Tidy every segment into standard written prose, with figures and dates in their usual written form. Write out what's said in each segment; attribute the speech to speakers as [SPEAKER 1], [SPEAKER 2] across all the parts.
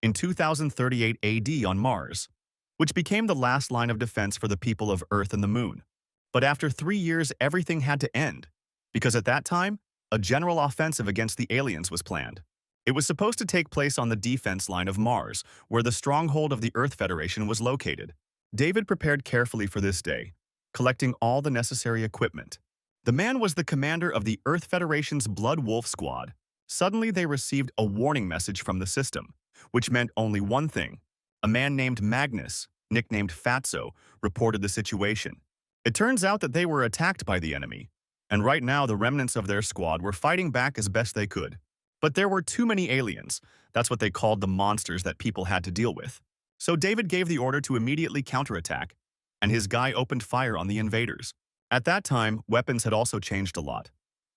[SPEAKER 1] in 2038 AD on Mars, which became the last line of defense for the people of Earth and the Moon. But after 3 years, everything had to end, because at that time, a general offensive against the aliens was planned. It was supposed to take place on the defense line of Mars, where the stronghold of the Earth Federation was located. David prepared carefully for this day, collecting all the necessary equipment. The man was the commander of the Earth Federation's Blood Wolf Squad. Suddenly, they received a warning message from the system, which meant only one thing. A man named Magnus, nicknamed Fatso, reported the situation. It turns out that they were attacked by the enemy, and right now the remnants of their squad were fighting back as best they could. But there were too many aliens. That's what they called the monsters that people had to deal with. So David gave the order to immediately counterattack, and his guy opened fire on the invaders. At that time, weapons had also changed a lot.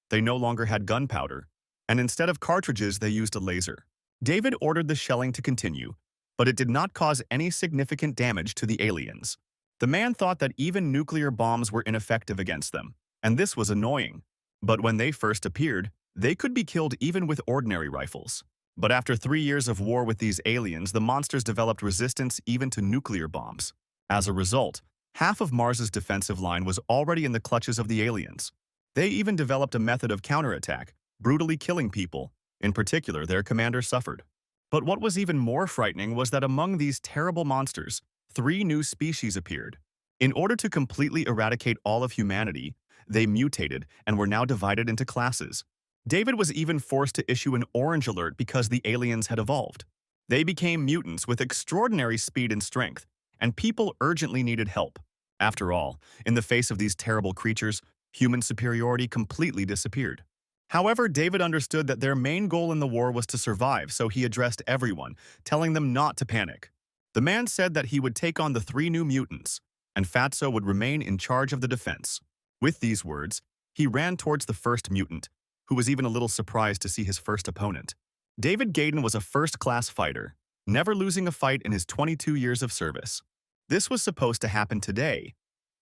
[SPEAKER 1] They no longer had gunpowder, and instead of cartridges, they used a laser. David ordered the shelling to continue, but it did not cause any significant damage to the aliens. The man thought that even nuclear bombs were ineffective against them, and this was annoying. But when they first appeared, they could be killed even with ordinary rifles. But after 3 years of war with these aliens, the monsters developed resistance even to nuclear bombs. As a result, half of Mars's defensive line was already in the clutches of the aliens. They even developed a method of counterattack, brutally killing people. In particular, their commander suffered. But what was even more frightening was that among these terrible monsters, 3 new species appeared. In order to completely eradicate all of humanity, they mutated and were now divided into classes. David was even forced to issue an orange alert because the aliens had evolved. They became mutants with extraordinary speed and strength, and people urgently needed help. After all, in the face of these terrible creatures, human superiority completely disappeared. However, David understood that their main goal in the war was to survive, so he addressed everyone, telling them not to panic. The man said that he would take on the 3 new mutants, and Fatso would remain in charge of the defense. With these words, he ran towards the first mutant, who was even a little surprised to see his first opponent. David Gaydon was a first-class fighter, never losing a fight in his 22 years of service. This was supposed to happen today,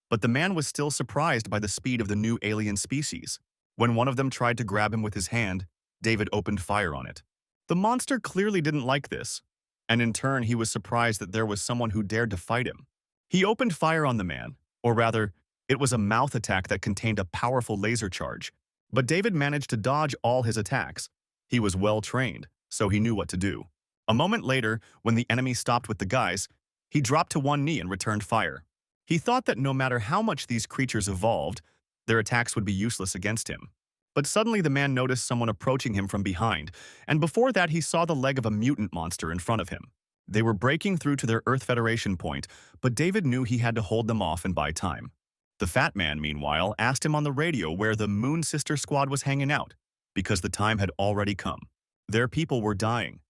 [SPEAKER 1] but the man was still surprised by the speed of the new alien species. When one of them tried to grab him with his hand, David opened fire on it. The monster clearly didn't like this, and in turn he was surprised that there was someone who dared to fight him. He opened fire on the man, or rather, it was a mouth attack that contained a powerful laser charge. But David managed to dodge all his attacks. He was well trained, so he knew what to do. A moment later, when the enemy stopped with the guys, he dropped to one knee and returned fire. He thought that no matter how much these creatures evolved, their attacks would be useless against him. But suddenly the man noticed someone approaching him from behind, and before that he saw the leg of a mutant monster in front of him. They were breaking through to their Earth Federation point, but David knew he had to hold them off and buy time. The fat man, meanwhile, asked him on the radio where the Moon Sister Squad was hanging out, because the time had already come. Their people were dying.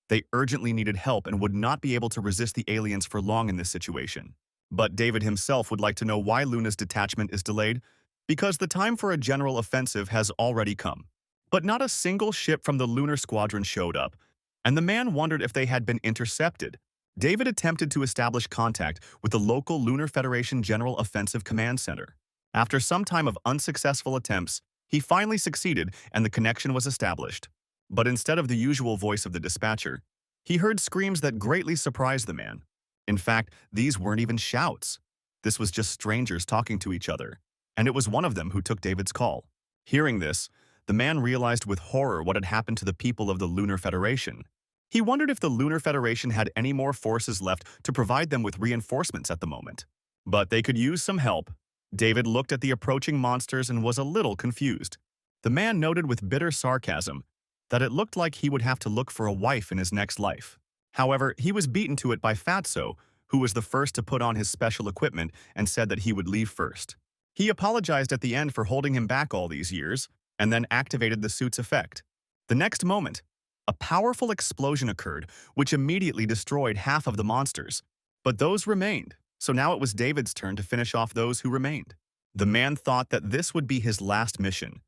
[SPEAKER 1] They urgently needed help and would not be able to resist the aliens for long in this situation. But David himself would like to know why Luna's detachment is delayed, because the time for a general offensive has already come. But not a single ship from the Lunar Squadron showed up, and the man wondered if they had been intercepted. David attempted to establish contact with the local Lunar Federation General Offensive Command Center. After some time of unsuccessful attempts, he finally succeeded and the connection was established. But instead of the usual voice of the dispatcher, he heard screams that greatly surprised the man. In fact, these weren't even shouts. This was just strangers talking to each other, and it was one of them who took David's call. Hearing this, the man realized with horror what had happened to the people of the Lunar Federation. He wondered if the Lunar Federation had any more forces left to provide them with reinforcements at the moment. But they could use some help. David looked at the approaching monsters and was a little confused. The man noted with bitter sarcasm that it looked like he would have to look for a wife in his next life. However, he was beaten to it by Fatso, who was the first to put on his special equipment and said that he would leave first. He apologized at the end for holding him back all these years, and then activated the suit's effect. The next moment, a powerful explosion occurred, which immediately destroyed half of the monsters. But those remained, so now it was David's turn to finish off those who remained. The man thought that this would be his last mission,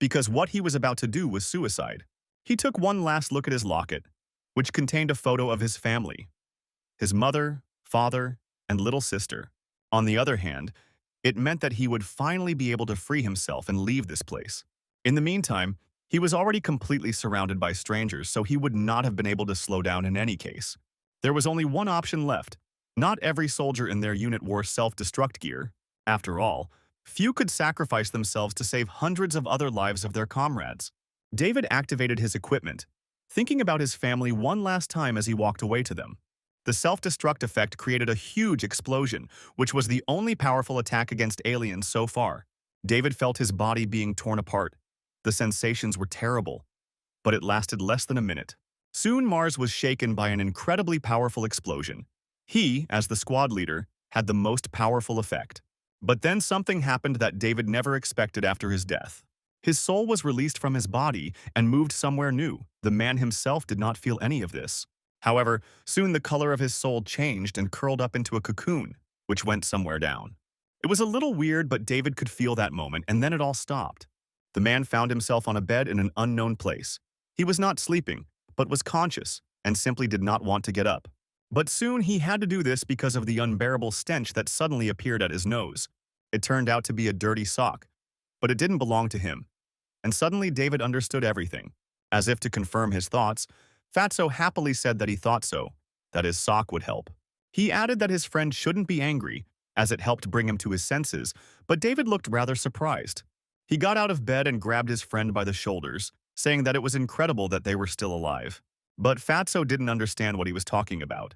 [SPEAKER 1] because what he was about to do was suicide. He took one last look at his locket, which contained a photo of his family, his mother, father, and little sister. On the other hand, it meant that he would finally be able to free himself and leave this place. In the meantime, He was already completely surrounded by strangers, so he would not have been able to slow down in any case. There was only one option left. Not every soldier in their unit wore self-destruct gear. After all, few could sacrifice themselves to save hundreds of other lives of their comrades. David activated his equipment, thinking about his family one last time as he walked away to them. The self-destruct effect created a huge explosion, which was the only powerful attack against aliens so far. David felt his body being torn apart. The sensations were terrible, but it lasted less than a minute. Soon Mars was shaken by an incredibly powerful explosion. He, as the squad leader, had the most powerful effect. But then something happened that David never expected after his death. His soul was released from his body and moved somewhere new. The man himself did not feel any of this. However, soon the color of his soul changed and curled up into a cocoon, which went somewhere down. It was a little weird, but David could feel that moment, and then it all stopped. The man found himself on a bed in an unknown place. He was not sleeping, but was conscious, and simply did not want to get up. But soon he had to do this because of the unbearable stench that suddenly appeared at his nose. It turned out to be a dirty sock, but it didn't belong to him. And suddenly David understood everything. As if to confirm his thoughts, Fatso happily said that he thought so, that his sock would help. He added that his friend shouldn't be angry, as it helped bring him to his senses, but David looked rather surprised. He got out of bed and grabbed his friend by the shoulders, saying that it was incredible that they were still alive. But Fatso didn't understand what he was talking about.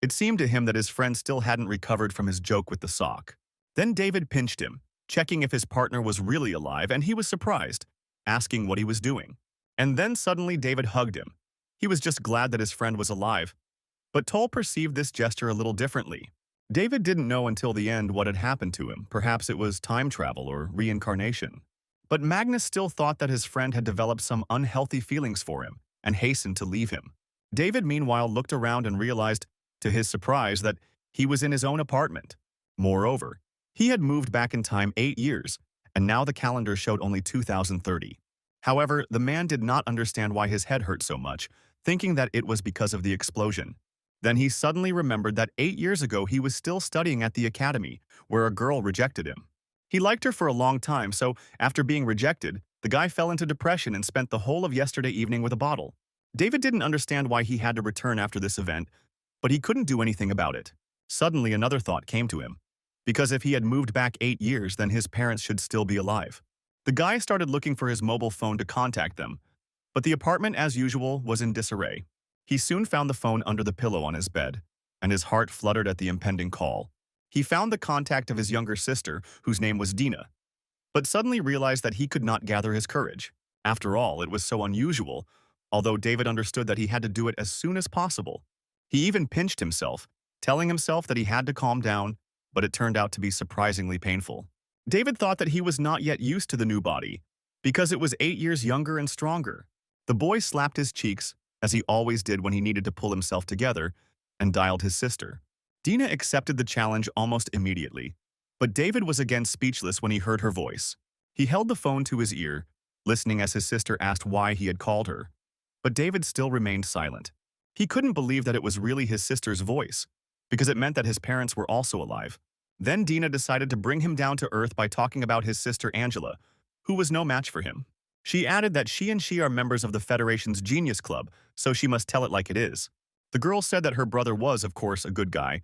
[SPEAKER 1] It seemed to him that his friend still hadn't recovered from his joke with the sock. Then David pinched him, checking if his partner was really alive, and he was surprised, asking what he was doing. And then suddenly David hugged him. He was just glad that his friend was alive. But Toll perceived this gesture a little differently. David didn't know until the end what had happened to him. Perhaps it was time travel or reincarnation. But Magnus still thought that his friend had developed some unhealthy feelings for him and hastened to leave him. David, meanwhile, looked around and realized, to his surprise, that he was in his own apartment. Moreover, he had moved back in time 8 years, and now the calendar showed only 2030. However, the man did not understand why his head hurt so much, thinking that it was because of the explosion. Then he suddenly remembered that 8 years ago he was still studying at the academy, where a girl rejected him. He liked her for a long time, so after being rejected, the guy fell into depression and spent the whole of yesterday evening with a bottle. David didn't understand why he had to return after this event, but he couldn't do anything about it. Suddenly another thought came to him. Because if he had moved back 8 years, then his parents should still be alive. The guy started looking for his mobile phone to contact them, but the apartment, as usual, was in disarray. He soon found the phone under the pillow on his bed, and his heart fluttered at the impending call. He found the contact of his younger sister, whose name was Dina, but suddenly realized that he could not gather his courage. After all, it was so unusual, although David understood that he had to do it as soon as possible. He even pinched himself, telling himself that he had to calm down, but it turned out to be surprisingly painful. David thought that he was not yet used to the new body, because it was 8 years younger and stronger. The boy slapped his cheeks, as he always did when he needed to pull himself together, and dialed his sister. Dina accepted the challenge almost immediately, but David was again speechless when he heard her voice. He held the phone to his ear, listening as his sister asked why he had called her. But David still remained silent. He couldn't believe that it was really his sister's voice, because it meant that his parents were also alive. Then Dina decided to bring him down to earth by talking about his sister Angela, who was no match for him. She added that she are members of the Federation's Genius Club, so she must tell it like it is. The girl said that her brother was, of course, a good guy,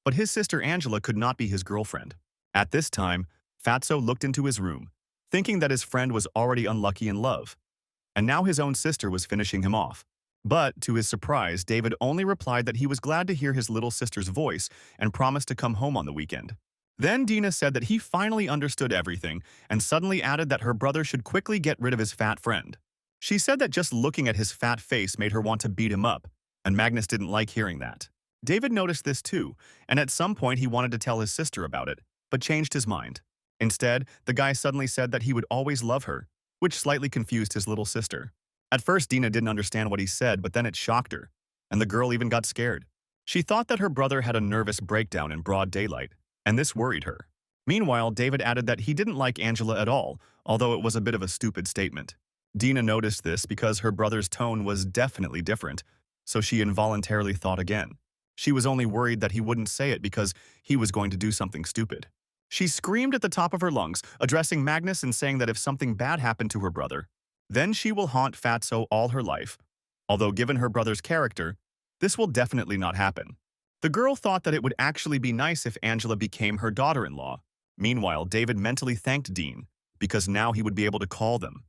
[SPEAKER 1] but his sister Angela could not be his girlfriend. At this time, Fatso looked into his room, thinking that his friend was already unlucky in love, and now his own sister was finishing him off. But, to his surprise, David only replied that he was glad to hear his little sister's voice and promised to come home on the weekend. Then Dina said that he finally understood everything and suddenly added that her brother should quickly get rid of his fat friend. She said that just looking at his fat face made her want to beat him up, and Magnus didn't like hearing that. David noticed this too, and at some point he wanted to tell his sister about it, but changed his mind. Instead, the guy suddenly said that he would always love her, which slightly confused his little sister. At first, Dina didn't understand what he said, but then it shocked her, and the girl even got scared. She thought that her brother had a nervous breakdown in broad daylight, and this worried her. Meanwhile, David added that he didn't like Angela at all, although it was a bit of a stupid statement. Dina noticed this because her brother's tone was definitely different, so she involuntarily thought again. She was only worried that he wouldn't say it because he was going to do something stupid. She screamed at the top of her lungs, addressing Magnus and saying that if something bad happened to her brother, Then she will haunt Fatso all her life. Although given her brother's character, this will definitely not happen. The girl thought that it would actually be nice if Angela became her daughter-in-law. Meanwhile, David mentally thanked Dean, because now he would be able to call them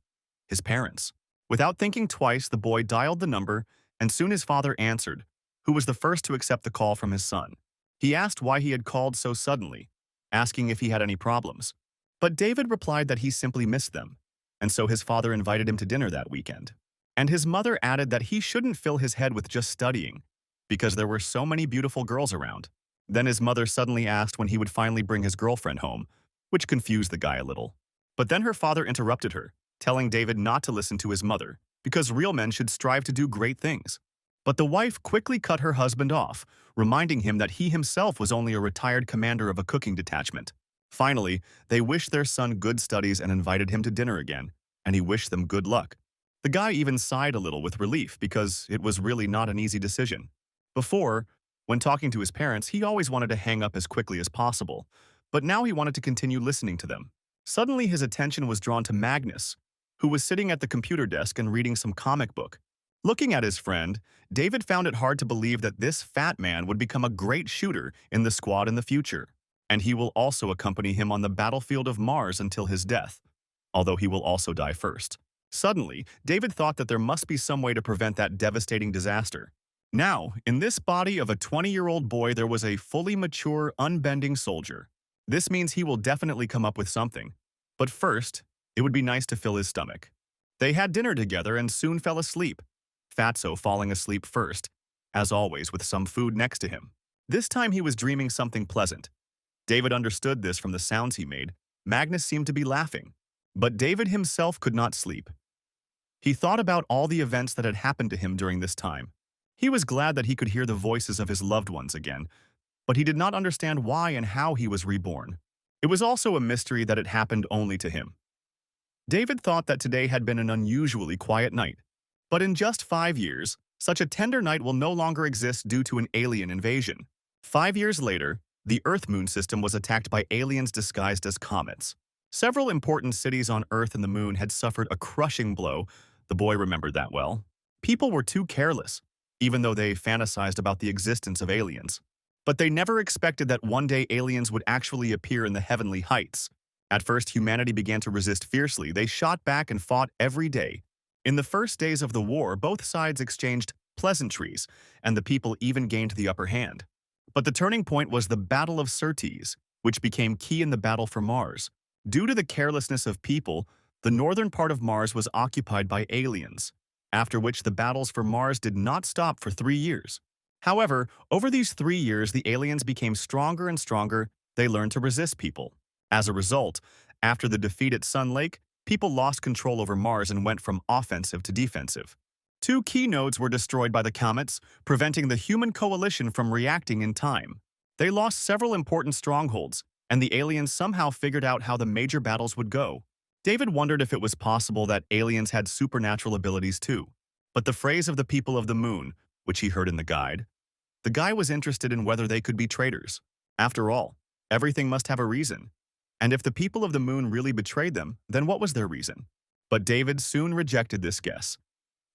[SPEAKER 1] his parents. Without thinking twice, the boy dialed the number, and soon his father answered, who was the first to accept the call from his son. He asked why he had called so suddenly, asking if he had any problems. But David replied that he simply missed them, and so his father invited him to dinner that weekend. And his mother added that he shouldn't fill his head with just studying, because there were so many beautiful girls around. Then his mother suddenly asked when he would finally bring his girlfriend home, which confused the guy a little. But then her father interrupted her, telling David not to listen to his mother, because real men should strive to do great things. But the wife quickly cut her husband off, reminding him that he himself was only a retired commander of a cooking detachment. Finally, they wished their son good studies and invited him to dinner again, and he wished them good luck. The guy even sighed a little with relief because it was really not an easy decision. Before, when talking to his parents, he always wanted to hang up as quickly as possible, but now he wanted to continue listening to them. Suddenly, his attention was drawn to Magnus, who was sitting at the computer desk and reading some comic book. Looking at his friend, David found it hard to believe that this fat man would become a great shooter in the squad in the future, and he will also accompany him on the battlefield of Mars until his death, although he will also die first. Suddenly, David thought that there must be some way to prevent that devastating disaster. Now, in this body of a 20-year-old boy, there was a fully mature, unbending soldier. This means he will definitely come up with something. But first, it would be nice to fill his stomach. They had dinner together and soon fell asleep, Fatso falling asleep first, as always with some food next to him. This time he was dreaming something pleasant. David understood this from the sounds he made. Magnus seemed to be laughing. But David himself could not sleep. He thought about all the events that had happened to him during this time. He was glad that he could hear the voices of his loved ones again, but he did not understand why and how he was reborn. It was also a mystery that it happened only to him. David thought that today had been an unusually quiet night. But in just 5 years, such a tender night will no longer exist due to an alien invasion. 5 years later, the Earth-Moon system was attacked by aliens disguised as comets. Several important cities on Earth and the Moon had suffered a crushing blow. The boy remembered that well. People were too careless, even though they fantasized about the existence of aliens. But they never expected that one day aliens would actually appear in the heavenly heights. At first, humanity began to resist fiercely. They shot back and fought every day. In the first days of the war, both sides exchanged pleasantries, and the people even gained the upper hand. But the turning point was the Battle of Syrtis, which became key in the battle for Mars. Due to the carelessness of people, the northern part of Mars was occupied by aliens, after which the battles for Mars did not stop for 3 years. However, over these 3 years, the aliens became stronger and stronger. They learned to resist people. As a result, after the defeat at Sun Lake, people lost control over Mars and went from offensive to defensive. 2 key nodes were destroyed by the comets, preventing the human coalition from reacting in time. They lost several important strongholds, and the aliens somehow figured out how the major battles would go. David wondered if it was possible that aliens had supernatural abilities too. But the phrase of the people of the moon, which he heard in the guy was interested in whether they could be traitors. After all, everything must have a reason. And if the people of the moon really betrayed them, then what was their reason? But David soon rejected this guess.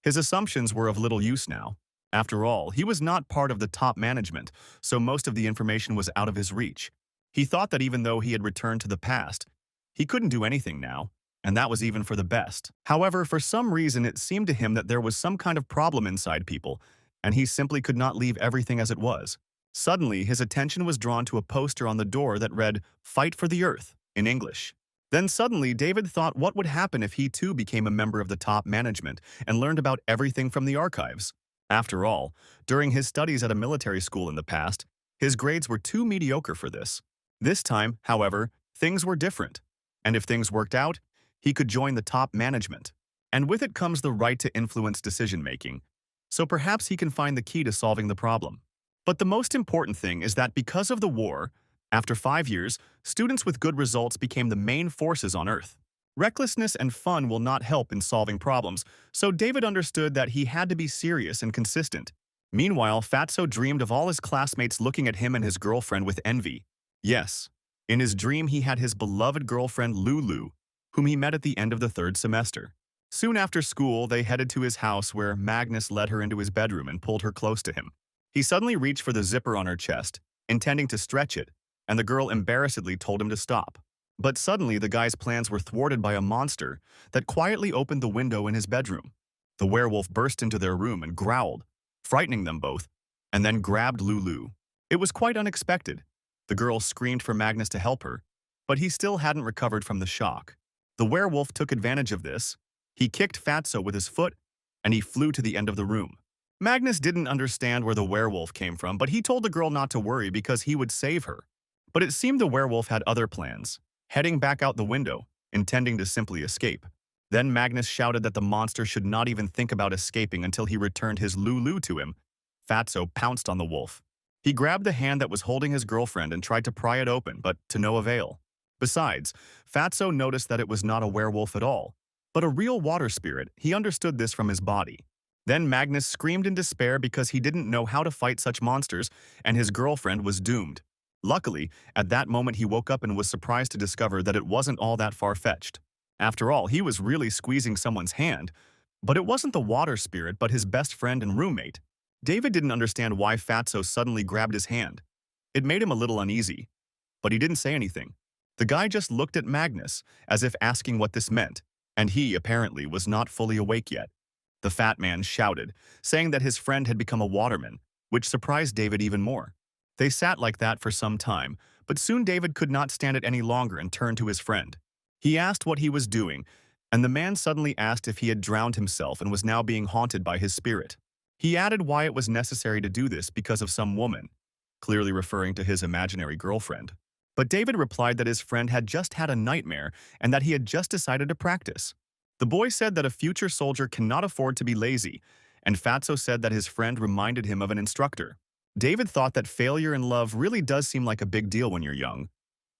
[SPEAKER 1] His assumptions were of little use now. After all, he was not part of the top management, so most of the information was out of his reach. He thought that even though he had returned to the past, he couldn't do anything now, and that was even for the best. However, for some reason it seemed to him that there was some kind of problem inside people, and he simply could not leave everything as it was. Suddenly, his attention was drawn to a poster on the door that read, "Fight for the Earth," in English. Then suddenly, David thought what would happen if he too became a member of the top management and learned about everything from the archives. After all, during his studies at a military school in the past, his grades were too mediocre for this. This time, however, things were different. And if things worked out, he could join the top management. And with it comes the right to influence decision-making. So perhaps he can find the key to solving the problem. But the most important thing is that because of the war, after 5 years, students with good results became the main forces on Earth. Recklessness and fun will not help in solving problems, so David understood that he had to be serious and consistent. Meanwhile, Fatso dreamed of all his classmates looking at him and his girlfriend with envy. Yes, in his dream he had his beloved girlfriend Lulu, whom he met at the end of the 3rd semester. Soon after school, they headed to his house where Magnus led her into his bedroom and pulled her close to him. He suddenly reached for the zipper on her chest, intending to stretch it, and the girl embarrassedly told him to stop. But suddenly, the guy's plans were thwarted by a monster that quietly opened the window in his bedroom. The werewolf burst into their room and growled, frightening them both, and then grabbed Lulu. It was quite unexpected. The girl screamed for Magnus to help her, but he still hadn't recovered from the shock. The werewolf took advantage of this. He kicked Fatso with his foot, and he flew to the end of the room. Magnus didn't understand where the werewolf came from, but he told the girl not to worry because he would save her. But it seemed the werewolf had other plans, heading back out the window, intending to simply escape. Then Magnus shouted that the monster should not even think about escaping until he returned his Lulu to him. Fatso pounced on the wolf. He grabbed the hand that was holding his girlfriend and tried to pry it open, but to no avail. Besides, Fatso noticed that it was not a werewolf at all, but a real water spirit. He understood this from his body. Then Magnus screamed in despair because he didn't know how to fight such monsters, and his girlfriend was doomed. Luckily, at that moment he woke up and was surprised to discover that it wasn't all that far-fetched. After all, he was really squeezing someone's hand, but it wasn't the water spirit but his best friend and roommate. David didn't understand why Fatso suddenly grabbed his hand. It made him a little uneasy, but he didn't say anything. The guy just looked at Magnus, as if asking what this meant, and he, apparently, was not fully awake yet. The fat man shouted, saying that his friend had become a waterman, which surprised David even more. They sat like that for some time, but soon David could not stand it any longer and turned to his friend. He asked what he was doing, and the man suddenly asked if he had drowned himself and was now being haunted by his spirit. He added why it was necessary to do this because of some woman, clearly referring to his imaginary girlfriend. But David replied that his friend had just had a nightmare and that he had just decided to practice. The boy said that a future soldier cannot afford to be lazy, and Fatso said that his friend reminded him of an instructor. David thought that failure in love really does seem like a big deal when you're young,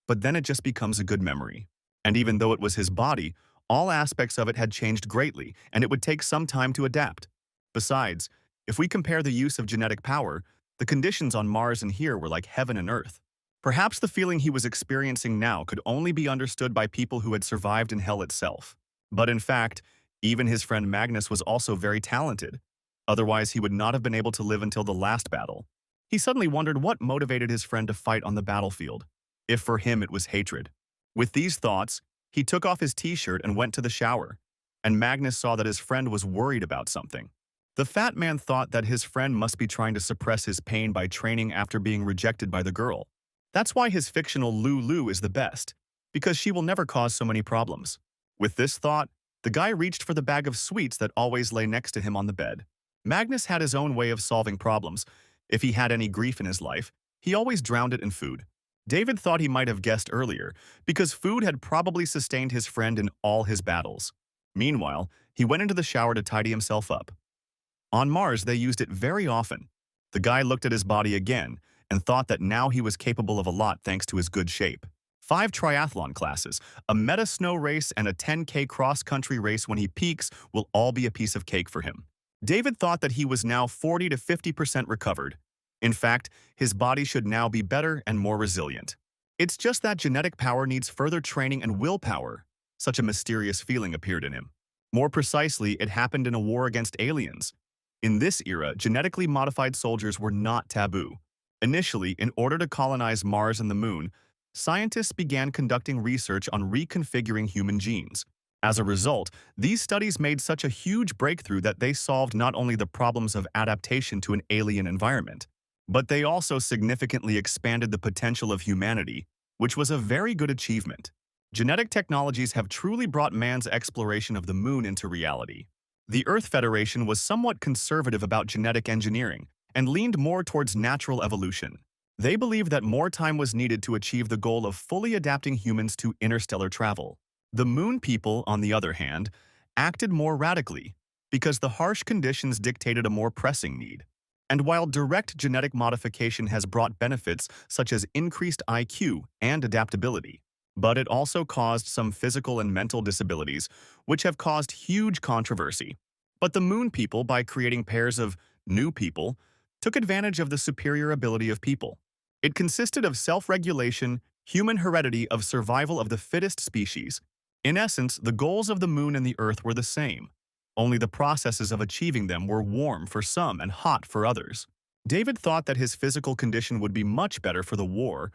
[SPEAKER 1] but then it just becomes a good memory. And even though it was his body, all aspects of it had changed greatly, and it would take some time to adapt. Besides, if we compare the use of genetic power, the conditions on Mars and here were like heaven and earth. Perhaps the feeling he was experiencing now could only be understood by people who had survived in hell itself. But in fact, even his friend Magnus was also very talented. Otherwise, he would not have been able to live until the last battle. He suddenly wondered what motivated his friend to fight on the battlefield, if for him it was hatred. With these thoughts, he took off his t-shirt and went to the shower, and Magnus saw that his friend was worried about something. The fat man thought that his friend must be trying to suppress his pain by training after being rejected by the girl. That's why his fictional Lulu is the best, because she will never cause so many problems. With this thought, the guy reached for the bag of sweets that always lay next to him on the bed. Magnus had his own way of solving problems. If he had any grief in his life, he always drowned it in food. David thought he might have guessed earlier, because food had probably sustained his friend in all his battles. Meanwhile, he went into the shower to tidy himself up. On Mars, they used it very often. The guy looked at his body again and thought that now he was capable of a lot thanks to his good shape. 5 triathlon classes, a meta snow race, and a 10K cross-country race when he peaks will all be a piece of cake for him. David thought that he was now 40 to 50% recovered. In fact, his body should now be better and more resilient. It's just that genetic power needs further training and willpower. Such a mysterious feeling appeared in him. More precisely, it happened in a war against aliens. In this era, genetically modified soldiers were not taboo. Initially, in order to colonize Mars and the Moon, scientists began conducting research on reconfiguring human genes. As a result, these studies made such a huge breakthrough that they solved not only the problems of adaptation to an alien environment, but they also significantly expanded the potential of humanity, which was a very good achievement. Genetic technologies have truly brought man's exploration of the Moon into reality. The Earth Federation was somewhat conservative about genetic engineering and leaned more towards natural evolution. They believed that more time was needed to achieve the goal of fully adapting humans to interstellar travel. The Moon people, on the other hand, acted more radically because the harsh conditions dictated a more pressing need. And while direct genetic modification has brought benefits such as increased IQ and adaptability, but it also caused some physical and mental disabilities, which have caused huge controversy. But the Moon people, by creating pairs of new people, took advantage of the superior ability of people. It consisted of self-regulation, human heredity of survival of the fittest species, In essence, the goals of the moon and the earth were the same, only the processes of achieving them were warm for some and hot for others. David thought that his physical condition would be much better for the war.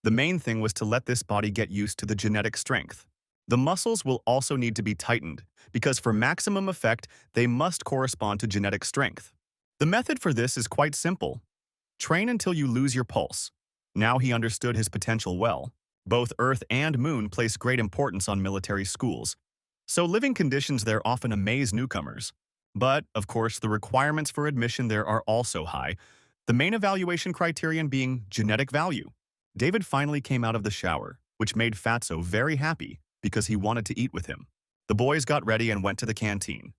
[SPEAKER 1] The main thing was to let this body get used to the genetic strength. The muscles will also need to be tightened, because for maximum effect, they must correspond to genetic strength. The method for this is quite simple. Train until you lose your pulse. Now he understood his potential well. Both Earth and Moon place great importance on military schools, so living conditions there often amaze newcomers. But, of course, the requirements for admission there are also high, the main evaluation criterion being genetic value. David finally came out of the shower, which made Fatso very happy because he wanted to eat with him. The boys got ready and went to the canteen.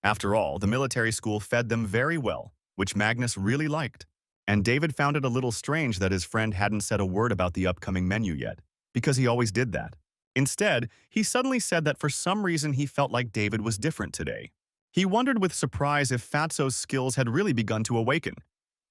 [SPEAKER 1] After all, the military school fed them very well, which Magnus really liked. And David found it a little strange that his friend hadn't said a word about the upcoming menu yet, because he always did that. Instead, he suddenly said that for some reason he felt like David was different today. He wondered with surprise if Fatso's skills had really begun to awaken,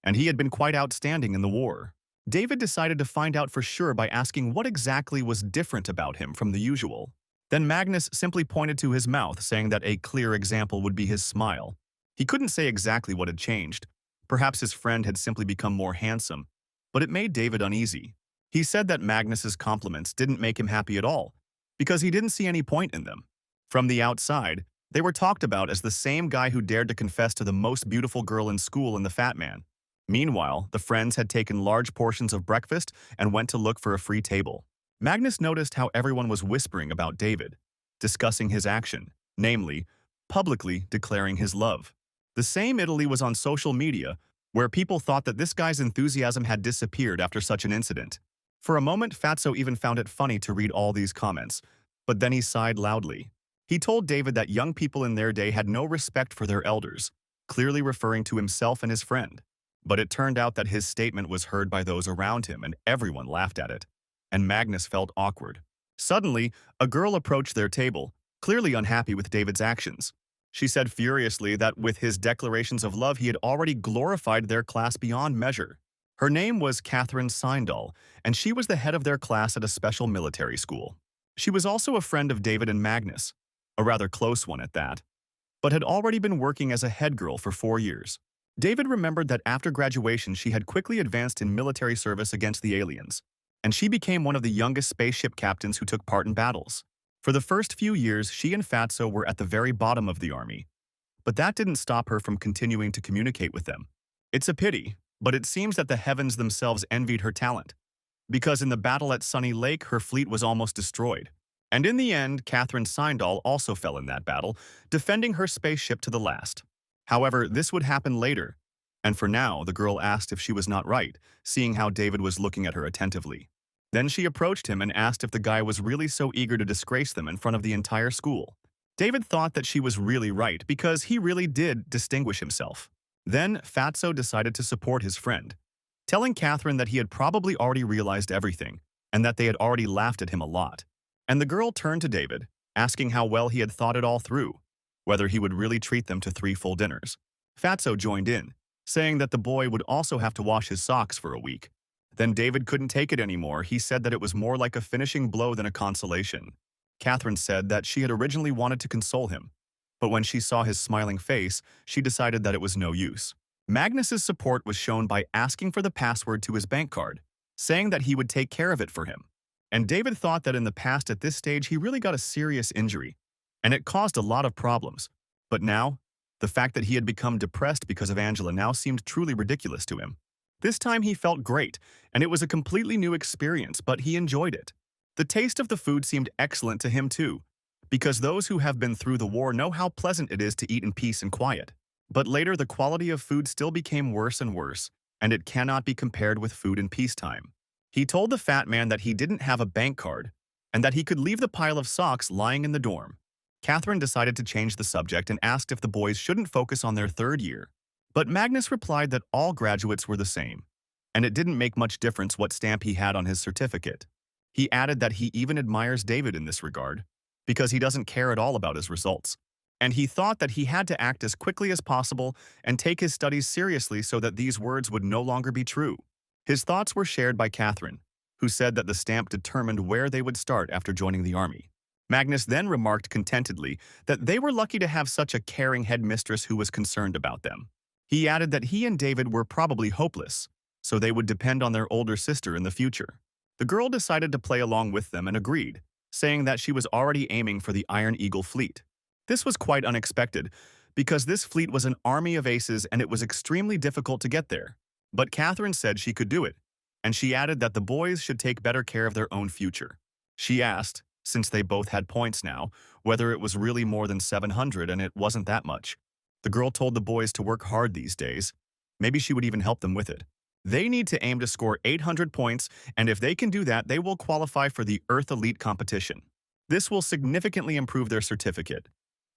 [SPEAKER 1] and he had been quite outstanding in the war. David decided to find out for sure by asking what exactly was different about him from the usual. Then Magnus simply pointed to his mouth, saying that a clear example would be his smile. He couldn't say exactly what had changed. Perhaps his friend had simply become more handsome, but it made David uneasy. He said that Magnus's compliments didn't make him happy at all, because he didn't see any point in them. From the outside, they were talked about as the same guy who dared to confess to the most beautiful girl in school and the fat man. Meanwhile, the friends had taken large portions of breakfast and went to look for a free table. Magnus noticed how everyone was whispering about David, discussing his action, namely, publicly declaring his love. The same Italy was on social media, where people thought that this guy's enthusiasm had disappeared after such an incident. For a moment, Fatso even found it funny to read all these comments, but then he sighed loudly. He told David that young people in their day had no respect for their elders, clearly referring to himself and his friend. But it turned out that his statement was heard by those around him and everyone laughed at it. And Magnus felt awkward. Suddenly, a girl approached their table, clearly unhappy with David's actions. She said furiously that with his declarations of love he had already glorified their class beyond measure. Her name was Catherine Seindal, and she was the head of their class at a special military school. She was also a friend of David and Magnus, a rather close one at that, but had already been working as a head girl for 4 years. David remembered that after graduation she had quickly advanced in military service against the aliens, and she became one of the youngest spaceship captains who took part in battles. For the first few years, she and Fatso were at the very bottom of the army, but that didn't stop her from continuing to communicate with them. It's a pity, but it seems that the heavens themselves envied her talent, because in the battle at Sunny Lake her fleet was almost destroyed. And in the end, Catherine Seindal also fell in that battle, defending her spaceship to the last. However, this would happen later, and for now, the girl asked if she was not right, seeing how David was looking at her attentively. Then she approached him and asked if the guy was really so eager to disgrace them in front of the entire school. David thought that she was really right because he really did distinguish himself. Then Fatso decided to support his friend, telling Catherine that he had probably already realized everything and that they had already laughed at him a lot. And the girl turned to David, asking how well he had thought it all through, whether he would really treat them to 3 full dinners. Fatso joined in, saying that the boy would also have to wash his socks for a week. Then David couldn't take it anymore. He said that it was more like a finishing blow than a consolation. Catherine said that she had originally wanted to console him, but when she saw his smiling face, she decided that it was no use. Magnus's support was shown by asking for the password to his bank card, saying that he would take care of it for him. And David thought that in the past at this stage he really got a serious injury, and it caused a lot of problems. But now, the fact that he had become depressed because of Angela now seemed truly ridiculous to him. This time he felt great, and it was a completely new experience, but he enjoyed it. The taste of the food seemed excellent to him too, because those who have been through the war know how pleasant it is to eat in peace and quiet. But later the quality of food still became worse and worse, and it cannot be compared with food in peacetime. He told the fat man that he didn't have a bank card, and that he could leave the pile of socks lying in the dorm. Catherine decided to change the subject and asked if the boys shouldn't focus on their 3rd year. But Magnus replied that all graduates were the same, and it didn't make much difference what stamp he had on his certificate. He added that he even admires David in this regard, because he doesn't care at all about his results. And he thought that he had to act as quickly as possible and take his studies seriously so that these words would no longer be true. His thoughts were shared by Catherine, who said that the stamp determined where they would start after joining the army. Magnus then remarked contentedly that they were lucky to have such a caring headmistress who was concerned about them. He added that he and David were probably hopeless, so they would depend on their older sister in the future. The girl decided to play along with them and agreed, saying that she was already aiming for the Iron Eagle fleet. This was quite unexpected, because this fleet was an army of aces and it was extremely difficult to get there. But Catherine said she could do it, and she added that the boys should take better care of their own future. She asked, since they both had points now, whether it was really more than 700, and it wasn't that much. The girl told the boys to work hard these days. Maybe she would even help them with it. They need to aim to score 800 points, and if they can do that, they will qualify for the Earth Elite competition. This will significantly improve their certificate.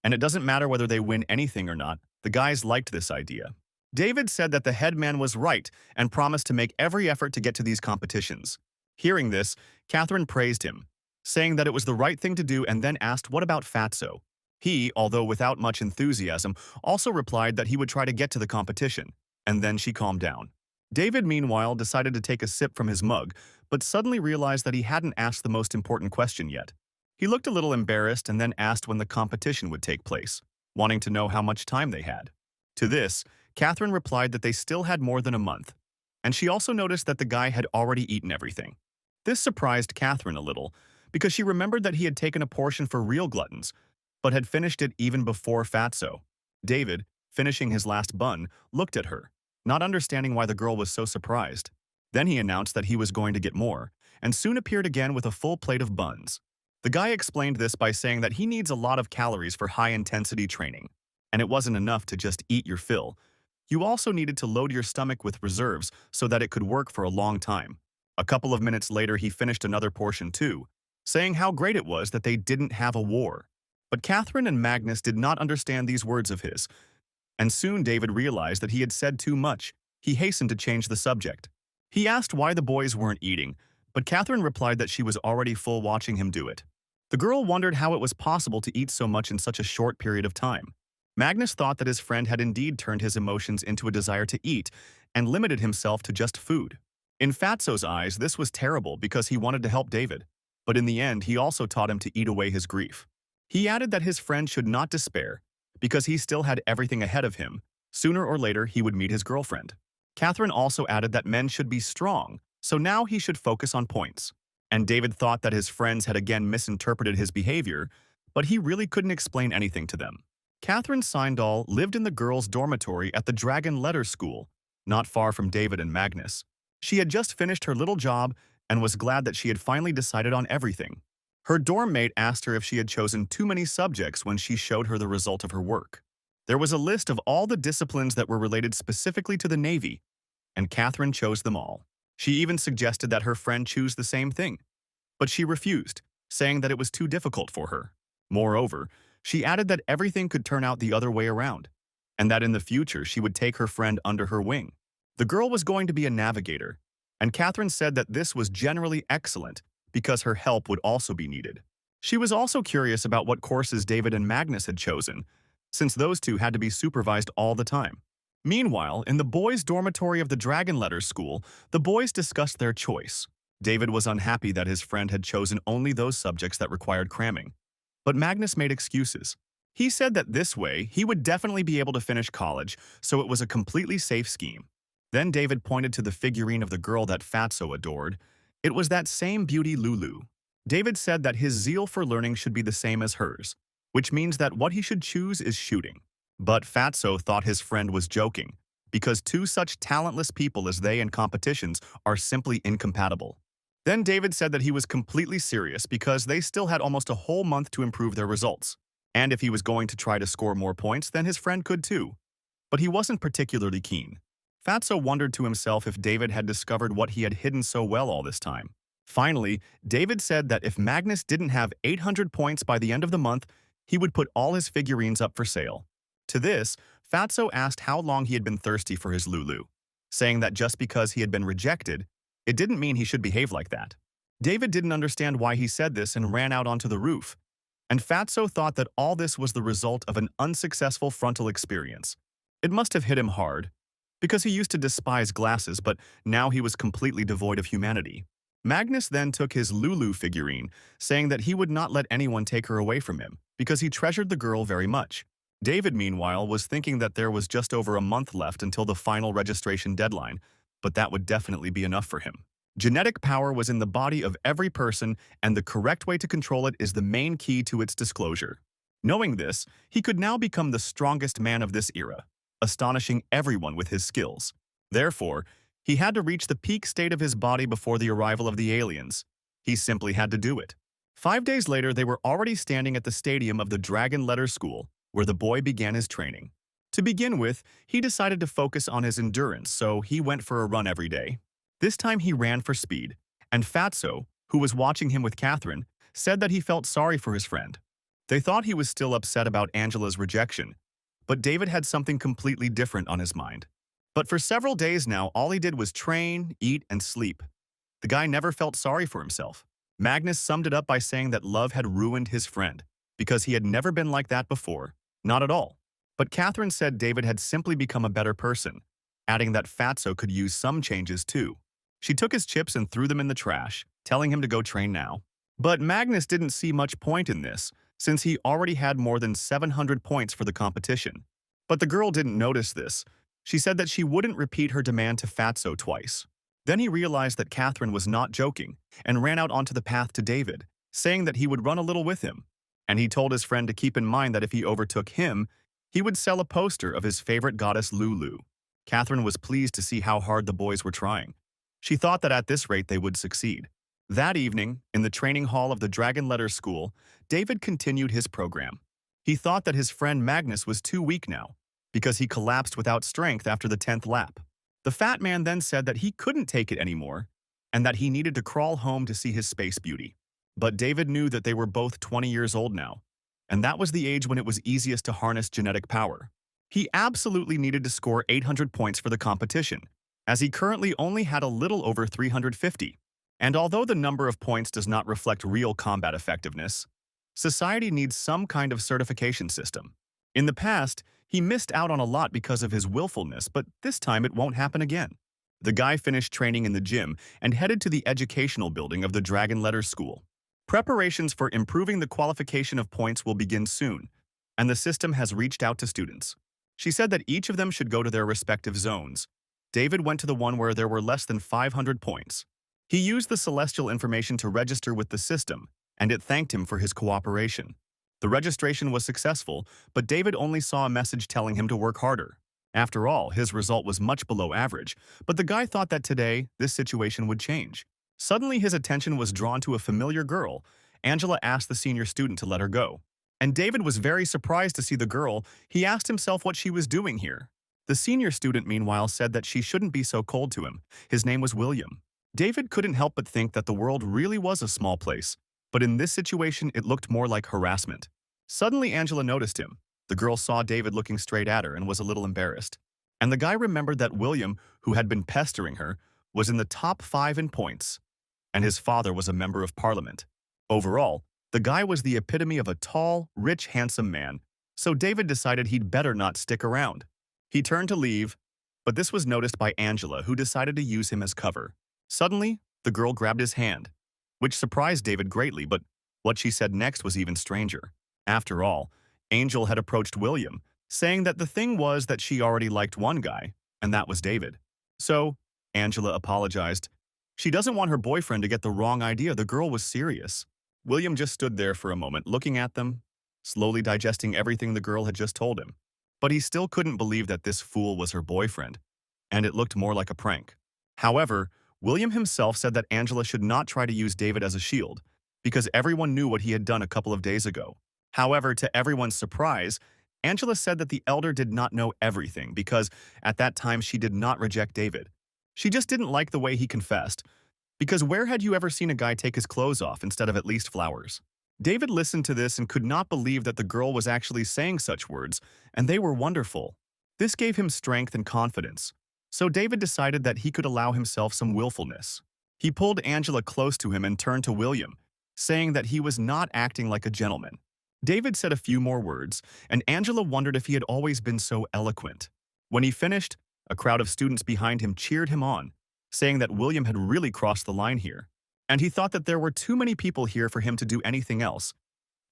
[SPEAKER 1] And it doesn't matter whether they win anything or not, the guys liked this idea. David said that the headman was right and promised to make every effort to get to these competitions. Hearing this, Catherine praised him, saying that it was the right thing to do, and then asked what about Fatso. He, although without much enthusiasm, also replied that he would try to get to the competition, and then she calmed down. David, meanwhile, decided to take a sip from his mug, but suddenly realized that he hadn't asked the most important question yet. He looked a little embarrassed and then asked when the competition would take place, wanting to know how much time they had. To this, Catherine replied that they still had more than a month, and she also noticed that the guy had already eaten everything. This surprised Catherine a little, because she remembered that he had taken a portion for real gluttons, but had finished it even before Fatso. David, finishing his last bun, looked at her, not understanding why the girl was so surprised. Then he announced that he was going to get more, and soon appeared again with a full plate of buns. The guy explained this by saying that he needs a lot of calories for high-intensity training, and it wasn't enough to just eat your fill. You also needed to load your stomach with reserves so that it could work for a long time. A couple of minutes later, he finished another portion too, saying how great it was that they didn't have a war. But Catherine and Magnus did not understand these words of his, and soon David realized that he had said too much. He hastened to change the subject. He asked why the boys weren't eating, but Catherine replied that she was already full watching him do it. The girl wondered how it was possible to eat so much in such a short period of time. Magnus thought that his friend had indeed turned his emotions into a desire to eat and limited himself to just food. In Fatso's eyes, this was terrible because he wanted to help David, but in the end, he also taught him to eat away his grief. He added that his friend should not despair because he still had everything ahead of him. Sooner or later, he would meet his girlfriend. Catherine also added that men should be strong, so now he should focus on points. And David thought that his friends had again misinterpreted his behavior, but he really couldn't explain anything to them. Catherine Seindahl lived in the girls' dormitory at the Dragon Letter School, not far from David and Magnus. She had just finished her little job and was glad that she had finally decided on everything. Her dorm mate asked her if she had chosen too many subjects when she showed her the result of her work. There was a list of all the disciplines that were related specifically to the Navy, and Catherine chose them all. She even suggested that her friend choose the same thing, but she refused, saying that it was too difficult for her. Moreover, she added that everything could turn out the other way around, and that in the future she would take her friend under her wing. The girl was going to be a navigator, and Catherine said that this was generally excellent because her help would also be needed. She was also curious about what courses David and Magnus had chosen, since those two had to be supervised all the time. Meanwhile, in the boys' dormitory of the Dragon Letter School, the boys discussed their choice. David was unhappy that his friend had chosen only those subjects that required cramming. But Magnus made excuses. He said that this way, he would definitely be able to finish college, so it was a completely safe scheme. Then David pointed to the figurine of the girl that Fatso adored. It was that same beauty Lulu. David said that his zeal for learning should be the same as hers, which means that what he should choose is shooting. But Fatso thought his friend was joking, because two such talentless people as they in competitions are simply incompatible. Then David said that he was completely serious because they still had almost a whole month to improve their results, and if he was going to try to score more points, then his friend could too. But he wasn't particularly keen. Fatso wondered to himself if David had discovered what he had hidden so well all this time. Finally, David said that if Magnus didn't have 800 points by the end of the month, he would put all his figurines up for sale. To this, Fatso asked how long he had been thirsty for his Lulu, saying that just because he had been rejected, it didn't mean he should behave like that. David didn't understand why he said this and ran out onto the roof, and Fatso thought that all this was the result of an unsuccessful frontal experience. It must have hit him hard, because he used to despise glasses, but now he was completely devoid of humanity. Magnus then took his Lulu figurine, saying that he would not let anyone take her away from him because he treasured the girl very much. David, meanwhile, was thinking that there was just over a month left until the final registration deadline, but that would definitely be enough for him. Genetic power was in the body of every person, and the correct way to control it is the main key to its disclosure. Knowing this, he could now become the strongest man of this era, astonishing everyone with his skills. Therefore, he had to reach the peak state of his body before the arrival of the aliens. He simply had to do it. 5 days later, they were already standing at the stadium of the Dragon Letter School, where the boy began his training. To begin with, he decided to focus on his endurance, so he went for a run every day. This time he ran for speed, and Fatso, who was watching him with Catherine, said that he felt sorry for his friend. They thought he was still upset about Angela's rejection, but David had something completely different on his mind. But for several days now, all he did was train, eat, and sleep. The guy never felt sorry for himself. Magnus summed it up by saying that love had ruined his friend, because he had never been like that before. Not at all. But Catherine said David had simply become a better person, adding that Fatso could use some changes too. She took his chips and threw them in the trash, telling him to go train now. But Magnus didn't see much point in this, since he already had more than 700 points for the competition. But the girl didn't notice this. She said that she wouldn't repeat her demand to Fatso twice. Then he realized that Catherine was not joking and ran out onto the path to David, saying that he would run a little with him. And he told his friend to keep in mind that if he overtook him, he would sell a poster of his favorite goddess Lulu. Catherine was pleased to see how hard the boys were trying. She thought that at this rate they would succeed. That evening, in the training hall of the Dragon Letter School, David continued his program. He thought that his friend Magnus was too weak now, because he collapsed without strength after the 10th lap. The fat man then said that he couldn't take it anymore, and that he needed to crawl home to see his space beauty. But David knew that they were both 20 years old now, and that was the age when it was easiest to harness genetic power. He absolutely needed to score 800 points for the competition, as he currently only had a little over 350. And although the number of points does not reflect real combat effectiveness, society needs some kind of certification system. In the past, he missed out on a lot because of his willfulness, but this time it won't happen again. The guy finished training in the gym and headed to the educational building of the Dragon Letter School. Preparations for improving the qualification of points will begin soon, and the system has reached out to students. She said that each of them should go to their respective zones. David went to the one where there were less than 500 points. He used the celestial information to register with the system, and it thanked him for his cooperation. The registration was successful, but David only saw a message telling him to work harder. After all, his result was much below average, but the guy thought that today, this situation would change. Suddenly, his attention was drawn to a familiar girl. Angela asked the senior student to let her go. And David was very surprised to see the girl. He asked himself what she was doing here. The senior student, meanwhile, said that she shouldn't be so cold to him. His name was William. David couldn't help but think that the world really was a small place, but in this situation, it looked more like harassment. Suddenly, Angela noticed him. The girl saw David looking straight at her and was a little embarrassed. And the guy remembered that William, who had been pestering her, was in the top 5 in points, and his father was a member of parliament. Overall, the guy was the epitome of a tall, rich, handsome man, so David decided he'd better not stick around. He turned to leave, but this was noticed by Angela, who decided to use him as cover. Suddenly, the girl grabbed his hand, which surprised David greatly, but what she said next was even stranger. After all, Angel had approached William, saying that the thing was that she already liked one guy, and that was David. So, Angela apologized. She doesn't want her boyfriend to get the wrong idea. The girl was serious. William just stood there for a moment, looking at them, slowly digesting everything the girl had just told him. But he still couldn't believe that this fool was her boyfriend, and it looked more like a prank. However, William himself said that Angela should not try to use David as a shield, because everyone knew what he had done a couple of days ago. However, to everyone's surprise, Angela said that the elder did not know everything because at that time she did not reject David. She just didn't like the way he confessed, because where had you ever seen a guy take his clothes off instead of at least flowers? David listened to this and could not believe that the girl was actually saying such words, and they were wonderful. This gave him strength and confidence. So David decided that he could allow himself some willfulness. He pulled Angela close to him and turned to William, saying that he was not acting like a gentleman. David said a few more words, and Angela wondered if he had always been so eloquent. When he finished, a crowd of students behind him cheered him on, saying that William had really crossed the line here. and he thought that there were too many people here for him to do anything else,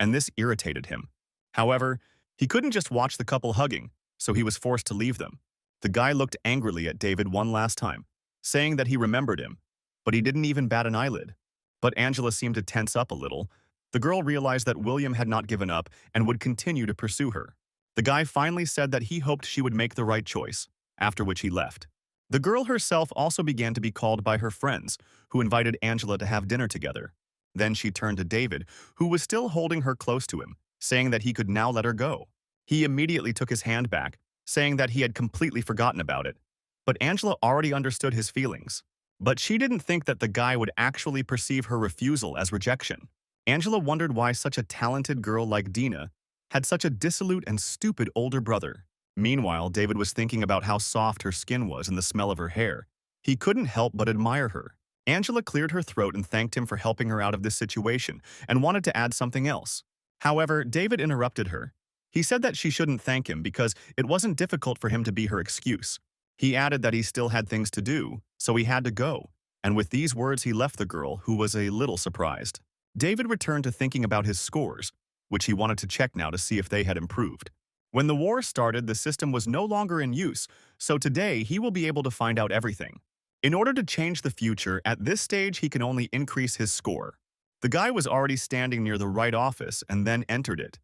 [SPEAKER 1] and this irritated him. However, he couldn't just watch the couple hugging, so he was forced to leave them. The guy looked angrily at David one last time, saying that he remembered him, but he didn't even bat an eyelid. But Angela seemed to tense up a little. The girl realized that William had not given up and would continue to pursue her. The guy finally said that he hoped she would make the right choice, after which he left. The girl herself also began to be called by her friends, who invited Angela to have dinner together. Then she turned to David, who was still holding her close to him, saying that he could now let her go. He immediately took his hand back, saying that he had completely forgotten about it. But Angela already understood his feelings. But she didn't think that the guy would actually perceive her refusal as rejection. Angela wondered why such a talented girl like Dina had such a dissolute and stupid older brother. Meanwhile, David was thinking about how soft her skin was and the smell of her hair. He couldn't help but admire her. Angela cleared her throat and thanked him for helping her out of this situation and wanted to add something else. However, David interrupted her. He said that she shouldn't thank him because it wasn't difficult for him to be her excuse. He added that he still had things to do, so he had to go. And with these words, he left the girl, who was a little surprised. David returned to thinking about his scores, which he wanted to check now to see if they had improved. When the war started, the system was no longer in use, so today he will be able to find out everything. In order to change the future, at this stage he can only increase his score. The guy was already standing near the right office and then entered it.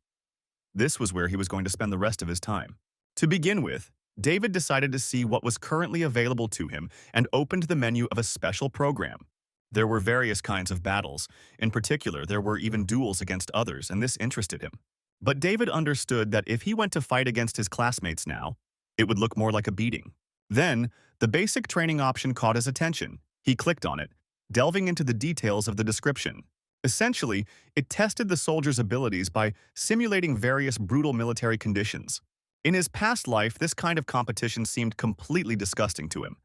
[SPEAKER 1] This was where he was going to spend the rest of his time. To begin with, David decided to see what was currently available to him and opened the menu of a special program. There were various kinds of battles. In particular, there were even duels against others, and this interested him. But David understood that if he went to fight against his classmates now, it would look more like a beating. Then, the basic training option caught his attention. He clicked on it, delving into the details of the description. Essentially, it tested the soldier's abilities by simulating various brutal military conditions. In his past life, this kind of competition seemed completely disgusting to him.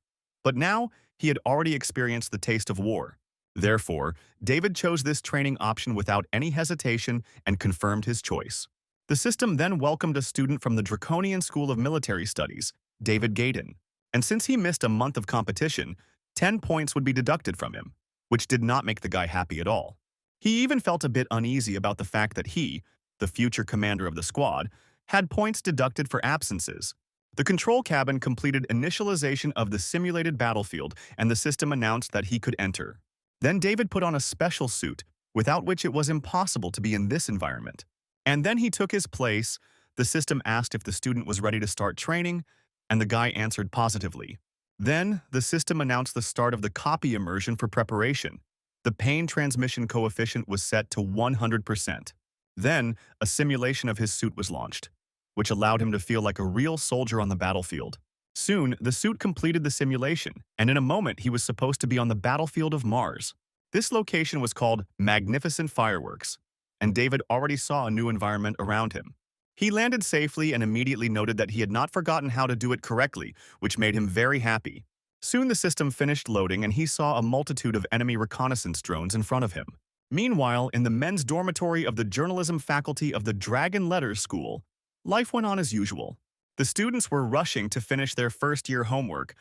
[SPEAKER 1] But now, he had already experienced the taste of war. Therefore, David chose this training option without any hesitation and confirmed his choice. The system then welcomed a student from the Draconian School of Military Studies, David Gaydon. And since he missed a month of competition, 10 points would be deducted from him, which did not make the guy happy at all. He even felt a bit uneasy about the fact that he, the future commander of the squad, had points deducted for absences. The control cabin completed initialization of the simulated battlefield, and the system announced that he could enter. Then David put on a special suit, without which it was impossible to be in this environment. And then he took his place. The system asked if the student was ready to start training, and the guy answered positively. Then, the system announced the start of the copy immersion for preparation. The pain transmission coefficient was set to 100%. Then, a simulation of his suit was launched, which allowed him to feel like a real soldier on the battlefield. Soon, the suit completed the simulation, and in a moment he was supposed to be on the battlefield of Mars. This location was called Magnificent Fireworks, and David already saw a new environment around him. He landed safely and immediately noted that he had not forgotten how to do it correctly, which made him very happy. Soon the system finished loading and he saw a multitude of enemy reconnaissance drones in front of him. Meanwhile, in the men's dormitory of the journalism faculty of the Dragon Letters School, life went on as usual. The students were rushing to finish their first-year homework,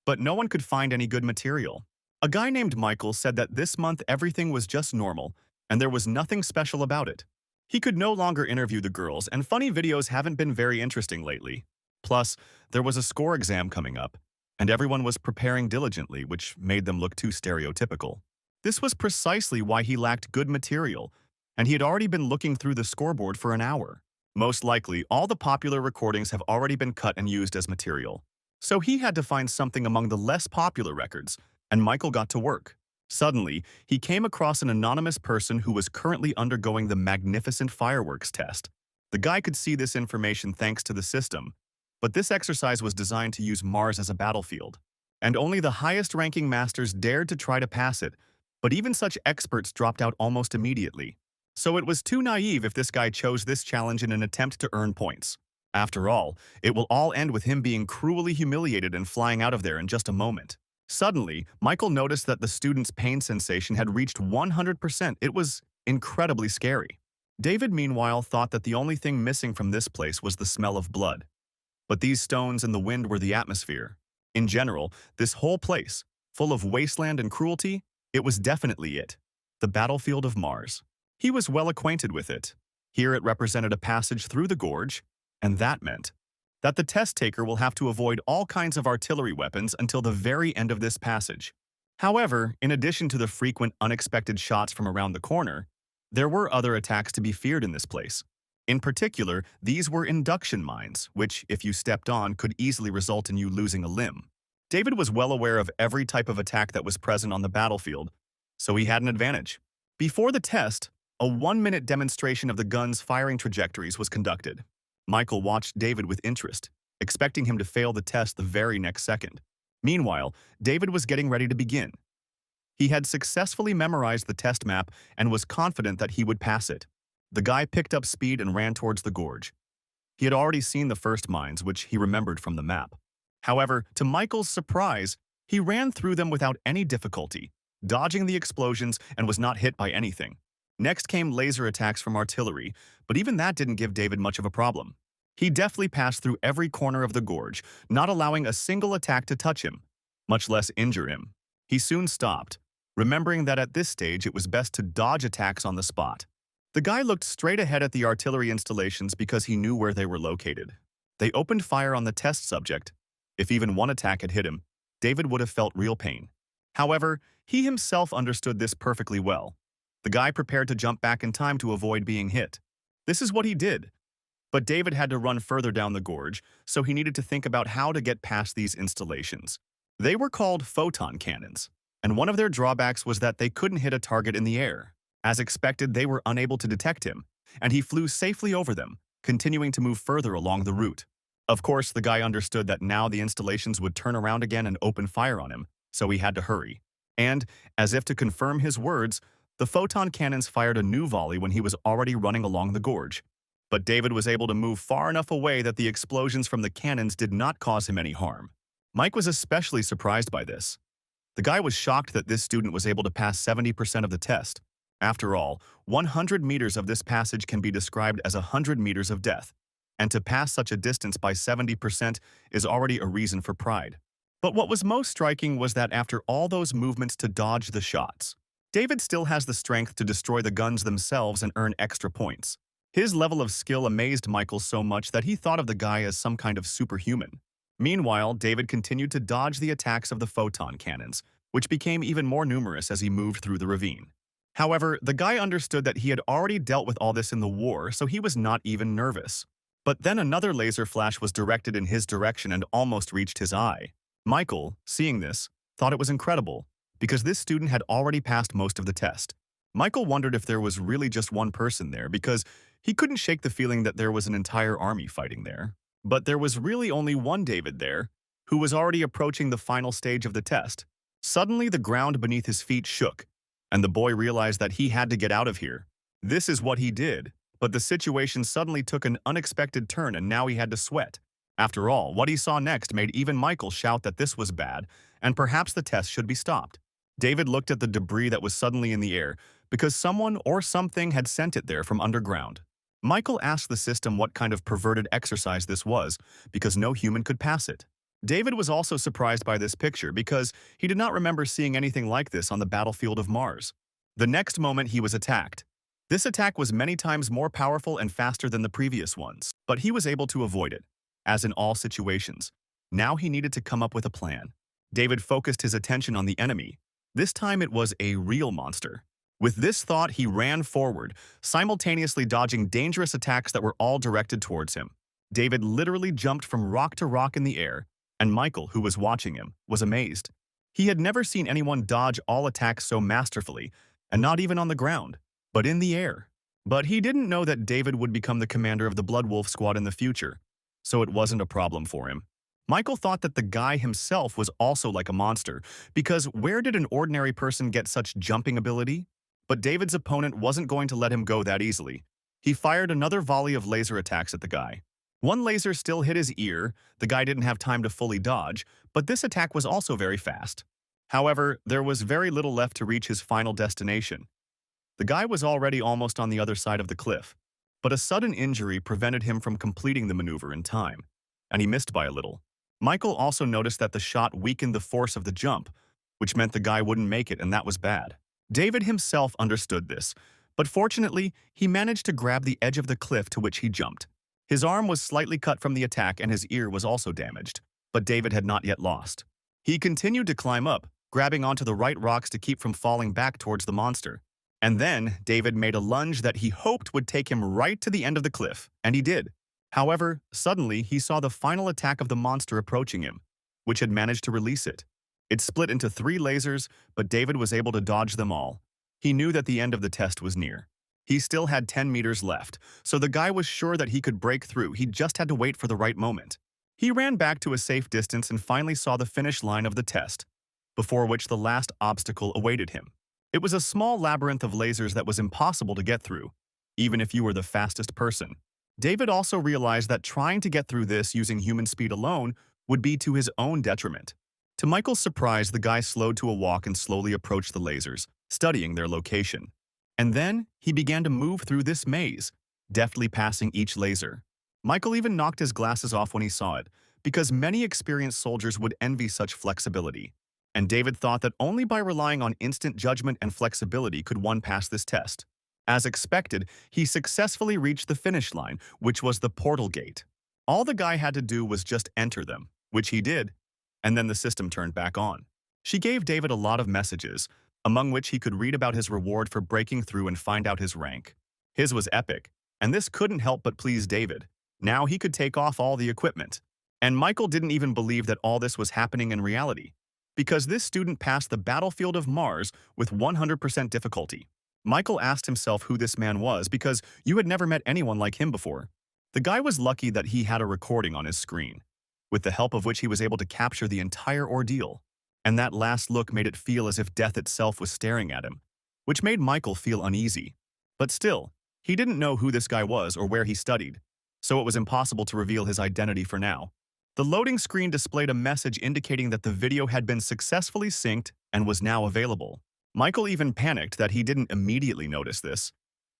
[SPEAKER 1] but no one could find any good material. A guy named Michael said that this month everything was just normal, and there was nothing special about it. He could no longer interview the girls, and funny videos haven't been very interesting lately. Plus, there was a score exam coming up, and everyone was preparing diligently, which made them look too stereotypical. This was precisely why he lacked good material, and he had already been looking through the scoreboard for an hour. Most likely, all the popular recordings have already been cut and used as material. So he had to find something among the less popular records, and Michael got to work. Suddenly, he came across an anonymous person who was currently undergoing the Magnificent Fireworks test. The guy could see this information thanks to the system, but this exercise was designed to use Mars as a battlefield. And only the highest-ranking masters dared to try to pass it, but even such experts dropped out almost immediately. So it was too naive if this guy chose this challenge in an attempt to earn points. After all, it will all end with him being cruelly humiliated and flying out of there in just a moment. Suddenly, Michael noticed that the student's pain sensation had reached 100%. It was incredibly scary. David, meanwhile, thought that the only thing missing from this place was the smell of blood. But these stones and the wind were the atmosphere. In general, this whole place, full of wasteland and cruelty, It was definitely it. The battlefield of Mars. He was well acquainted with it. Here it represented a passage through the gorge, and that meant that the test taker will have to avoid all kinds of artillery weapons until the very end of this passage. However, in addition to the frequent unexpected shots from around the corner, there were other attacks to be feared in this place. In particular, these were induction mines, which, if you stepped on, could easily result in you losing a limb. David was well aware of every type of attack that was present on the battlefield, so he had an advantage. Before the test, a 1-minute demonstration of the gun's firing trajectories was conducted. Michael watched David with interest, expecting him to fail the test the very next second. Meanwhile, David was getting ready to begin. He had successfully memorized the test map and was confident that he would pass it. The guy picked up speed and ran towards the gorge. He had already seen the first mines, which he remembered from the map. However, to Michael's surprise, he ran through them without any difficulty, dodging the explosions and was not hit by anything. Next came laser attacks from artillery, but even that didn't give David much of a problem. He deftly passed through every corner of the gorge, not allowing a single attack to touch him, much less injure him. He soon stopped, remembering that at this stage it was best to dodge attacks on the spot. The guy looked straight ahead at the artillery installations because he knew where they were located. They opened fire on the test subject. If even one attack had hit him, David would have felt real pain. However, he himself understood this perfectly well. The guy prepared to jump back in time to avoid being hit. This is what he did. But David had to run further down the gorge, so he needed to think about how to get past these installations. They were called photon cannons, and one of their drawbacks was that they couldn't hit a target in the air. As expected, they were unable to detect him, and he flew safely over them, continuing to move further along the route. Of course, the guy understood that now the installations would turn around again and open fire on him, so he had to hurry. And, as if to confirm his words, the photon cannons fired a new volley when he was already running along the gorge. But David was able to move far enough away that the explosions from the cannons did not cause him any harm. Mike was especially surprised by this. The guy was shocked that this student was able to pass 70% of the test. After all, 100 meters of this passage can be described as 100 meters of death, and to pass such a distance by 70% is already a reason for pride. But what was most striking was that after all those movements to dodge the shots, David still has the strength to destroy the guns themselves and earn extra points. His level of skill amazed Michael so much that he thought of the guy as some kind of superhuman. Meanwhile, David continued to dodge the attacks of the photon cannons, which became even more numerous as he moved through the ravine. However, the guy understood that he had already dealt with all this in the war, so he was not even nervous. But then another laser flash was directed in his direction and almost reached his eye. Michael, seeing this, thought it was incredible, because this student had already passed most of the test. Michael wondered if there was really just one person there, because he couldn't shake the feeling that there was an entire army fighting there. But there was really only one David there, who was already approaching the final stage of the test. Suddenly, the ground beneath his feet shook, and the boy realized that he had to get out of here. This is what he did, but the situation suddenly took an unexpected turn and now he had to sweat. After all, what he saw next made even Michael shout that this was bad, and perhaps the test should be stopped. David looked at the debris that was suddenly in the air, because someone or something had sent it there from underground. Michael asked the system what kind of perverted exercise this was, because no human could pass it. David was also surprised by this picture because he did not remember seeing anything like this on the battlefield of Mars. The next moment he was attacked. This attack was many times more powerful and faster than the previous ones, but he was able to avoid it, as in all situations. Now he needed to come up with a plan. David focused his attention on the enemy. This time it was a real monster. With this thought, he ran forward, simultaneously dodging dangerous attacks that were all directed towards him. David literally jumped from rock to rock in the air, and Michael, who was watching him, was amazed. He had never seen anyone dodge all attacks so masterfully, and not even on the ground, but in the air. But he didn't know that David would become the commander of the Blood Wolf Squad in the future, so it wasn't a problem for him. Michael thought that the guy himself was also like a monster, because where did an ordinary person get such jumping ability? But David's opponent wasn't going to let him go that easily. He fired another volley of laser attacks at the guy. One laser still hit his ear, the guy didn't have time to fully dodge, but this attack was also very fast. However, there was very little left to reach his final destination. The guy was already almost on the other side of the cliff, but a sudden injury prevented him from completing the maneuver in time, and he missed by a little. Michael also noticed that the shot weakened the force of the jump, which meant the guy wouldn't make it, and that was bad. David himself understood this, but fortunately, he managed to grab the edge of the cliff to which he jumped. His arm was slightly cut from the attack and his ear was also damaged, but David had not yet lost. He continued to climb up, grabbing onto the right rocks to keep from falling back towards the monster. And then, David made a lunge that he hoped would take him right to the end of the cliff, and he did. However, suddenly he saw the final attack of the monster approaching him, which had managed to release it. It split into 3 lasers, but David was able to dodge them all. He knew that the end of the test was near. He still had 10 meters left, so the guy was sure that he could break through. He just had to wait for the right moment. He ran back to a safe distance and finally saw the finish line of the test, before which the last obstacle awaited him. It was a small labyrinth of lasers that was impossible to get through, even if you were the fastest person. David also realized that trying to get through this using human speed alone would be to his own detriment. To Michael's surprise, the guy slowed to a walk and slowly approached the lasers, studying their location. And then, he began to move through this maze, deftly passing each laser. Michael even knocked his glasses off when he saw it, because many experienced soldiers would envy such flexibility. And David thought that only by relying on instant judgment and flexibility could one pass this test. As expected, he successfully reached the finish line, which was the portal gate. All the guy had to do was just enter them, which he did, and then the system turned back on. She gave David a lot of messages, among which he could read about his reward for breaking through and find out his rank. His was epic, and this couldn't help but please David. Now he could take off all the equipment. And Michael didn't even believe that all this was happening in reality, because this student passed the battlefield of Mars with 100% difficulty. Michael asked himself who this man was because you had never met anyone like him before. The guy was lucky that he had a recording on his screen, with the help of which he was able to capture the entire ordeal. And that last look made it feel as if death itself was staring at him, which made Michael feel uneasy. But still, he didn't know who this guy was or where he studied, so it was impossible to reveal his identity for now. The loading screen displayed a message indicating that the video had been successfully synced and was now available. Michael even panicked that he didn't immediately notice this,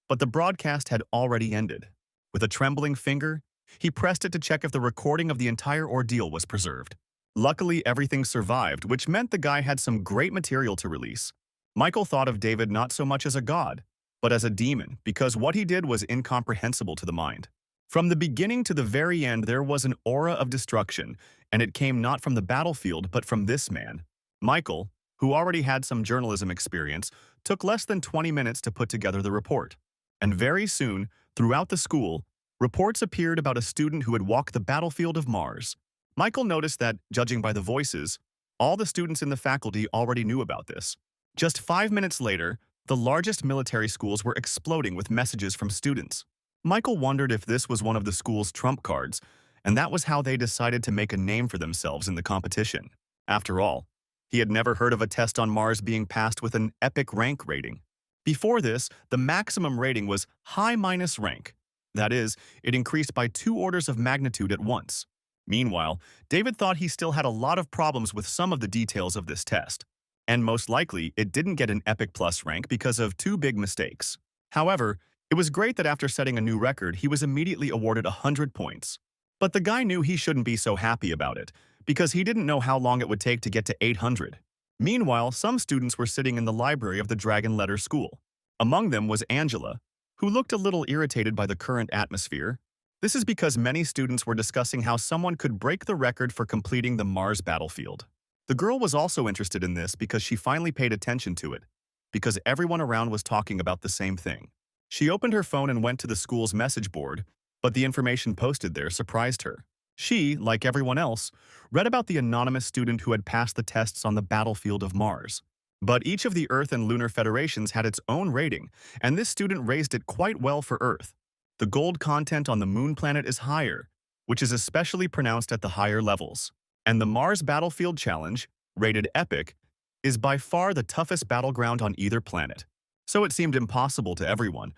[SPEAKER 1] but the broadcast had already ended. With a trembling finger, he pressed it to check if the recording of the entire ordeal was preserved. Luckily, everything survived, which meant the guy had some great material to release. Michael thought of David not so much as a god, but as a demon, because what he did was incomprehensible to the mind. From the beginning to the very end, there was an aura of destruction, and it came not from the battlefield, but from this man. Michael, who already had some journalism experience, took less than 20 minutes to put together the report. And very soon, throughout the school, reports appeared about a student who had walked the battlefield of Mars. Michael noticed that, judging by the voices, all the students in the faculty already knew about this. Just 5 minutes later, the largest military schools were exploding with messages from students. Michael wondered if this was one of the school's trump cards, and that was how they decided to make a name for themselves in the competition. After all, he had never heard of a test on Mars being passed with an epic rank rating. Before this, the maximum rating was high minus rank. That is, it increased by 2 orders of magnitude at once. Meanwhile, David thought he still had a lot of problems with some of the details of this test, and most likely it didn't get an Epic Plus rank because of 2 big mistakes. However, it was great that after setting a new record, he was immediately awarded 100 points. But the guy knew he shouldn't be so happy about it, because he didn't know how long it would take to get to 800. Meanwhile, some students were sitting in the library of the Dragon Letter School. Among them was Angela, who looked a little irritated by the current atmosphere. This is because many students were discussing how someone could break the record for completing the Mars battlefield. The girl was also interested in this because she finally paid attention to it, because everyone around was talking about the same thing. She opened her phone and went to the school's message board, but the information posted there surprised her. She, like everyone else, read about the anonymous student who had passed the tests on the battlefield of Mars. But each of the Earth and Lunar Federations had its own rating, and this student raised it quite well for Earth. The gold content on the moon planet is higher, which is especially pronounced at the higher levels. And the Mars Battlefield Challenge, rated Epic, is by far the toughest battleground on either planet. So it seemed impossible to everyone,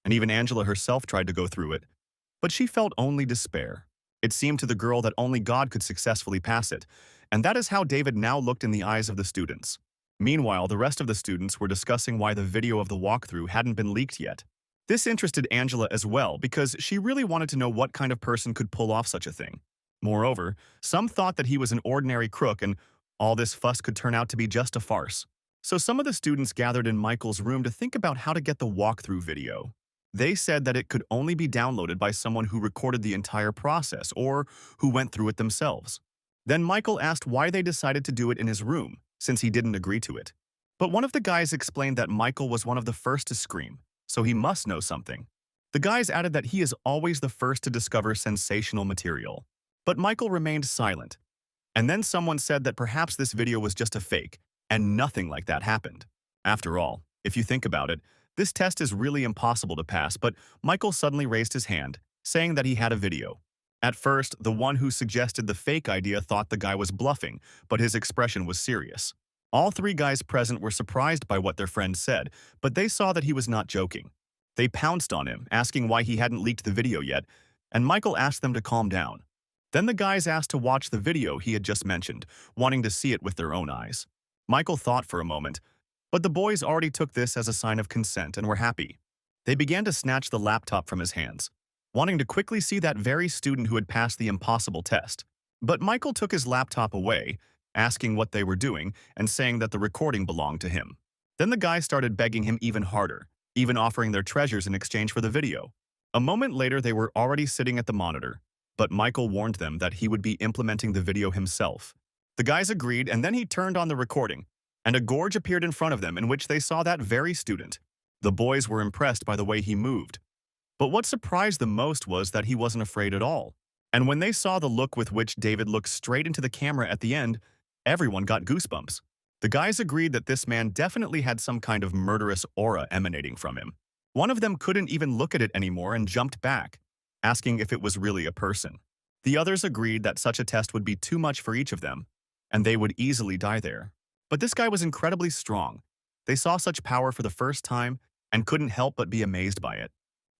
[SPEAKER 1] and even Angela herself tried to go through it. But she felt only despair. It seemed to the girl that only God could successfully pass it, and that is how David now looked in the eyes of the students. Meanwhile, the rest of the students were discussing why the video of the walkthrough hadn't been leaked yet. This interested Angela as well because she really wanted to know what kind of person could pull off such a thing. Moreover, some thought that he was an ordinary crook, and All this fuss could turn out to be just a farce. So some of the students gathered in Michael's room to think about how to get the walkthrough video. They said that it could only be downloaded by someone who recorded the entire process or who went through it themselves. Then Michael asked why they decided to do it in his room, since he didn't agree to it. But one of the guys explained that Michael was one of the first to scream, so he must know something. The guys added that he is always the first to discover sensational material. But Michael remained silent. And then someone said that perhaps this video was just a fake, and nothing like that happened. After all, if you think about it, this test is really impossible to pass, but Michael suddenly raised his hand, saying that he had a video. At first, the one who suggested the fake idea thought the guy was bluffing, but his expression was serious. All three guys present were surprised by what their friend said, but they saw that he was not joking. They pounced on him, asking why he hadn't leaked the video yet, and Michael asked them to calm down. Then the guys asked to watch the video he had just mentioned, wanting to see it with their own eyes. Michael thought for a moment, but the boys already took this as a sign of consent and were happy. They began to snatch the laptop from his hands, wanting to quickly see that very student who had passed the impossible test. But Michael took his laptop away, asking what they were doing and saying that the recording belonged to him. Then the guys started begging him even harder, even offering their treasures in exchange for the video. A moment later, they were already sitting at the monitor, but Michael warned them that he would be implementing the video himself. The guys agreed, and then he turned on the recording, and a gorge appeared in front of them in which they saw that very student. The boys were impressed by the way he moved. But what surprised them most was that he wasn't afraid at all. And when they saw the look with which David looked straight into the camera at the end, everyone got goosebumps. The guys agreed that this man definitely had some kind of murderous aura emanating from him. One of them couldn't even look at it anymore and jumped back, asking if it was really a person. The others agreed that such a test would be too much for each of them, and they would easily die there. But this guy was incredibly strong. They saw such power for the first time and couldn't help but be amazed by it.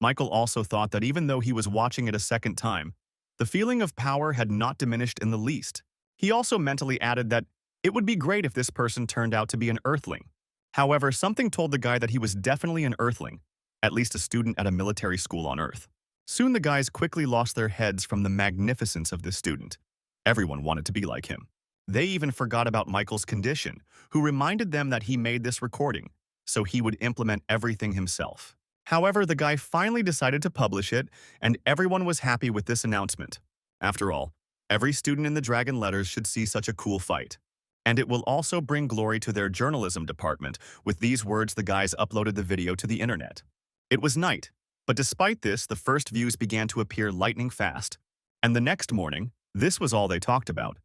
[SPEAKER 1] Michael also thought that even though he was watching it a second time, the feeling of power had not diminished in the least. He also mentally added that it would be great if this person turned out to be an Earthling. However, something told the guy that he was definitely an Earthling, at least a student at a military school on Earth. Soon the guys quickly lost their heads from the magnificence of this student. Everyone wanted to be like him. They even forgot about Michael's condition, who reminded them that he made this recording, so he would implement everything himself. However, the guy finally decided to publish it, and everyone was happy with this announcement. After all, every student in the Dragon Letters should see such a cool fight. And it will also bring glory to their journalism department. With these words, the guys uploaded the video to the internet. It was night, but despite this, the first views began to appear lightning fast. And the next morning, this was all they talked about.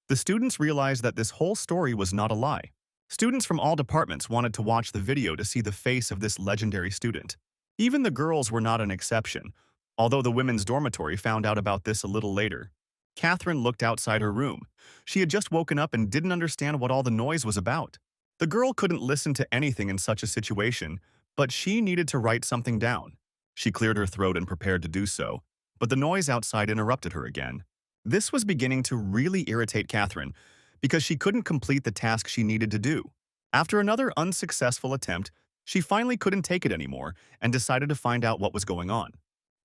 [SPEAKER 1] The students realized that this whole story was not a lie. Students from all departments wanted to watch the video to see the face of this legendary student. Even the girls were not an exception, although the women's dormitory found out about this a little later. Catherine looked outside her room. She had just woken up and didn't understand what all the noise was about. The girl couldn't listen to anything in such a situation, but she needed to write something down. She cleared her throat and prepared to do so, but the noise outside interrupted her again. This was beginning to really irritate Catherine because she couldn't complete the task she needed to do. After another unsuccessful attempt, she finally couldn't take it anymore and decided to find out what was going on.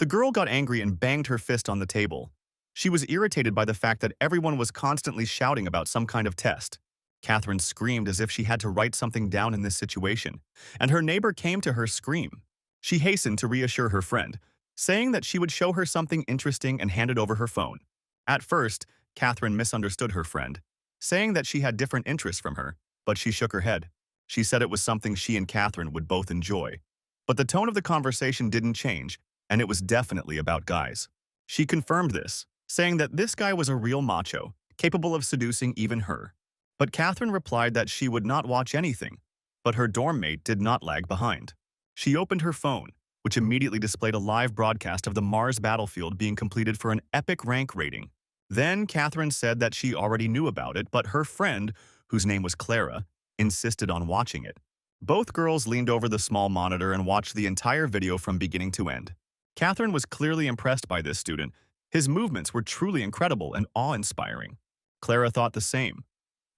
[SPEAKER 1] The girl got angry and banged her fist on the table. She was irritated by the fact that everyone was constantly shouting about some kind of test. Catherine screamed as if she had to write something down in this situation, and her neighbor came to her scream. She hastened to reassure her friend, saying that she would show her something interesting and handed over her phone. At first, Catherine misunderstood her friend, saying that she had different interests from her, but she shook her head. She said it was something she and Catherine would both enjoy. But the tone of the conversation didn't change, and it was definitely about guys. She confirmed this, saying that this guy was a real macho, capable of seducing even her. But Catherine replied that she would not watch anything, but her dorm mate did not lag behind. She opened her phone, which immediately displayed a live broadcast of the Mars battlefield being completed for an epic rank rating. Then Catherine said that she already knew about it, but her friend, whose name was Clara, insisted on watching it. Both girls leaned over the small monitor and watched the entire video from beginning to end. Catherine was clearly impressed by this student. His movements were truly incredible and awe-inspiring. Clara thought the same.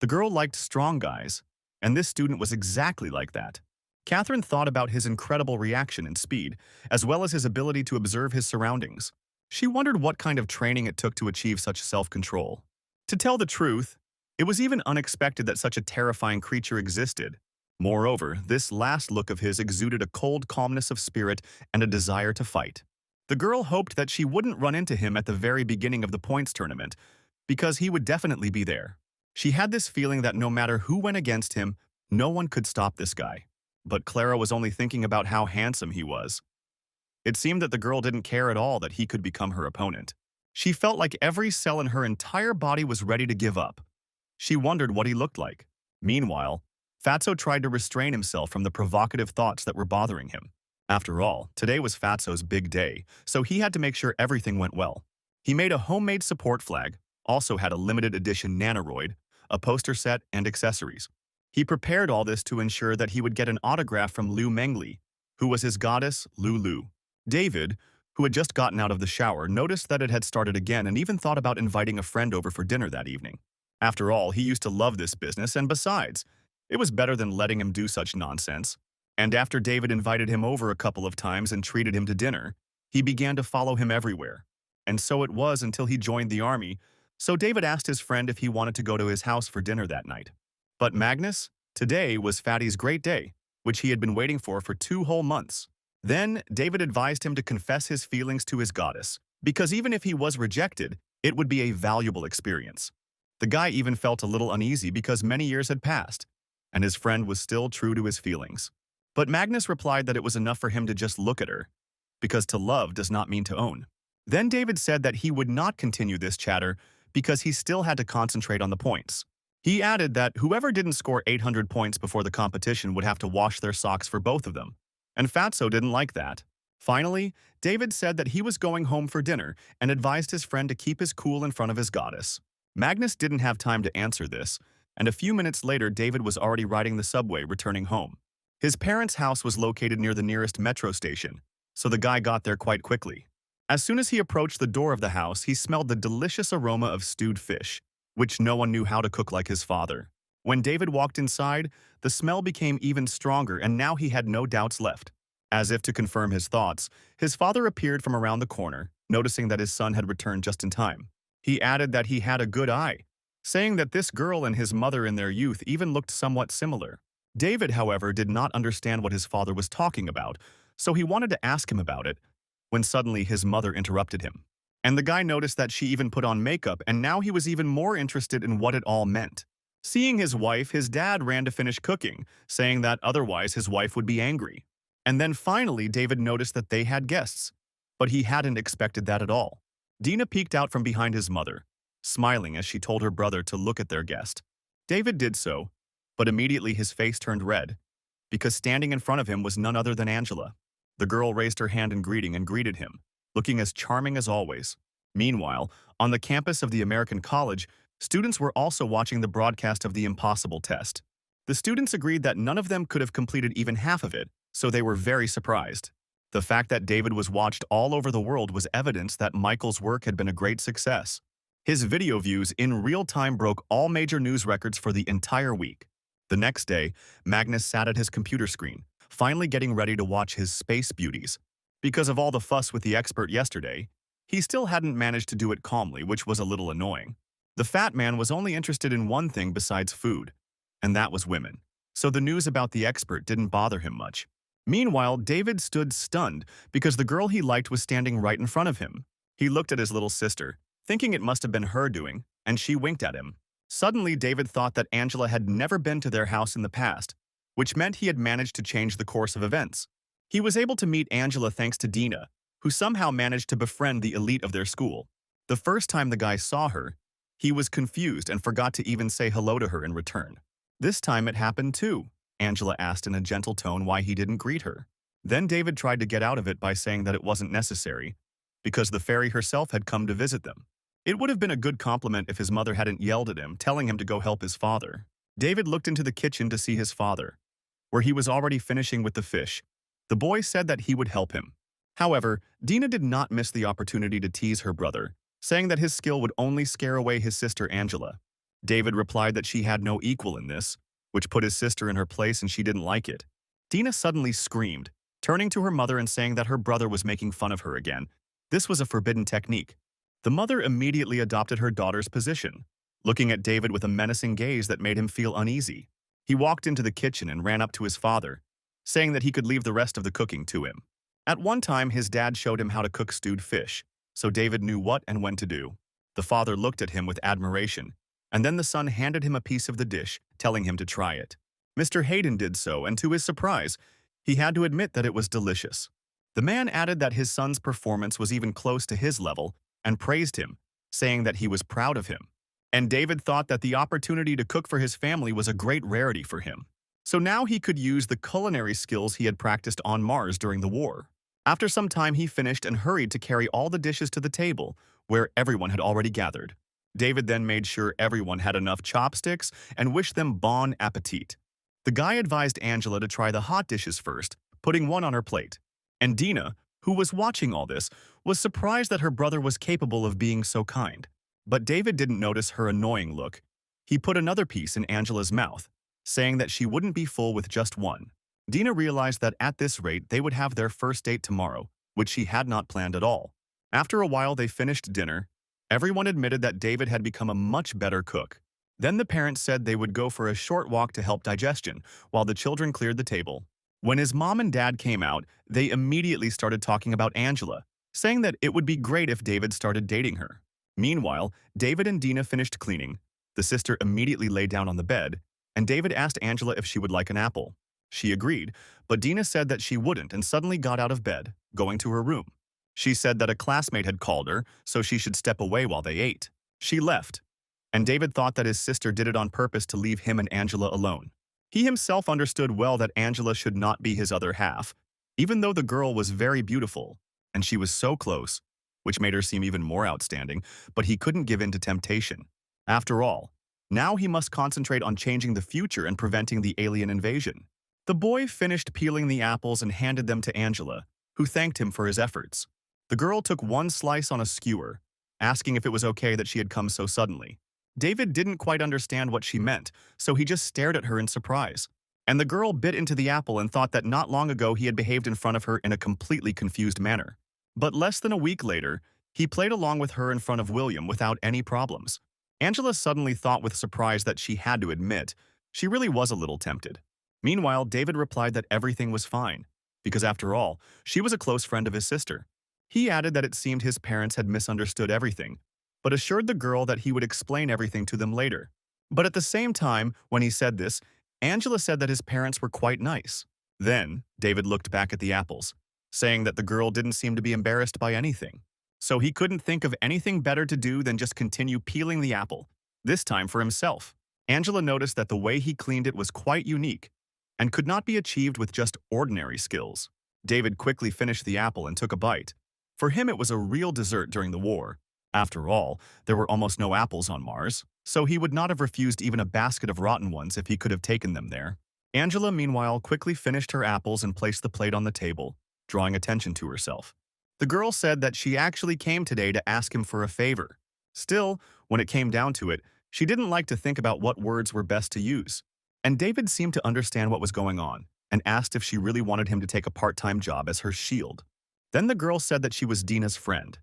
[SPEAKER 1] The girl liked strong guys, and this student was exactly like that. Catherine thought about his incredible reaction and speed, as well as his ability to observe his surroundings. She wondered what kind of training it took to achieve such self-control. To tell the truth, It was even unexpected that such a terrifying creature existed. Moreover, this last look of his exuded a cold calmness of spirit and a desire to fight. The girl hoped that she wouldn't run into him at the very beginning of the points tournament, because he would definitely be there. She had this feeling that no matter who went against him, no one could stop this guy. But Clara was only thinking about how handsome he was. It seemed that the girl didn't care at all that he could become her opponent. She felt like every cell in her entire body was ready to give up. She wondered what he looked like. Meanwhile, Fatso tried to restrain himself from the provocative thoughts that were bothering him. After all, today was Fatso's big day, so he had to make sure everything went well. He made a homemade support flag, also had a limited edition Nanoroid, a poster set, and accessories. He prepared all this to ensure that he would get an autograph from Lu Mengli, who was his goddess, Lulu. David, who had just gotten out of the shower, noticed that it had started again and even thought about inviting a friend over for dinner that evening. After all, he used to love this business, and besides, it was better than letting him do such nonsense. And after David invited him over a couple of times and treated him to dinner, he began to follow him everywhere. And so it was until he joined the army, so David asked his friend if he wanted to go to his house for dinner that night. But Magnus, today was Fatty's great day, which he had been waiting for 2 whole months. Then, David advised him to confess his feelings to his goddess, because even if he was rejected, it would be a valuable experience. The guy even felt a little uneasy because many years had passed, and his friend was still true to his feelings. But Magnus replied that it was enough for him to just look at her, because to love does not mean to own. Then David said that he would not continue this chatter because he still had to concentrate on the points. He added that whoever didn't score 800 points before the competition would have to wash their socks for both of them, and Fatso didn't like that. Finally, David said that he was going home for dinner and advised his friend to keep his cool in front of his goddess. Magnus didn't have time to answer this, and a few minutes later David was already riding the subway returning home. His parents' house was located near the nearest metro station, so the guy got there quite quickly. As soon as he approached the door of the house, he smelled the delicious aroma of stewed fish, which no one knew how to cook like his father. When David walked inside, the smell became even stronger, and now he had no doubts left. As if to confirm his thoughts, his father appeared from around the corner, noticing that his son had returned just in time. He added that he had a good eye, saying that this girl and his mother in their youth even looked somewhat similar. David, however, did not understand what his father was talking about, so he wanted to ask him about it, when suddenly his mother interrupted him. And the guy noticed that she even put on makeup, and now he was even more interested in what it all meant. Seeing his wife, his dad ran to finish cooking, saying that otherwise his wife would be angry. And then finally, David noticed that they had guests, but he hadn't expected that at all. Dina peeked out from behind his mother, smiling as she told her brother to look at their guest. David did so, but immediately his face turned red, because standing in front of him was none other than Angela. The girl raised her hand in greeting and greeted him, looking as charming as always. Meanwhile, on the campus of the American college, students were also watching the broadcast of the impossible test. The students agreed that none of them could have completed even half of it, so they were very surprised. The fact that David was watched all over the world was evidence that Michael's work had been a great success. His video views in real time broke all major news records for the entire week. The next day, Magnus sat at his computer screen, finally getting ready to watch his space beauties. Because of all the fuss with the expert yesterday, he still hadn't managed to do it calmly, which was a little annoying. The fat man was only interested in one thing besides food, and that was women. So the news about the expert didn't bother him much. Meanwhile, David stood stunned because the girl he liked was standing right in front of him. He looked at his little sister, thinking it must have been her doing, and she winked at him. Suddenly, David thought that Angela had never been to their house in the past, which meant he had managed to change the course of events. He was able to meet Angela thanks to Dina, who somehow managed to befriend the elite of their school. The first time the guy saw her, he was confused and forgot to even say hello to her in return. This time it happened too. Angela asked in a gentle tone why he didn't greet her. Then David tried to get out of it by saying that it wasn't necessary, because the fairy herself had come to visit them. It would have been a good compliment if his mother hadn't yelled at him, telling him to go help his father. David looked into the kitchen to see his father, where he was already finishing with the fish. The boy said that he would help him. However, Dina did not miss the opportunity to tease her brother, saying that his skill would only scare away his sister Angela. David replied that she had no equal in this, which put his sister in her place and she didn't like it. Dina suddenly screamed, turning to her mother and saying that her brother was making fun of her again. This was a forbidden technique. The mother immediately adopted her daughter's position, looking at David with a menacing gaze that made him feel uneasy. He walked into the kitchen and ran up to his father, saying that he could leave the rest of the cooking to him. At one time, his dad showed him how to cook stewed fish, so David knew what and when to do. The father looked at him with admiration, and then the son handed him a piece of the dish, telling him to try it. Mr. Hayden did so, and to his surprise, he had to admit that it was delicious. The man added that his son's performance was even close to his level and praised him, saying that he was proud of him. And David thought that the opportunity to cook for his family was a great rarity for him. So now he could use the culinary skills he had practiced on Mars during the war. After some time, he finished and hurried to carry all the dishes to the table, where everyone had already gathered. David then made sure everyone had enough chopsticks and wished them bon appetit. The guy advised Angela to try the hot dishes first, putting one on her plate. And Dina, who was watching all this, was surprised that her brother was capable of being so kind. But David didn't notice her annoying look. He put another piece in Angela's mouth, saying that she wouldn't be full with just one. Dina realized that at this rate they would have their first date tomorrow, which she had not planned at all. After a while they finished dinner. Everyone admitted that David had become a much better cook. Then the parents said they would go for a short walk to help digestion, while the children cleared the table. When his mom and dad came out, they immediately started talking about Angela, saying that it would be great if David started dating her. Meanwhile, David and Dina finished cleaning. The sister immediately lay down on the bed, and David asked Angela if she would like an apple. She agreed, but Dina said that she wouldn't and suddenly got out of bed, going to her room. She said that a classmate had called her, so she should step away while they ate. She left, and David thought that his sister did it on purpose to leave him and Angela alone. He himself understood well that Angela should not be his other half, even though the girl was very beautiful, and she was so close, which made her seem even more outstanding, but he couldn't give in to temptation. After all, now he must concentrate on changing the future and preventing the alien invasion. The boy finished peeling the apples and handed them to Angela, who thanked him for his efforts. The girl took one slice on a skewer, asking if it was okay that she had come so suddenly. David didn't quite understand what she meant, so he just stared at her in surprise. And the girl bit into the apple and thought that not long ago he had behaved in front of her in a completely confused manner. But less than a week later, he played along with her in front of William without any problems. Angela suddenly thought with surprise that she had to admit she really was a little tempted. Meanwhile, David replied that everything was fine, because after all, she was a close friend of his sister. He added that it seemed his parents had misunderstood everything, but assured the girl that he would explain everything to them later. But at the same time, when he said this, Angela said that his parents were quite nice. Then, David looked back at the apples, saying that the girl didn't seem to be embarrassed by anything. So he couldn't think of anything better to do than just continue peeling the apple, this time for himself. Angela noticed that the way he cleaned it was quite unique and could not be achieved with just ordinary skills. David quickly finished the apple and took a bite. For him, it was a real dessert during the war. After all, there were almost no apples on Mars, so he would not have refused even a basket of rotten ones if he could have taken them there. Angela, meanwhile, quickly finished her apples and placed the plate on the table, drawing attention to herself. The girl said that she actually came today to ask him for a favor. Still, when it came down to it, she didn't like to think about what words were best to use. And David seemed to understand what was going on and asked if she really wanted him to take a part-time job as her shield. Then the girl said that she was Dina's friend,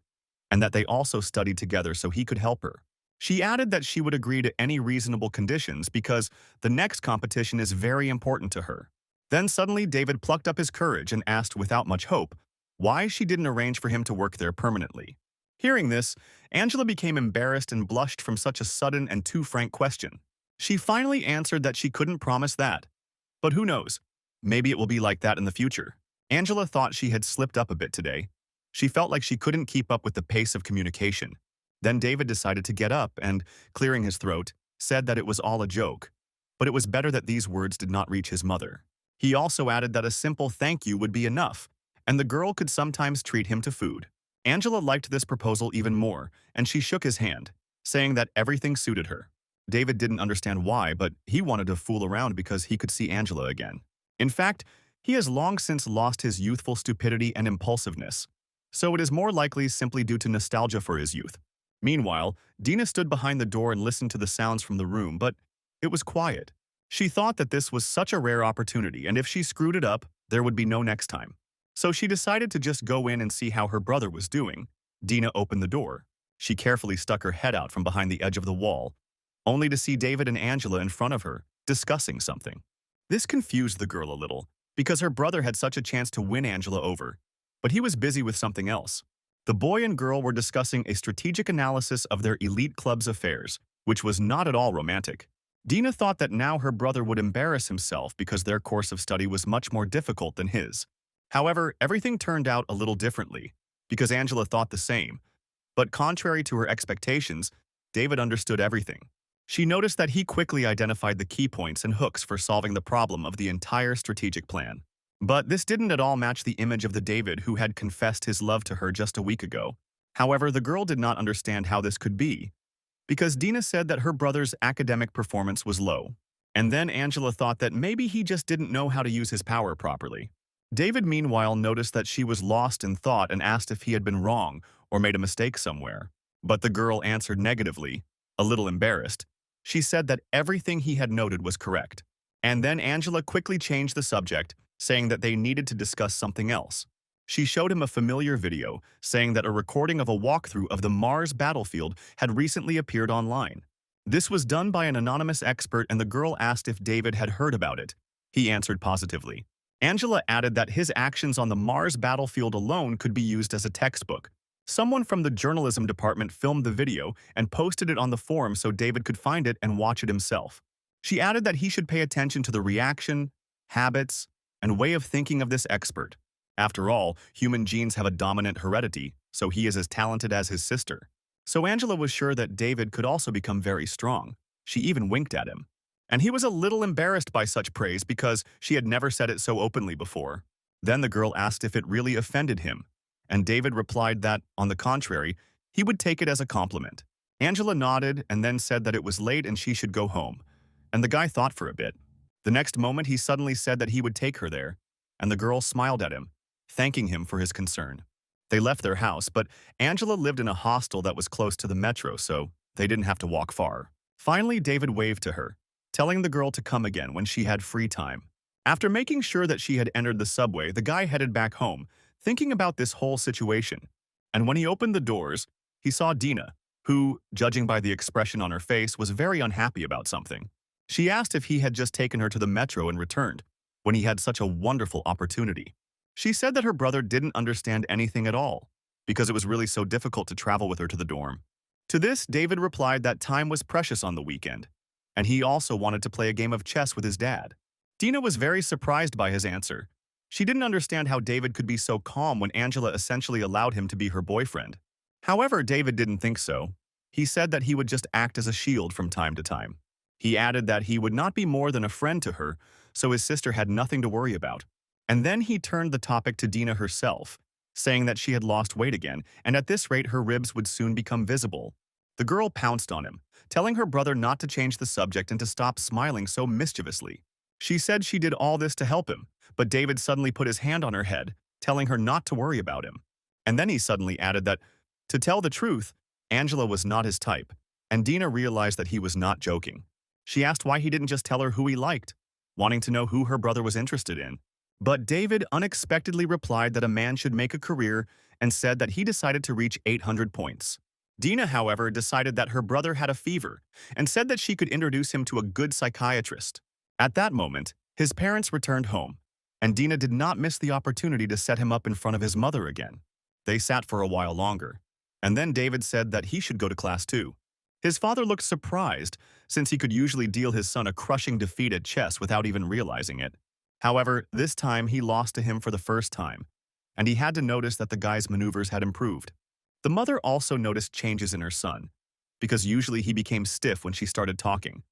[SPEAKER 1] and that they also studied together so he could help her. She added that she would agree to any reasonable conditions because the next competition is very important to her. Then suddenly David plucked up his courage and asked without much hope why she didn't arrange for him to work there permanently. Hearing this, Angela became embarrassed and blushed from such a sudden and too frank question. She finally answered that she couldn't promise that. But who knows? Maybe it will be like that in the future. Angela thought she had slipped up a bit today. She felt like she couldn't keep up with the pace of communication. Then David decided to get up and, clearing his throat, said that it was all a joke. But it was better that these words did not reach his mother. He also added that a simple thank you would be enough, and the girl could sometimes treat him to food. Angela liked this proposal even more, and she shook his hand, saying that everything suited her. David didn't understand why, but he wanted to fool around because he could see Angela again. In fact, he has long since lost his youthful stupidity and impulsiveness, so it is more likely simply due to nostalgia for his youth. Meanwhile, Dina stood behind the door and listened to the sounds from the room, but it was quiet. She thought that this was such a rare opportunity, and if she screwed it up, there would be no next time. So she decided to just go in and see how her brother was doing. Dina opened the door. She carefully stuck her head out from behind the edge of the wall, only to see David and Angela in front of her, discussing something. This confused the girl a little, because her brother had such a chance to win Angela over, but he was busy with something else. The boy and girl were discussing a strategic analysis of their elite club's affairs, which was not at all romantic. Dina thought that now her brother would embarrass himself because their course of study was much more difficult than his. However, everything turned out a little differently, because Angela thought the same. But contrary to her expectations, David understood everything. She noticed that he quickly identified the key points and hooks for solving the problem of the entire strategic plan. But this didn't at all match the image of the David who had confessed his love to her just a week ago. However, the girl did not understand how this could be, because Dina said that her brother's academic performance was low. And then Angela thought that maybe he just didn't know how to use his power properly. David, meanwhile, noticed that she was lost in thought and asked if he had been wrong or made a mistake somewhere. But the girl answered negatively, a little embarrassed. She said that everything he had noted was correct. And then Angela quickly changed the subject, saying that they needed to discuss something else. She showed him a familiar video, saying that a recording of a walkthrough of the Mars battlefield had recently appeared online. This was done by an anonymous expert, and the girl asked if David had heard about it. He answered positively. Angela added that his actions on the Mars battlefield alone could be used as a textbook. Someone from the journalism department filmed the video and posted it on the forum so David could find it and watch it himself. She added that he should pay attention to the reaction, habits, and way of thinking of this expert. After all, human genes have a dominant heredity, so he is as talented as his sister. So Angela was sure that David could also become very strong. She even winked at him. And he was a little embarrassed by such praise because she had never said it so openly before. Then the girl asked if it really offended him, and David replied that, on the contrary, he would take it as a compliment. Angela nodded and then said that it was late and she should go home, and the guy thought for a bit. The next moment he suddenly said that he would take her there, and the girl smiled at him, thanking him for his concern. They left their house, but Angela lived in a hostel that was close to the metro, so they didn't have to walk far. Finally, David waved to her, telling the girl to come again when she had free time. After making sure that she had entered the subway, the guy headed back home, thinking about this whole situation. And when he opened the doors, he saw Dina, who, judging by the expression on her face, was very unhappy about something. She asked if he had just taken her to the metro and returned, when he had such a wonderful opportunity. She said that her brother didn't understand anything at all, because it was really so difficult to travel with her to the dorm. To this, David replied that time was precious on the weekend, and he also wanted to play a game of chess with his dad. Dina was very surprised by his answer. She didn't understand how David could be so calm when Angela essentially allowed him to be her boyfriend. However, David didn't think so. He said that he would just act as a shield from time to time. He added that he would not be more than a friend to her, so his sister had nothing to worry about. And then he turned the topic to Dina herself, saying that she had lost weight again, and at this rate her ribs would soon become visible. The girl pounced on him, telling her brother not to change the subject and to stop smiling so mischievously. She said she did all this to help him, but David suddenly put his hand on her head, telling her not to worry about him. And then he suddenly added that, to tell the truth, Angela was not his type, and Dina realized that he was not joking. She asked why he didn't just tell her who he liked, wanting to know who her brother was interested in. But David unexpectedly replied that a man should make a career and said that he decided to reach 800 points. Dina, however, decided that her brother had a fever and said that she could introduce him to a good psychiatrist. At that moment, his parents returned home, and Dina did not miss the opportunity to set him up in front of his mother again. They sat for a while longer, and then David said that he should go to class too. His father looked surprised, since he could usually deal his son a crushing defeat at chess without even realizing it. However, this time he lost to him for the first time, and he had to notice that the guy's maneuvers had improved. The mother also noticed changes in her son, because usually he became stiff when she started talking.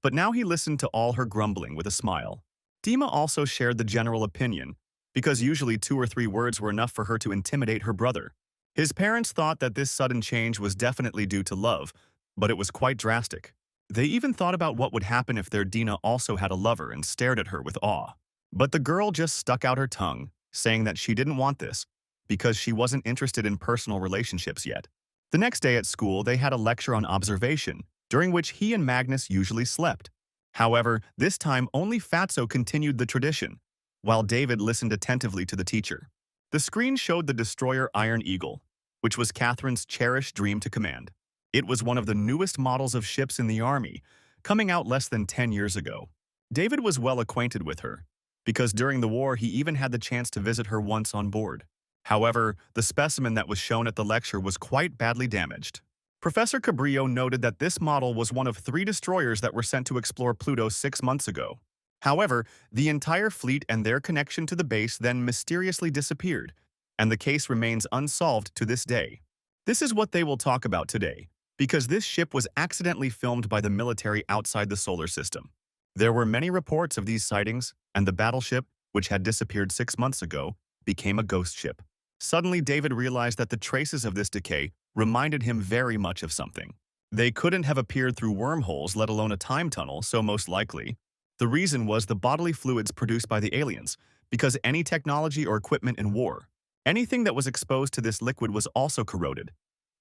[SPEAKER 1] But now he listened to all her grumbling with a smile. Dima also shared the general opinion, because usually 2 or 3 words were enough for her to intimidate her brother. His parents thought that this sudden change was definitely due to love, but it was quite drastic. They even thought about what would happen if their Dina also had a lover and stared at her with awe. But the girl just stuck out her tongue, saying that she didn't want this, because she wasn't interested in personal relationships yet. The next day at school, they had a lecture on observation, during which he and Magnus usually slept. However, this time only Fatso continued the tradition, while David listened attentively to the teacher. The screen showed the destroyer Iron Eagle, which was Catherine's cherished dream to command. It was one of the newest models of ships in the Army, coming out less than 10 years ago. David was well acquainted with her, because during the war he even had the chance to visit her once on board. However, the specimen that was shown at the lecture was quite badly damaged. Professor Cabrillo noted that this model was one of 3 destroyers that were sent to explore Pluto 6 months ago. However, the entire fleet and their connection to the base then mysteriously disappeared, and the case remains unsolved to this day. This is what they will talk about today, because this ship was accidentally filmed by the military outside the solar system. There were many reports of these sightings, and the battleship, which had disappeared 6 months ago, became a ghost ship. Suddenly, David realized that the traces of this decay reminded him very much of something. They couldn't have appeared through wormholes, let alone a time tunnel, so most likely. The reason was the bodily fluids produced by the aliens, because any technology or equipment in war, anything that was exposed to this liquid was also corroded,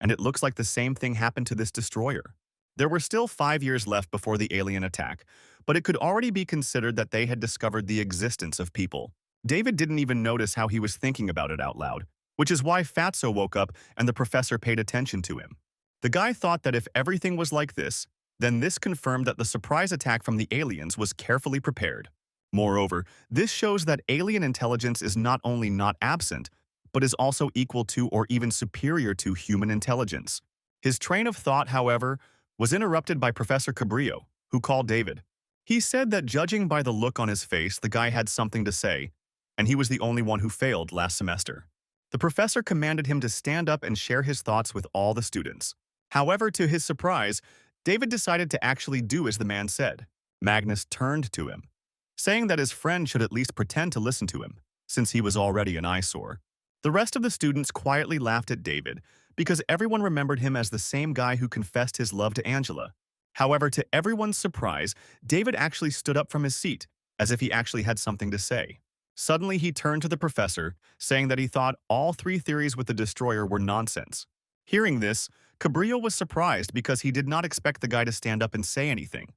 [SPEAKER 1] and it looks like the same thing happened to this destroyer. There were still 5 years left before the alien attack, but it could already be considered that they had discovered the existence of people. David didn't even notice how he was thinking about it out loud, which is why Fatso woke up and the professor paid attention to him. The guy thought that if everything was like this, then this confirmed that the surprise attack from the aliens was carefully prepared. Moreover, this shows that alien intelligence is not only not absent, but is also equal to or even superior to human intelligence. His train of thought, however, was interrupted by Professor Cabrillo, who called David. He said that judging by the look on his face, the guy had something to say, and he was the only one who failed last semester. The professor commanded him to stand up and share his thoughts with all the students. However, to his surprise, David decided to actually do as the man said. Magnus turned to him, saying that his friend should at least pretend to listen to him, since he was already an eyesore. The rest of the students quietly laughed at David, because everyone remembered him as the same guy who confessed his love to Angela. However, to everyone's surprise, David actually stood up from his seat, as if he actually had something to say. Suddenly, he turned to the professor, saying that he thought all 3 theories with the destroyer were nonsense. Hearing this, Cabrillo was surprised because he did not expect the guy to stand up and say anything.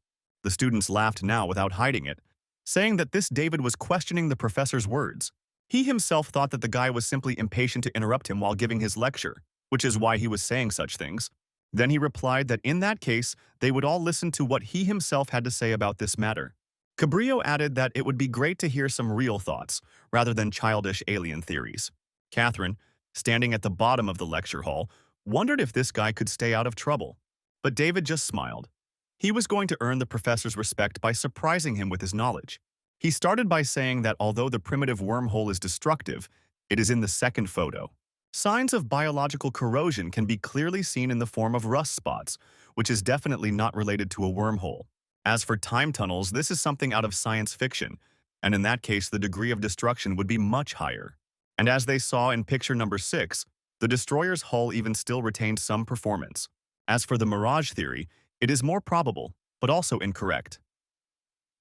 [SPEAKER 1] The students laughed now without hiding it, saying that this David was questioning the professor's words. He himself thought that the guy was simply impatient to interrupt him while giving his lecture, which is why he was saying such things. Then he replied that in that case, they would all listen to what he himself had to say about this matter. Cabrillo added that it would be great to hear some real thoughts, rather than childish alien theories. Catherine, standing at the bottom of the lecture hall, wondered if this guy could stay out of trouble. But David just smiled. He was going to earn the professor's respect by surprising him with his knowledge. He started by saying that although the primitive wormhole is destructive, it is in the second photo. Signs of biological corrosion can be clearly seen in the form of rust spots, which is definitely not related to a wormhole. As for time tunnels, this is something out of science fiction, and in that case the degree of destruction would be much higher. And as they saw in picture number 6, the destroyer's hull even still retained some performance. As for the mirage theory, it is more probable, but also incorrect.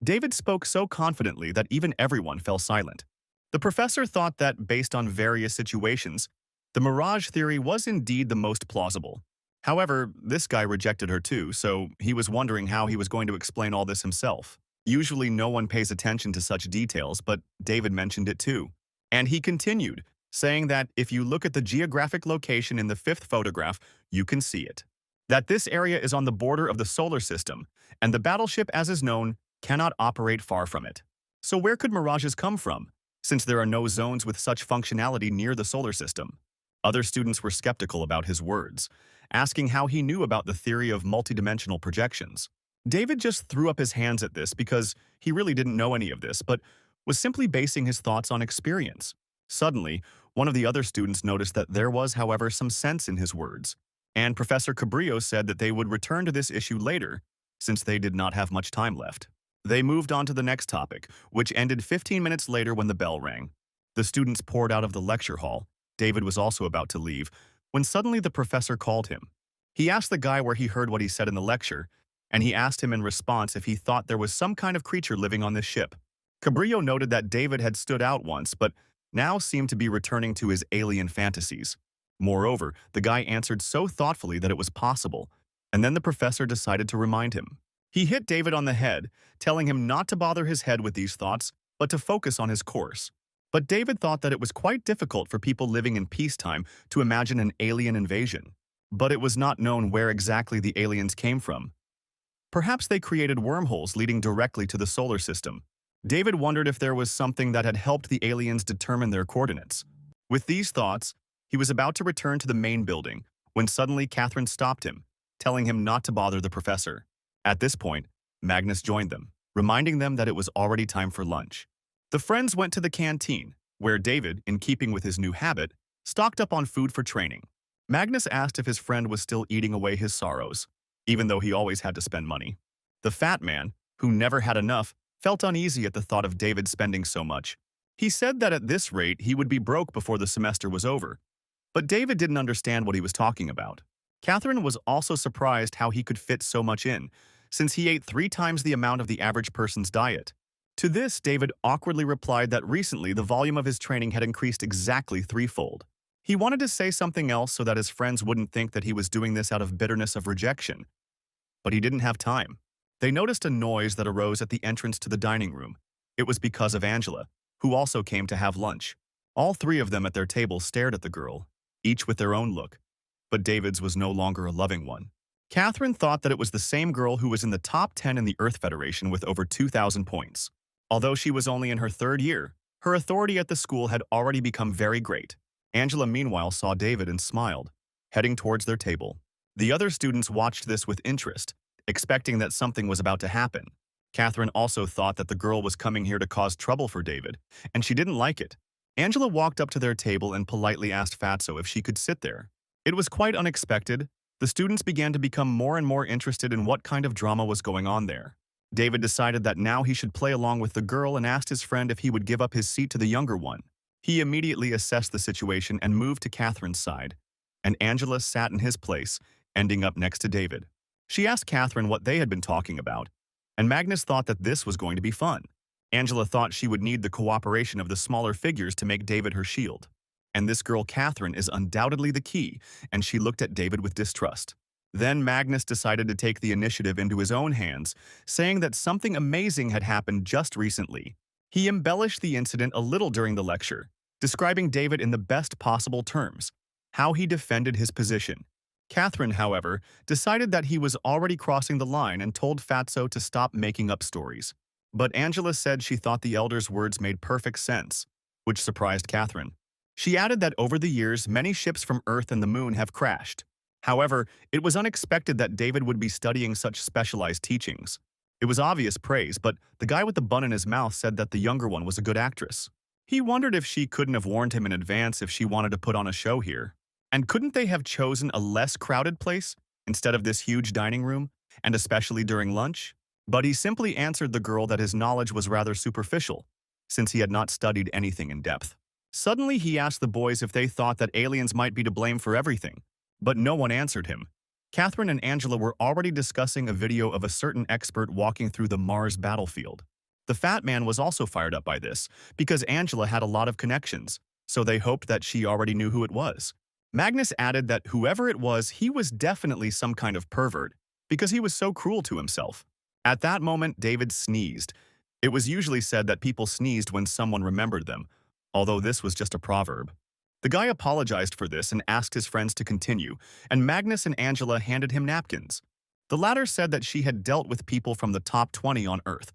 [SPEAKER 1] David spoke so confidently that even everyone fell silent. The professor thought that, based on various situations, the mirage theory was indeed the most plausible. However, this guy rejected her too, so he was wondering how he was going to explain all this himself. Usually no one pays attention to such details, but David mentioned it too. And he continued, saying that if you look at the geographic location in the 5th photograph, you can see it. That this area is on the border of the solar system, and the battleship, as is known, cannot operate far from it. So where could mirages come from, since there are no zones with such functionality near the solar system? Other students were skeptical about his words, asking how he knew about the theory of multidimensional projections. David just threw up his hands at this because he really didn't know any of this, but was simply basing his thoughts on experience. Suddenly, one of the other students noticed that there was, however, some sense in his words, and Professor Cabrillo said that they would return to this issue later, since they did not have much time left. They moved on to the next topic, which ended 15 minutes later when the bell rang. The students poured out of the lecture hall. David was also about to leave, when suddenly the professor called him. He asked the guy where he heard what he said in the lecture, and he asked him in response if he thought there was some kind of creature living on this ship. Cabrillo noted that David had stood out once, but now seemed to be returning to his alien fantasies. Moreover, the guy answered so thoughtfully that it was possible, and then the professor decided to remind him. He hit David on the head, telling him not to bother his head with these thoughts, but to focus on his course. But David thought that it was quite difficult for people living in peacetime to imagine an alien invasion. but it was not known where exactly the aliens came from. Perhaps they created wormholes leading directly to the solar system. David wondered if there was something that had helped the aliens determine their coordinates. With these thoughts, he was about to return to the main building when suddenly Catherine stopped him, telling him not to bother the professor. At this point, Magnus joined them, reminding them that it was already time for lunch. The friends went to the canteen, where David, in keeping with his new habit, stocked up on food for training. Magnus asked if his friend was still eating away his sorrows, even though he always had to spend money. The fat man, who never had enough, felt uneasy at the thought of David spending so much. He said that at this rate he would be broke before the semester was over. But David didn't understand what he was talking about. Catherine was also surprised how he could fit so much in, since he ate 3 times the amount of the average person's diet. To this, David awkwardly replied that recently the volume of his training had increased exactly threefold. He wanted to say something else so that his friends wouldn't think that he was doing this out of bitterness of rejection, but he didn't have time. They noticed a noise that arose at the entrance to the dining room. It was because of Angela, who also came to have lunch. All 3 of them at their table stared at the girl, each with their own look. But David's was no longer a loving one. Catherine thought that it was the same girl who was in the top 10 in the Earth Federation with over 2,000 points. Although she was only in her 3rd year, her authority at the school had already become very great. Angela meanwhile saw David and smiled, heading towards their table. The other students watched this with interest, expecting that something was about to happen. Catherine also thought that the girl was coming here to cause trouble for David, and she didn't like it. Angela walked up to their table and politely asked Fatso if she could sit there. It was quite unexpected. The students began to become more and more interested in what kind of drama was going on there. David decided that now he should play along with the girl and asked his friend if he would give up his seat to the younger one. He immediately assessed the situation and moved to Catherine's side, and Angela sat in his place, ending up next to David. She asked Catherine what they had been talking about, and Magnus thought that this was going to be fun. Angela thought she would need the cooperation of the smaller figures to make David her shield. And this girl Catherine is undoubtedly the key, and she looked at David with distrust. Then Magnus decided to take the initiative into his own hands, saying that something amazing had happened just recently. He embellished the incident a little during the lecture, describing David in the best possible terms, how he defended his position. Catherine, however, decided that he was already crossing the line and told Fatso to stop making up stories. But Angela said she thought the elder's words made perfect sense, which surprised Catherine. She added that over the years, many ships from Earth and the Moon have crashed. However, it was unexpected that David would be studying such specialized teachings. It was obvious praise, but the guy with the bun in his mouth said that the younger one was a good actress. He wondered if she couldn't have warned him in advance if she wanted to put on a show here. And couldn't they have chosen a less crowded place instead of this huge dining room, and especially during lunch? But he simply answered the girl that his knowledge was rather superficial, since he had not studied anything in depth. Suddenly, he asked the boys if they thought that aliens might be to blame for everything, but no one answered him. Catherine and Angela were already discussing a video of a certain expert walking through the Mars battlefield. The fat man was also fired up by this, because Angela had a lot of connections, so they hoped that she already knew who it was. Magnus added that whoever it was, he was definitely some kind of pervert, because he was so cruel to himself. At that moment, David sneezed. It was usually said that people sneezed when someone remembered them, although this was just a proverb. The guy apologized for this and asked his friends to continue, and Magnus and Angela handed him napkins. The latter said that she had dealt with people from the top 20 on Earth,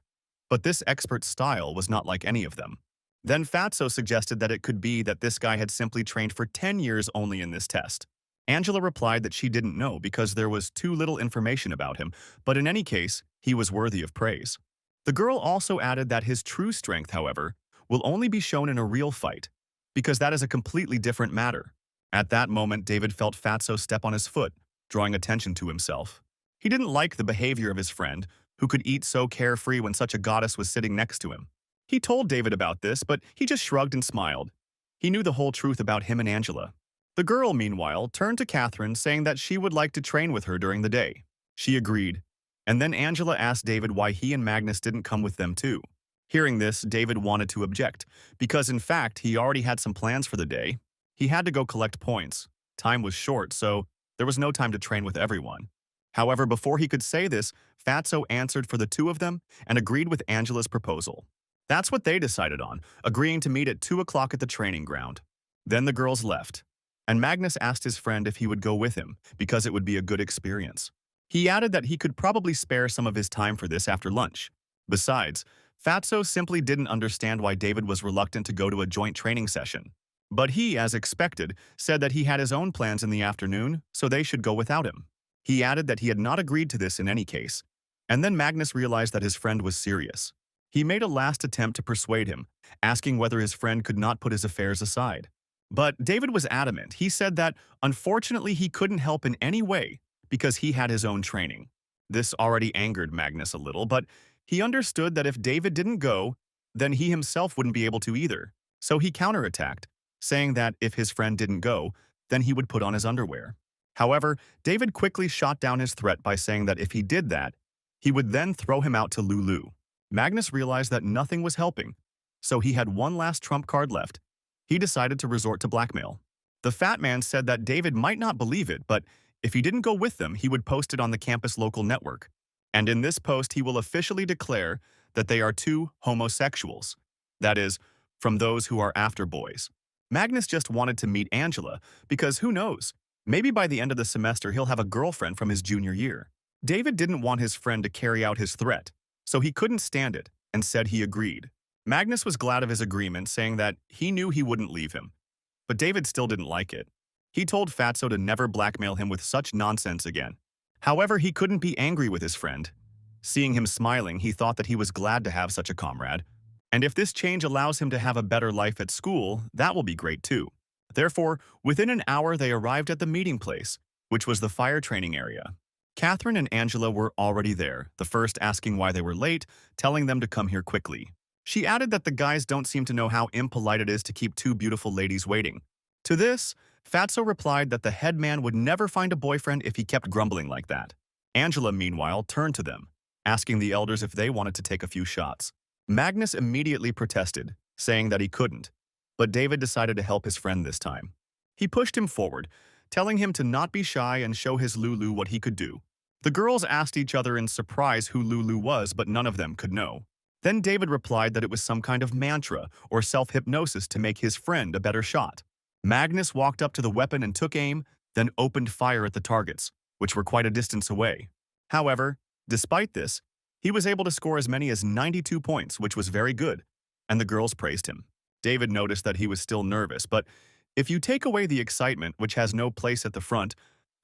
[SPEAKER 1] but this expert's style was not like any of them. Then Fatso suggested that it could be that this guy had simply trained for 10 years only in this test. Angela replied that she didn't know because there was too little information about him, but in any case, he was worthy of praise. The girl also added that his true strength, however, will only be shown in a real fight, because that is a completely different matter. At that moment, David felt Fatso step on his foot, drawing attention to himself. He didn't like the behavior of his friend, who could eat so carefree when such a goddess was sitting next to him. He told David about this, but he just shrugged and smiled. He knew the whole truth about him and Angela. The girl, meanwhile, turned to Catherine, saying that she would like to train with her during the day. She agreed, and then Angela asked David why he and Magnus didn't come with them too. Hearing this, David wanted to object, because in fact, he already had some plans for the day. He had to go collect points. Time was short, so there was no time to train with everyone. However, before he could say this, Fatso answered for the 2 of them and agreed with Angela's proposal. That's what they decided on, agreeing to meet at 2 o'clock at the training ground. Then the girls left. and Magnus asked his friend if he would go with him because it would be a good experience. He added that he could probably spare some of his time for this after lunch. Besides, Fatso simply didn't understand why David was reluctant to go to a joint training session. But he, as expected, said that he had his own plans in the afternoon, so they should go without him. He added that he had not agreed to this in any case. And then Magnus realized that his friend was serious. He made a last attempt to persuade him, asking whether his friend could not put his affairs aside. But David was adamant. He said that, unfortunately, he couldn't help in any way because he had his own training. This already angered Magnus a little, but he understood that if David didn't go, then he himself wouldn't be able to either. So he counterattacked, saying that if his friend didn't go, then he would put on his underwear. However, David quickly shot down his threat by saying that if he did that, he would then throw him out to Lulu. Magnus realized that nothing was helping, so he had one last trump card left. He decided to resort to blackmail. The fat man said that David might not believe it, but if he didn't go with them, he would post it on the campus local network. And in this post, he will officially declare that they are two homosexuals. That is, from those who are after boys. Magnus just wanted to meet Angela, because who knows, maybe by the end of the semester he'll have a girlfriend from his junior year. David didn't want his friend to carry out his threat, so he couldn't stand it and said he agreed. Magnus was glad of his agreement, saying that he knew he wouldn't leave him. But David still didn't like it. He told Fatso to never blackmail him with such nonsense again. However, he couldn't be angry with his friend. Seeing him smiling, he thought that he was glad to have such a comrade. And if this change allows him to have a better life at school, that will be great too. Therefore, within an hour they arrived at the meeting place, which was the fire training area. Catherine and Angela were already there, the first asking why they were late, telling them to come here quickly. She added that the guys don't seem to know how impolite it is to keep two beautiful ladies waiting. To this, Fatso replied that the head man would never find a boyfriend if he kept grumbling like that. Angela, meanwhile, turned to them, asking the elders if they wanted to take a few shots. Magnus immediately protested, saying that he couldn't, but David decided to help his friend this time. He pushed him forward, telling him to not be shy and show his Lulu what he could do. The girls asked each other in surprise who Lulu was, but none of them could know. Then David replied that it was some kind of mantra or self-hypnosis to make his friend a better shot. Magnus walked up to the weapon and took aim, then opened fire at the targets, which were quite a distance away. However, despite this, he was able to score as many as 92 points, which was very good, and the girls praised him. David noticed that he was still nervous, but if you take away the excitement, which has no place at the front,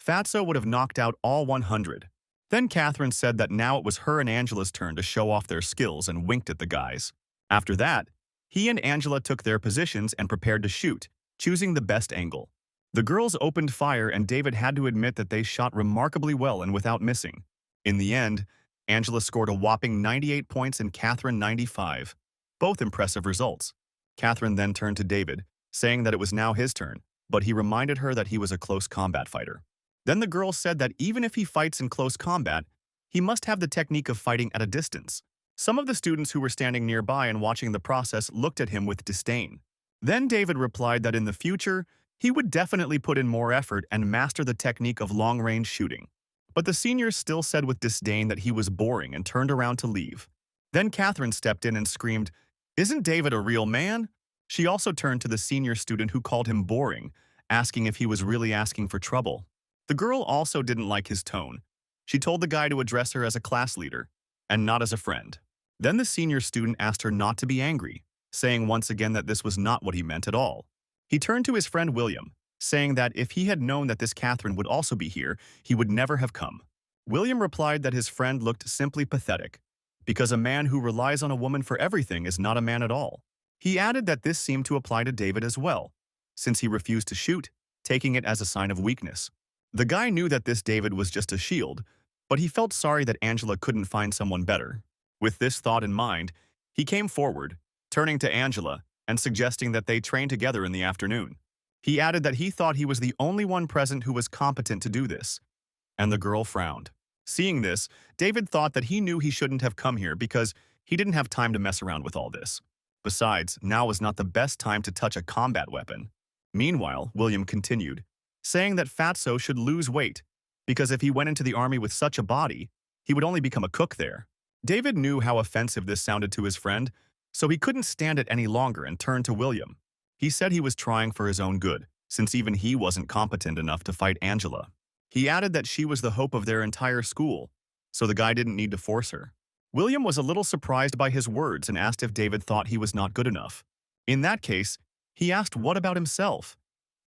[SPEAKER 1] Fatso would have knocked out all 100. Then Catherine said that now it was her and Angela's turn to show off their skills and winked at the guys. After that, he and Angela took their positions and prepared to shoot, choosing the best angle. The girls opened fire and David had to admit that they shot remarkably well and without missing. In the end, Angela scored a whopping 98 points and Catherine 95. Both impressive results. Catherine then turned to David, saying that it was now his turn, but he reminded her that he was a close combat fighter. Then the girl said that even if he fights in close combat, he must have the technique of fighting at a distance. Some of the students who were standing nearby and watching the process looked at him with disdain. Then David replied that in the future, he would definitely put in more effort and master the technique of long-range shooting. But the seniors still said with disdain that he was boring and turned around to leave. Then Catherine stepped in and screamed, "Isn't David a real man?" She also turned to the senior student who called him boring, asking if he was really asking for trouble. The girl also didn't like his tone. She told the guy to address her as a class leader, and not as a friend. Then the senior student asked her not to be angry, saying once again that this was not what he meant at all. He turned to his friend William, saying that if he had known that this Catherine would also be here, he would never have come. William replied that his friend looked simply pathetic, because a man who relies on a woman for everything is not a man at all. He added that this seemed to apply to David as well, since he refused to shoot, taking it as a sign of weakness. The guy knew that this David was just a shield, but he felt sorry that Angela couldn't find someone better. With this thought in mind, he came forward, turning to Angela and suggesting that they train together in the afternoon. He added that he thought he was the only one present who was competent to do this, and the girl frowned. Seeing this, David thought that he knew he shouldn't have come here because he didn't have time to mess around with all this. Besides, now was not the best time to touch a combat weapon. Meanwhile, William continued, saying that Fatso should lose weight, because if he went into the army with such a body, he would only become a cook there. David knew how offensive this sounded to his friend, so he couldn't stand it any longer and turned to William. He said he was trying for his own good, since even he wasn't competent enough to fight Angela. He added that she was the hope of their entire school, so the guy didn't need to force her. William was a little surprised by his words and asked if David thought he was not good enough. In that case, he asked what about himself?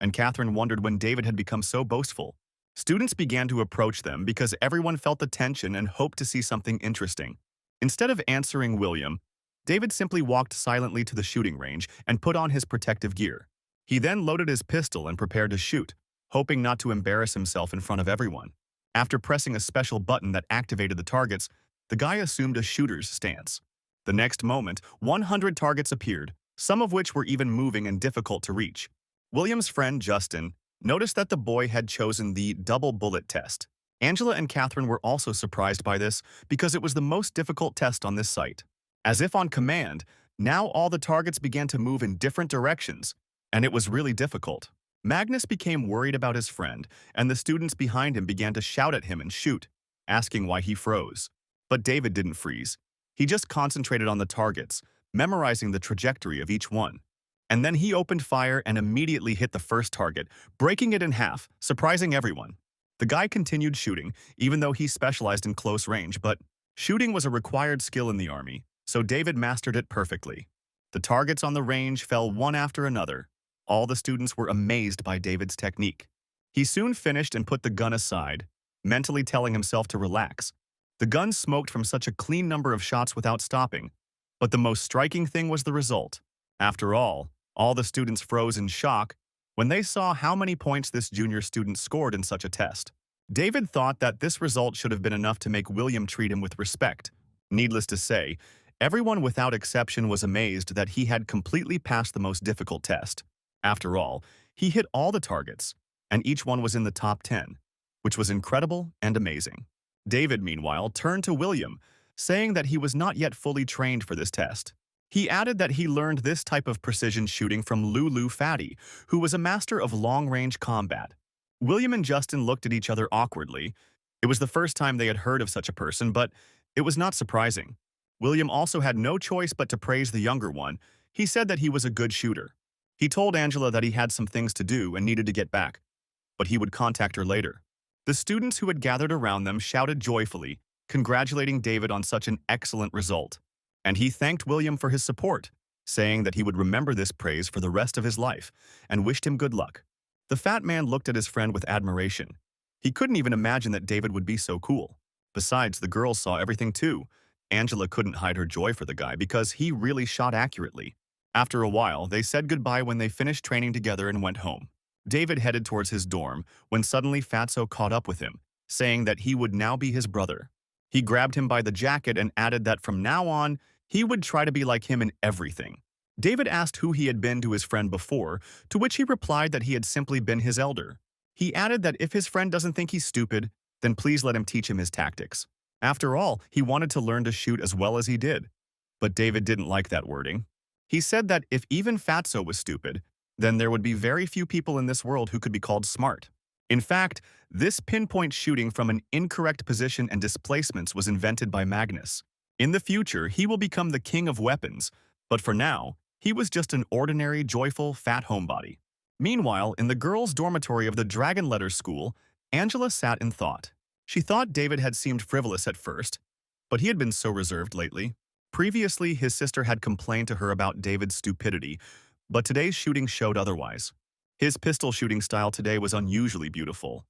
[SPEAKER 1] And Catherine wondered when David had become so boastful. Students began to approach them because everyone felt the tension and hoped to see something interesting. Instead of answering William, David simply walked silently to the shooting range and put on his protective gear. He then loaded his pistol and prepared to shoot, hoping not to embarrass himself in front of everyone. After pressing a special button that activated the targets, the guy assumed a shooter's stance. The next moment, 100 targets appeared, some of which were even moving and difficult to reach. William's friend Justin noticed that the boy had chosen the double bullet test. Angela and Catherine were also surprised by this because it was the most difficult test on this site. As if on command, now all the targets began to move in different directions, and it was really difficult. Magnus became worried about his friend, and the students behind him began to shout at him and shoot, asking why he froze. But David didn't freeze. He just concentrated on the targets, memorizing the trajectory of each one. And then he opened fire and immediately hit the first target, breaking it in half, surprising everyone. The guy continued shooting, even though he specialized in close range, but shooting was a required skill in the army, so David mastered it perfectly. The targets on the range fell one after another. All the students were amazed by David's technique. He soon finished and put the gun aside, mentally telling himself to relax. The gun smoked from such a clean number of shots without stopping, but the most striking thing was the result. After all the students froze in shock when they saw how many points this junior student scored in such a test. David thought that this result should have been enough to make William treat him with respect. Needless to say, everyone without exception was amazed that he had completely passed the most difficult test. After all, he hit all the targets, and each one was in the top 10, which was incredible and amazing. David, meanwhile, turned to William, saying that he was not yet fully trained for this test. He added that he learned this type of precision shooting from Lulu Fatty, who was a master of long-range combat. William and Justin looked at each other awkwardly. It was the first time they had heard of such a person, but it was not surprising. William also had no choice but to praise the younger one. He said that he was a good shooter. He told Angela that he had some things to do and needed to get back, but he would contact her later. The students who had gathered around them shouted joyfully, congratulating David on such an excellent result. And he thanked William for his support, saying that he would remember this praise for the rest of his life and wished him good luck. The fat man looked at his friend with admiration. He couldn't even imagine that David would be so cool. Besides, the girls saw everything too. Angela couldn't hide her joy for the guy because he really shot accurately. After a while, they said goodbye when they finished training together and went home. David headed towards his dorm when suddenly Fatso caught up with him, saying that he would now be his brother. He grabbed him by the jacket and added that from now on, he would try to be like him in everything. David asked who he had been to his friend before, to which he replied that he had simply been his elder. He added that if his friend doesn't think he's stupid, then please let him teach him his tactics. After all, he wanted to learn to shoot as well as he did. But David didn't like that wording. He said that if even Fatso was stupid, then there would be very few people in this world who could be called smart. In fact, this pinpoint shooting from an incorrect position and displacements was invented by Magnus. In the future, he will become the king of weapons, but for now, he was just an ordinary, joyful, fat homebody. Meanwhile, in the girls' dormitory of the Dragon Letter School, Angela sat in thought. She thought David had seemed frivolous at first, but he had been so reserved lately. Previously, his sister had complained to her about David's stupidity, but today's shooting showed otherwise. His pistol shooting style today was unusually beautiful,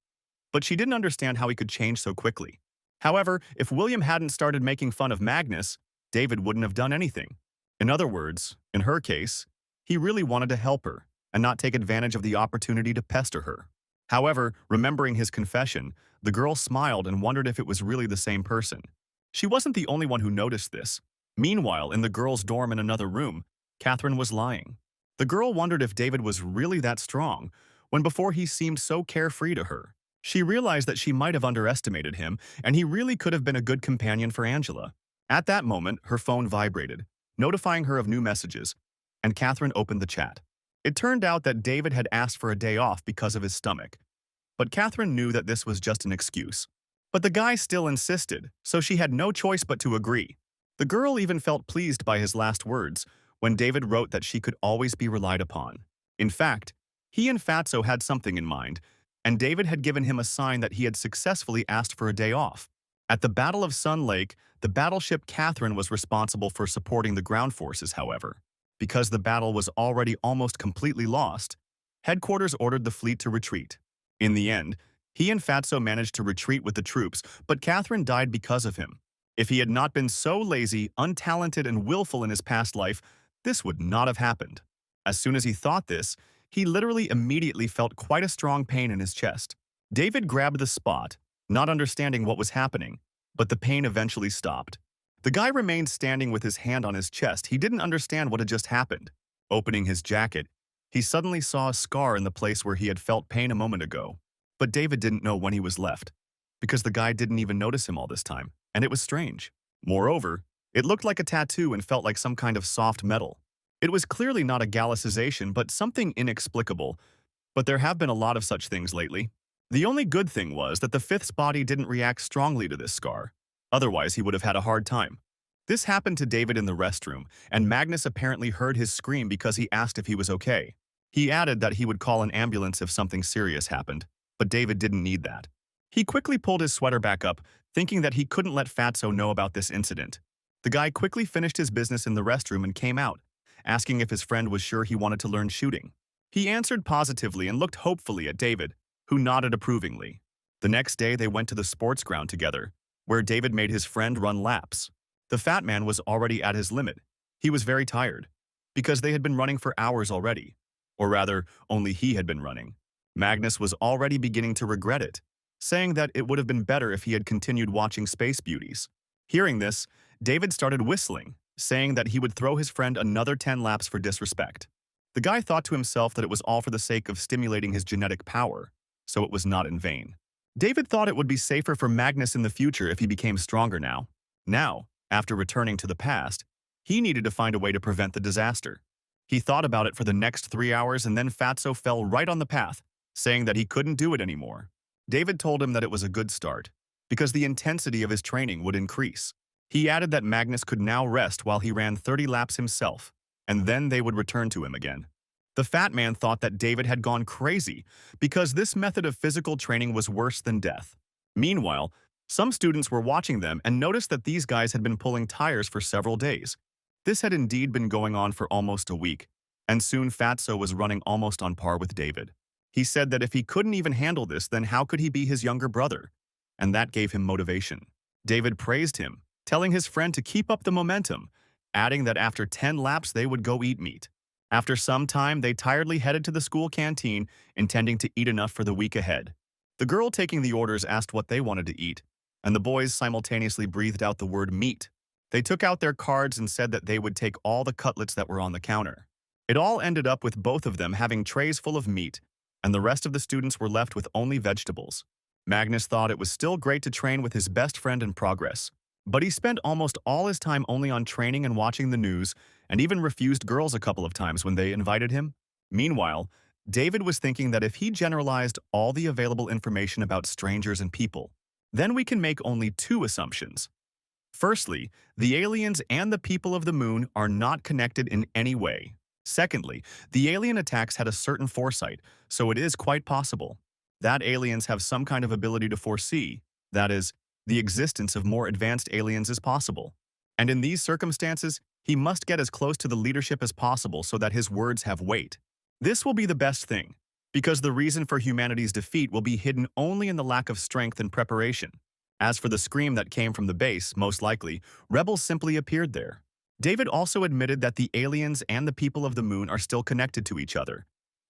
[SPEAKER 1] but she didn't understand how he could change so quickly. However, if William hadn't started making fun of Magnus, David wouldn't have done anything. In other words, in her case, he really wanted to help her and not take advantage of the opportunity to pester her. However, remembering his confession, the girl smiled and wondered if it was really the same person. She wasn't the only one who noticed this. Meanwhile, in the girls' dorm in another room, Catherine was lying. The girl wondered if David was really that strong, when before he seemed so carefree to her. She realized that she might have underestimated him, and he really could have been a good companion for Angela. At that moment, her phone vibrated, notifying her of new messages, and Catherine opened the chat. It turned out that David had asked for a day off because of his stomach, but Catherine knew that this was just an excuse. But the guy still insisted, so she had no choice but to agree. The girl even felt pleased by his last words, when David wrote that she could always be relied upon. In fact, He and Fatso had something in mind, and David had given him a sign that he had successfully asked for a day off. At the Battle of Sun Lake, the battleship Catherine was responsible for supporting the ground forces, however. Because the battle was already almost completely lost, headquarters ordered the fleet to retreat. In the end, he and Fatso managed to retreat with the troops, but Catherine died because of him. If he had not been so lazy, untalented, and willful in his past life, this would not have happened. As soon as he thought this, he literally immediately felt quite a strong pain in his chest. David grabbed the spot, not understanding what was happening, but the pain eventually stopped. The guy remained standing with his hand on his chest. He didn't understand what had just happened. Opening his jacket, he suddenly saw a scar in the place where he had felt pain a moment ago. But David didn't know when he was left, because the guy didn't even notice him all this time, and it was strange. Moreover, it looked like a tattoo and felt like some kind of soft metal. It was clearly not a Gallicization, but something inexplicable. But there have been a lot of such things lately. The only good thing was that the fifth's body didn't react strongly to this scar. Otherwise, he would have had a hard time. This happened to David in the restroom, and Magnus apparently heard his scream because he asked if he was okay. He added that he would call an ambulance if something serious happened, but David didn't need that. He quickly pulled his sweater back up, thinking that he couldn't let Fatso know about this incident. The guy quickly finished his business in the restroom and came out, asking if his friend was sure he wanted to learn shooting. He answered positively and looked hopefully at David, who nodded approvingly. The next day, they went to the sports ground together, where David made his friend run laps. The fat man was already at his limit. He was very tired, because they had been running for hours already. Or rather, only he had been running. Magnus was already beginning to regret it, saying that it would have been better if he had continued watching Space Beauties. Hearing this, David started whistling, saying that he would throw his friend another 10 laps for disrespect. The guy thought to himself that it was all for the sake of stimulating his genetic power, so it was not in vain. David thought it would be safer for Magnus in the future if he became stronger now. Now, after returning to the past, he needed to find a way to prevent the disaster. He thought about it for the next 3 hours and then Fatso fell right on the path, saying that he couldn't do it anymore. David told him that it was a good start, because the intensity of his training would increase. He added that Magnus could now rest while he ran 30 laps himself, and then they would return to him again. The fat man thought that David had gone crazy because this method of physical training was worse than death. Meanwhile, some students were watching them and noticed that these guys had been pulling tires for several days. This had indeed been going on for almost a week, and soon Fatso was running almost on par with David. He said that if he couldn't even handle this, then how could he be his younger brother? And that gave him motivation. David praised him, telling his friend to keep up the momentum, adding that after 10 laps they would go eat meat. After some time, they tiredly headed to the school canteen, intending to eat enough for the week ahead. The girl taking the orders asked what they wanted to eat, and the boys simultaneously breathed out the word meat. They took out their cards and said that they would take all the cutlets that were on the counter. It all ended up with both of them having trays full of meat, and the rest of the students were left with only vegetables. Magnus thought it was still great to train with his best friend in progress, but he spent almost all his time only on training and watching the news, and even refused girls a couple of times when they invited him. Meanwhile, David was thinking that if he generalized all the available information about strangers and people, then we can make only 2 assumptions. Firstly, the aliens and the people of the moon are not connected in any way. Secondly, the alien attacks had a certain foresight, so it is quite possible that aliens have some kind of ability to foresee, that is, the existence of more advanced aliens is possible. And in these circumstances, he must get as close to the leadership as possible so that his words have weight. This will be the best thing, because the reason for humanity's defeat will be hidden only in the lack of strength and preparation. As for the scream that came from the base, most likely, rebels simply appeared there. David also admitted that the aliens and the people of the moon are still connected to each other.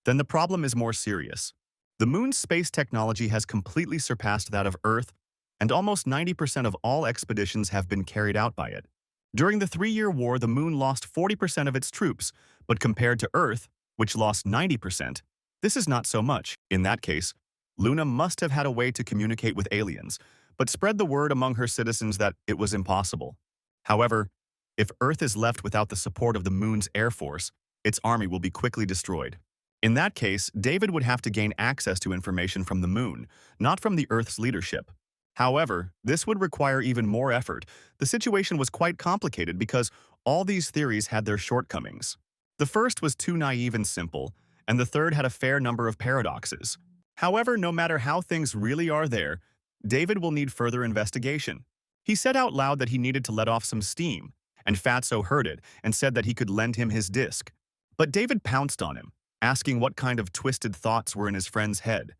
[SPEAKER 1] Then the problem is more serious. The moon's space technology has completely surpassed that of Earth, and almost 90% of all expeditions have been carried out by it. During the 3-year war, the moon lost 40% of its troops, but compared to Earth, which lost 90%, this is not so much. In that case, Luna must have had a way to communicate with aliens, but spread the word among her citizens that it was impossible. However, if Earth is left without the support of the moon's air force, its army will be quickly destroyed. In that case, David would have to gain access to information from the moon, not from the Earth's leadership. However, this would require even more effort. The situation was quite complicated because all these theories had their shortcomings. The first was too naive and simple, and the third had a fair number of paradoxes. However, no matter how things really are there, David will need further investigation. He said out loud that he needed to let off some steam, and Fatso heard it and said that he could lend him his disc. But David pounced on him, asking what kind of twisted thoughts were in his friend's head,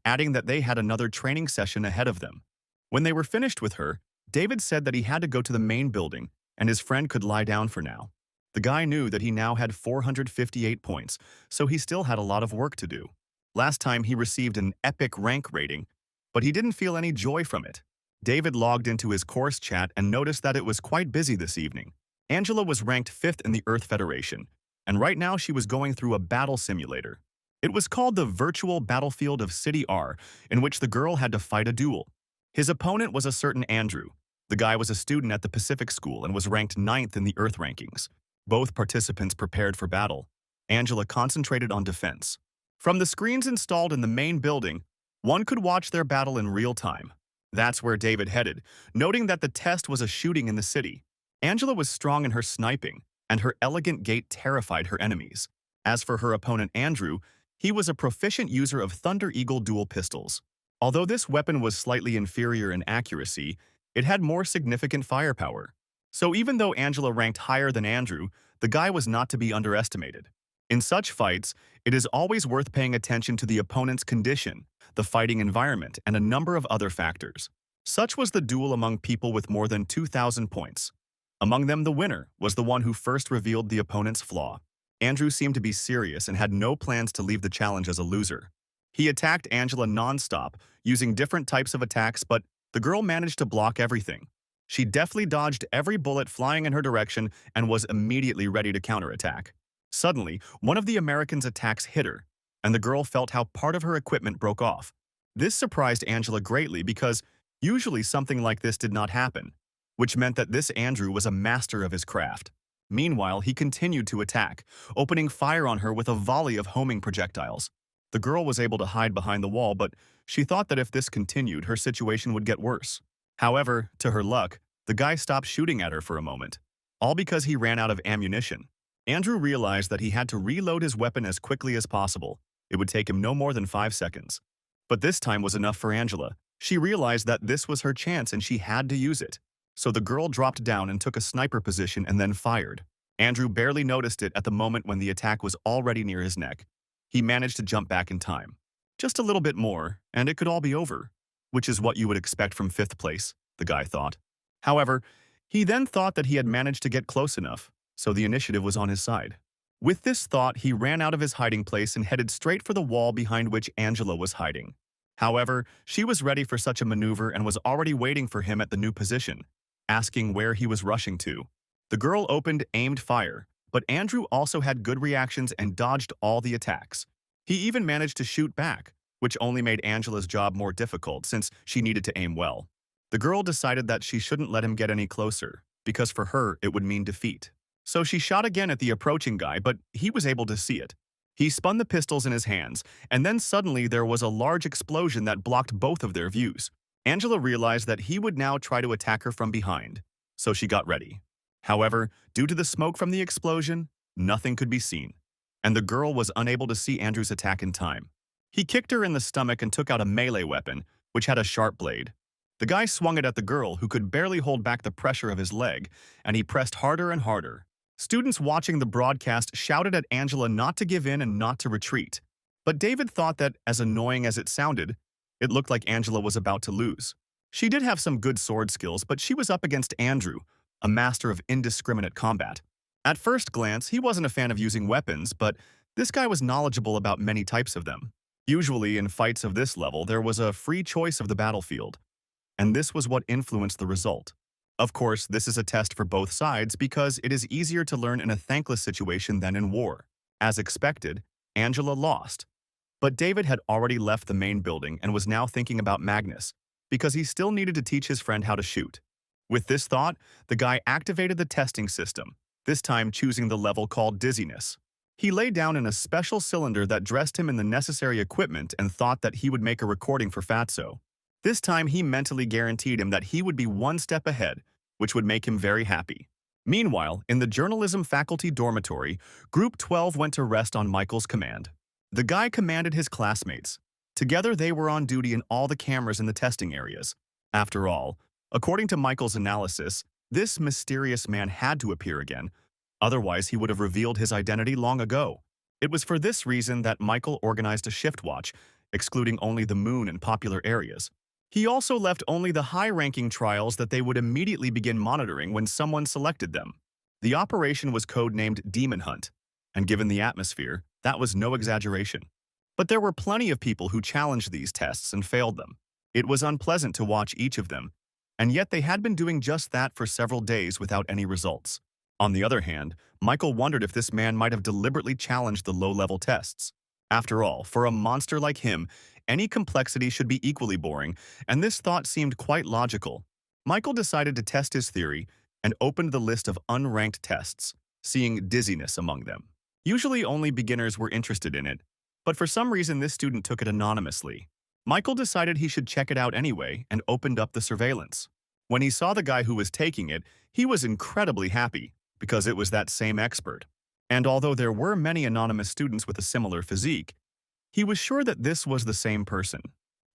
[SPEAKER 1] adding that they had another training session ahead of them. When they were finished with her, David said that he had to go to the main building and his friend could lie down for now. The guy knew that he now had 458 points, so he still had a lot of work to do. Last time he received an epic rank rating, but he didn't feel any joy from it. David logged into his course chat and noticed that it was quite busy this evening. Angela was ranked 5th in the Earth Federation, and right now she was going through a battle simulator. It was called the Virtual Battlefield of City R, in which the girl had to fight a duel. His opponent was a certain Andrew. The guy was a student at the Pacific School and was ranked 9th in the Earth rankings. Both participants prepared for battle. Angela concentrated on defense. From the screens installed in the main building, one could watch their battle in real time. That's where David headed, noting that the test was a shooting in the city. Angela was strong in her sniping, and her elegant gait terrified her enemies. As for her opponent Andrew, he was a proficient user of Thunder Eagle dual pistols. Although this weapon was slightly inferior in accuracy, it had more significant firepower. So even though Angela ranked higher than Andrew, the guy was not to be underestimated. In such fights, it is always worth paying attention to the opponent's condition, the fighting environment, and a number of other factors. Such was the duel among people with more than 2,000 points. Among them, the winner was the one who first revealed the opponent's flaw. Andrew seemed to be serious and had no plans to leave the challenge as a loser. He attacked Angela non-stop, using different types of attacks, but the girl managed to block everything. She deftly dodged every bullet flying in her direction and was immediately ready to counterattack. Suddenly, one of the Americans' attacks hit her, and the girl felt how part of her equipment broke off. This surprised Angela greatly because usually something like this did not happen, which meant that this Andrew was a master of his craft. Meanwhile, he continued to attack, opening fire on her with a volley of homing projectiles. The girl was able to hide behind the wall, but she thought that if this continued, her situation would get worse. However, to her luck, the guy stopped shooting at her for a moment, all because he ran out of ammunition. Andrew realized that he had to reload his weapon as quickly as possible. It would take him no more than 5 seconds. But this time was enough for Angela. She realized that this was her chance and she had to use it. So the girl dropped down and took a sniper position and then fired. Andrew barely noticed it at the moment when the attack was already near his neck. He managed to jump back in time. Just a little bit more, and it could all be over, which is what you would expect from 5th place, the guy thought. However, he then thought that he had managed to get close enough, so the initiative was on his side. With this thought, he ran out of his hiding place and headed straight for the wall behind which Angela was hiding. However, she was ready for such a maneuver and was already waiting for him at the new position, asking where he was rushing to. The girl opened aimed fire, but Andrew also had good reactions and dodged all the attacks. He even managed to shoot back, which only made Angela's job more difficult since she needed to aim well. The girl decided that she shouldn't let him get any closer, because for her it would mean defeat. So she shot again at the approaching guy, but he was able to see it. He spun the pistols in his hands, and then suddenly there was a large explosion that blocked both of their views. Angela realized that he would now try to attack her from behind, so she got ready. However, due to the smoke from the explosion, nothing could be seen, and the girl was unable to see Andrew's attack in time. He kicked her in the stomach and took out a melee weapon, which had a sharp blade. The guy swung it at the girl, who could barely hold back the pressure of his leg, and he pressed harder and harder. Students watching the broadcast shouted at Angela not to give in and not to retreat. But David thought that, as annoying as it sounded, it looked like Angela was about to lose. She did have some good sword skills, but she was up against Andrew, a master of indiscriminate combat. At first glance, he wasn't a fan of using weapons, but this guy was knowledgeable about many types of them. Usually, in fights of this level, there was a free choice of the battlefield, and this was what influenced the result. Of course, this is a test for both sides because it is easier to learn in a thankless situation than in war. As expected, Angela lost. But David had already left the main building and was now thinking about Magnus, because he still needed to teach his friend how to shoot. With this thought, the guy activated the testing system, this time choosing the level called Dizziness. He lay down in a special cylinder that dressed him in the necessary equipment and thought that he would make a recording for Fatso. This time he mentally guaranteed him that he would be one step ahead, which would make him very happy. Meanwhile, in the journalism faculty dormitory, Group 12 went to rest on Michael's command. The guy commanded his classmates. Together, they were on duty in all the cameras in the testing areas. After all, according to Michael's analysis, this mysterious man had to appear again. Otherwise, he would have revealed his identity long ago. It was for this reason that Michael organized a shift watch, excluding only the moon and popular areas. He also left only the high-ranking trials that they would immediately begin monitoring when someone selected them. The operation was codenamed Demon Hunt, and given the atmosphere, that was no exaggeration. But there were plenty of people who challenged these tests and failed them. It was unpleasant to watch each of them, and yet they had been doing just that for several days without any results. On the other hand, Michael wondered if this man might have deliberately challenged the low-level tests. After all, for a monster like him, any complexity should be equally boring, and this thought seemed quite logical. Michael decided to test his theory and opened the list of unranked tests, seeing dizziness among them. Usually only beginners were interested in it, but for some reason this student took it anonymously. Michael decided he should check it out anyway and opened up the surveillance. When he saw the guy who was taking it, he was incredibly happy because it was that same expert. And although there were many anonymous students with a similar physique, he was sure that this was the same person.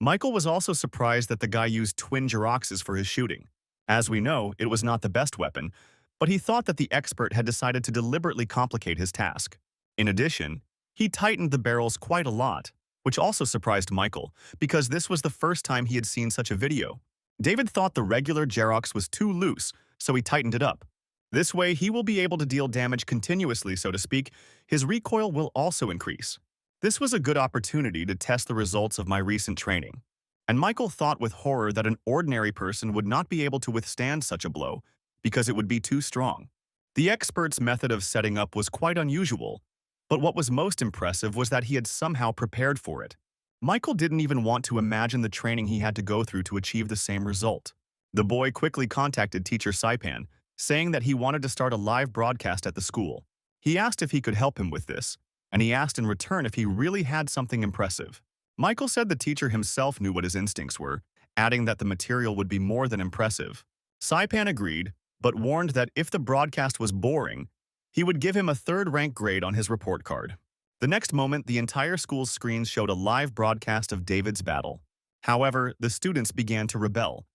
[SPEAKER 1] Michael was also surprised that the guy used twin Jiroxes for his shooting. As we know, it was not the best weapon, but he thought that the expert had decided to deliberately complicate his task. In addition, he tightened the barrels quite a lot, which also surprised Michael, because this was the first time he had seen such a video. David thought the regular Jirox was too loose, so he tightened it up. This way, he will be able to deal damage continuously, so to speak. His recoil will also increase. This was a good opportunity to test the results of my recent training. And Michael thought with horror that an ordinary person would not be able to withstand such a blow, because it would be too strong. The expert's method of setting up was quite unusual, but what was most impressive was that he had somehow prepared for it. Michael didn't even want to imagine the training he had to go through to achieve the same result. The boy quickly contacted teacher Saipan, saying that he wanted to start a live broadcast at the school. He asked if he could help him with this, and he asked in return if he really had something impressive. Michael said the teacher himself knew what his instincts were, adding that the material would be more than impressive. Saipan agreed, but warned that if the broadcast was boring, he would give him a third-rank grade on his report card. The next moment, the entire school's screens showed a live broadcast of David's battle. However, the students began to rebel.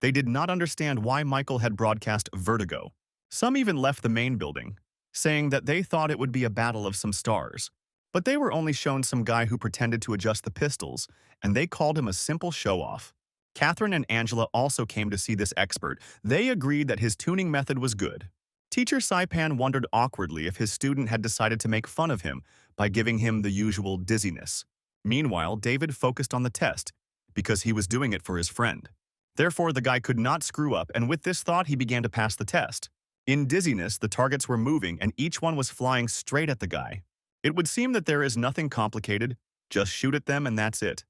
[SPEAKER 1] They did not understand why Michael had broadcast Vertigo. Some even left the main building, saying that they thought it would be a battle of some stars. But they were only shown some guy who pretended to adjust the pistols, and they called him a simple show-off. Catherine and Angela also came to see this expert. They agreed that his tuning method was good. Teacher Saipan wondered awkwardly if his student had decided to make fun of him by giving him the usual dizziness. Meanwhile, David focused on the test, because he was doing it for his friend. Therefore, the guy could not screw up, and with this thought, he began to pass the test. In dizziness, the targets were moving, and each one was flying straight at the guy. It would seem that there is nothing complicated, just shoot at them and that's it.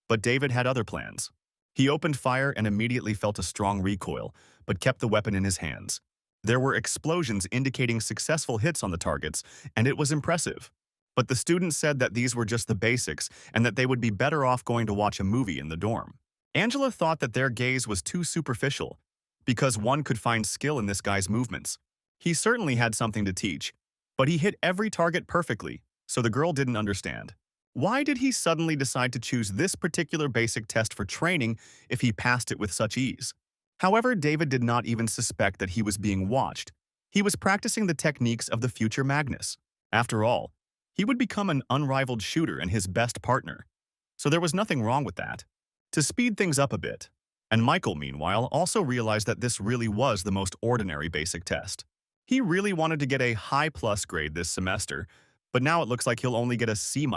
[SPEAKER 1] But David had other plans. He opened fire and immediately felt a strong recoil, but kept the weapon in his hands. There were explosions indicating successful hits on the targets, and it was impressive. But the students said that these were just the basics and that they would be better off going to watch a movie in the dorm. Angela thought that their gaze was too superficial, because one could find skill in this guy's movements. He certainly had something to teach, but he hit every target perfectly, so the girl didn't understand. Why did he suddenly decide to choose this particular basic test for training if he passed it with such ease? However, David did not even suspect that he was being watched. He was practicing the techniques of the future Magnus. After all, he would become an unrivaled shooter and his best partner. So there was nothing wrong with that. To speed things up a bit, and Michael, meanwhile, also realized that this really was the most ordinary basic test. He really wanted to get a high plus grade this semester, but now it looks like he'll only get a C-.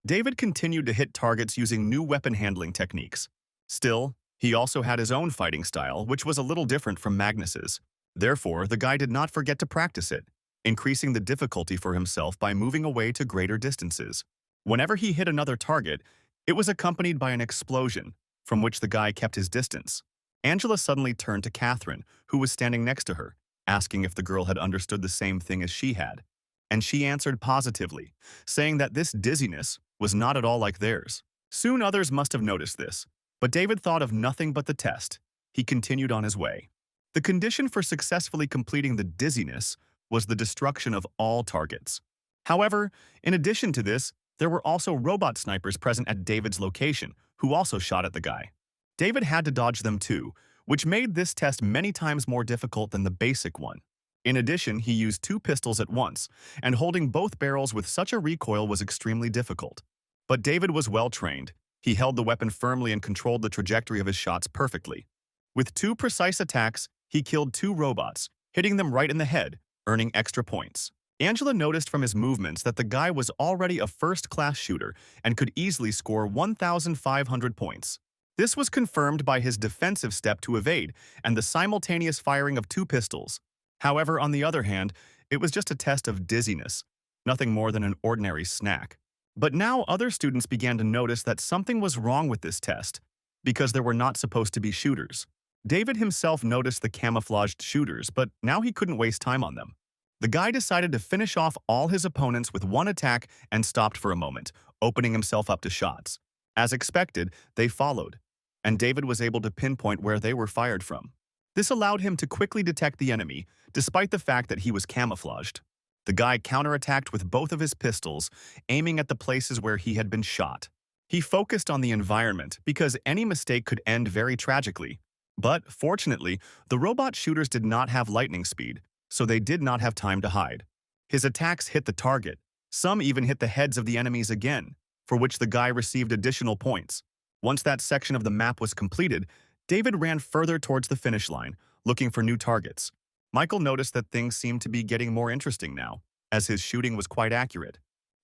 [SPEAKER 1] David continued to hit targets using new weapon handling techniques. Still, he also had his own fighting style, which was a little different from Magnus's. Therefore, the guy did not forget to practice it, increasing the difficulty for himself by moving away to greater distances. Whenever he hit another target, it was accompanied by an explosion, from which the guy kept his distance. Angela suddenly turned to Catherine, who was standing next to her, asking if the girl had understood the same thing as she had. And she answered positively, saying that this dizziness was not at all like theirs. Soon others must have noticed this, but David thought of nothing but the test. He continued on his way. The condition for successfully completing the dizziness was the destruction of all targets. However, in addition to this, There were also robot snipers present at David's location, who also shot at the guy. David had to dodge them too, which made this test many times more difficult than the basic one. In addition, he used two pistols at once, and holding both barrels with such a recoil was extremely difficult. But David was well trained. He held the weapon firmly and controlled the trajectory of his shots perfectly. With two precise attacks, he killed two robots, hitting them right in the head, earning extra points. Angela noticed from his movements that the guy was already a first-class shooter and could easily score 1,500 points. This was confirmed by his defensive step to evade and the simultaneous firing of two pistols. However, on the other hand, it was just a test of dizziness, nothing more than an ordinary snack. But now other students began to notice that something was wrong with this test, because there were not supposed to be shooters. David himself noticed the camouflaged shooters, but now he couldn't waste time on them. The guy decided to finish off all his opponents with one attack and stopped for a moment, opening himself up to shots. As expected, they followed, and David was able to pinpoint where they were fired from. This allowed him to quickly detect the enemy, despite the fact that he was camouflaged. The guy counterattacked with both of his pistols, aiming at the places where he had been shot. He focused on the environment because any mistake could end very tragically. But, fortunately, the robot shooters did not have lightning speed, so they did not have time to hide. His attacks hit the target. Some even hit the heads of the enemies again, for which the guy received additional points. Once that section of the map was completed, David ran further towards the finish line, looking for new targets. Michael noticed that things seemed to be getting more interesting now, as his shooting was quite accurate.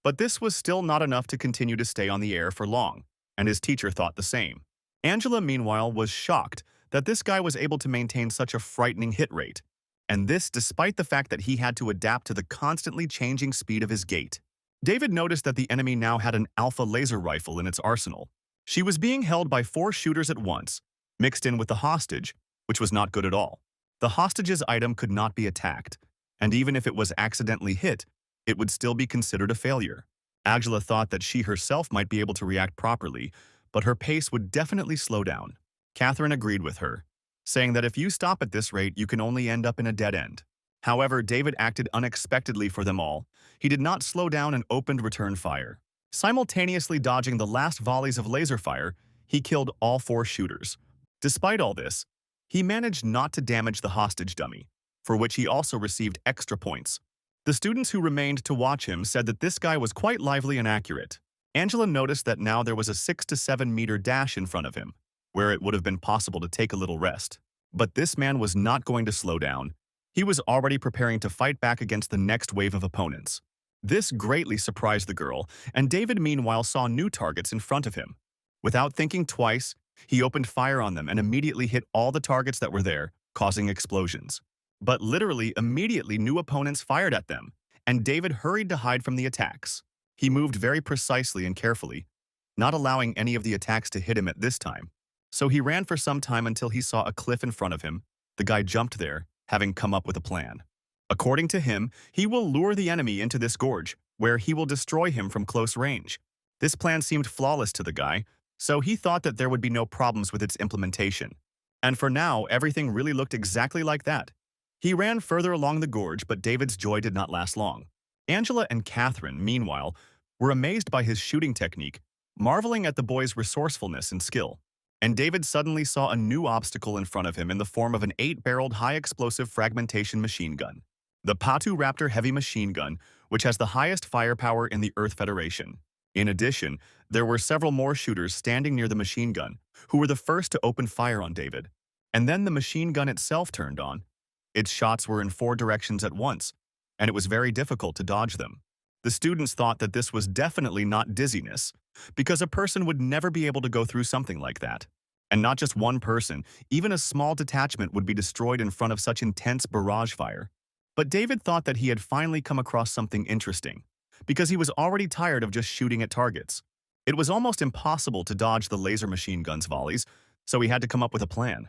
[SPEAKER 1] But this was still not enough to continue to stay on the air for long, and his teacher thought the same. Angela, meanwhile, was shocked that this guy was able to maintain such a frightening hit rate, and this despite the fact that he had to adapt to the constantly changing speed of his gait. David noticed that the enemy now had an alpha laser rifle in its arsenal. She was being held by 4 shooters at once, mixed in with the hostage, which was not good at all. The hostage's item could not be attacked, and even if it was accidentally hit, it would still be considered a failure. Angela thought that she herself might be able to react properly, but her pace would definitely slow down. Catherine agreed with her, saying that if you stop at this rate, you can only end up in a dead end. However, David acted unexpectedly for them all. He did not slow down and opened return fire. Simultaneously dodging the last volleys of laser fire, he killed all 4 shooters. Despite all this, he managed not to damage the hostage dummy, for which he also received extra points. The students who remained to watch him said that this guy was quite lively and accurate. Angela noticed that now there was a 6 to 7 meter dash in front of him, where it would have been possible to take a little rest. But this man was not going to slow down. He was already preparing to fight back against the next wave of opponents. This greatly surprised the girl, and David meanwhile saw new targets in front of him. Without thinking twice, he opened fire on them and immediately hit all the targets that were there, causing explosions. But literally immediately new opponents fired at them, and David hurried to hide from the attacks. He moved very precisely and carefully, not allowing any of the attacks to hit him at this time. So he ran for some time until he saw a cliff in front of him. The guy jumped there, having come up with a plan. According to him, he will lure the enemy into this gorge, where he will destroy him from close range. This plan seemed flawless to the guy, so he thought that there would be no problems with its implementation. And for now, everything really looked exactly like that. He ran further along the gorge, but David's joy did not last long. Angela and Catherine, meanwhile, were amazed by his shooting technique, marveling at the boy's resourcefulness and skill. And David suddenly saw a new obstacle in front of him in the form of an 8-barreled high-explosive fragmentation machine gun. The Patu Raptor heavy machine gun, which has the highest firepower in the Earth Federation. In addition, there were several more shooters standing near the machine gun, who were the first to open fire on David. And then the machine gun itself turned on. Its shots were in 4 directions at once, and it was very difficult to dodge them. The students thought that this was definitely not dizziness, because a person would never be able to go through something like that. And not just one person, even a small detachment would be destroyed in front of such intense barrage fire. But David thought that he had finally come across something interesting, because he was already tired of just shooting at targets. It was almost impossible to dodge the laser machine gun's volleys, so he had to come up with a plan.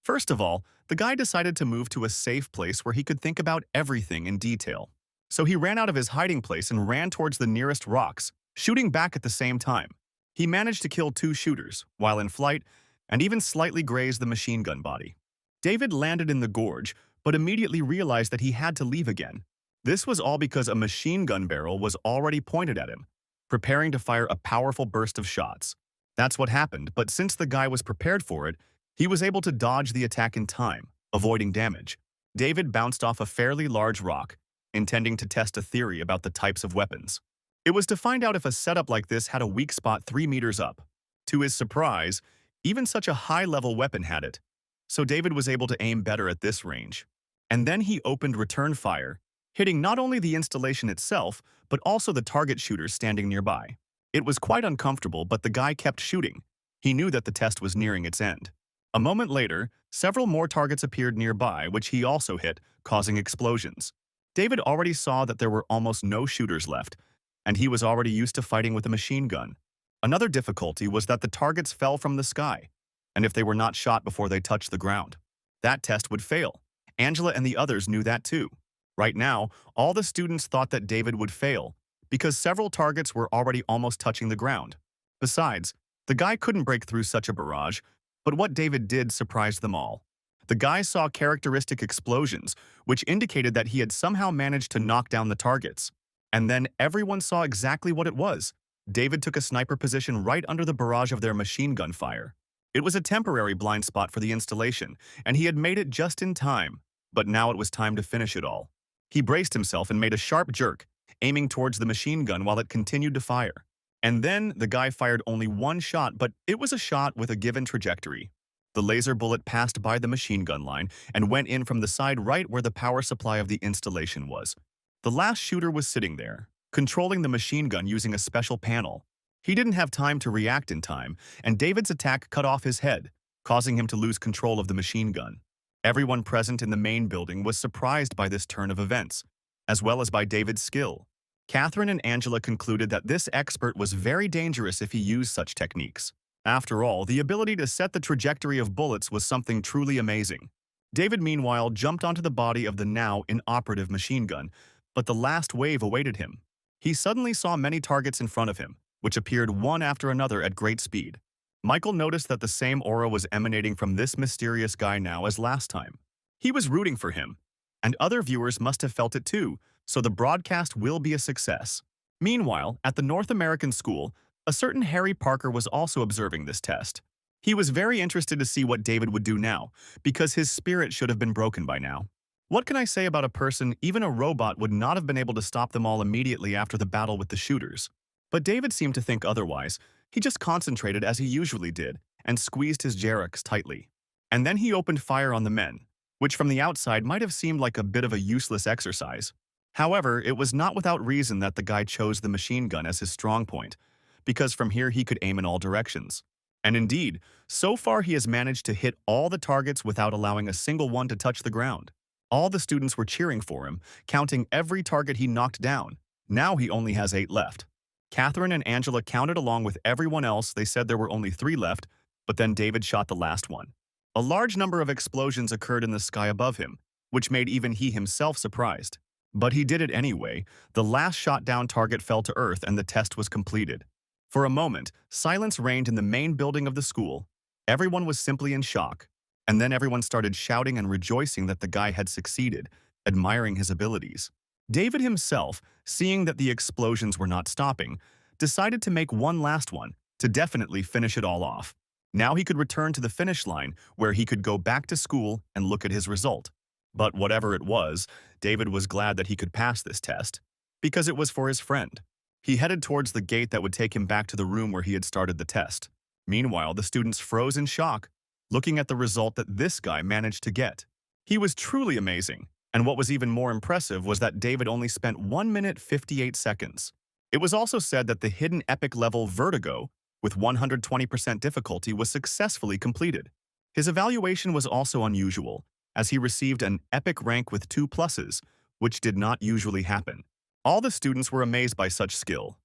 [SPEAKER 1] First of all, the guy decided to move to a safe place where he could think about everything in detail. So he ran out of his hiding place and ran towards the nearest rocks, shooting back at the same time. He managed to kill 2 shooters while in flight and even slightly grazed the machine gun body. David landed in the gorge, but immediately realized that he had to leave again. This was all because a machine gun barrel was already pointed at him, preparing to fire a powerful burst of shots. That's what happened, but since the guy was prepared for it, he was able to dodge the attack in time, avoiding damage. David bounced off a fairly large rock, intending to test a theory about the types of weapons. It was to find out if a setup like this had a weak spot 3 meters up. To his surprise, even such a high-level weapon had it, so David was able to aim better at this range. And then he opened return fire, hitting not only the installation itself, but also the target shooters standing nearby. It was quite uncomfortable, but the guy kept shooting. He knew that the test was nearing its end. A moment later, several more targets appeared nearby, which he also hit, causing explosions. David already saw that there were almost no shooters left, and he was already used to fighting with a machine gun. Another difficulty was that the targets fell from the sky, and if they were not shot before they touched the ground, that test would fail. Angela and the others knew that too. Right now, all the students thought that David would fail, because several targets were already almost touching the ground. Besides, the guy couldn't break through such a barrage, but what David did surprised them all. The guy saw characteristic explosions, which indicated that he had somehow managed to knock down the targets. And then everyone saw exactly what it was. David took a sniper position right under the barrage of their machine gun fire. It was a temporary blind spot for the installation, and he had made it just in time. But now it was time to finish it all. He braced himself and made a sharp jerk, aiming towards the machine gun while it continued to fire. And then the guy fired only one shot, but it was a shot with a given trajectory. The laser bullet passed by the machine gun line and went in from the side right where the power supply of the installation was. The last shooter was sitting there, controlling the machine gun using a special panel. He didn't have time to react in time, and David's attack cut off his head, causing him to lose control of the machine gun. Everyone present in the main building was surprised by this turn of events, as well as by David's skill. Catherine and Angela concluded that this expert was very dangerous if he used such techniques. After all, the ability to set the trajectory of bullets was something truly amazing. David, meanwhile, jumped onto the body of the now inoperative machine gun, but the last wave awaited him. He suddenly saw many targets in front of him, which appeared one after another at great speed. Michael noticed that the same aura was emanating from this mysterious guy now as last time. He was rooting for him, and other viewers must have felt it too, so the broadcast will be a success. Meanwhile, at the North American school, a certain Harry Parker was also observing this test. He was very interested to see what David would do now, because his spirit should have been broken by now. What can I say about a person? Even a robot would not have been able to stop them all immediately after the battle with the shooters. But David seemed to think otherwise. He just concentrated as he usually did, and squeezed his Jerax tightly. And then he opened fire on the men, which from the outside might have seemed like a bit of a useless exercise. However, it was not without reason that the guy chose the machine gun as his strong point, because from here he could aim in all directions. And indeed, so far he has managed to hit all the targets without allowing a single one to touch the ground. All the students were cheering for him, counting every target he knocked down. Now he only has 8 left. Catherine and Angela counted along with everyone else. They said there were only 3 left, but then David shot the last one. A large number of explosions occurred in the sky above him, which made even he himself surprised. But he did it anyway. The last shot-down target fell to earth and the test was completed. For a moment, silence reigned in the main building of the school. Everyone was simply in shock. And then everyone started shouting and rejoicing that the guy had succeeded, admiring his abilities. David himself, seeing that the explosions were not stopping, decided to make one last one to definitely finish it all off. Now he could return to the finish line where he could go back to school and look at his result. But whatever it was, David was glad that he could pass this test, because it was for his friend. He headed towards the gate that would take him back to the room where he had started the test. Meanwhile, the students froze in shock, looking at the result that this guy managed to get. He was truly amazing, and what was even more impressive was that David only spent 1 minute 58 seconds. It was also said that the hidden epic level Vertigo, with 120% difficulty, was successfully completed. His evaluation was also unusual, as he received an epic rank with 2 pluses, which did not usually happen. All the students were amazed by such skill.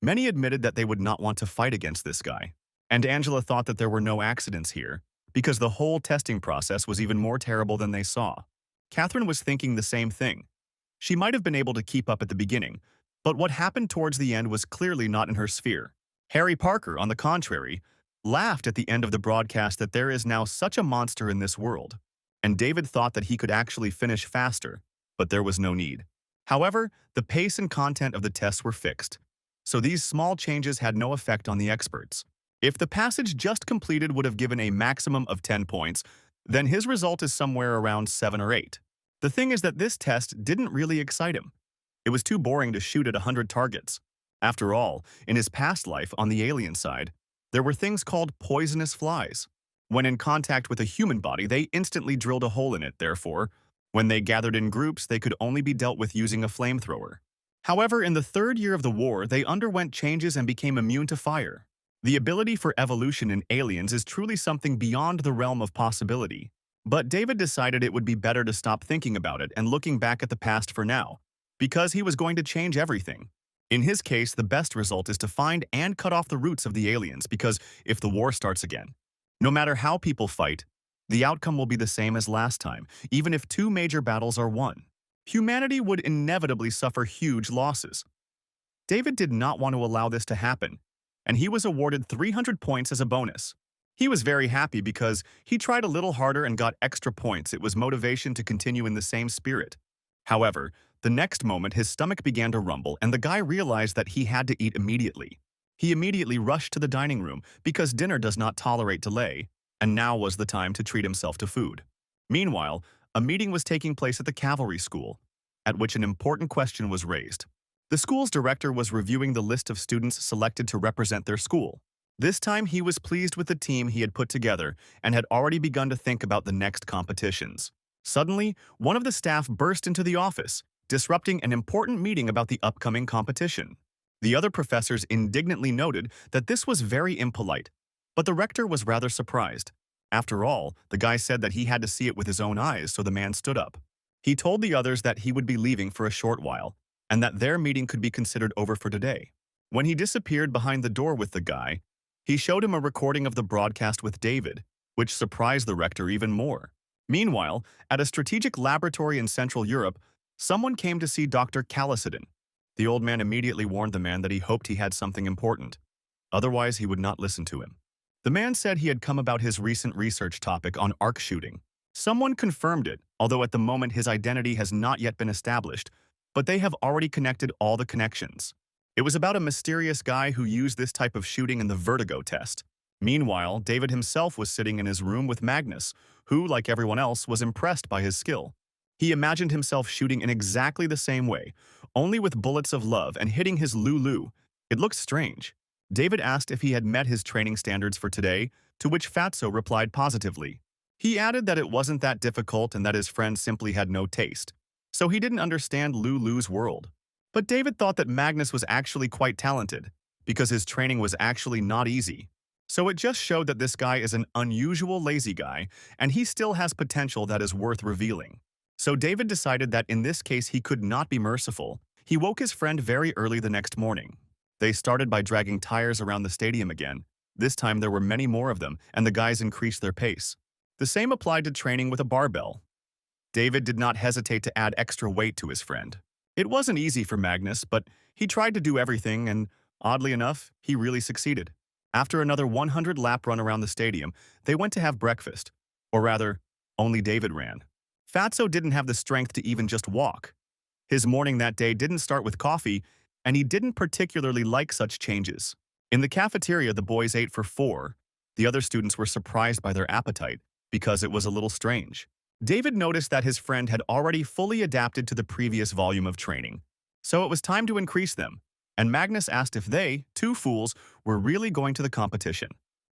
[SPEAKER 1] Many admitted that they would not want to fight against this guy. And Angela thought that there were no accidents here, because the whole testing process was even more terrible than they saw. Catherine was thinking the same thing. She might have been able to keep up at the beginning, but what happened towards the end was clearly not in her sphere. Harry Parker, on the contrary, laughed at the end of the broadcast that there is now such a monster in this world. And David thought that he could actually finish faster, but there was no need. However, the pace and content of the tests were fixed. so these small changes had no effect on the experts. If the passage just completed would have given a maximum of 10 points, then his result is somewhere around 7 or 8. The thing is that this test didn't really excite him. It was too boring to shoot at 100 targets. After all, in his past life on the alien side, there were things called poisonous flies. When in contact with a human body, they instantly drilled a hole in it, therefore, when they gathered in groups, they could only be dealt with using a flamethrower. However, in the third year of the war, they underwent changes and became immune to fire. The ability for evolution in aliens is truly something beyond the realm of possibility. But David decided it would be better to stop thinking about it and looking back at the past for now, because he was going to change everything. In his case, the best result is to find and cut off the roots of the aliens, because if the war starts again, no matter how people fight, the outcome will be the same as last time, even if 2 major battles are won. Humanity would inevitably suffer huge losses. David did not want to allow this to happen, and he was awarded 300 points as a bonus. He was very happy because he tried a little harder and got extra points. It was motivation to continue in the same spirit. However, the next moment his stomach began to rumble and the guy realized that he had to eat immediately. He immediately rushed to the dining room because dinner does not tolerate delay, and now was the time to treat himself to food. Meanwhile, a meeting was taking place at the cavalry school, at which an important question was raised. The school's director was reviewing the list of students selected to represent their school. This time he was pleased with the team he had put together and had already begun to think about the next competitions. Suddenly, one of the staff burst into the office, disrupting an important meeting about the upcoming competition. The other professors indignantly noted that this was very impolite, but the rector was rather surprised. After all, the guy said that he had to see it with his own eyes, so the man stood up. He told the others that he would be leaving for a short while, and that their meeting could be considered over for today. When he disappeared behind the door with the guy, he showed him a recording of the broadcast with David, which surprised the rector even more. Meanwhile, at a strategic laboratory in Central Europe, someone came to see Dr. Calicidin. The old man immediately warned the man that he hoped he had something important. Otherwise, he would not listen to him. The man said he had come about his recent research topic on arc shooting. Someone confirmed it, although at the moment his identity has not yet been established, but they have already connected all the connections. It was about a mysterious guy who used this type of shooting in the vertigo test. Meanwhile, David himself was sitting in his room with Magnus, who, like everyone else, was impressed by his skill. He imagined himself shooting in exactly the same way, only with bullets of love and hitting his Lulu. It looked strange. David asked if he had met his training standards for today, to which Fatso replied positively. He added that it wasn't that difficult and that his friend simply had no taste, so he didn't understand Lulu's world. But David thought that Magnus was actually quite talented, because his training was actually not easy. So it just showed that this guy is an unusual lazy guy, and he still has potential that is worth revealing. So David decided that in this case he could not be merciful. He woke his friend very early the next morning. They started by dragging tires around the stadium again. This time there were many more of them, and the guys increased their pace. The same applied to training with a barbell. David did not hesitate to add extra weight to his friend. It wasn't easy for Magnus, but he tried to do everything, and oddly enough, he really succeeded. After another 100-lap run around the stadium, they went to have breakfast. Or rather, only David ran. Fatso didn't have the strength to even just walk. His morning that day didn't start with coffee, and he didn't particularly like such changes. In the cafeteria, the boys ate for 4. The other students were surprised by their appetite, because it was a little strange. David noticed that his friend had already fully adapted to the previous volume of training, so it was time to increase them, and Magnus asked if they, 2 fools, were really going to the competition.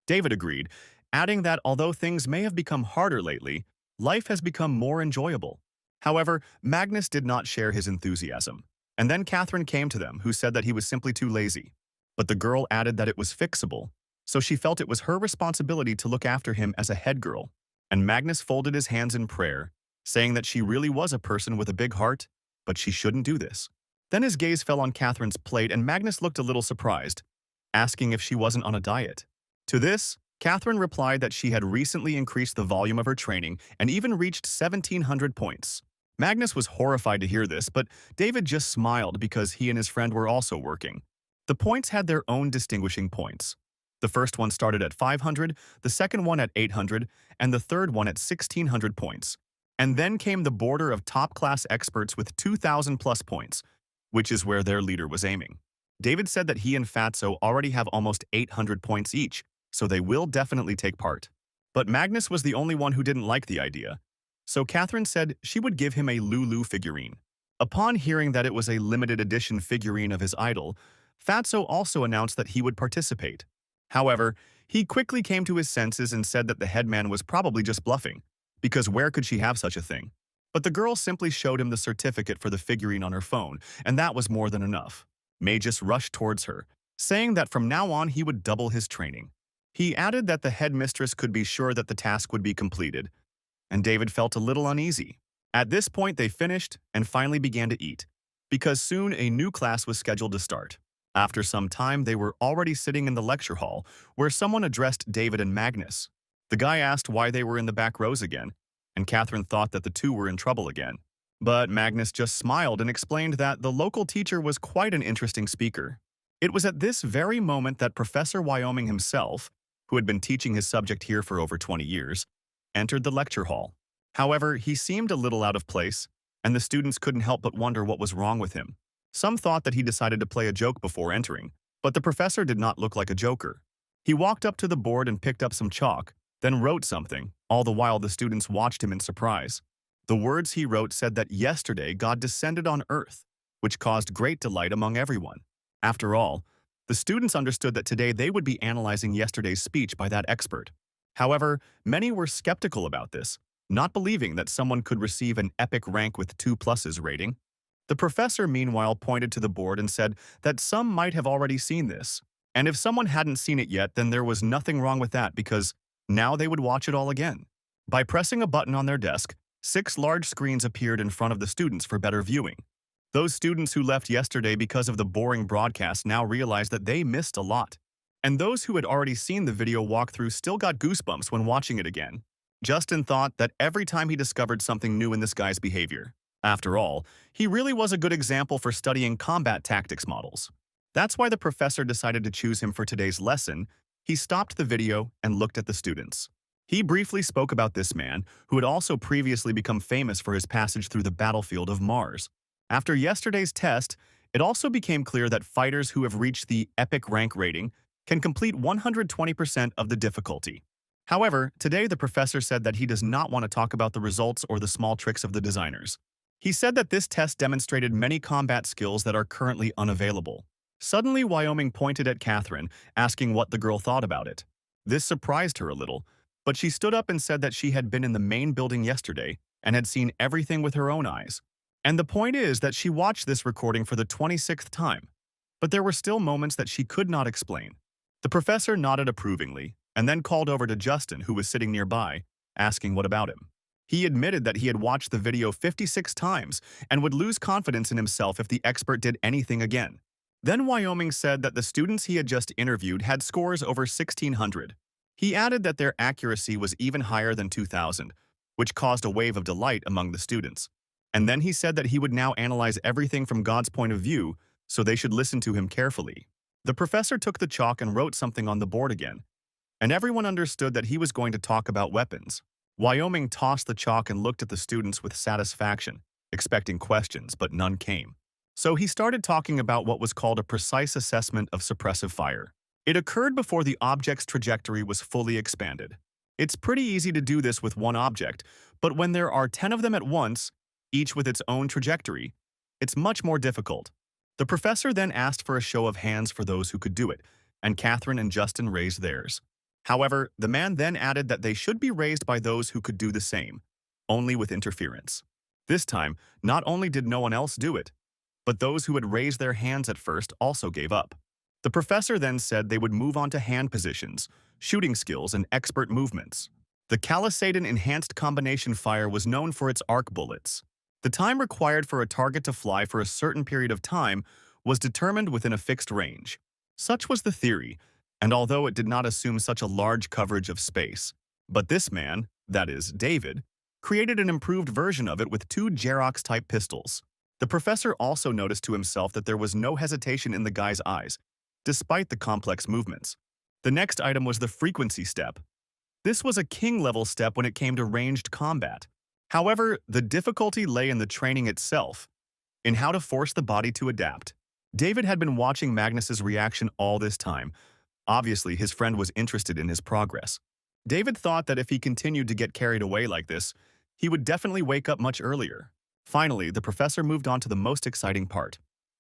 [SPEAKER 1] David agreed, adding that although things may have become harder lately, life has become more enjoyable. However, Magnus did not share his enthusiasm, and then Catherine came to them, who said that he was simply too lazy. But the girl added that it was fixable, so she felt it was her responsibility to look after him as a head girl. And Magnus folded his hands in prayer, saying that she really was a person with a big heart, but she shouldn't do this. Then his gaze fell on Catherine's plate and Magnus looked a little surprised, asking if she wasn't on a diet. To this, Catherine replied that she had recently increased the volume of her training and even reached 1,700 points. Magnus was horrified to hear this, but David just smiled because he and his friend were also working. The points had their own distinguishing points. The first one started at 500, the second one at 800, and the third one at 1,600 points. And then came the border of top-class experts with 2,000 plus points, which is where their leader was aiming. David said that he and Fatso already have almost 800 points each, so they will definitely take part. But Magnus was the only one who didn't like the idea, so Catherine said she would give him a Lulu figurine. Upon hearing that it was a limited edition figurine of his idol, Fatso also announced that he would participate. However, he quickly came to his senses and said that the headman was probably just bluffing, because where could she have such a thing? But the girl simply showed him the certificate for the figurine on her phone, and that was more than enough. Magus rushed towards her, saying that from now on he would double his training. He added that the headmistress could be sure that the task would be completed, and David felt a little uneasy. At this point, they finished and finally began to eat, because soon a new class was scheduled to start. After some time, they were already sitting in the lecture hall, where someone addressed David and Magnus. The guy asked why they were in the back rows again, and Catherine thought that the two were in trouble again. But Magnus just smiled and explained that the local teacher was quite an interesting speaker. It was at this very moment that Professor Wyoming himself, who had been teaching his subject here for over 20 years, entered the lecture hall. However, he seemed a little out of place, and the students couldn't help but wonder what was wrong with him. Some thought that he decided to play a joke before entering, but the professor did not look like a joker. He walked up to the board and picked up some chalk, then wrote something, all the while the students watched him in surprise. The words he wrote said that yesterday God descended on earth, which caused great delight among everyone. After all, the students understood that today they would be analyzing yesterday's speech by that expert. However, many were skeptical about this, not believing that someone could receive an epic rank with 2+ rating. The professor meanwhile pointed to the board and said that some might have already seen this, and if someone hadn't seen it yet, then there was nothing wrong with that because now they would watch it all again. By pressing a button on their desk, 6 large screens appeared in front of the students for better viewing. Those students who left yesterday because of the boring broadcast now realized that they missed a lot. And those who had already seen the video walkthrough still got goosebumps when watching it again. Justin thought that every time he discovered something new in this guy's behavior. After all, he really was a good example for studying combat tactics models. That's why the professor decided to choose him for today's lesson. He stopped the video and looked at the students. He briefly spoke about this man, who had also previously become famous for his passage through the battlefield of Mars. After yesterday's test, it also became clear that fighters who have reached the epic rank rating can complete 120% of the difficulty. However, today the professor said that he does not want to talk about the results or the small tricks of the designers. He said that this test demonstrated many combat skills that are currently unavailable. Suddenly, Wyoming pointed at Catherine, asking what the girl thought about it. This surprised her a little, but she stood up and said that she had been in the main building yesterday and had seen everything with her own eyes. And the point is that she watched this recording for the 26th time. But there were still moments that she could not explain. The professor nodded approvingly and then called over to Justin, who was sitting nearby, asking what about him. He admitted that he had watched the video 56 times and would lose confidence in himself if the expert did anything again. Then Wyoming said that the students he had just interviewed had scores over 1,600. He added that their accuracy was even higher than 2,000, which caused a wave of delight among the students. And then he said that he would now analyze everything from God's point of view, so they should listen to him carefully. The professor took the chalk and wrote something on the board again, and everyone understood that he was going to talk about weapons. Wyoming tossed the chalk and looked at the students with satisfaction, expecting questions, but none came. So he started talking about what was called a precise assessment of suppressive fire. It occurred before the object's trajectory was fully expanded. It's pretty easy to do this with one object, but when there are 10 of them at once, each with its own trajectory, it's much more difficult. The professor then asked for a show of hands for those who could do it, and Catherine and Justin raised theirs. However, the man then added that they should be raised by those who could do the same, only with interference. This time, not only did no one else do it, but those who had raised their hands at first also gave up. The professor then said they would move on to hand positions, shooting skills, and expert movements. The Calisadon Enhanced Combination Fire was known for its arc bullets. The time required for a target to fly for a certain period of time was determined within a fixed range. Such was the theory, and although it did not assume such a large coverage of space, but this man, that is, David, created an improved version of it with 2 Xerox-type pistols. The professor also noticed to himself that there was no hesitation in the guy's eyes, despite the complex movements. The next item was the frequency step. This was a king-level step when it came to ranged combat. However, the difficulty lay in the training itself, in how to force the body to adapt. David had been watching Magnus's reaction all this time. Obviously, his friend was interested in his progress. David thought that if he continued to get carried away like this, he would definitely wake up much earlier. Finally, the professor moved on to the most exciting part,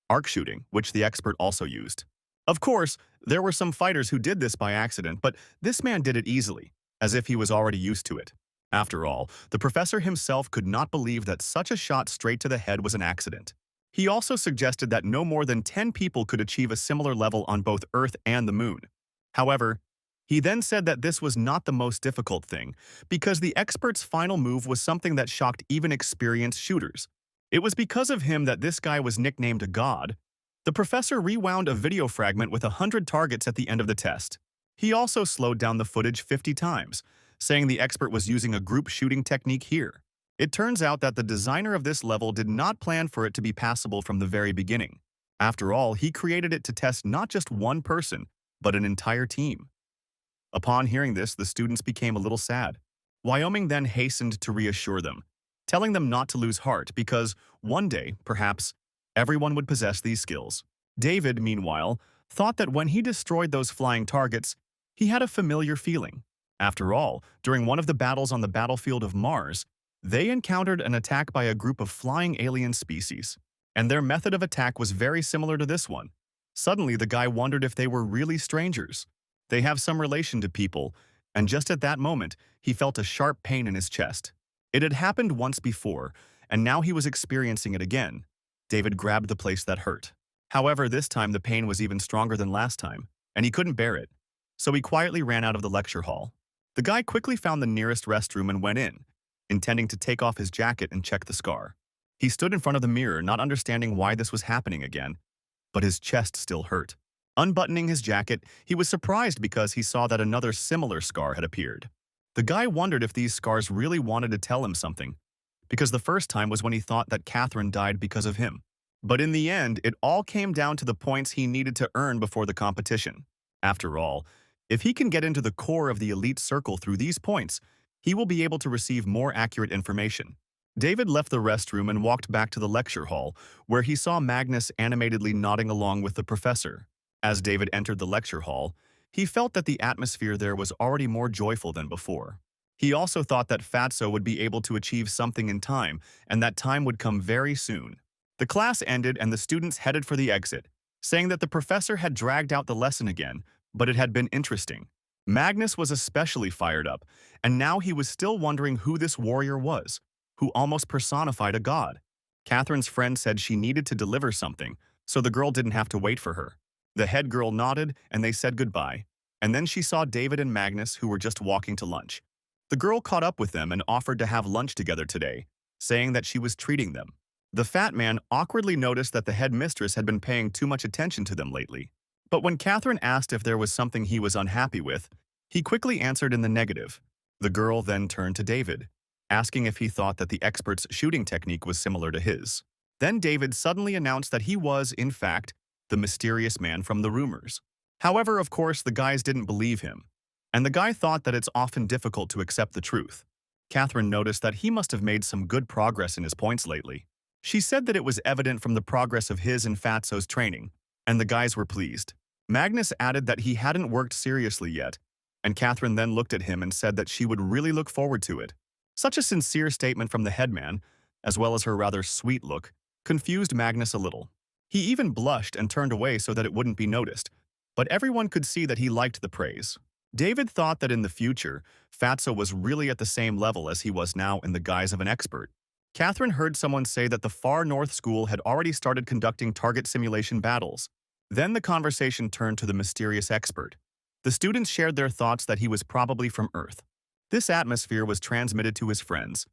[SPEAKER 1] arc shooting, which the expert also used. Of course, there were some fighters who did this by accident, but this man did it easily, as if he was already used to it. After all, the professor himself could not believe that such a shot straight to the head was an accident. He also suggested that no more than 10 people could achieve a similar level on both Earth and the Moon. However, he then said that this was not the most difficult thing, because the expert's final move was something that shocked even experienced shooters. It was because of him that this guy was nicknamed a god. The professor rewound a video fragment with 100 targets at the end of the test. He also slowed down the footage 50 times, saying the expert was using a group shooting technique here. It turns out that the designer of this level did not plan for it to be passable from the very beginning. After all, he created it to test not just one person, but an entire team. Upon hearing this, the students became a little sad. Wyoming then hastened to reassure them, telling them not to lose heart because one day, perhaps, everyone would possess these skills. David, meanwhile, thought that when he destroyed those flying targets, he had a familiar feeling. After all, during one of the battles on the battlefield of Mars, they encountered an attack by a group of flying alien species, and their method of attack was very similar to this one. Suddenly, the guy wondered if they were really strangers. They have some relation to people, and just at that moment, he felt a sharp pain in his chest. It had happened once before, and now he was experiencing it again. David grabbed the place that hurt. However, this time the pain was even stronger than last time, and he couldn't bear it. So he quietly ran out of the lecture hall. The guy quickly found the nearest restroom and went in, intending to take off his jacket and check the scar. He stood in front of the mirror, not understanding why this was happening again, but his chest still hurt. Unbuttoning his jacket, he was surprised because he saw that another similar scar had appeared. The guy wondered if these scars really wanted to tell him something, because the first time was when he thought that Catherine died because of him. But in the end, it all came down to the points he needed to earn before the competition. After all, if he can get into the core of the elite circle through these points, he will be able to receive more accurate information. David left the restroom and walked back to the lecture hall, where he saw Magnus animatedly nodding along with the professor. As David entered the lecture hall, he felt that the atmosphere there was already more joyful than before. He also thought that Fatso would be able to achieve something in time, and that time would come very soon. The class ended and the students headed for the exit, saying that the professor had dragged out the lesson again, but it had been interesting. Magnus was especially fired up, and now he was still wondering who this warrior was, who almost personified a god. Catherine's friend said she needed to deliver something, so the girl didn't have to wait for her. The head girl nodded, and they said goodbye, and then she saw David and Magnus, who were just walking to lunch. The girl caught up with them and offered to have lunch together today, saying that she was treating them. The fat man awkwardly noticed that the head mistress had been paying too much attention to them lately. But when Catherine asked if there was something he was unhappy with, he quickly answered in the negative. The girl then turned to David, asking if he thought that the expert's shooting technique was similar to his. Then David suddenly announced that he was, in fact, the mysterious man from the rumors. However, of course, the guys didn't believe him, and the guy thought that it's often difficult to accept the truth. Catherine noticed that he must have made some good progress in his points lately. She said that it was evident from the progress of his and Fatso's training, and the guys were pleased. Magnus added that he hadn't worked seriously yet, and Catherine then looked at him and said that she would really look forward to it. Such a sincere statement from the headman, as well as her rather sweet look, confused Magnus a little. He even blushed and turned away so that it wouldn't be noticed, but everyone could see that he liked the praise. David thought that in the future, Fatso was really at the same level as he was now in the guise of an expert. Catherine heard someone say that the Far North School had already started conducting target simulation battles. Then the conversation turned to the mysterious expert. The students shared their thoughts that he was probably from Earth. This atmosphere was transmitted to his friends.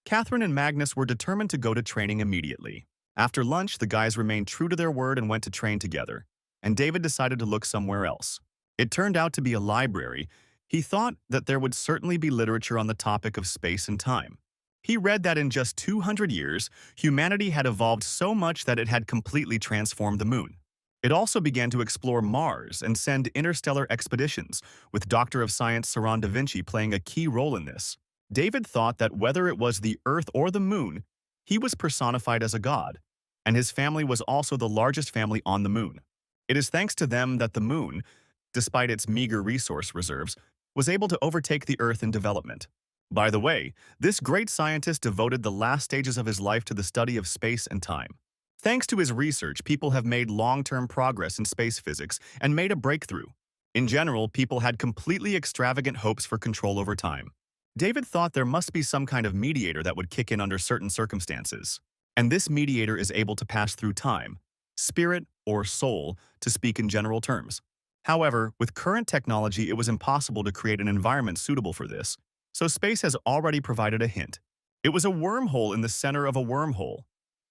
[SPEAKER 1] Catherine and Magnus were determined to go to training immediately. After lunch, the guys remained true to their word and went to train together, and David decided to look somewhere else. It turned out to be a library. He thought that there would certainly be literature on the topic of space and time. He read that in just 200 years, humanity had evolved so much that it had completely transformed the moon. It also began to explore Mars and send interstellar expeditions, with Doctor of Science Saran da Vinci playing a key role in this. David thought that whether it was the Earth or the moon, he was personified as a god. and his family was also the largest family on the moon. It is thanks to them that the moon, despite its meager resource reserves, was able to overtake the Earth in development. By the way, this great scientist devoted the last stages of his life to the study of space and time. Thanks to his research, people have made long-term progress in space physics and made a breakthrough. In general, people had completely extravagant hopes for control over time. David thought there must be some kind of mediator that would kick in under certain circumstances. And this mediator is able to pass through time, spirit, or soul, to speak in general terms. However, with current technology, it was impossible to create an environment suitable for this, so space has already provided a hint. It was a wormhole in the center of a wormhole,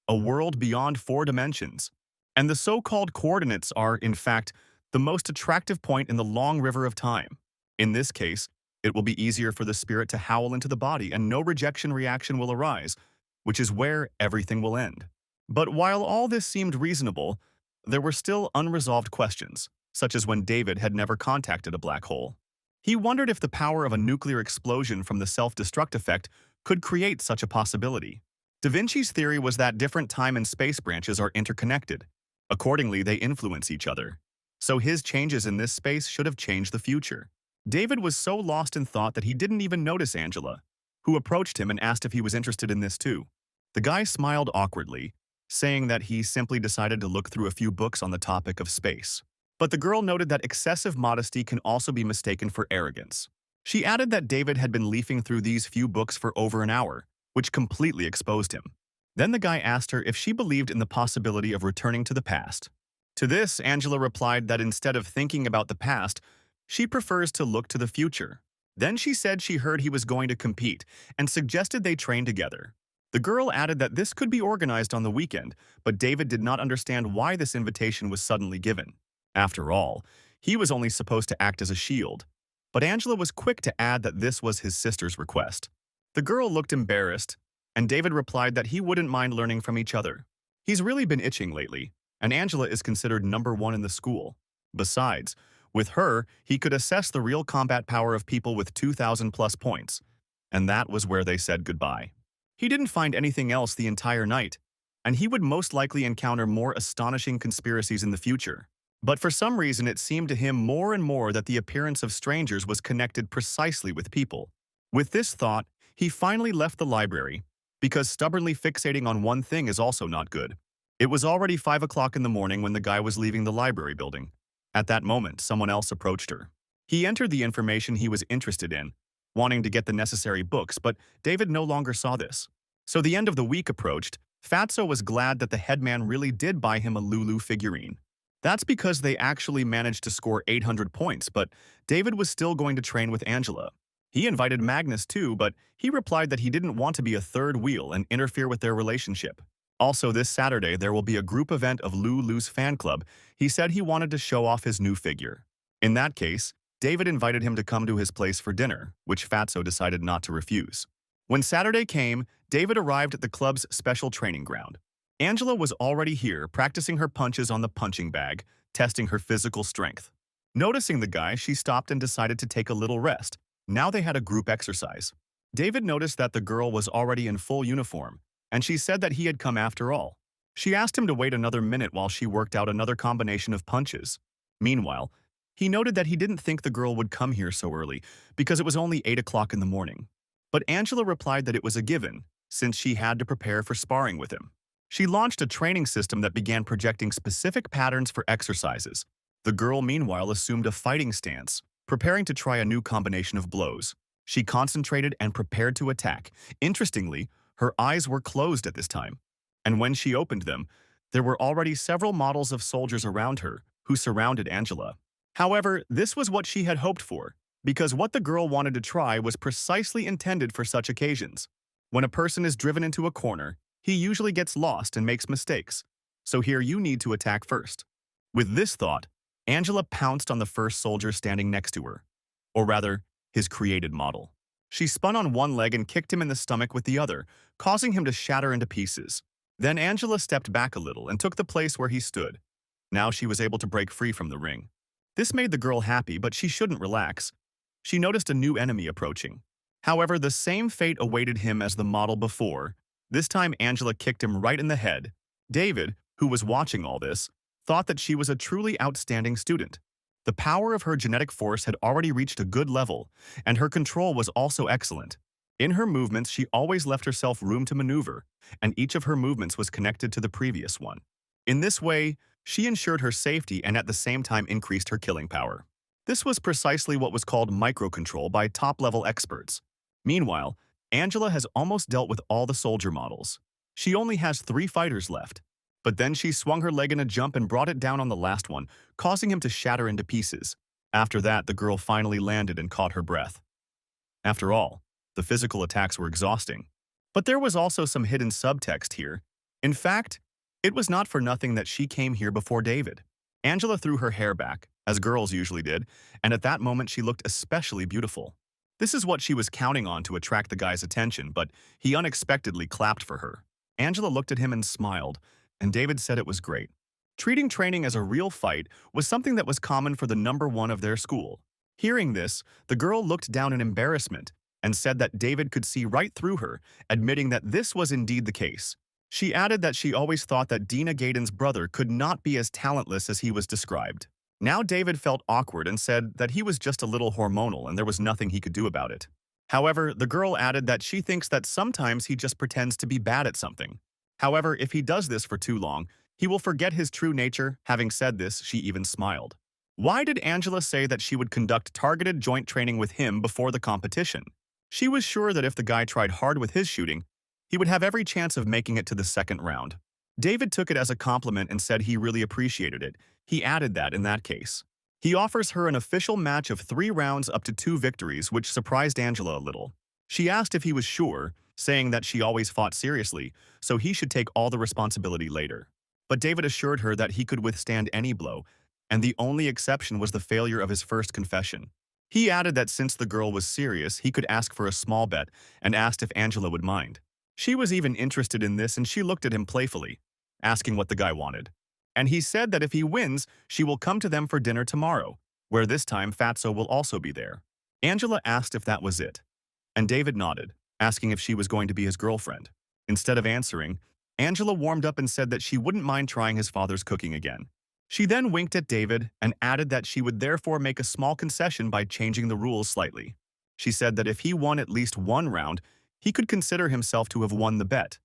[SPEAKER 1] a world beyond 4 dimensions. And the so-called coordinates are, in fact, the most attractive point in the long river of time. In this case, it will be easier for the spirit to howl into the body and no rejection reaction will arise, which is where everything will end. But while all this seemed reasonable, there were still unresolved questions, such as when David had never contacted a black hole. He wondered if the power of a nuclear explosion from the self-destruct effect could create such a possibility. Da Vinci's theory was that different time and space branches are interconnected. Accordingly, they influence each other. So his changes in this space should have changed the future. David was so lost in thought that he didn't even notice Angela, who approached him and asked if he was interested in this too. The guy smiled awkwardly, saying that he simply decided to look through a few books on the topic of space. But the girl noted that excessive modesty can also be mistaken for arrogance. She added that David had been leafing through these few books for over an hour, which completely exposed him. Then the guy asked her if she believed in the possibility of returning to the past. To this, Angela replied that instead of thinking about the past, she prefers to look to the future. Then she said she heard he was going to compete and suggested they train together. The girl added that this could be organized on the weekend, but David did not understand why this invitation was suddenly given. After all, he was only supposed to act as a shield. But Angela was quick to add that this was his sister's request. The girl looked embarrassed, and David replied that he wouldn't mind learning from each other. He's really been itching lately, and Angela is considered #1 in the school. Besides, with her, he could assess the real combat power of people with 2,000 plus points, and that was where they said goodbye. He didn't find anything else the entire night, and he would most likely encounter more astonishing conspiracies in the future. But for some reason, it seemed to him more and more that the appearance of strangers was connected precisely with people. With this thought, he finally left the library, because stubbornly fixating on one thing is also not good. It was already 5 o'clock in the morning when the guy was leaving the library building. At that moment, someone else approached her. He entered the information he was interested in, wanting to get the necessary books, but David no longer saw this. So the end of the week approached. Fatso was glad that the headman really did buy him a Lulu figurine. That's because they actually managed to score 800 points, but David was still going to train with Angela. He invited Magnus too, but he replied that he didn't want to be a third wheel and interfere with their relationship. Also, this Saturday, there will be a group event of Lulu's fan club. He said he wanted to show off his new figure. In that case, David invited him to come to his place for dinner, which Fatso decided not to refuse. When Saturday came, David arrived at the club's special training ground. Angela was already here, practicing her punches on the punching bag, testing her physical strength. Noticing the guy, she stopped and decided to take a little rest. Now they had a group exercise. David noticed that the girl was already in full uniform, and she said that he had come after all. She asked him to wait another minute while she worked out another combination of punches. Meanwhile, he noted that he didn't think the girl would come here so early because it was only 8 o'clock in the morning. But Angela replied that it was a given, since she had to prepare for sparring with him. She launched a training system that began projecting specific patterns for exercises. The girl, meanwhile, assumed a fighting stance, preparing to try a new combination of blows. She concentrated and prepared to attack. Interestingly, her eyes were closed at this time, and when she opened them, there were already several models of soldiers around her who surrounded Angela. However, this was what she had hoped for, because what the girl wanted to try was precisely intended for such occasions. When a person is driven into a corner, he usually gets lost and makes mistakes, so here you need to attack first. With this thought, Angela pounced on the first soldier standing next to her, or rather, his created model. She spun on one leg and kicked him in the stomach with the other, causing him to shatter into pieces. Then Angela stepped back a little and took the place where he stood. Now she was able to break free from the ring. This made the girl happy, but she shouldn't relax. She noticed a new enemy approaching. However, the same fate awaited him as the model before. This time Angela kicked him right in the head, David, who was watching all this, thought that she was a truly outstanding student. The power of her genetic force had already reached a good level, and her control was also excellent. In her movements, she always left herself room to maneuver, and each of her movements was connected to the previous one. In this way, she ensured her safety and at the same time increased her killing power. This was precisely what was called microcontrol by top-level experts. Meanwhile, Angela has almost dealt with all the soldier models. She only has 3 fighters left. But then she swung her leg in a jump and brought it down on the last one, causing him to shatter into pieces. After that, the girl finally landed and caught her breath. After all, the physical attacks were exhausting. But there was also some hidden subtext here. In fact, it was not for nothing that she came here before David. Angela threw her hair back, as girls usually did, and at that moment she looked especially beautiful. This is what she was counting on to attract the guy's attention, but he unexpectedly clapped for her. Angela looked at him and smiled, and David said it was great. Treating training as a real fight was something that was common for the number 1 of their school. Hearing this, the girl looked down in embarrassment and said that David could see right through her, admitting that this was indeed the case. She added that she always thought that Dina Gaydon's brother could not be as talentless as he was described. Now David felt awkward and said that he was just a little hormonal and there was nothing he could do about it. However, the girl added that she thinks that sometimes he just pretends to be bad at something. However, if he does this for too long, he will forget his true nature. Having said this, she even smiled. Why did Angela say that she would conduct targeted joint training with him before the competition? She was sure that if the guy tried hard with his shooting, he would have every chance of making it to the second round. David took it as a compliment and said he really appreciated it. He added that in that case, he offers her an official match of 3 rounds up to 2 victories, which surprised Angela a little. She asked if he was sure, saying that she always fought seriously, so he should take all the responsibility later. But David assured her that he could withstand any blow, and the only exception was the failure of his first confession. He added that since the girl was serious, he could ask for a small bet and asked if Angela would mind. She was even interested in this and she looked at him playfully, asking what the guy wanted. And he said that if he wins, she will come to them for dinner tomorrow, where this time Fatso will also be there. Angela asked if that was it, and David nodded, asking if she was going to be his girlfriend. Instead of answering, Angela warmed up and said that she wouldn't mind trying his father's cooking again. She then winked at David and added that she would therefore make a small concession by changing the rules slightly. She said that if he won at least 1 round, he could consider himself to have won the bet.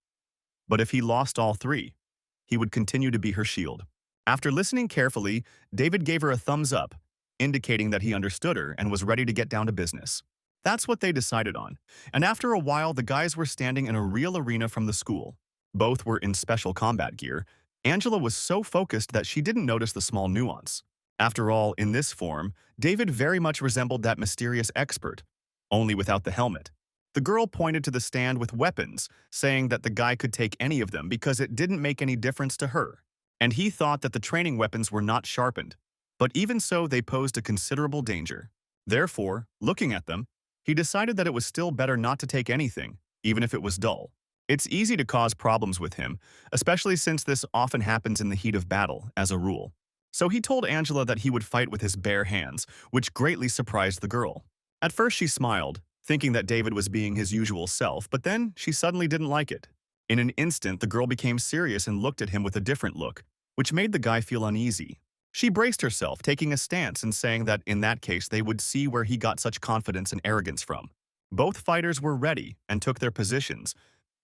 [SPEAKER 1] But if he lost all 3, he would continue to be her shield. After listening carefully, David gave her a thumbs up, indicating that he understood her and was ready to get down to business. That's what they decided on, and after a while the guys were standing in a real arena from the school. Both were in special combat gear. Angela was so focused that she didn't notice the small nuance. After all, in this form, David very much resembled that mysterious expert, only without the helmet. The girl pointed to the stand with weapons, saying that the guy could take any of them because it didn't make any difference to her. And he thought that the training weapons were not sharpened. But even so, they posed a considerable danger. Therefore, looking at them, he decided that it was still better not to take anything, even if it was dull. It's easy to cause problems with him, especially since this often happens in the heat of battle, as a rule. So he told Angela that he would fight with his bare hands, which greatly surprised the girl. At first she smiled, thinking that David was being his usual self, but then she suddenly didn't like it. In an instant, the girl became serious and looked at him with a different look, which made the guy feel uneasy. She braced herself, taking a stance and saying that in that case they would see where he got such confidence and arrogance from. Both fighters were ready and took their positions.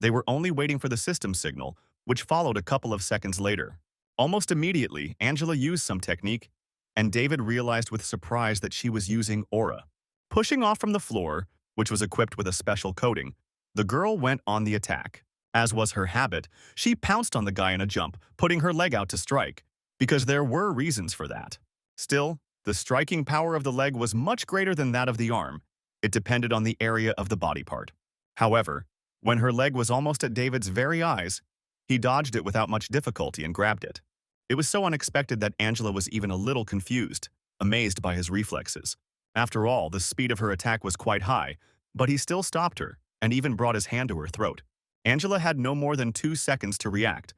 [SPEAKER 1] They were only waiting for the system signal, which followed a couple of seconds later. Almost immediately, Angela used some technique, and David realized with surprise that she was using aura. Pushing off from the floor, which was equipped with a special coating, the girl went on the attack. As was her habit, she pounced on the guy in a jump, putting her leg out to strike, because there were reasons for that. Still, the striking power of the leg was much greater than that of the arm. It depended on the area of the body part. However, when her leg was almost at David's very eyes, he dodged it without much difficulty and grabbed it. It was so unexpected that Angela was even a little confused, amazed by his reflexes. After all, the speed of her attack was quite high, but he still stopped her and even brought his hand to her throat. Angela had no more than 2 seconds to react.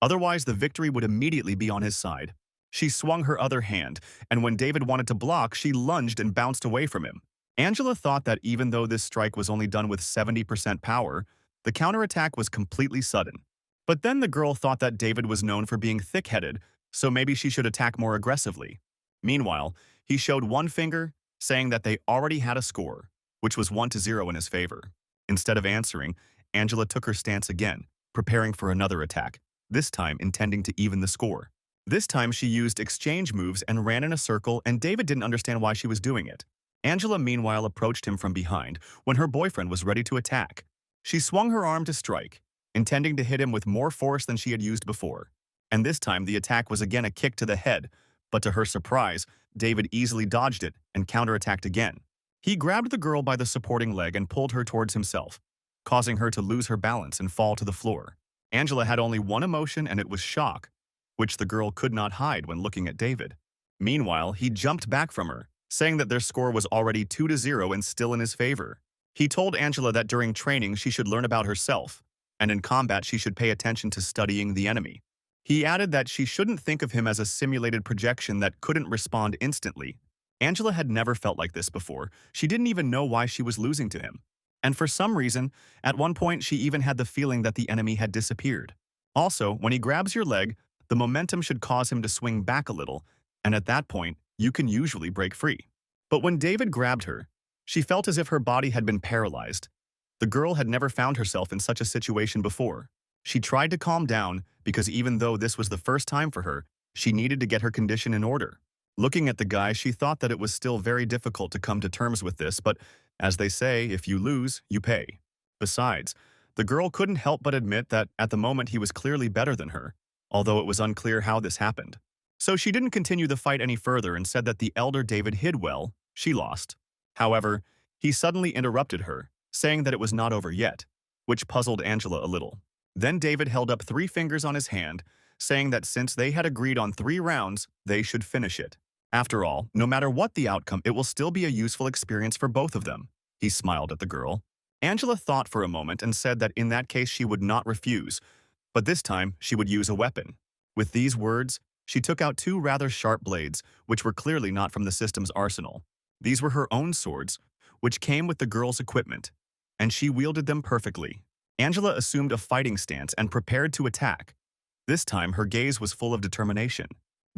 [SPEAKER 1] Otherwise, the victory would immediately be on his side. She swung her other hand, and when David wanted to block, she lunged and bounced away from him. Angela thought that even though this strike was only done with 70% power, the counterattack was completely sudden. But then the girl thought that David was known for being thick-headed, so maybe she should attack more aggressively. Meanwhile, he showed one finger, saying that they already had a score, which was 1-0 in his favor. Instead of answering, Angela took her stance again, preparing for another attack, this time intending to even the score. This time she used exchange moves and ran in a circle, and David didn't understand why she was doing it. Angela meanwhile approached him from behind when her boyfriend was ready to attack. She swung her arm to strike, intending to hit him with more force than she had used before. And this time the attack was again a kick to the head, but to her surprise, David easily dodged it and counterattacked again. He grabbed the girl by the supporting leg and pulled her towards himself, causing her to lose her balance and fall to the floor. Angela had only one emotion, and it was shock, which the girl could not hide when looking at David. Meanwhile, he jumped back from her, saying that their score was already 2-0 and still in his favor. He told Angela that during training she should learn about herself, and in combat she should pay attention to studying the enemy. He added that she shouldn't think of him as a simulated projection that couldn't respond instantly. Angela had never felt like this before. She didn't even know why she was losing to him. And for some reason, at one point she even had the feeling that the enemy had disappeared. Also, when he grabs your leg, the momentum should cause him to swing back a little, and at that point, you can usually break free. But when David grabbed her, she felt as if her body had been paralyzed. The girl had never found herself in such a situation before. She tried to calm down because even though this was the first time for her, she needed to get her condition in order. Looking at the guy, she thought that it was still very difficult to come to terms with this, but as they say, if you lose, you pay. Besides, the girl couldn't help but admit that at the moment he was clearly better than her, although it was unclear how this happened. So she didn't continue the fight any further and said that the elder David hid well. She lost. However, he suddenly interrupted her, saying that it was not over yet, which puzzled Angela a little. Then David held up 3 fingers on his hand, saying that since they had agreed on 3 rounds, they should finish it. After all, no matter what the outcome, it will still be a useful experience for both of them. He smiled at the girl. Angela thought for a moment and said that in that case she would not refuse, but this time she would use a weapon. With these words, she took out 2 rather sharp blades, which were clearly not from the system's arsenal. These were her own swords, which came with the girl's equipment, and she wielded them perfectly. Angela assumed a fighting stance and prepared to attack. This time, her gaze was full of determination.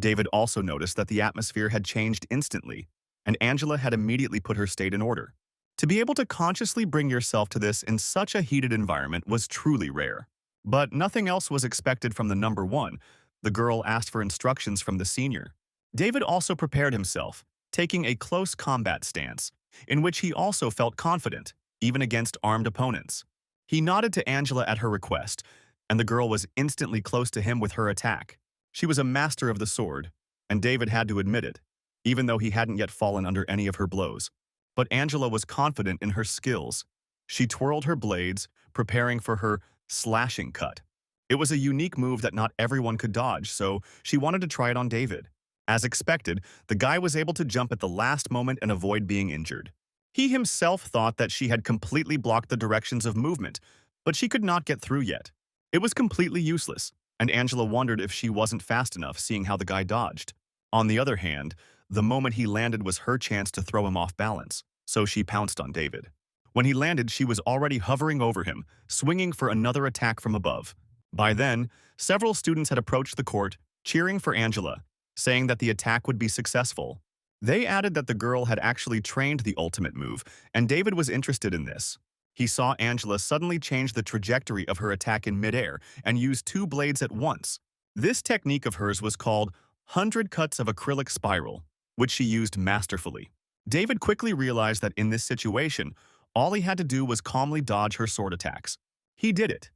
[SPEAKER 1] David also noticed that the atmosphere had changed instantly, and Angela had immediately put her state in order. To be able to consciously bring yourself to this in such a heated environment was truly rare. But nothing else was expected from the number 1. The girl asked for instructions from the senior. David also prepared himself, taking a close combat stance, in which he also felt confident, even against armed opponents. He nodded to Angela at her request, and the girl was instantly close to him with her attack. She was a master of the sword, and David had to admit it, even though he hadn't yet fallen under any of her blows. But Angela was confident in her skills. She twirled her blades, preparing for her slashing cut. It was a unique move that not everyone could dodge, so she wanted to try it on David. As expected, the guy was able to jump at the last moment and avoid being injured. He himself thought that she had completely blocked the directions of movement, but she could not get through yet. It was completely useless, and Angela wondered if she wasn't fast enough, seeing how the guy dodged. On the other hand, the moment he landed was her chance to throw him off balance, so she pounced on David. When he landed, she was already hovering over him, swinging for another attack from above. By then, several students had approached the court, cheering for Angela, saying that the attack would be successful. They added that the girl had actually trained the ultimate move, and David was interested in this. He saw Angela suddenly change the trajectory of her attack in midair and use 2 blades at once. This technique of hers was called 100 cuts of acrylic spiral, which she used masterfully. David quickly realized that in this situation, all he had to do was calmly dodge her sword attacks. He did it,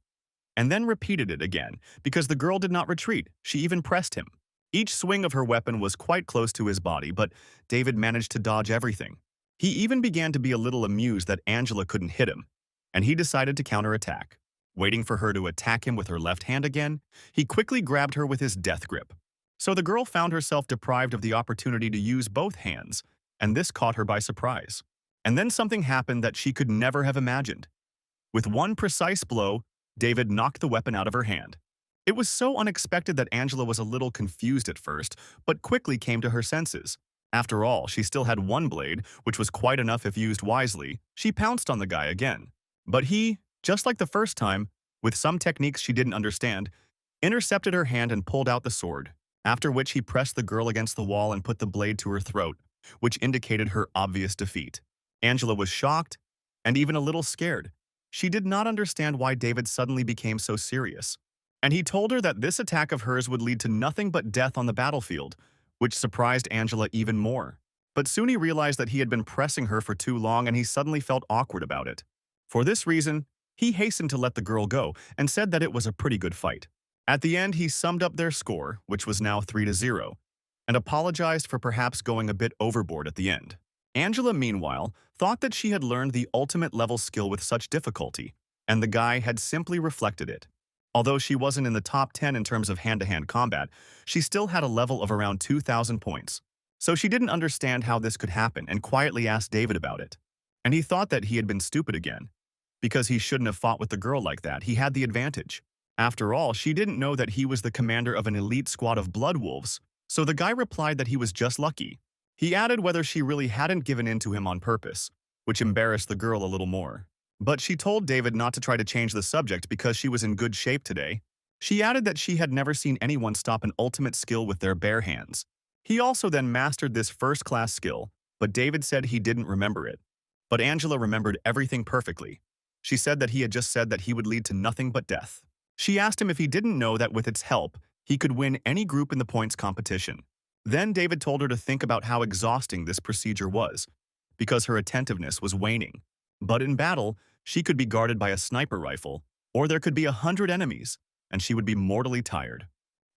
[SPEAKER 1] and then repeated it again, because the girl did not retreat. She even pressed him. Each swing of her weapon was quite close to his body, but David managed to dodge everything. He even began to be a little amused that Angela couldn't hit him, and he decided to counterattack. Waiting for her to attack him with her left hand again, he quickly grabbed her with his death grip. So the girl found herself deprived of the opportunity to use both hands, and this caught her by surprise. And then something happened that she could never have imagined. With one precise blow, David knocked the weapon out of her hand. It was so unexpected that Angela was a little confused at first, but quickly came to her senses. After all, she still had 1 blade, which was quite enough if used wisely. She pounced on the guy again. But he, just like the first time, with some techniques she didn't understand, intercepted her hand and pulled out the sword, after which he pressed the girl against the wall and put the blade to her throat, which indicated her obvious defeat. Angela was shocked and even a little scared. She did not understand why David suddenly became so serious. And he told her that this attack of hers would lead to nothing but death on the battlefield, which surprised Angela even more. But soon he realized that he had been pressing her for too long and he suddenly felt awkward about it. For this reason, he hastened to let the girl go and said that it was a pretty good fight. At the end, he summed up their score, which was now 3-0, and apologized for perhaps going a bit overboard at the end. Angela, meanwhile, thought that she had learned the ultimate level skill with such difficulty, and the guy had simply reflected it. Although she wasn't in the top 10 in terms of hand-to-hand combat, she still had a level of around 2,000 points. So she didn't understand how this could happen and quietly asked David about it. And he thought that he had been stupid again. Because he shouldn't have fought with the girl like that, he had the advantage. After all, she didn't know that he was the commander of an elite squad of blood wolves, so the guy replied that he was just lucky. He added whether she really hadn't given in to him on purpose, which embarrassed the girl a little more. But she told David not to try to change the subject because she was in good shape today. She added that she had never seen anyone stop an ultimate skill with their bare hands. He also then mastered this first-class skill, but David said he didn't remember it. But Angela remembered everything perfectly. She said that he had just said that he would lead to nothing but death. She asked him if he didn't know that with its help, he could win any group in the points competition. Then David told her to think about how exhausting this procedure was, because her attentiveness was waning. But in battle, she could be guarded by a sniper rifle, or there could be 100 enemies, and she would be mortally tired.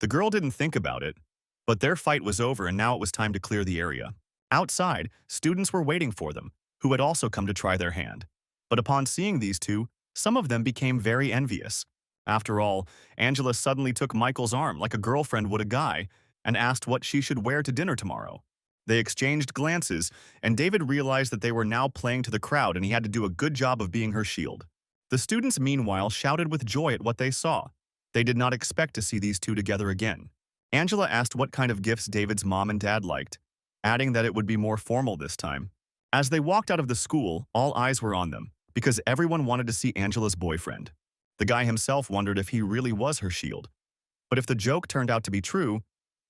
[SPEAKER 1] The girl didn't think about it, but their fight was over and now it was time to clear the area. Outside, students were waiting for them, who had also come to try their hand. But upon seeing these two, some of them became very envious. After all, Angela suddenly took Michael's arm like a girlfriend would a guy and asked what she should wear to dinner tomorrow. They exchanged glances, and David realized that they were now playing to the crowd and he had to do a good job of being her shield. The students, meanwhile, shouted with joy at what they saw. They did not expect to see these two together again. Angela asked what kind of gifts David's mom and dad liked, adding that it would be more formal this time. As they walked out of the school, all eyes were on them, because everyone wanted to see Angela's boyfriend. The guy himself wondered if he really was her shield. But if the joke turned out to be true,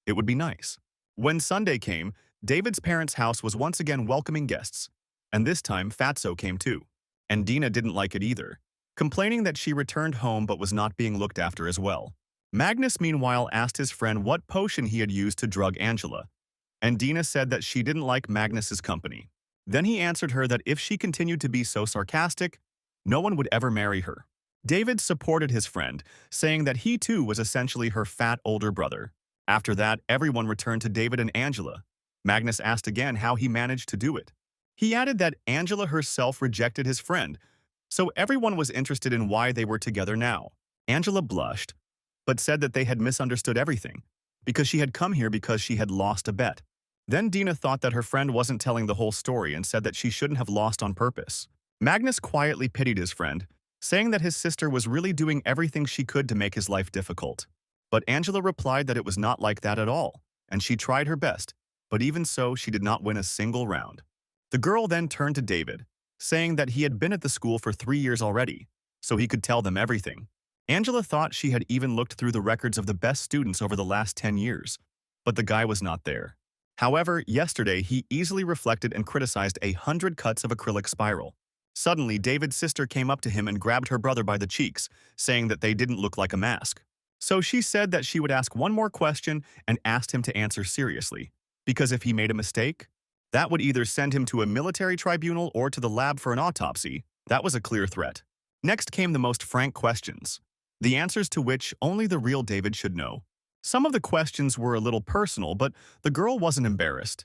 [SPEAKER 1] it would be nice. When Sunday came, David's parents' house was once again welcoming guests, and this time Fatso came too. And Dina didn't like it either, complaining that she returned home but was not being looked after as well. Magnus, meanwhile, asked his friend what potion he had used to drug Angela, and Dina said that she didn't like Magnus's company. Then he answered her that if she continued to be so sarcastic, no one would ever marry her. David supported his friend, saying that he too was essentially her fat older brother. After that, everyone returned to David and Angela. Magnus asked again how he managed to do it. He added that Angela herself rejected his friend, so everyone was interested in why they were together now. Angela blushed, but said that they had misunderstood everything, because she had come here because she had lost a bet. Then Dina thought that her friend wasn't telling the whole story and said that she shouldn't have lost on purpose. Magnus quietly pitied his friend, saying that his sister was really doing everything she could to make his life difficult. But Angela replied that it was not like that at all, and she tried her best, but even so, she did not win a single round. The girl then turned to David, saying that he had been at the school for 3 years already, so he could tell them everything. Angela thought she had even looked through the records of the best students over the last 10 years, but the guy was not there. However, yesterday he easily reflected and criticized 100 cuts of acrylic spiral. Suddenly, David's sister came up to him and grabbed her brother by the cheeks, saying that they didn't look like a mask. So she said that she would ask one more question and asked him to answer seriously, because if he made a mistake, that would either send him to a military tribunal or to the lab for an autopsy. That was a clear threat. Next came the most frank questions, the answers to which only the real David should know. Some of the questions were a little personal, but the girl wasn't embarrassed.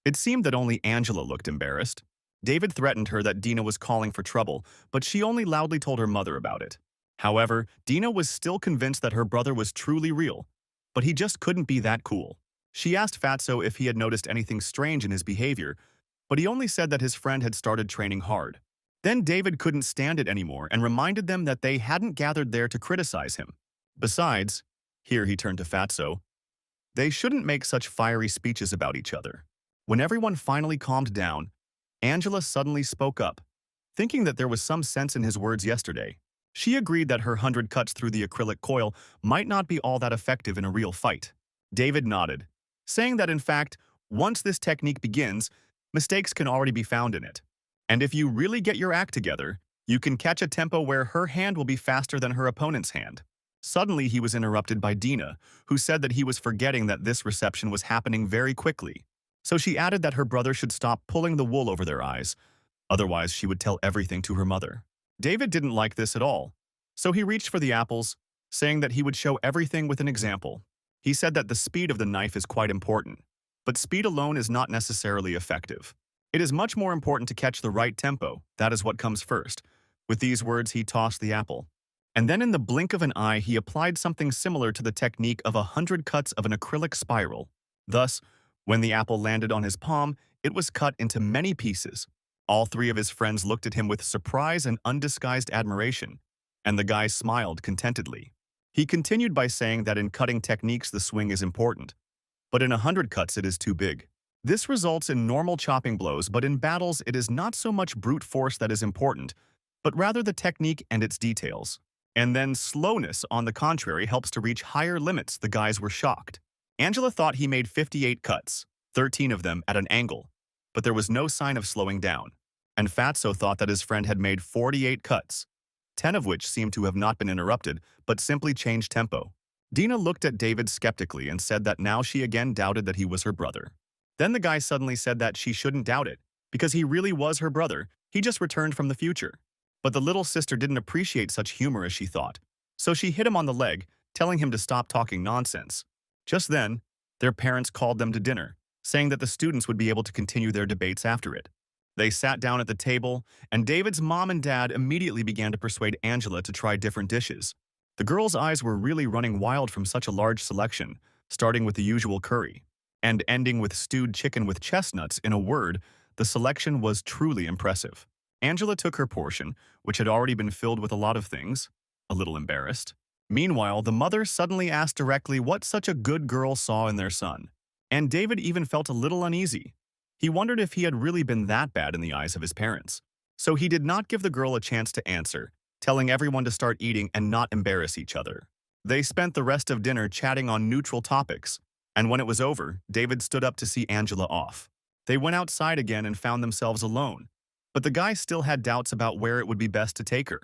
[SPEAKER 1] It seemed that only Angela looked embarrassed. David threatened her that Dina was calling for trouble, but she only loudly told her mother about it. However, Dina was still convinced that her brother was truly real, but he just couldn't be that cool. She asked Fatso if he had noticed anything strange in his behavior, but he only said that his friend had started training hard. Then David couldn't stand it anymore and reminded them that they hadn't gathered there to criticize him. Besides, here he turned to Fatso, they shouldn't make such fiery speeches about each other. When everyone finally calmed down, Angela suddenly spoke up, thinking that there was some sense in his words yesterday. She agreed that her 100 cuts through the acrylic coil might not be all that effective in a real fight. David nodded, saying that in fact, once this technique begins, mistakes can already be found in it. And if you really get your act together, you can catch a tempo where her hand will be faster than her opponent's hand. Suddenly, he was interrupted by Dina, who said that he was forgetting that this reception was happening very quickly. So she added that her brother should stop pulling the wool over their eyes, otherwise she would tell everything to her mother. David didn't like this at all, so he reached for the apples, saying that he would show everything with an example. He said that the speed of the knife is quite important, but speed alone is not necessarily effective. It is much more important to catch the right tempo, that is what comes first. With these words, he tossed the apple. And then in the blink of an eye, he applied something similar to the technique of 100 cuts of an acrylic spiral. Thus, when the apple landed on his palm, it was cut into many pieces. All three of his friends looked at him with surprise and undisguised admiration, and the guy smiled contentedly. He continued by saying that in cutting techniques the swing is important, but in 100 cuts it is too big. This results in normal chopping blows, but in battles it is not so much brute force that is important, but rather the technique and its details. And then slowness, on the contrary, helps to reach higher limits. The guys were shocked. Angela thought he made 58 cuts, 13 of them at an angle, but there was no sign of slowing down. And Fatso thought that his friend had made 48 cuts, 10 of which seemed to have not been interrupted, but simply changed tempo. Dina looked at David skeptically and said that now she again doubted that he was her brother. Then the guy suddenly said that she shouldn't doubt it, because he really was her brother. He just returned from the future. But the little sister didn't appreciate such humor as she thought, so she hit him on the leg, telling him to stop talking nonsense. Just then, their parents called them to dinner, saying that the students would be able to continue their debates after it. They sat down at the table, and David's mom and dad immediately began to persuade Angela to try different dishes. The girl's eyes were really running wild from such a large selection, starting with the usual curry, and ending with stewed chicken with chestnuts. In a word, the selection was truly impressive. Angela took her portion, which had already been filled with a lot of things, a little embarrassed. Meanwhile, the mother suddenly asked directly what such a good girl saw in their son, and David even felt a little uneasy. He wondered if he had really been that bad in the eyes of his parents. So he did not give the girl a chance to answer, telling everyone to start eating and not embarrass each other. They spent the rest of dinner chatting on neutral topics, and when it was over, David stood up to see Angela off. They went outside again and found themselves alone, but the guy still had doubts about where it would be best to take her.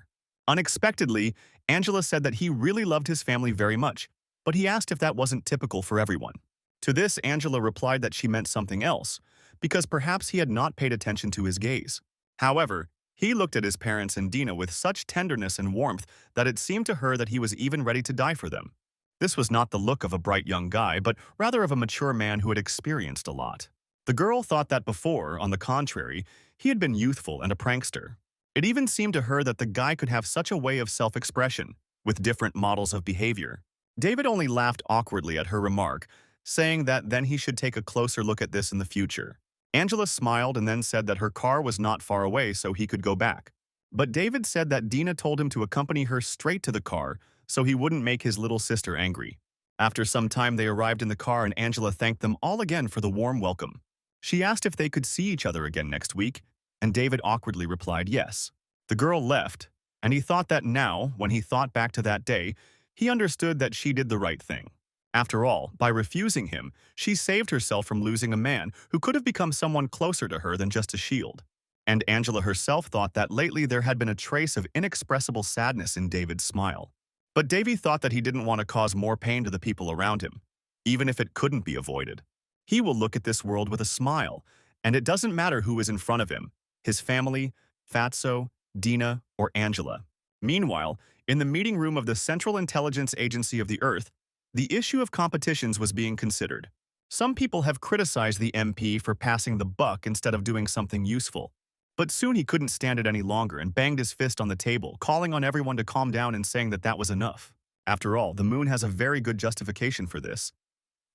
[SPEAKER 1] Unexpectedly, Angela said that he really loved his family very much, but he asked if that wasn't typical for everyone. To this, Angela replied that she meant something else, because perhaps he had not paid attention to his gaze. However, he looked at his parents and Dina with such tenderness and warmth that it seemed to her that he was even ready to die for them. This was not the look of a bright young guy, but rather of a mature man who had experienced a lot. The girl thought that before, on the contrary, he had been youthful and a prankster. It even seemed to her that the guy could have such a way of self-expression, with different models of behavior. David only laughed awkwardly at her remark, saying that then he should take a closer look at this in the future. Angela smiled and then said that her car was not far away so he could go back. But David said that Dina told him to accompany her straight to the car so he wouldn't make his little sister angry. After some time they arrived in the car and Angela thanked them all again for the warm welcome. She asked if they could see each other again next week, and David awkwardly replied yes. The girl left, and he thought that now, when he thought back to that day, he understood that she did the right thing. After all, by refusing him, she saved herself from losing a man who could have become someone closer to her than just a shield. And Angela herself thought that lately there had been a trace of inexpressible sadness in David's smile. But Davy thought that he didn't want to cause more pain to the people around him, even if it couldn't be avoided. He will look at this world with a smile, and it doesn't matter who is in front of him, his family, Fatso, Dina, or Angela. Meanwhile, in the meeting room of the Central Intelligence Agency of the Earth, the issue of competitions was being considered. Some people have criticized the MP for passing the buck instead of doing something useful. But soon he couldn't stand it any longer and banged his fist on the table, calling on everyone to calm down and saying that that was enough. After all, the moon has a very good justification for this.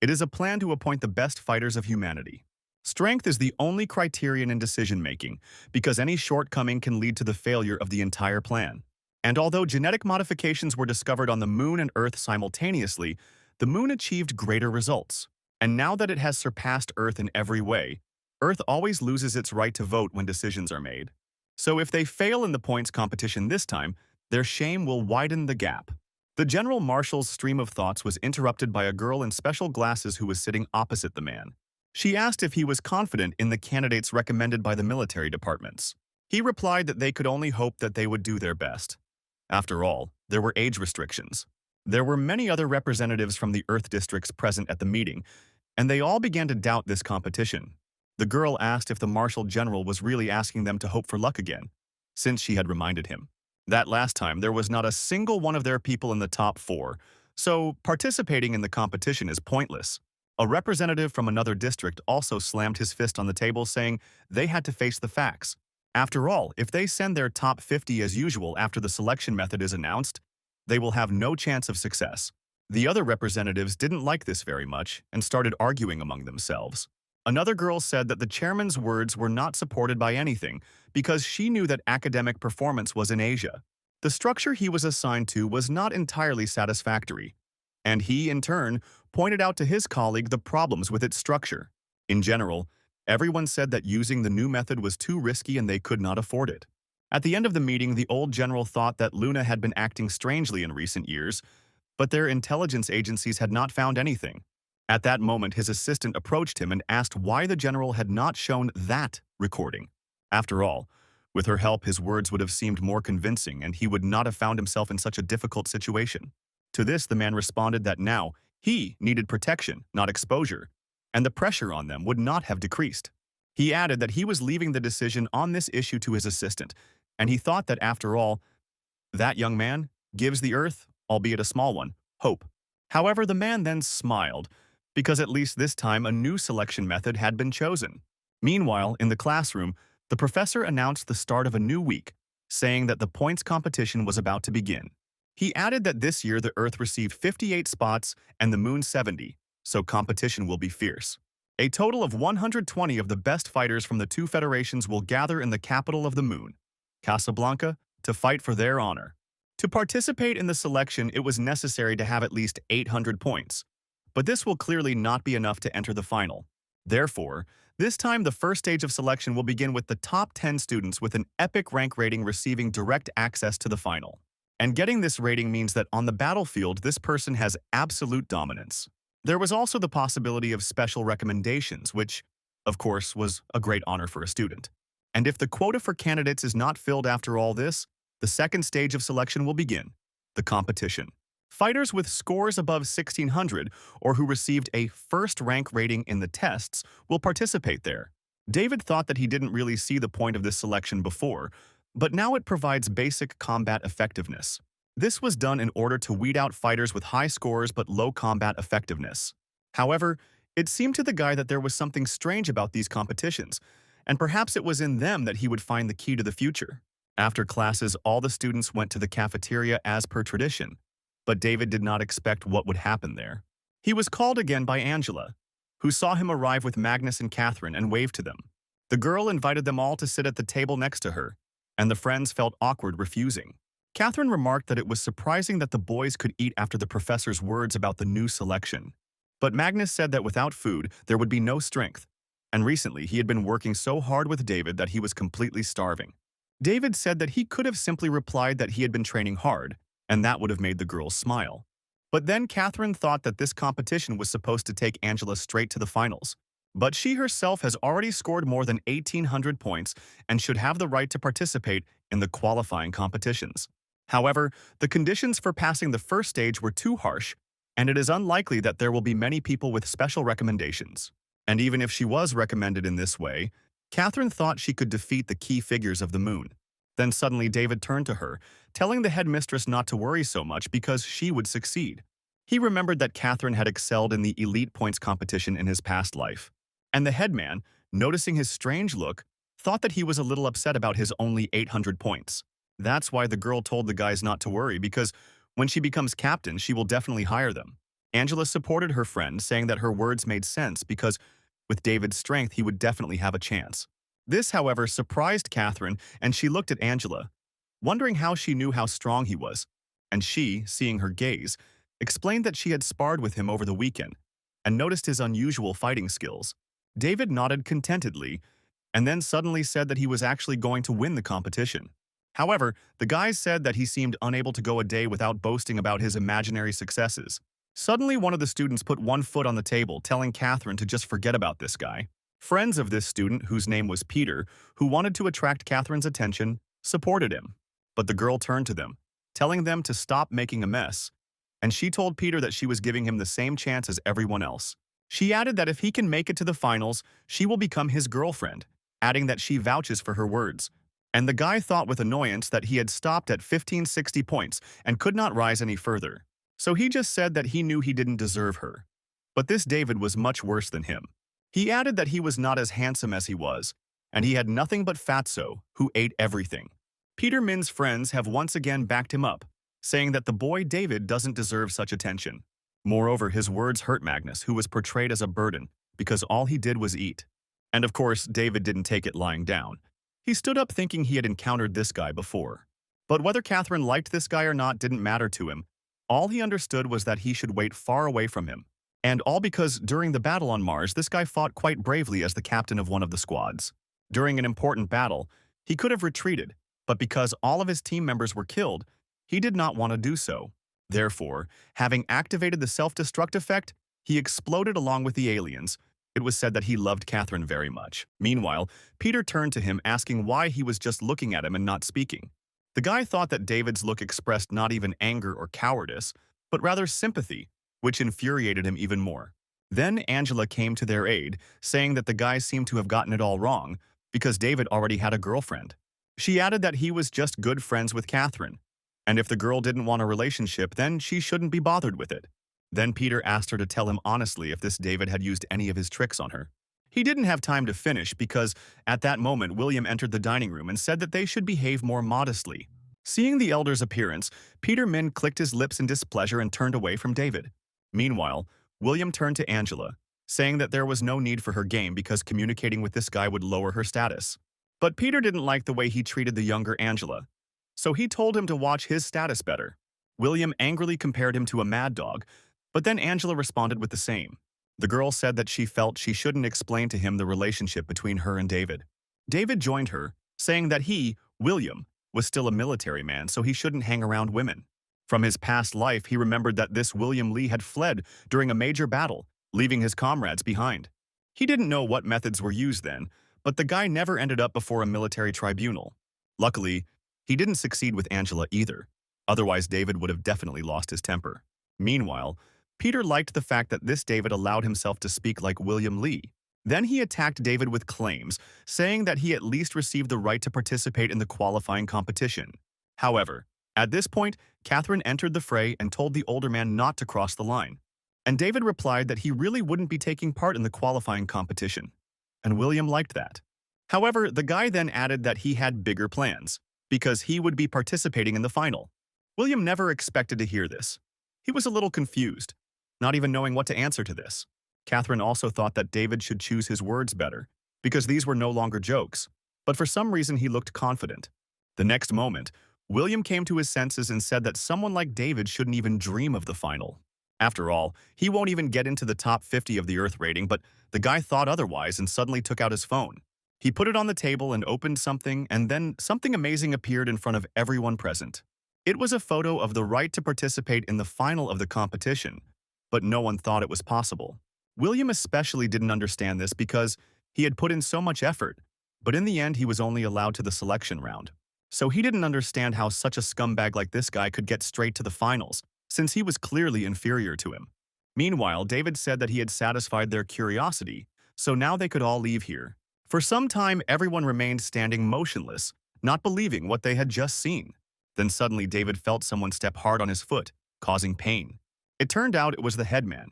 [SPEAKER 1] It is a plan to appoint the best fighters of humanity. Strength is the only criterion in decision-making, because any shortcoming can lead to the failure of the entire plan. And although genetic modifications were discovered on the moon and Earth simultaneously, the moon achieved greater results. And now that it has surpassed Earth in every way, Earth always loses its right to vote when decisions are made. So if they fail in the points competition this time, Their shame will widen the gap. The general marshal's stream of thoughts was interrupted by a girl in special glasses who was sitting opposite the man. She asked if he was confident in the candidates recommended by the military departments. He replied that they could only hope that they would do their best. After all, there were age restrictions. There were many other representatives from the Earth districts present at the meeting, and they all began to doubt this competition. The girl asked if the Marshal General was really asking them to hope for luck again, since she had reminded him that last time there was not a single one of their people in the top 4, so participating in the competition is pointless. A representative from another district also slammed his fist on the table, saying they had to face the facts. After all, if they send their top 50 as usual after the selection method is announced, they will have no chance of success. The other representatives didn't like this very much and started arguing among themselves. Another girl said that the chairman's words were not supported by anything because she knew that academic performance was in Asia. The structure he was assigned to was not entirely satisfactory, and he, in turn, pointed out to his colleague the problems with its structure. In general, everyone said that using the new method was too risky and they could not afford it. At the end of the meeting, the old general thought that Luna had been acting strangely in recent years, but their intelligence agencies had not found anything. At that moment, his assistant approached him and asked why the general had not shown that recording. After all, with her help, his words would have seemed more convincing and he would not have found himself in such a difficult situation. To this, the man responded that now he needed protection, not exposure, and the pressure on them would not have decreased. He added that he was leaving the decision on this issue to his assistant, and he thought that after all, that young man gives the Earth, albeit a small one, hope. However, the man then smiled, because at least this time a new selection method had been chosen. Meanwhile, in the classroom, the professor announced the start of a new week, saying that the points competition was about to begin. He added that this year the Earth received 58 spots and the Moon 70, so competition will be fierce. A total of 120 of the best fighters from the 2 federations will gather in the capital of the Moon, Casablanca, to fight for their honor. To participate in the selection, it was necessary to have at least 800 points, but this will clearly not be enough to enter the final. Therefore, this time the first stage of selection will begin with the top 10 students with an epic rank rating receiving direct access to the final. And getting this rating means that on the battlefield, this person has absolute dominance. There was also the possibility of special recommendations, which, of course, was a great honor for a student. And if the quota for candidates is not filled after all this, the second stage of selection will begin, the competition. Fighters with scores above 1600 or who received a first rank rating in the tests will participate there. David thought that he didn't really see the point of this selection before, but now it provides basic combat effectiveness. This was done in order to weed out fighters with high scores but low combat effectiveness. However, it seemed to the guy that there was something strange about these competitions, and perhaps it was in them that he would find the key to the future. After classes, all the students went to the cafeteria as per tradition, but David did not expect what would happen there. He was called again by Angela, who saw him arrive with Magnus and Catherine and waved to them. The girl invited them all to sit at the table next to her, and the friends felt awkward refusing. Catherine remarked that it was surprising that the boys could eat after the professor's words about the new selection. But Magnus said that without food, there would be no strength, and recently he had been working so hard with David that he was completely starving. David said that he could have simply replied that he had been training hard, and that would have made the girls smile. But then Catherine thought that this competition was supposed to take Angela straight to the finals. But she herself has already scored more than 1,800 points and should have the right to participate in the qualifying competitions. However, the conditions for passing the first stage were too harsh, and it is unlikely that there will be many people with special recommendations. And even if she was recommended in this way, Catherine thought she could defeat the key figures of the Moon. Then suddenly David turned to her, telling the headmistress not to worry so much because she would succeed. He remembered that Catherine had excelled in the elite points competition in his past life, and the headman, noticing his strange look, thought that he was a little upset about his only 800 points. That's why the girl told the guys not to worry, because when she becomes captain, she will definitely hire them. Angela supported her friend, saying that her words made sense because with David's strength, he would definitely have a chance. This, however, surprised Catherine, and she looked at Angela, wondering how she knew how strong he was. And she, seeing her gaze, explained that she had sparred with him over the weekend and noticed his unusual fighting skills. David nodded contentedly and then suddenly said that he was actually going to win the competition. However, the guys said that he seemed unable to go a day without boasting about his imaginary successes. Suddenly, one of the students put one foot on the table, telling Catherine to just forget about this guy. Friends of this student, whose name was Peter, who wanted to attract Catherine's attention, supported him. But the girl turned to them, telling them to stop making a mess, and she told Peter that she was giving him the same chance as everyone else. She added that if he can make it to the finals, she will become his girlfriend, adding that she vouches for her words. And the guy thought with annoyance that he had stopped at 1560 points and could not rise any further. So he just said that he knew he didn't deserve her. But this David was much worse than him. He added that he was not as handsome as he was, and he had nothing but Fatso, who ate everything. Peter Min's friends have once again backed him up, saying that the boy David doesn't deserve such attention. Moreover, his words hurt Magnus, who was portrayed as a burden, because all he did was eat. And of course, David didn't take it lying down. He stood up thinking he had encountered this guy before. But whether Catherine liked this guy or not didn't matter to him. All he understood was that he should wait far away from him. And all because during the battle on Mars, this guy fought quite bravely as the captain of one of the squads. During an important battle, he could have retreated, but because all of his team members were killed, he did not want to do so. Therefore, having activated the self-destruct effect, he exploded along with the aliens. It was said that he loved Catherine very much. Meanwhile, Peter turned to him asking why he was just looking at him and not speaking. The guy thought that David's look expressed not even anger or cowardice, but rather sympathy, which infuriated him even more. Then Angela came to their aid, saying that the guy seemed to have gotten it all wrong because David already had a girlfriend. She added that he was just good friends with Catherine, and if the girl didn't want a relationship, then she shouldn't be bothered with it. Then Peter asked her to tell him honestly if this David had used any of his tricks on her. He didn't have time to finish because, at that moment, William entered the dining room and said that they should behave more modestly. Seeing the elder's appearance, Peter Min clicked his lips in displeasure and turned away from David. Meanwhile, William turned to Angela, saying that there was no need for her game because communicating with this guy would lower her status. But Peter didn't like the way he treated the younger Angela, so he told him to watch his status better. William angrily compared him to a mad dog, but then Angela responded with the same. The girl said that she felt she shouldn't explain to him the relationship between her and David. David joined her, saying that he, William, was still a military man, so he shouldn't hang around women. From his past life, he remembered that this William Lee had fled during a major battle, leaving his comrades behind. He didn't know what methods were used then, but the guy never ended up before a military tribunal. Luckily, he didn't succeed with Angela either. Otherwise, David would have definitely lost his temper. Meanwhile, Peter liked the fact that this David allowed himself to speak like William Lee. Then he attacked David with claims, saying that he at least received the right to participate in the qualifying competition. However, at this point, Catherine entered the fray and told the older man not to cross the line. And David replied that he really wouldn't be taking part in the qualifying competition. And William liked that. However, the guy then added that he had bigger plans, because he would be participating in the final. William never expected to hear this. He was a little confused, not even knowing what to answer to this. Catherine also thought that David should choose his words better, because these were no longer jokes, but for some reason he looked confident. The next moment, William came to his senses and said that someone like David shouldn't even dream of the final. After all, he won't even get into the top 50 of the Earth rating, but the guy thought otherwise and suddenly took out his phone. He put it on the table and opened something, and then something amazing appeared in front of everyone present. It was a photo of the right to participate in the final of the competition, but no one thought it was possible. William especially didn't understand this because he had put in so much effort, but in the end he was only allowed to the selection round. So he didn't understand how such a scumbag like this guy could get straight to the finals, since he was clearly inferior to him. Meanwhile, David said that he had satisfied their curiosity, so now they could all leave here. For some time, everyone remained standing motionless, not believing what they had just seen. Then suddenly David felt someone step hard on his foot, causing pain. It turned out it was the headman,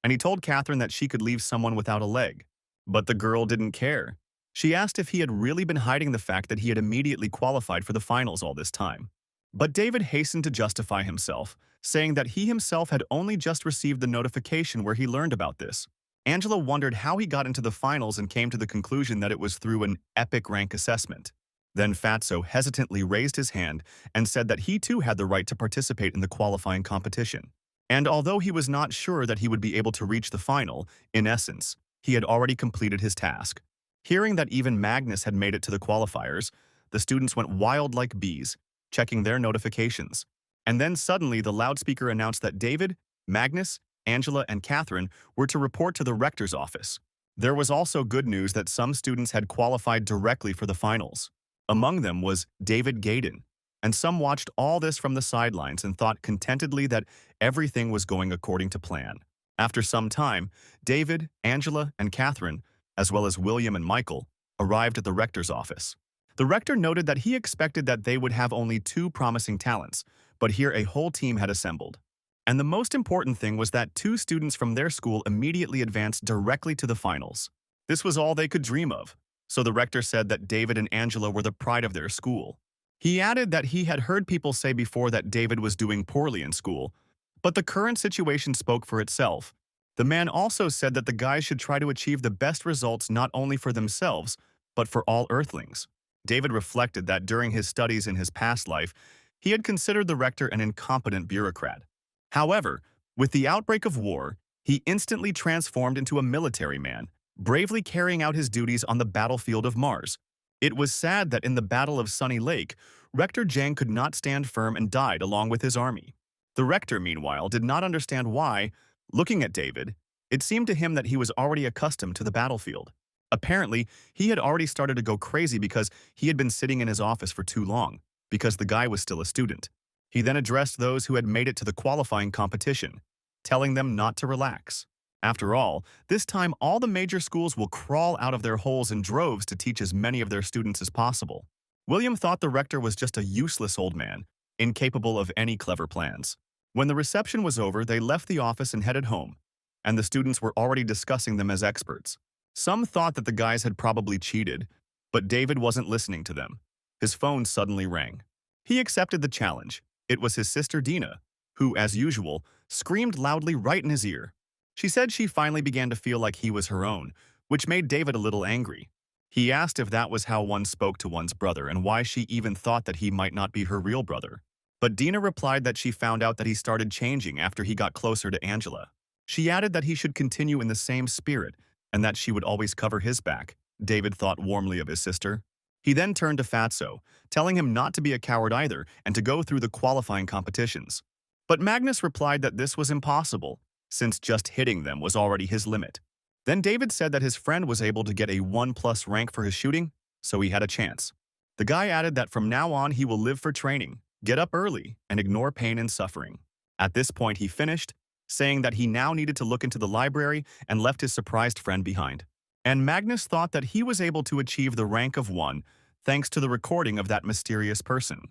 [SPEAKER 1] and he told Catherine that she could leave someone without a leg. But the girl didn't care. She asked if he had really been hiding the fact that he had immediately qualified for the finals all this time. But David hastened to justify himself, saying that he himself had only just received the notification where he learned about this. Angela wondered how he got into the finals and came to the conclusion that it was through an epic rank assessment. Then Fatso hesitantly raised his hand and said that he too had the right to participate in the qualifying competition. And although he was not sure that he would be able to reach the final, in essence, he had already completed his task. Hearing that even Magnus had made it to the qualifiers, the students went wild like bees, checking their notifications. And then suddenly the loudspeaker announced that David, Magnus, Angela, and Catherine were to report to the rector's office. There was also good news that some students had qualified directly for the finals. Among them was David Gaydon, and some watched all this from the sidelines and thought contentedly that everything was going according to plan. After some time, David, Angela, and Catherine, as well as William and Michael, arrived at the rector's office. The rector noted that he expected that they would have only 2 promising talents, but here a whole team had assembled. And the most important thing was that 2 students from their school immediately advanced directly to the finals. This was all they could dream of, so the rector said that David and Angela were the pride of their school. He added that he had heard people say before that David was doing poorly in school, but the current situation spoke for itself. The man also said that the guys should try to achieve the best results not only for themselves, but for all Earthlings. David reflected that during his studies in his past life, he had considered the rector an incompetent bureaucrat. However, with the outbreak of war, he instantly transformed into a military man, bravely carrying out his duties on the battlefield of Mars. It was sad that in the Battle of Sunny Lake, Rector Jang could not stand firm and died along with his army. The rector, meanwhile, did not understand why. Looking at David, it seemed to him that he was already accustomed to the battlefield. Apparently, he had already started to go crazy because he had been sitting in his office for too long, because the guy was still a student. He then addressed those who had made it to the qualifying competition, telling them not to relax. After all, this time all the major schools will crawl out of their holes in droves to teach as many of their students as possible. William thought the rector was just a useless old man, incapable of any clever plans. When the reception was over, they left the office and headed home, and the students were already discussing them as experts. Some thought that the guys had probably cheated, but David wasn't listening to them. His phone suddenly rang. He accepted the challenge. It was his sister Dina, who, as usual, screamed loudly right in his ear. She said she finally began to feel like he was her own, which made David a little angry. He asked if that was how one spoke to one's brother and why she even thought that he might not be her real brother. But Dina replied that she found out that he started changing after he got closer to Angela. She added that he should continue in the same spirit and that she would always cover his back. David thought warmly of his sister. He then turned to Fatso, telling him not to be a coward either and to go through the qualifying competitions. But Magnus replied that this was impossible, since just hitting them was already his limit. Then David said that his friend was able to get a 1+ rank for his shooting, so he had a chance. The guy added that from now on he will live for training, get up early, and ignore pain and suffering. At this point he finished, saying that he now needed to look into the library and left his surprised friend behind. And Magnus thought that he was able to achieve the rank of 1 thanks to the recording of that mysterious person.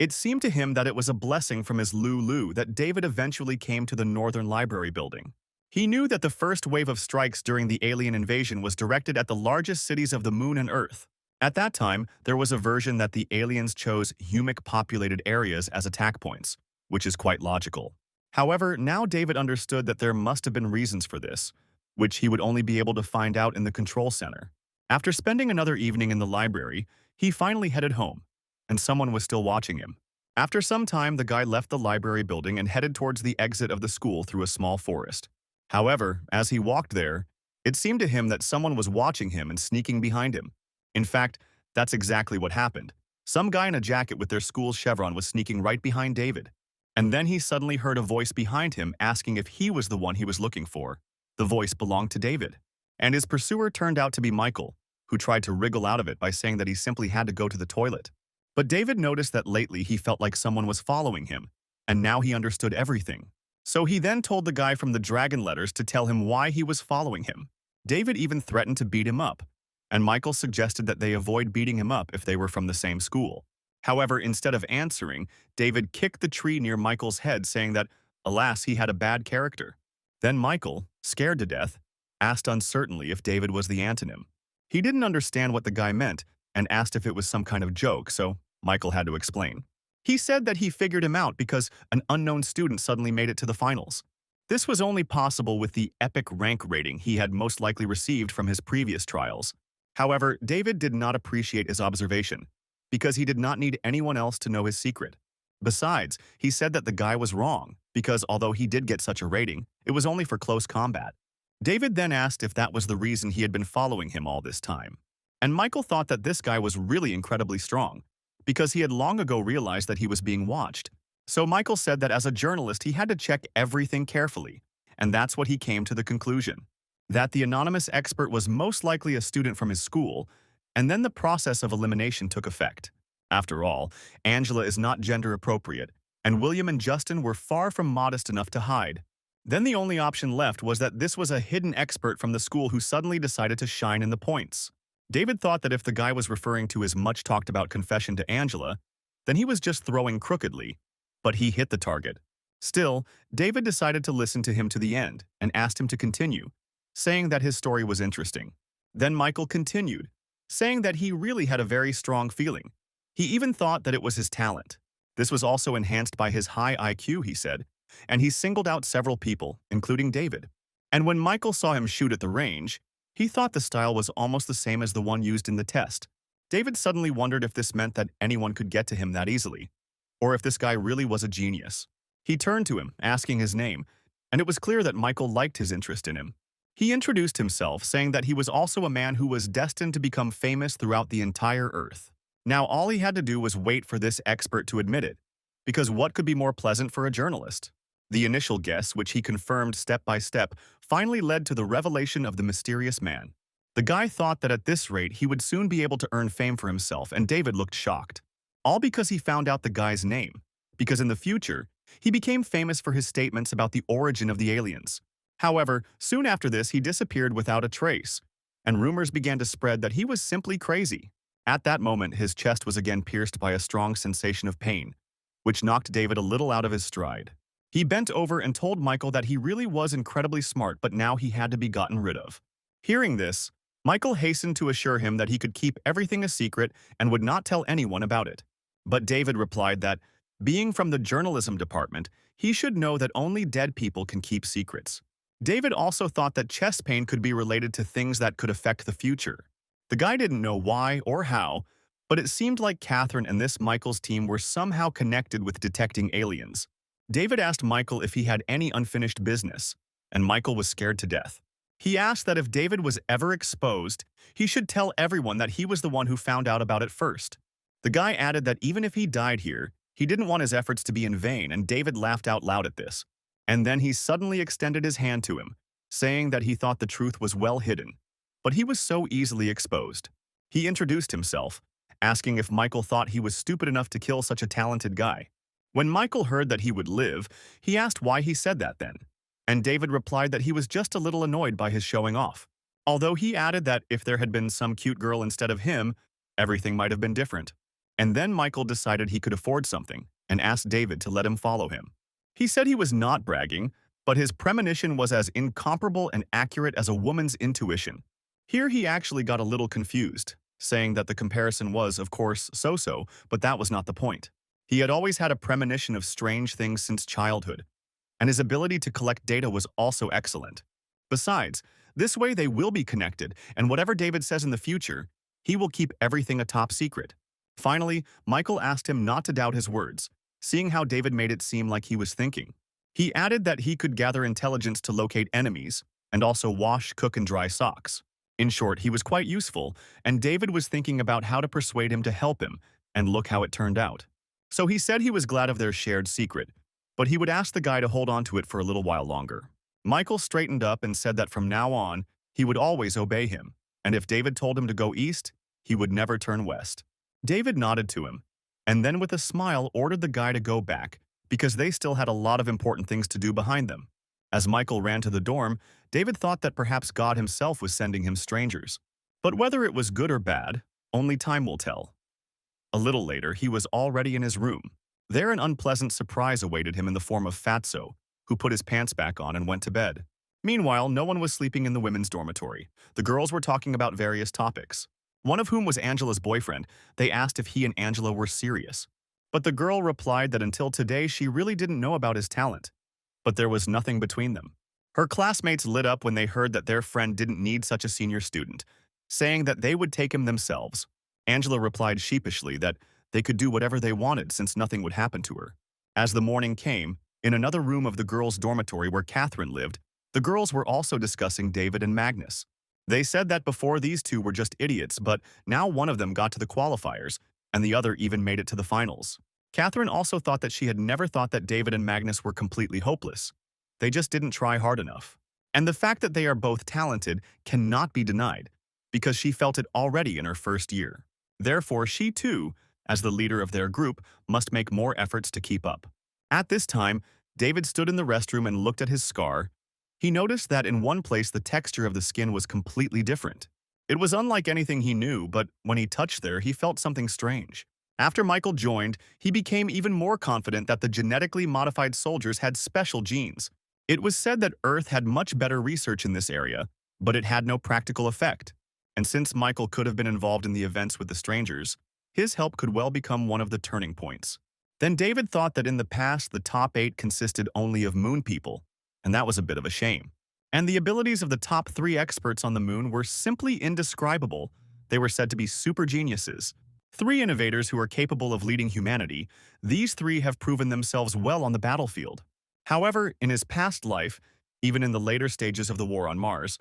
[SPEAKER 1] It seemed to him that it was a blessing from his Lulu that David eventually came to the Northern Library building. He knew that the first wave of strikes during the alien invasion was directed at the largest cities of the Moon and Earth. At that time, there was a version that the aliens chose humic-populated areas as attack points, which is quite logical. However, now David understood that there must have been reasons for this, which he would only be able to find out in the control center. After spending another evening in the library, he finally headed home, and someone was still watching him. After some time, the guy left the library building and headed towards the exit of the school through a small forest. However, as he walked there, it seemed to him that someone was watching him and sneaking behind him. In fact, that's exactly what happened. Some guy in a jacket with their school's chevron was sneaking right behind David. And then he suddenly heard a voice behind him asking if he was the one he was looking for. The voice belonged to David. And his pursuer turned out to be Michael, who tried to wriggle out of it by saying that he simply had to go to the toilet. But David noticed that lately he felt like someone was following him, and now he understood everything. So he then told the guy from the dragon letters to tell him why he was following him. David even threatened to beat him up, and Michael suggested that they avoid beating him up if they were from the same school. However, instead of answering, David kicked the tree near Michael's head, saying that, alas, he had a bad character. Then Michael, scared to death, asked uncertainly if David was the antonym. He didn't understand what the guy meant and asked if it was some kind of joke, so Michael had to explain. He said that he figured him out because an unknown student suddenly made it to the finals. This was only possible with the epic rank rating he had most likely received from his previous trials. However, David did not appreciate his observation, because he did not need anyone else to know his secret. Besides, he said that the guy was wrong, because although he did get such a rating, it was only for close combat. David then asked if that was the reason he had been following him all this time. And Michael thought that this guy was really incredibly strong, because he had long ago realized that he was being watched. So Michael said that as a journalist he had to check everything carefully, and that's what he came to the conclusion. That the anonymous expert was most likely a student from his school, and then the process of elimination took effect. After all, Angela is not gender appropriate, and William and Justin were far from modest enough to hide. Then the only option left was that this was a hidden expert from the school who suddenly decided to shine in the points. David thought that if the guy was referring to his much-talked-about confession to Angela, then he was just throwing crookedly. But he hit the target. Still, David decided to listen to him to the end and asked him to continue, saying that his story was interesting. Then Michael continued, saying that he really had a very strong feeling. He even thought that it was his talent. This was also enhanced by his high IQ, he said, and he singled out several people, including David. And when Michael saw him shoot at the range, he thought the style was almost the same as the one used in the test. David suddenly wondered if this meant that anyone could get to him that easily, or if this guy really was a genius. He turned to him, asking his name, and it was clear that Michael liked his interest in him. He introduced himself, saying that he was also a man who was destined to become famous throughout the entire Earth. Now all he had to do was wait for this expert to admit it, because what could be more pleasant for a journalist? The initial guess, which he confirmed step by step, finally led to the revelation of the mysterious man. The guy thought that at this rate he would soon be able to earn fame for himself, and David looked shocked. All because he found out the guy's name, because in the future, he became famous for his statements about the origin of the aliens. However, soon after this he disappeared without a trace, and rumors began to spread that he was simply crazy. At that moment, his chest was again pierced by a strong sensation of pain, which knocked David a little out of his stride. He bent over and told Michael that he really was incredibly smart, but now he had to be gotten rid of. Hearing this, Michael hastened to assure him that he could keep everything a secret and would not tell anyone about it. But David replied that, being from the journalism department, he should know that only dead people can keep secrets. David also thought that chest pain could be related to things that could affect the future. The guy didn't know why or how, but it seemed like Catherine and this Michael's team were somehow connected with detecting aliens. David asked Michael if he had any unfinished business, and Michael was scared to death. He asked that if David was ever exposed, he should tell everyone that he was the one who found out about it first. The guy added that even if he died here, he didn't want his efforts to be in vain, and David laughed out loud at this. And then he suddenly extended his hand to him, saying that he thought the truth was well hidden. But he was so easily exposed. He introduced himself, asking if Michael thought he was stupid enough to kill such a talented guy. When Michael heard that he would live, he asked why he said that then. And David replied that he was just a little annoyed by his showing off. Although he added that if there had been some cute girl instead of him, everything might have been different. And then Michael decided he could afford something and asked David to let him follow him. He said he was not bragging, but his premonition was as incomparable and accurate as a woman's intuition. Here he actually got a little confused, saying that the comparison was, of course, so-so, but that was not the point. He had always had a premonition of strange things since childhood, and his ability to collect data was also excellent. Besides, this way they will be connected, and whatever David says in the future, he will keep everything a top secret. Finally, Michael asked him not to doubt his words, seeing how David made it seem like he was thinking. He added that he could gather intelligence to locate enemies, and also wash, cook, and dry socks. In short, he was quite useful, and David was thinking about how to persuade him to help him, and look how it turned out. So he said he was glad of their shared secret, but he would ask the guy to hold on to it for a little while longer. Michael straightened up and said that from now on, he would always obey him, and if David told him to go east, he would never turn west. David nodded to him, and then with a smile ordered the guy to go back, because they still had a lot of important things to do behind them. As Michael ran to the dorm, David thought that perhaps God himself was sending him strangers. But whether it was good or bad, only time will tell. A little later, he was already in his room. There an unpleasant surprise awaited him in the form of Fatso, who put his pants back on and went to bed. Meanwhile, no one was sleeping in the women's dormitory. The girls were talking about various topics. One of whom was Angela's boyfriend. They asked if he and Angela were serious. But the girl replied that until today she really didn't know about his talent. But there was nothing between them. Her classmates lit up when they heard that their friend didn't need such a senior student, saying that they would take him themselves. Angela replied sheepishly that they could do whatever they wanted since nothing would happen to her. As the morning came, in another room of the girls' dormitory where Catherine lived, the girls were also discussing David and Magnus. They said that before these two were just idiots, but now one of them got to the qualifiers, and the other even made it to the finals. Catherine also thought that she had never thought that David and Magnus were completely hopeless. They just didn't try hard enough. And the fact that they are both talented cannot be denied, because she felt it already in her first year. Therefore, she too, as the leader of their group, must make more efforts to keep up. At this time, David stood in the restroom and looked at his scar. He noticed that in one place the texture of the skin was completely different. It was unlike anything he knew, but when he touched there, he felt something strange. After Michael joined, he became even more confident that the genetically modified soldiers had special genes. It was said that Earth had much better research in this area, but it had no practical effect. And since Michael could have been involved in the events with the strangers, his help could well become one of the turning points. Then David thought that in the past the top 8 consisted only of moon people, and that was a bit of a shame. And the abilities of the top 3 experts on the moon were simply indescribable. They were said to be super geniuses. 3 innovators who are capable of leading humanity. These 3 have proven themselves well on the battlefield. However, in his past life, even in the later stages of the war on Mars,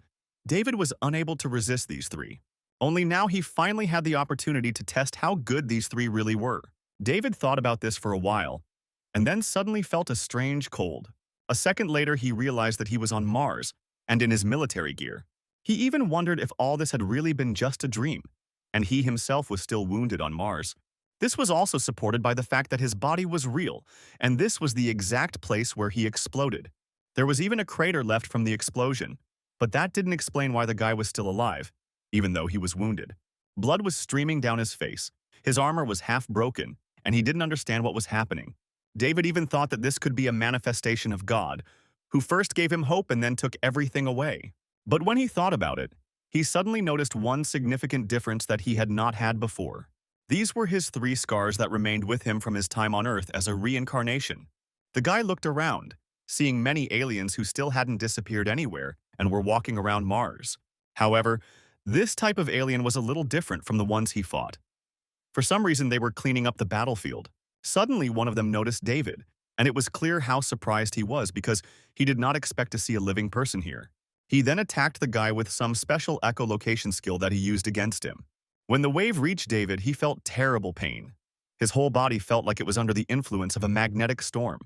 [SPEAKER 1] David was unable to resist these 3. Only now he finally had the opportunity to test how good these 3 really were. David thought about this for a while, and then suddenly felt a strange cold. A second later, he realized that he was on Mars and in his military gear. He even wondered if all this had really been just a dream, and he himself was still wounded on Mars. This was also supported by the fact that his body was real, and this was the exact place where he exploded. There was even a crater left from the explosion, but that didn't explain why the guy was still alive, even though he was wounded. Blood was streaming down his face, his armor was half broken, and he didn't understand what was happening. David even thought that this could be a manifestation of God, who first gave him hope and then took everything away. But when he thought about it, he suddenly noticed one significant difference that he had not had before. These were his 3 scars that remained with him from his time on Earth as a reincarnation. The guy looked around, seeing many aliens who still hadn't disappeared anywhere and were walking around Mars. However, this type of alien was a little different from the ones he fought. For some reason, they were cleaning up the battlefield. Suddenly, one of them noticed David, and it was clear how surprised he was because he did not expect to see a living person here. He then attacked the guy with some special echolocation skill that he used against him. When the wave reached David, he felt terrible pain. His whole body felt like it was under the influence of a magnetic storm.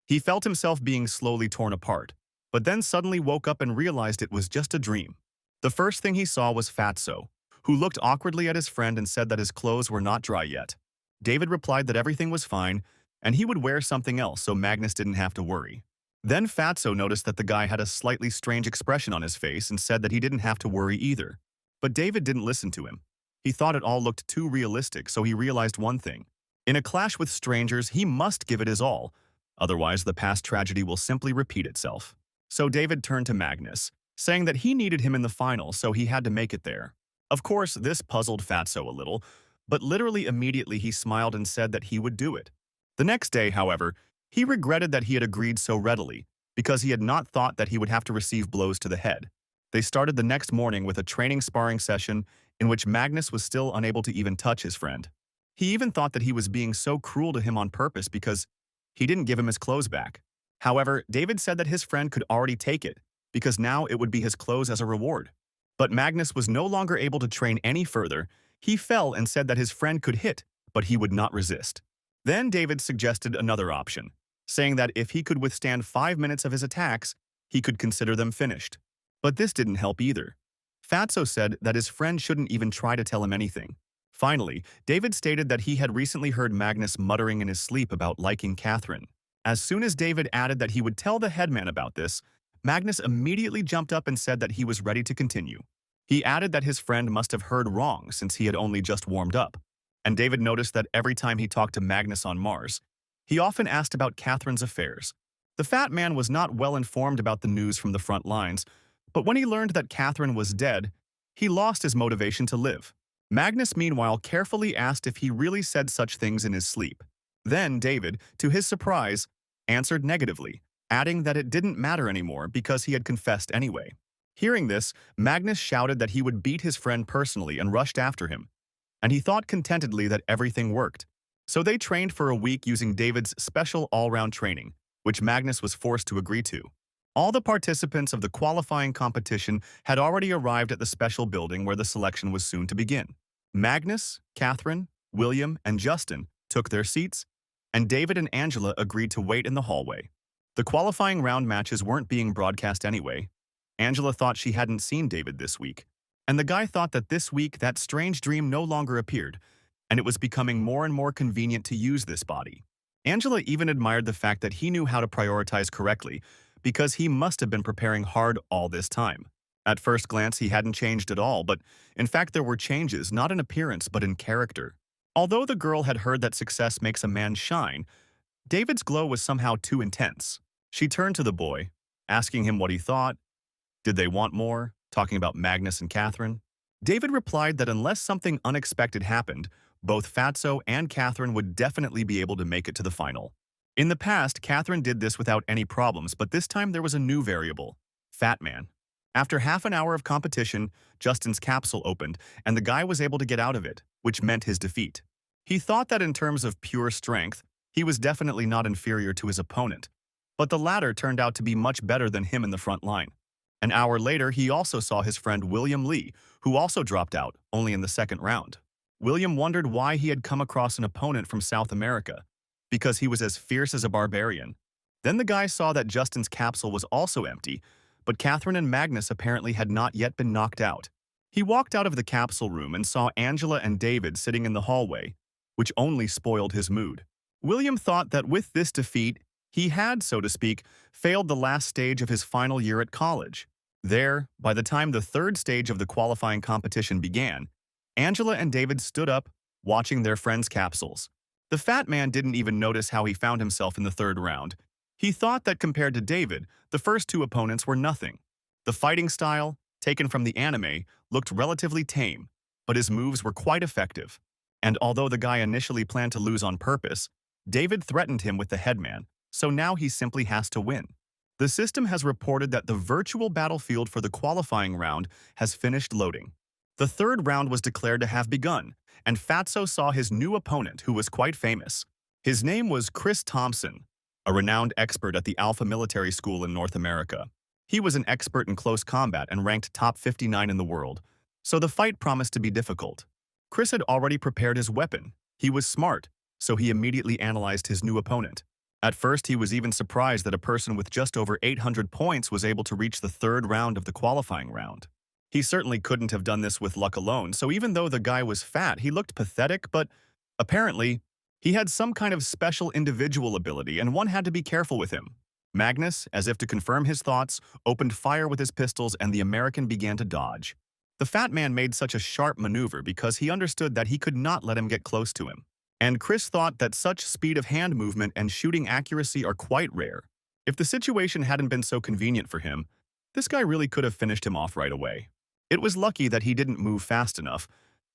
[SPEAKER 1] He felt himself being slowly torn apart, but then suddenly woke up and realized it was just a dream. The first thing he saw was Fatso, who looked awkwardly at his friend and said that his clothes were not dry yet. David replied that everything was fine, and he would wear something else so Magnus didn't have to worry. Then Fatso noticed that the guy had a slightly strange expression on his face and said that he didn't have to worry either. But David didn't listen to him. He thought it all looked too realistic, so he realized one thing. In a clash with strangers, he must give it his all. Otherwise, the past tragedy will simply repeat itself. So David turned to Magnus, saying that he needed him in the final, so he had to make it there. Of course, this puzzled Fatso a little, but literally immediately he smiled and said that he would do it. The next day, however, he regretted that he had agreed so readily, because he had not thought that he would have to receive blows to the head. They started the next morning with a training sparring session in which Magnus was still unable to even touch his friend. He even thought that he was being so cruel to him on purpose because he didn't give him his clothes back. However, David said that his friend could already take it, because now it would be his clothes as a reward. But Magnus was no longer able to train any further. He fell and said that his friend could hit, but he would not resist. Then David suggested another option, saying that if he could withstand 5 minutes of his attacks, he could consider them finished. But this didn't help either. Fatso said that his friend shouldn't even try to tell him anything. Finally, David stated that he had recently heard Magnus muttering in his sleep about liking Catherine. As soon as David added that he would tell the headman about this, Magnus immediately jumped up and said that he was ready to continue. He added that his friend must have heard wrong since he had only just warmed up. And David noticed that every time he talked to Magnus on Mars, he often asked about Catherine's affairs. The fat man was not well informed about the news from the front lines, but when he learned that Catherine was dead, he lost his motivation to live. Magnus, meanwhile, carefully asked if he really said such things in his sleep. Then David, to his surprise, answered negatively, adding that it didn't matter anymore because he had confessed anyway. Hearing this, Magnus shouted that he would beat his friend personally and rushed after him. And he thought contentedly that everything worked. So they trained for a week using David's special all-round training, which Magnus was forced to agree to. All the participants of the qualifying competition had already arrived at the special building where the selection was soon to begin. Magnus, Catherine, William and Justin took their seats, and David and Angela agreed to wait in the hallway. The qualifying round matches weren't being broadcast anyway. Angela thought she hadn't seen David this week, and the guy thought that this week that strange dream no longer appeared, and it was becoming more and more convenient to use this body. Angela even admired the fact that he knew how to prioritize correctly, because he must have been preparing hard all this time. At first glance, he hadn't changed at all, but in fact there were changes, not in appearance but in character. Although the girl had heard that success makes a man shine, David's glow was somehow too intense. She turned to the boy, asking him what he thought. Did they want more? Talking about Magnus and Catherine? David replied that unless something unexpected happened, both Fatso and Catherine would definitely be able to make it to the final. In the past, Catherine did this without any problems, but this time there was a new variable: Fat Man. After half an hour of competition, Justin's capsule opened, and the guy was able to get out of it, which meant his defeat. He thought that in terms of pure strength, he was definitely not inferior to his opponent, but the latter turned out to be much better than him in the front line. An hour later, he also saw his friend William Lee, who also dropped out, only in the second round. William wondered why he had come across an opponent from South America, because he was as fierce as a barbarian. Then the guy saw that Justin's capsule was also empty, but Catherine and Magnus apparently had not yet been knocked out. He walked out of the capsule room and saw Angela and David sitting in the hallway, which only spoiled his mood. William thought that with this defeat, he had, so to speak, failed the last stage of his final year at college. There, by the time the third stage of the qualifying competition began, Angela and David stood up, watching their friends' capsules. The fat man didn't even notice how he found himself in the third round. He thought that compared to David, the first two opponents were nothing. The fighting style, taken from the anime, looked relatively tame, but his moves were quite effective. And although the guy initially planned to lose on purpose, David threatened him with the headman, so now he simply has to win. The system has reported that the virtual battlefield for the qualifying round has finished loading. The third round was declared to have begun, and Fatso saw his new opponent, who was quite famous. His name was Chris Thompson, a renowned expert at the Alpha Military School in North America. He was an expert in close combat and ranked top 59 in the world, so the fight promised to be difficult. Chris had already prepared his weapon. He was smart, so he immediately analyzed his new opponent. At first, he was even surprised that a person with just over 800 points was able to reach the third round of the qualifying round. He certainly couldn't have done this with luck alone, so even though the guy was fat, he looked pathetic, but apparently, he had some kind of special individual ability, and one had to be careful with him. Magnus, as if to confirm his thoughts, opened fire with his pistols, and the American began to dodge. The fat man made such a sharp maneuver because he understood that he could not let him get close to him. And Chris thought that such speed of hand movement and shooting accuracy are quite rare. If the situation hadn't been so convenient for him, this guy really could have finished him off right away. It was lucky that he didn't move fast enough,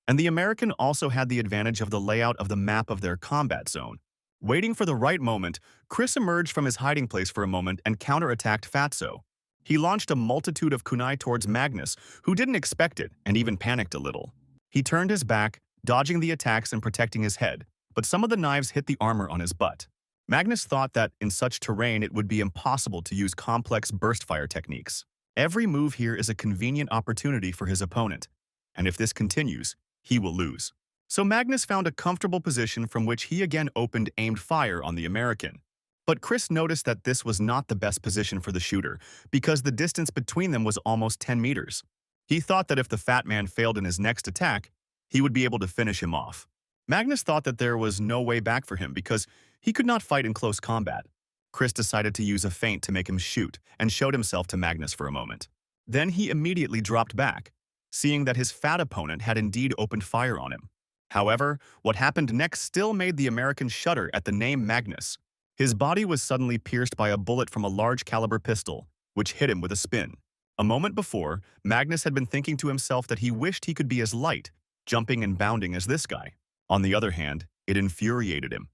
[SPEAKER 1] and the American also had the advantage of the layout of the map of their combat zone. Waiting for the right moment, Chris emerged from his hiding place for a moment and counterattacked Fatso. He launched a multitude of kunai towards Magnus, who didn't expect it and even panicked a little. He turned his back, dodging the attacks and protecting his head, but some of the knives hit the armor on his butt. Magnus thought that in such terrain it would be impossible to use complex burst fire techniques. Every move here is a convenient opportunity for his opponent, and if this continues, he will lose. So Magnus found a comfortable position from which he again opened aimed fire on the American. But Chris noticed that this was not the best position for the shooter, because the distance between them was almost 10 meters. He thought that if the fat man failed in his next attack, he would be able to finish him off. Magnus thought that there was no way back for him because he could not fight in close combat. Chris decided to use a feint to make him shoot and showed himself to Magnus for a moment. Then he immediately dropped back, seeing that his fat opponent had indeed opened fire on him. However, what happened next still made the American shudder at the name Magnus. His body was suddenly pierced by a bullet from a large caliber pistol, which hit him with a spin. A moment before, Magnus had been thinking to himself that he wished he could be as light, jumping and bounding as this guy. On the other hand, it infuriated him.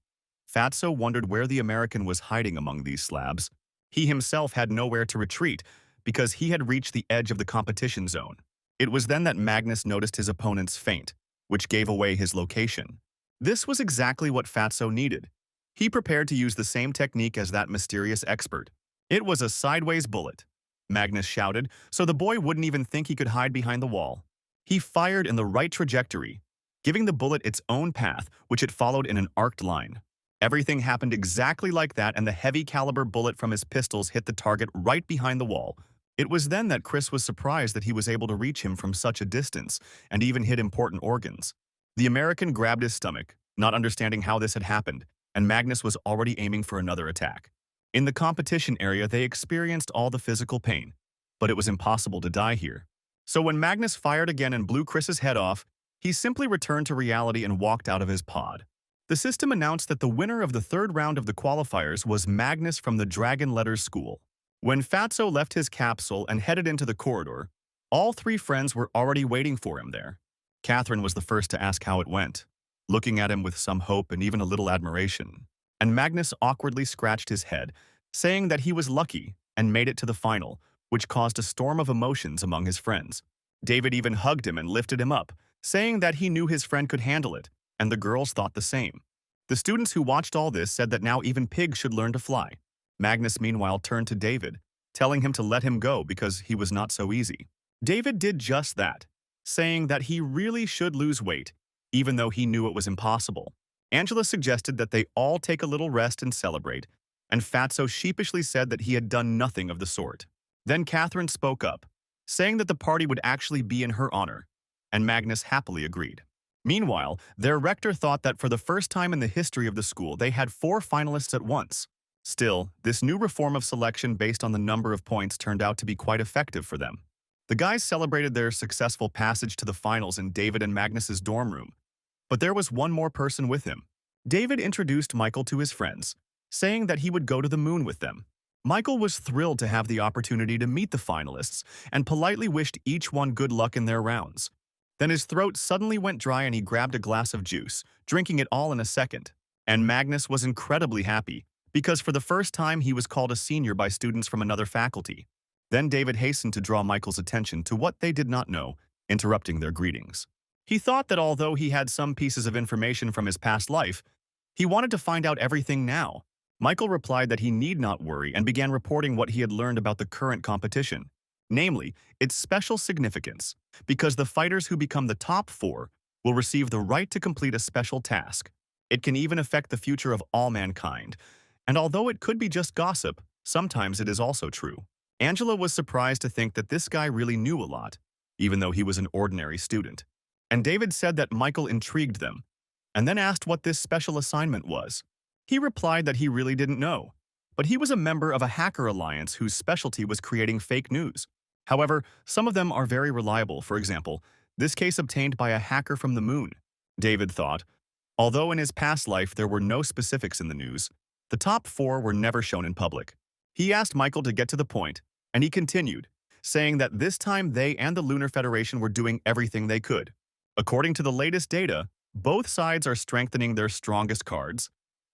[SPEAKER 1] Fatso wondered where the American was hiding among these slabs. He himself had nowhere to retreat because he had reached the edge of the competition zone. It was then that Magnus noticed his opponent's feint, which gave away his location. This was exactly what Fatso needed. He prepared to use the same technique as that mysterious expert. It was a sideways bullet, Magnus shouted, so the boy wouldn't even think he could hide behind the wall. He fired in the right trajectory, giving the bullet its own path, which it followed in an arced line. Everything happened exactly like that, and the heavy caliber bullet from his pistols hit the target right behind the wall. It was then that Chris was surprised that he was able to reach him from such a distance, and even hit important organs. The American grabbed his stomach, not understanding how this had happened, and Magnus was already aiming for another attack. In the competition area, they experienced all the physical pain, but it was impossible to die here. So when Magnus fired again and blew Chris's head off, he simply returned to reality and walked out of his pod. The system announced that the winner of the third round of the qualifiers was Magnus from the Dragon Letters School. When Fatso left his capsule and headed into the corridor, all three friends were already waiting for him there. Catherine was the first to ask how it went, looking at him with some hope and even a little admiration. And Magnus awkwardly scratched his head, saying that he was lucky and made it to the final, which caused a storm of emotions among his friends. David even hugged him and lifted him up, saying that he knew his friend could handle it, and the girls thought the same. The students who watched all this said that now even pigs should learn to fly. Magnus meanwhile turned to David, telling him to let him go because he was not so easy. David did just that, saying that he really should lose weight, even though he knew it was impossible. Angela suggested that they all take a little rest and celebrate, and Fatso sheepishly said that he had done nothing of the sort. Then Catherine spoke up, saying that the party would actually be in her honor, and Magnus happily agreed. Meanwhile, their rector thought that for the first time in the history of the school, they had 4 finalists at once. Still, this new reform of selection based on the number of points turned out to be quite effective for them. The guys celebrated their successful passage to the finals in David and Magnus's dorm room. But there was one more person with him. David introduced Michael to his friends, saying that he would go to the moon with them. Michael was thrilled to have the opportunity to meet the finalists and politely wished each one good luck in their rounds. Then his throat suddenly went dry and he grabbed a glass of juice, drinking it all in a second. And Magnus was incredibly happy, because for the first time he was called a senior by students from another faculty. Then David hastened to draw Michael's attention to what they did not know, interrupting their greetings. He thought that although he had some pieces of information from his past life, he wanted to find out everything now. Michael replied that he need not worry and began reporting what he had learned about the current competition, namely, its special significance, because the fighters who become the top 4 will receive the right to complete a special task. It can even affect the future of all mankind, and although it could be just gossip, sometimes it is also true. Angela was surprised to think that this guy really knew a lot, even though he was an ordinary student. And David said that Michael intrigued them, and then asked what this special assignment was. He replied that he really didn't know, but he was a member of a hacker alliance whose specialty was creating fake news. However, some of them are very reliable. For example, this case obtained by a hacker from the moon. David thought, although in his past life there were no specifics in the news, the top 4 were never shown in public. He asked Michael to get to the point, and he continued, saying that this time they and the Lunar Federation were doing everything they could. According to the latest data, both sides are strengthening their strongest cards,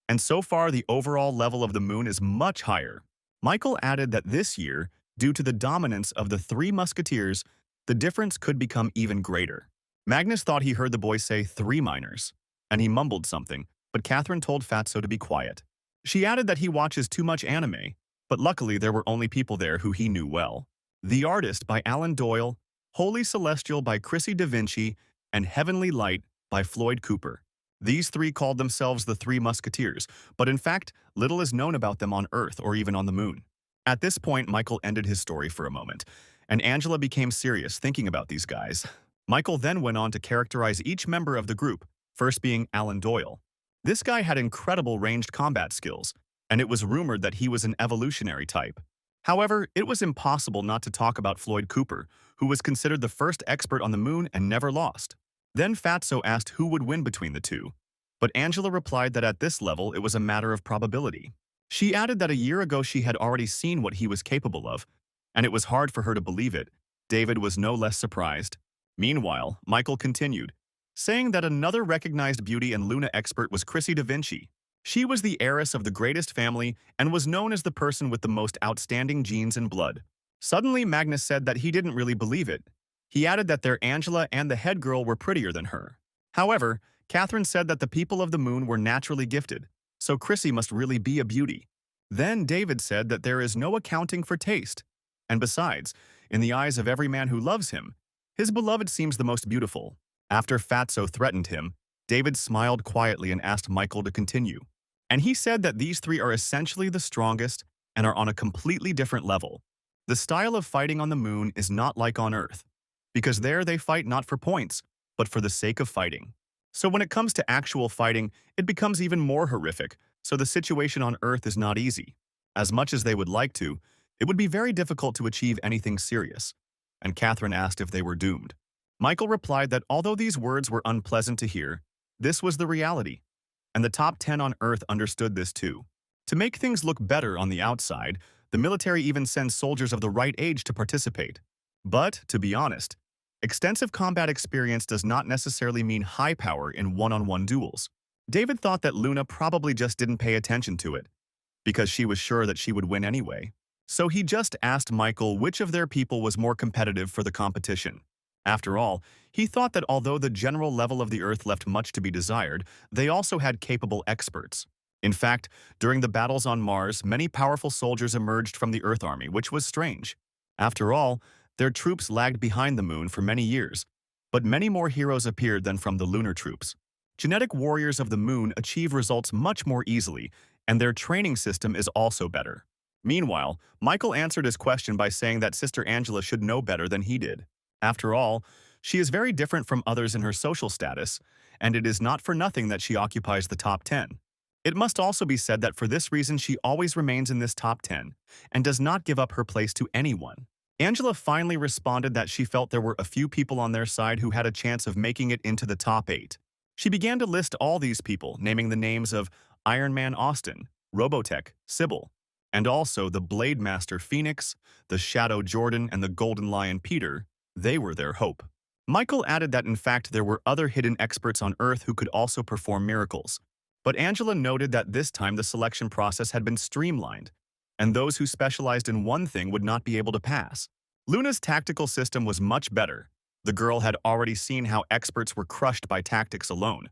[SPEAKER 1] and so far the overall level of the moon is much higher. Michael added that this year, due to the dominance of the 3 musketeers, the difference could become even greater. Magnus thought he heard the boy say 3 minors, and he mumbled something, but Catherine told Fatso to be quiet. She added that he watches too much anime, but luckily there were only people there who he knew well. The Artist by Alan Doyle, Holy Celestial by Chrissy Da Vinci, and Heavenly Light by Floyd Cooper. These 3 called themselves the 3 Musketeers, but in fact, little is known about them on Earth or even on the moon. At this point, Michael ended his story for a moment, and Angela became serious thinking about these guys. Michael then went on to characterize each member of the group, first being Alan Doyle. This guy had incredible ranged combat skills, and it was rumored that he was an evolutionary type. However, it was impossible not to talk about Floyd Cooper, who was considered the first expert on the moon and never lost. Then Fatso asked who would win between the two, but Angela replied that at this level it was a matter of probability. She added that a year ago she had already seen what he was capable of, and it was hard for her to believe it. David was no less surprised. Meanwhile, Michael continued, saying that another recognized beauty and Luna expert was Chrissy Da Vinci. She was the heiress of the greatest family and was known as the person with the most outstanding genes and blood. Suddenly, Magnus said that he didn't really believe it. He added that their Angela and the head girl were prettier than her. However, Catherine said that the people of the moon were naturally gifted, so Chrissy must really be a beauty. Then David said that there is no accounting for taste. And besides, in the eyes of every man who loves him, his beloved seems the most beautiful. After Fatso threatened him, David smiled quietly and asked Michael to continue. And he said that these three are essentially the strongest and are on a completely different level. The style of fighting on the moon is not like on Earth, because there they fight not for points, but for the sake of fighting. So when it comes to actual fighting, it becomes even more horrific, so the situation on Earth is not easy. As much as they would like to, it would be very difficult to achieve anything serious. And Catherine asked if they were doomed. Michael replied that although these words were unpleasant to hear, this was the reality. And the top 10 on Earth understood this too. To make things look better on the outside, the military even sends soldiers of the right age to participate. But, to be honest, extensive combat experience does not necessarily mean high power in one-on-one duels. David thought that Luna probably just didn't pay attention to it, because she was sure that she would win anyway. So he just asked Michael which of their people was more competitive for the competition. After all, he thought that although the general level of the Earth left much to be desired, they also had capable experts. In fact, during the battles on Mars, many powerful soldiers emerged from the Earth army, which was strange. After all, their troops lagged behind the moon for many years, but many more heroes appeared than from the lunar troops. Genetic warriors of the moon achieve results much more easily, and their training system is also better. Meanwhile, Michael answered his question by saying that Sister Angela should know better than he did. After all, she is very different from others in her social status, and it is not for nothing that she occupies the top 10. It must also be said that for this reason she always remains in this top 10 and does not give up her place to anyone. Angela finally responded that she felt there were a few people on their side who had a chance of making it into the top 8. She began to list all these people, naming the names of Iron Man Austin, Robotech, Sybil, and also the Blade Master Phoenix, the Shadow Jordan, and the Golden Lion Peter. They were their hope. Michael added that in fact there were other hidden experts on Earth who could also perform miracles. But Angela noted that this time the selection process had been streamlined, and those who specialized in one thing would not be able to pass. Luna's tactical system was much better. The girl had already seen how experts were crushed by tactics alone.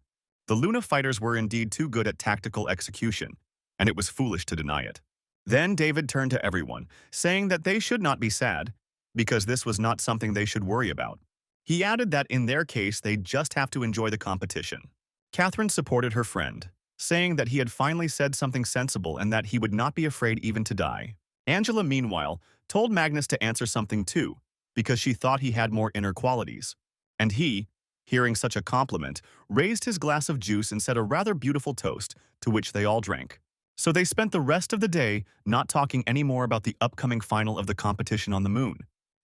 [SPEAKER 1] The Luna fighters were indeed too good at tactical execution, and it was foolish to deny it. Then David turned to everyone, saying that they should not be sad, because this was not something they should worry about. He added that in their case they just have to enjoy the competition. Catherine supported her friend, saying that he had finally said something sensible and that he would not be afraid even to die. Angela, meanwhile, told Magnus to answer something too, because she thought he had more inner qualities. And he, hearing such a compliment, raised his glass of juice and said a rather beautiful toast, to which they all drank. So they spent the rest of the day not talking any more about the upcoming final of the competition on the moon.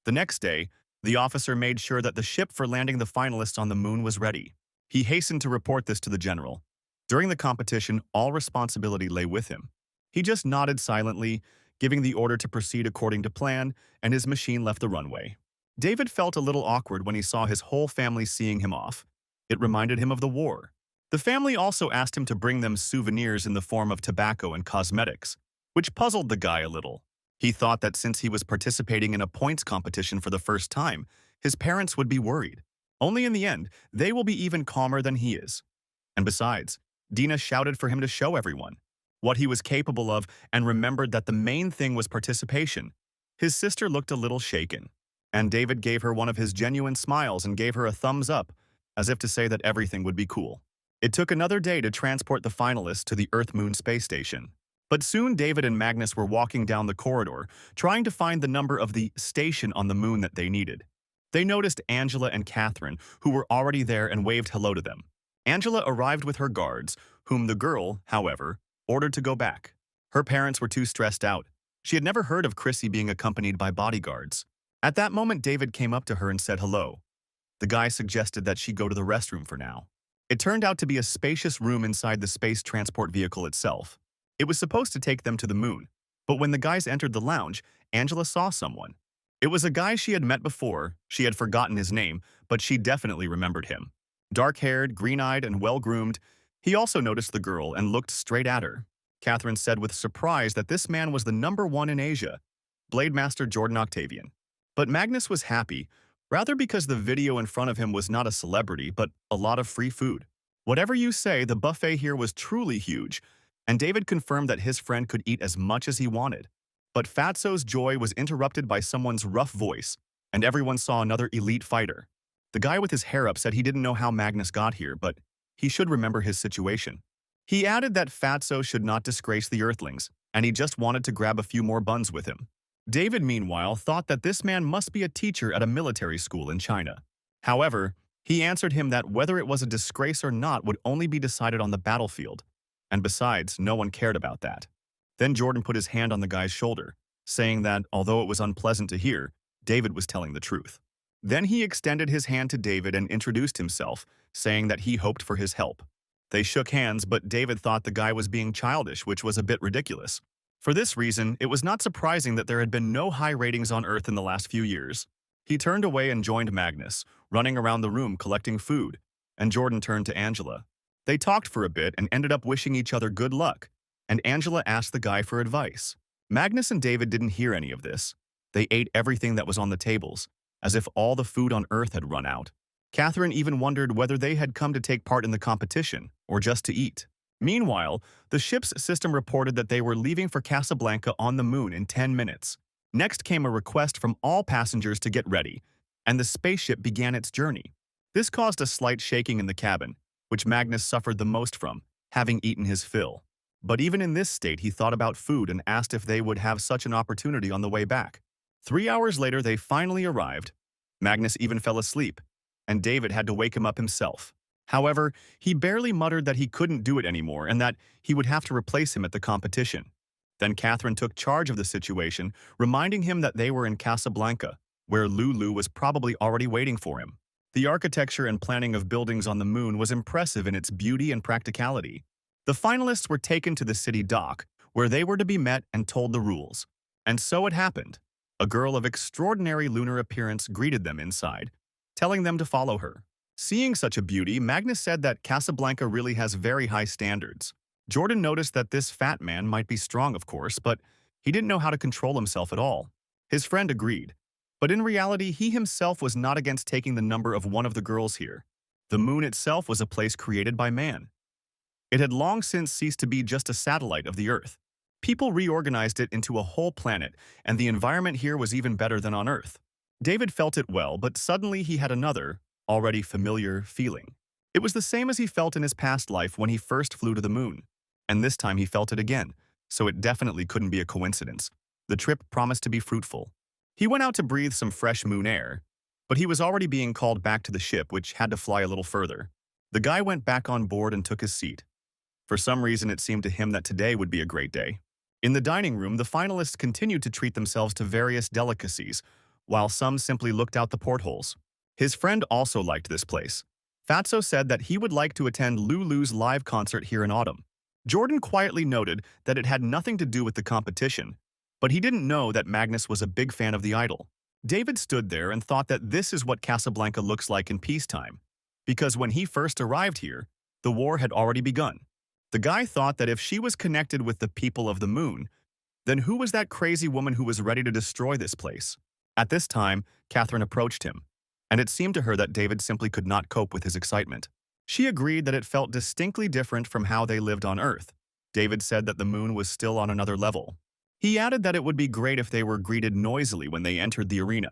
[SPEAKER 1] The next day, the officer made sure that the ship for landing the finalists on the moon was ready. He hastened to report this to the general. During the competition, all responsibility lay with him. He just nodded silently, giving the order to proceed according to plan, and his machine left the runway. David felt a little awkward when he saw his whole family seeing him off. It reminded him of the war. The family also asked him to bring them souvenirs in the form of tobacco and cosmetics, which puzzled the guy a little. He thought that since he was participating in a points competition for the first time, his parents would be worried. Only in the end, they will be even calmer than he is. And besides, Dina shouted for him to show everyone what he was capable of and remembered that the main thing was participation. His sister looked a little shaken, and David gave her one of his genuine smiles and gave her a thumbs up, as if to say that everything would be cool. It took another day to transport the finalists to the Earth-Moon space station. But soon David and Magnus were walking down the corridor, trying to find the number of the station on the moon that they needed. They noticed Angela and Catherine, who were already there, and waved hello to them. Angela arrived with her guards, whom the girl, however, ordered to go back. Her parents were too stressed out. She had never heard of Chrissy being accompanied by bodyguards. At that moment, David came up to her and said hello. The guy suggested that she go to the restroom for now. It turned out to be a spacious room inside the space transport vehicle itself. It was supposed to take them to the moon, but when the guys entered the lounge, Angela saw someone. It was a guy she had met before. She had forgotten his name, but she definitely remembered him. Dark-haired, green-eyed, and well-groomed, he also noticed the girl and looked straight at her. Catherine said with surprise that this man was the #1 in Asia, Blade Master Jordan Octavian. But Magnus was happy, rather because the video in front of him was not a celebrity, but a lot of free food. Whatever you say, the buffet here was truly huge, and David confirmed that his friend could eat as much as he wanted. But Fatso's joy was interrupted by someone's rough voice, and everyone saw another elite fighter. The guy with his hair up said he didn't know how Magnus got here, but he should remember his situation. He added that Fatso should not disgrace the Earthlings, and he just wanted to grab a few more buns with him. David, meanwhile, thought that this man must be a teacher at a military school in China. However, he answered him that whether it was a disgrace or not would only be decided on the battlefield, and besides, no one cared about that. Then Jordan put his hand on the guy's shoulder, saying that, although it was unpleasant to hear, David was telling the truth. Then he extended his hand to David and introduced himself, saying that he hoped for his help. They shook hands, but David thought the guy was being childish, which was a bit ridiculous. For this reason, it was not surprising that there had been no high ratings on Earth in the last few years. He turned away and joined Magnus, running around the room collecting food, and Jordan turned to Angela. They talked for a bit and ended up wishing each other good luck, and Angela asked the guy for advice. Magnus and David didn't hear any of this. They ate everything that was on the tables, as if all the food on Earth had run out. Catherine even wondered whether they had come to take part in the competition, or just to eat. Meanwhile, the ship's system reported that they were leaving for Casablanca on the moon in 10 minutes. Next came a request from all passengers to get ready, and the spaceship began its journey. This caused a slight shaking in the cabin, which Magnus suffered the most from, having eaten his fill. But even in this state, he thought about food and asked if they would have such an opportunity on the way back. 3 hours later, they finally arrived. Magnus even fell asleep, and David had to wake him up himself. However, he barely muttered that he couldn't do it anymore and that he would have to replace him at the competition. Then Catherine took charge of the situation, reminding him that they were in Casablanca, where Lulu was probably already waiting for him. The architecture and planning of buildings on the moon was impressive in its beauty and practicality. The finalists were taken to the city dock, where they were to be met and told the rules. And so it happened. A girl of extraordinary lunar appearance greeted them inside, telling them to follow her. Seeing such a beauty, Magnus said that Casablanca really has very high standards. Jordan noticed that this fat man might be strong, of course, but he didn't know how to control himself at all. His friend agreed. But in reality, he himself was not against taking the number of one of the girls here. The moon itself was a place created by man. It had long since ceased to be just a satellite of the Earth. People reorganized it into a whole planet, and the environment here was even better than on Earth. David felt it well, but suddenly he had another, already familiar, feeling. It was the same as he felt in his past life when he first flew to the moon. And this time he felt it again, so it definitely couldn't be a coincidence. The trip promised to be fruitful. He went out to breathe some fresh moon air, but he was already being called back to the ship, which had to fly a little further. The guy went back on board and took his seat. For some reason, it seemed to him that today would be a great day. In the dining room, the finalists continued to treat themselves to various delicacies, while some simply looked out the portholes. His friend also liked this place. Fatso said that he would like to attend Lulu's live concert here in autumn. Jordan quietly noted that it had nothing to do with the competition, but he didn't know that Magnus was a big fan of the idol. David stood there and thought that this is what Casablanca looks like in peacetime, because when he first arrived here, the war had already begun. The guy thought that if she was connected with the people of the moon, then who was that crazy woman who was ready to destroy this place? At this time, Catherine approached him, and it seemed to her that David simply could not cope with his excitement. She agreed that it felt distinctly different from how they lived on Earth. David said that the moon was still on another level. He added that it would be great if they were greeted noisily when they entered the arena.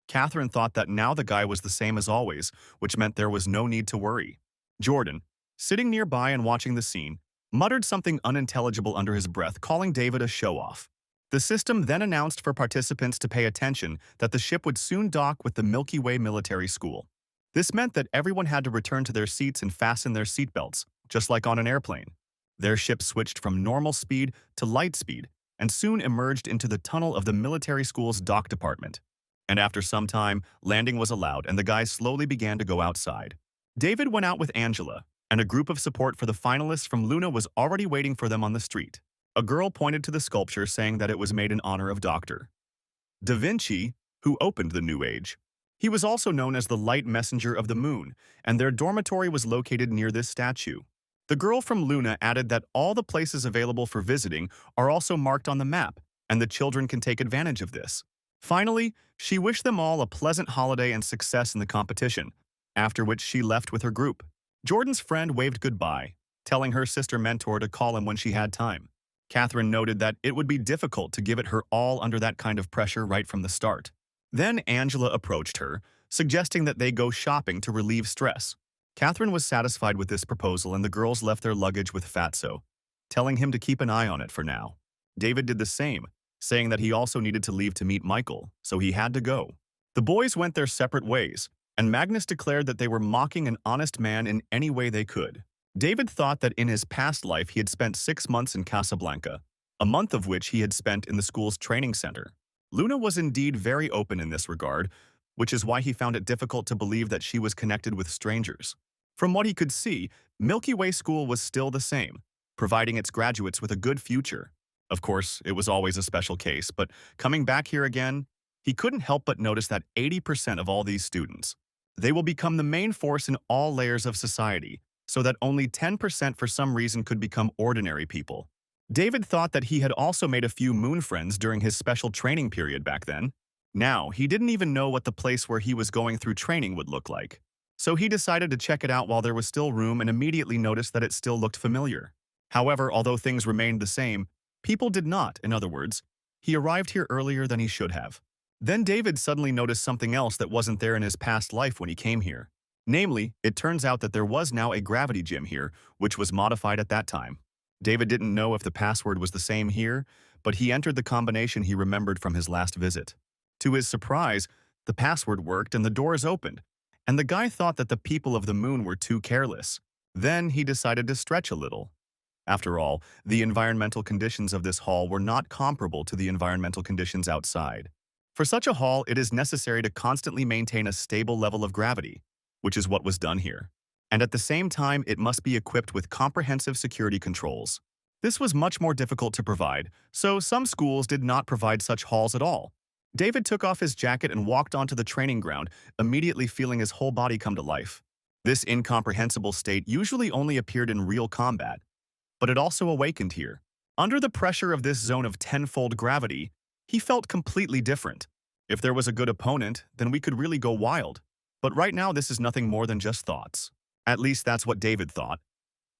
[SPEAKER 1] Catherine thought that now the guy was the same as always, which meant there was no need to worry. Jordan, sitting nearby and watching the scene, muttered something unintelligible under his breath, calling David a show-off. The system then announced for participants to pay attention that the ship would soon dock with the Milky Way Military School. This meant that everyone had to return to their seats and fasten their seatbelts, just like on an airplane. Their ship switched from normal speed to light speed, and soon emerged into the tunnel of the military school's dock department. And after some time, landing was allowed and the guys slowly began to go outside. David went out with Angela, and a group of support for the finalists from Luna was already waiting for them on the street. A girl pointed to the sculpture saying that it was made in honor of Dr. Da Vinci, who opened the New Age. He was also known as the Light Messenger of the Moon, and their dormitory was located near this statue. The girl from Luna added that all the places available for visiting are also marked on the map, and the children can take advantage of this. Finally, she wished them all a pleasant holiday and success in the competition, after which she left with her group. Jordan's friend waved goodbye, telling her sister mentor to call him when she had time. Catherine noted that it would be difficult to give it her all under that kind of pressure right from the start. Then Angela approached her, suggesting that they go shopping to relieve stress. Catherine was satisfied with this proposal and the girls left their luggage with Fatso, telling him to keep an eye on it for now. David did the same, saying that he also needed to leave to meet Michael, so he had to go. The boys went their separate ways, and Magnus declared that they were mocking an honest man in any way they could. David thought that in his past life he had spent 6 months in Casablanca, a month of which he had spent in the school's training center. Luna was indeed very open in this regard, which is why he found it difficult to believe that she was connected with strangers. From what he could see, Milky Way School was still the same, providing its graduates with a good future. Of course, it was always a special case, but coming back here again, he couldn't help but notice that 80% of all these students, they will become the main force in all layers of society, so that only 10% for some reason could become ordinary people. David thought that he had also made a few moon friends during his special training period back then. Now, he didn't even know what the place where he was going through training would look like. So he decided to check it out while there was still room and immediately noticed that it still looked familiar. However, although things remained the same, people did not, in other words. He arrived here earlier than he should have. Then David suddenly noticed something else that wasn't there in his past life when he came here. Namely, it turns out that there was now a gravity gym here, which was modified at that time. David didn't know if the password was the same here, but he entered the combination he remembered from his last visit. To his surprise, the password worked and the doors opened, and the guy thought that the people of the moon were too careless. Then he decided to stretch a little. After all, the environmental conditions of this hall were not comparable to the environmental conditions outside. For such a hall, it is necessary to constantly maintain a stable level of gravity, which is what was done here. And at the same time, it must be equipped with comprehensive security controls. This was much more difficult to provide, so some schools did not provide such halls at all. David took off his jacket and walked onto the training ground, immediately feeling his whole body come to life. This incomprehensible state usually only appeared in real combat, but it also awakened here. Under the pressure of this zone of tenfold gravity, he felt completely different. If there was a good opponent, then we could really go wild. But right now this is nothing more than just thoughts. At least that's what David thought.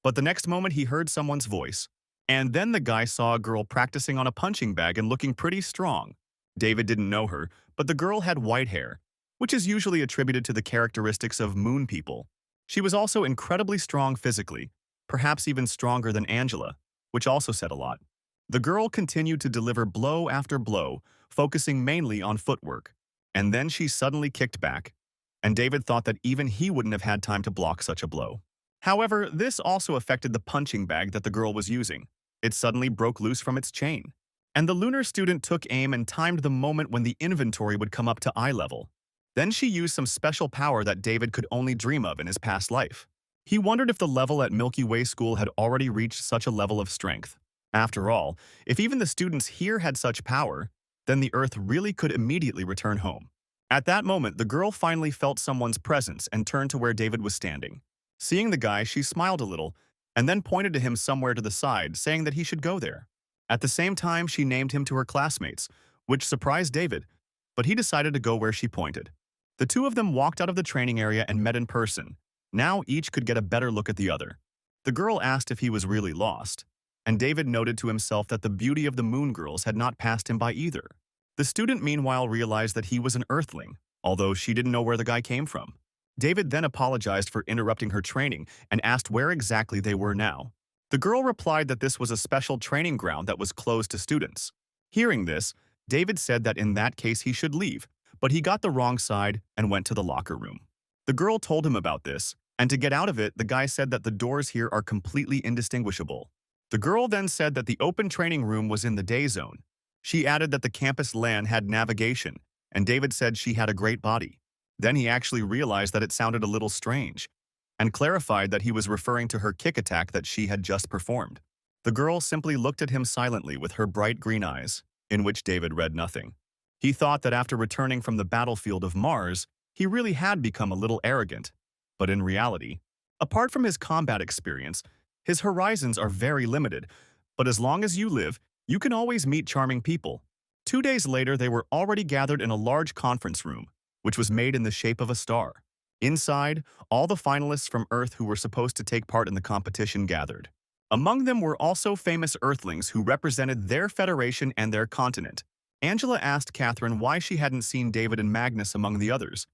[SPEAKER 1] But the next moment he heard someone's voice. And then the guy saw a girl practicing on a punching bag and looking pretty strong. David didn't know her, but the girl had white hair, which is usually attributed to the characteristics of moon people. She was also incredibly strong physically, perhaps even stronger than Angela, which also said a lot. The girl continued to deliver blow after blow, focusing mainly on footwork. And then she suddenly kicked back, and David thought that even he wouldn't have had time to block such a blow. However, this also affected the punching bag that the girl was using. It suddenly broke loose from its chain. And the lunar student took aim and timed the moment when the inventory would come up to eye level. Then she used some special power that David could only dream of in his past life. He wondered if the level at Milky Way School had already reached such a level of strength. After all, if even the students here had such power, then the Earth really could immediately return home. At that moment, the girl finally felt someone's presence and turned to where David was standing. Seeing the guy, she smiled a little, and then pointed to him somewhere to the side, saying that he should go there. At the same time, she named him to her classmates, which surprised David, but he decided to go where she pointed. The two of them walked out of the training area and met in person. Now each could get a better look at the other. The girl asked if he was really lost, and David noted to himself that the beauty of the moon girls had not passed him by either. The student meanwhile realized that he was an earthling, although she didn't know where the guy came from. David then apologized for interrupting her training and asked where exactly they were now. The girl replied that this was a special training ground that was closed to students. Hearing this, David said that in that case he should leave, but he got the wrong side and went to the locker room. The girl told him about this, and to get out of it, the guy said that the doors here are completely indistinguishable. The girl then said that the open training room was in the day zone. She added that the campus LAN had navigation, and David said she had a great body. Then he actually realized that it sounded a little strange, and clarified that he was referring to her kick attack that she had just performed. The girl simply looked at him silently with her bright green eyes, in which David read nothing. He thought that after returning from the battlefield of Mars, he really had become a little arrogant. But in reality, apart from his combat experience, his horizons are very limited. But as long as you live, you can always meet charming people. 2 days later, they were already gathered in a large conference room, which was made in the shape of a star. Inside, all the finalists from Earth who were supposed to take part in the competition gathered. Among them were also famous Earthlings who represented their federation and their continent. Angela asked Catherine why she hadn't seen David and Magnus among the others,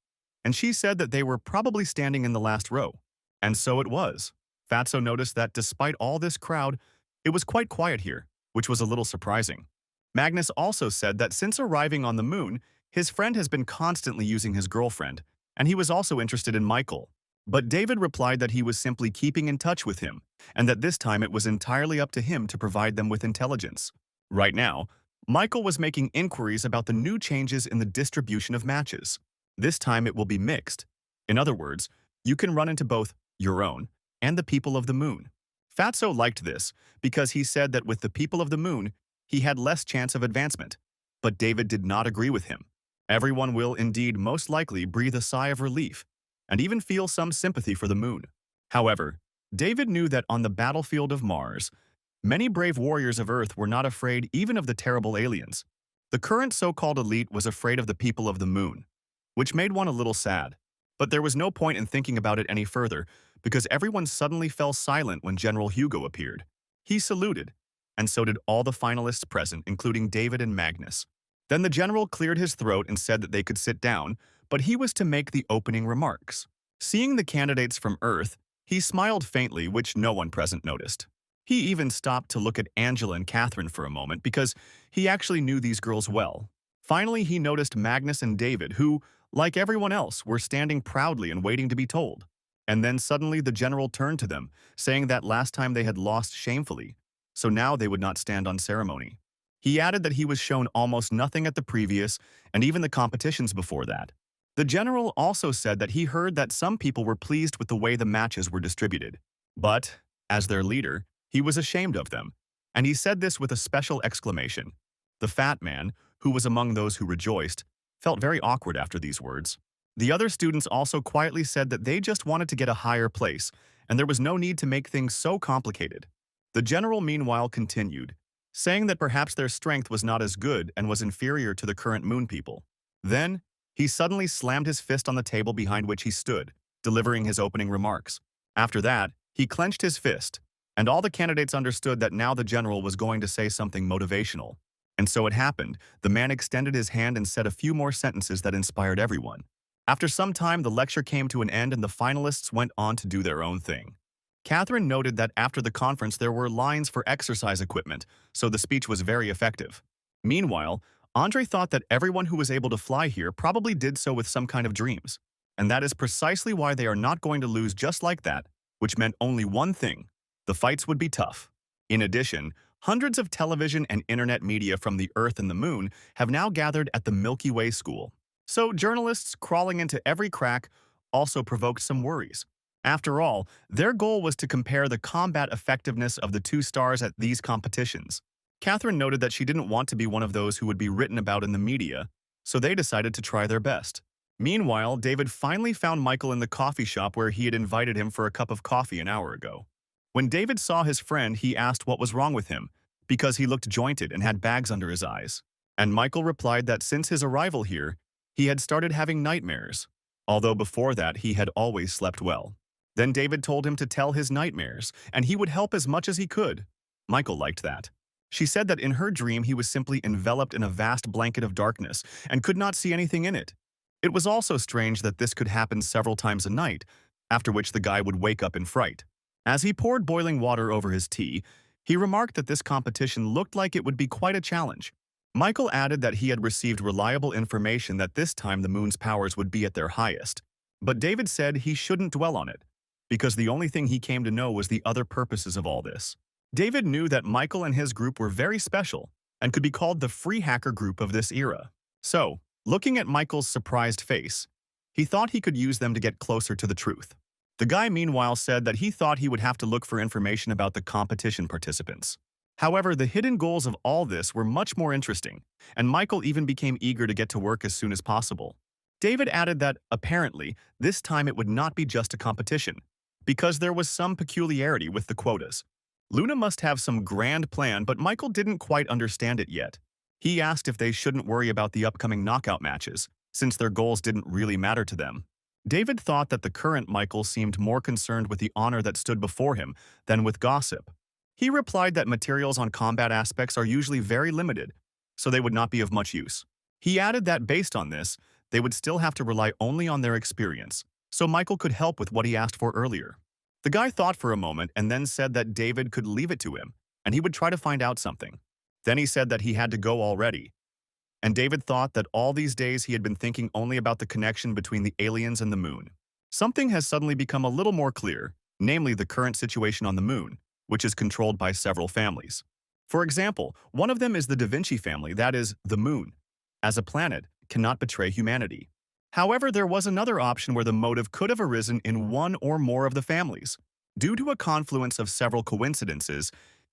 [SPEAKER 1] and she said that they were probably standing in the last row. And so it was. Fatso noticed that despite all this crowd, it was quite quiet here, which was a little surprising. Magnus also said that since arriving on the moon, his friend has been constantly using his girlfriend, and he was also interested in Michael. But David replied that he was simply keeping in touch with him, and that this time it was entirely up to him to provide them with intelligence. Right now, Michael was making inquiries about the new changes in the distribution of matches. This time it will be mixed. In other words, you can run into both your own and the people of the moon. Fatso liked this because he said that with the people of the moon, he had less chance of advancement. But David did not agree with him. Everyone will indeed most likely breathe a sigh of relief and even feel some sympathy for the moon. However, David knew that on the battlefield of Mars, many brave warriors of Earth were not afraid even of the terrible aliens. The current so-called elite was afraid of the people of the moon, which made one a little sad. But there was no point in thinking about it any further, because everyone suddenly fell silent when General Hugo appeared. He saluted, and so did all the finalists present, including David and Magnus. Then the general cleared his throat and said that they could sit down, but he was to make the opening remarks. Seeing the candidates from Earth, he smiled faintly, which no one present noticed. He even stopped to look at Angela and Catherine for a moment because he actually knew these girls well. Finally, he noticed Magnus and David, who, like everyone else, were standing proudly and waiting to be told. And then suddenly the general turned to them, saying that last time they had lost shamefully, so now they would not stand on ceremony. He added that he was shown almost nothing at the previous and even the competitions before that. The general also said that he heard that some people were pleased with the way the matches were distributed. But, as their leader, he was ashamed of them, and he said this with a special exclamation. The fat man, who was among those who rejoiced, felt very awkward after these words. The other students also quietly said that they just wanted to get a higher place, and there was no need to make things so complicated. The general meanwhile continued, saying that perhaps their strength was not as good and was inferior to the current moon people. Then, he suddenly slammed his fist on the table behind which he stood, delivering his opening remarks. After that, he clenched his fist, and all the candidates understood that now the general was going to say something motivational. And so it happened. The man extended his hand and said a few more sentences that inspired everyone. After some time, the lecture came to an end and the finalists went on to do their own thing. Catherine noted that after the conference there were lines for exercise equipment, so the speech was very effective. Meanwhile, Andre thought that everyone who was able to fly here probably did so with some kind of dreams. And that is precisely why they are not going to lose just like that, which meant only one thing: the fights would be tough. In addition, hundreds of television and internet media from the Earth and the Moon have now gathered at the Milky Way School. So journalists crawling into every crack also provoked some worries. After all, their goal was to compare the combat effectiveness of the two stars at these competitions. Catherine noted that she didn't want to be one of those who would be written about in the media, so they decided to try their best. Meanwhile, David finally found Michael in the coffee shop where he had invited him for a cup of coffee an hour ago. When David saw his friend, he asked what was wrong with him, because he looked jointed and had bags under his eyes. And Michael replied that since his arrival here, he had started having nightmares, although before that he had always slept well. Then David told him to tell his nightmares, and he would help as much as he could. Michael liked that. She said that in her dream he was simply enveloped in a vast blanket of darkness and could not see anything in it. It was also strange that this could happen several times a night, after which the guy would wake up in fright. As he poured boiling water over his tea, he remarked that this competition looked like it would be quite a challenge. Michael added that he had received reliable information that this time the moon's powers would be at their highest. But David said he shouldn't dwell on it, because the only thing he came to know was the other purposes of all this. David knew that Michael and his group were very special and could be called the free hacker group of this era. So, looking at Michael's surprised face, he thought he could use them to get closer to the truth. The guy meanwhile said that he thought he would have to look for information about the competition participants. However, the hidden goals of all this were much more interesting, and Michael even became eager to get to work as soon as possible. David added that, apparently, this time it would not be just a competition, because there was some peculiarity with the quotas. Luna must have some grand plan, but Michael didn't quite understand it yet. He asked if they shouldn't worry about the upcoming knockout matches, since their goals didn't really matter to them. David thought that the current Michael seemed more concerned with the honor that stood before him than with gossip. He replied that materials on combat aspects are usually very limited, so they would not be of much use. He added that based on this, they would still have to rely only on their experience, so Michael could help with what he asked for earlier. The guy thought for a moment and then said that David could leave it to him, and he would try to find out something. Then he said that he had to go already, and David thought that all these days he had been thinking only about the connection between the aliens and the moon. Something has suddenly become a little more clear, namely the current situation on the moon, which is controlled by several families. For example, one of them is the Da Vinci family, that is, the moon, as a planet, cannot betray humanity. However, there was another option where the motive could have arisen in one or more of the families. Due to a confluence of several coincidences,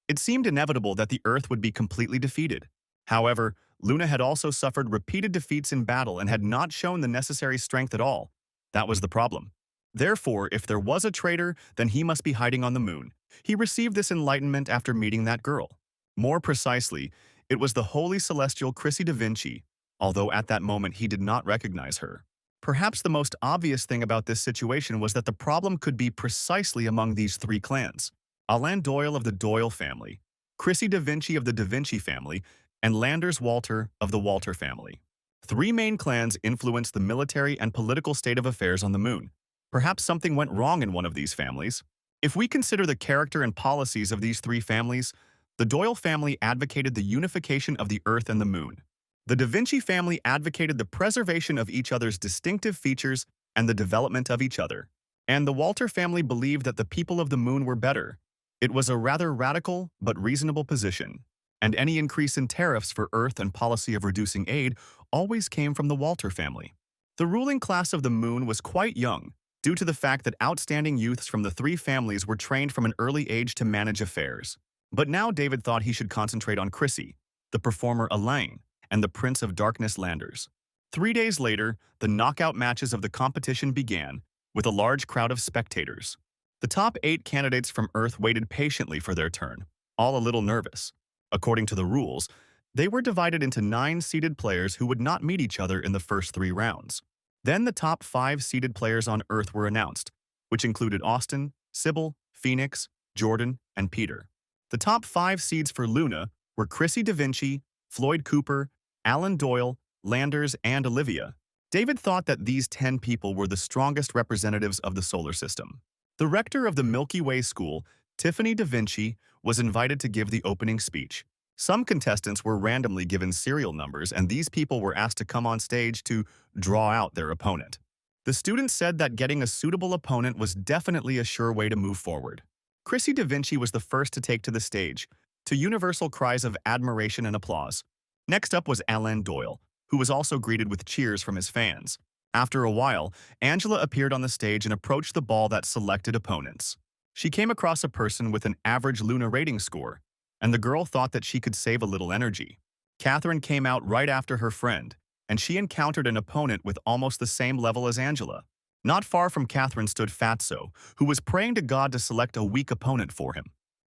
[SPEAKER 1] it seemed inevitable that the Earth would be completely defeated. However, Luna had also suffered repeated defeats in battle and had not shown the necessary strength at all. That was the problem. Therefore, if there was a traitor, then he must be hiding on the moon. He received this enlightenment after meeting that girl. More precisely, it was the holy celestial Chrissy Da Vinci, although at that moment he did not recognize her. Perhaps the most obvious thing about this situation was that the problem could be precisely among these three clans: Alan Doyle of the Doyle family, Chrissy Da Vinci of the Da Vinci family, and Landers Walter of the Walter family. Three main clans influenced the military and political state of affairs on the moon. Perhaps something went wrong in one of these families. If we consider the character and policies of these three families, the Doyle family advocated the unification of the Earth and the moon. The Da Vinci family advocated the preservation of each other's distinctive features and the development of each other. And the Walter family believed that the people of the moon were better. It was a rather radical but reasonable position, and any increase in tariffs for Earth and policy of reducing aid always came from the Walter family. The ruling class of the moon was quite young, due to the fact that outstanding youths from the three families were trained from an early age to manage affairs. But now David thought he should concentrate on Chrissy, the performer Elaine, and the Prince of Darkness Landers. 3 days later, the knockout matches of the competition began, with a large crowd of spectators. The top 8 candidates from Earth waited patiently for their turn, all a little nervous. According to the rules, they were divided into 9 seeded players who would not meet each other in the first 3 rounds. Then the top 5 seeded players on Earth were announced, which included Austin, Sybil, Phoenix, Jordan, and Peter. The top 5 seeds for Luna were Chrissy Da Vinci, Floyd Cooper, Alan Doyle, Landers, and Olivia. David thought that these 10 people were the strongest representatives of the solar system. The rector of the Milky Way School, Tiffany Da Vinci, was invited to give the opening speech. Some contestants were randomly given serial numbers, and these people were asked to come on stage to draw out their opponent. The students said that getting a suitable opponent was definitely a sure way to move forward. Chrissy Da Vinci was the first to take to the stage, to universal cries of admiration and applause. Next up was Alan Doyle, who was also greeted with cheers from his fans. After a while, Angela appeared on the stage and approached the ball that selected opponents. She came across a person with an average Luna rating score, and the girl thought that she could save a little energy. Catherine came out right after her friend, and she encountered an opponent with almost the same level as Angela. Not far from Catherine stood Fatso, who was praying to God to select a weak opponent for him.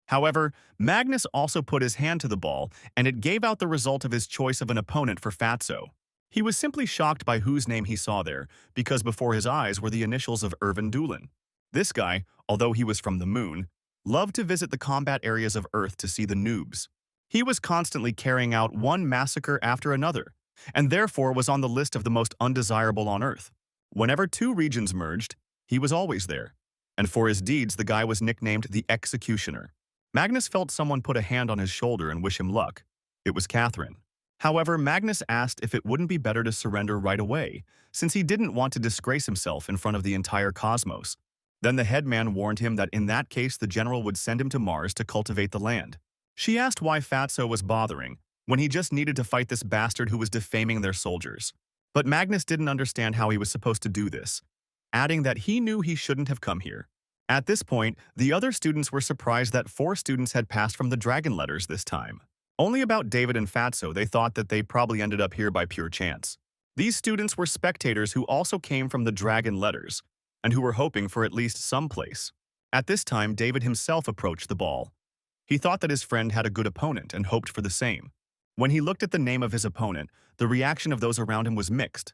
[SPEAKER 1] However, Magnus also put his hand to the ball, and it gave out the result of his choice of an opponent for Fatso. He was simply shocked by whose name he saw there, because before his eyes were the initials of Irvin Doolin. This guy, although he was from the moon, loved to visit the combat areas of Earth to see the noobs. He was constantly carrying out one massacre after another, and therefore was on the list of the most undesirable on Earth. Whenever 2 regions merged, he was always there, and for his deeds the guy was nicknamed the Executioner. Magnus felt someone put a hand on his shoulder and wish him luck. It was Catherine. However, Magnus asked if it wouldn't be better to surrender right away, since he didn't want to disgrace himself in front of the entire cosmos. Then the headman warned him that in that case the general would send him to Mars to cultivate the land. She asked why Fatso was bothering, when he just needed to fight this bastard who was defaming their soldiers. But Magnus didn't understand how he was supposed to do this, adding that he knew he shouldn't have come here. At this point, the other students were surprised that 4 students had passed from the dragon letters this time. Only about David and Fatso they thought that they probably ended up here by pure chance. These students were spectators who also came from the dragon letters, and who were hoping for at least some place. At this time, David himself approached the ball. He thought that his friend had a good opponent and hoped for the same. When he looked at the name of his opponent, the reaction of those around him was mixed.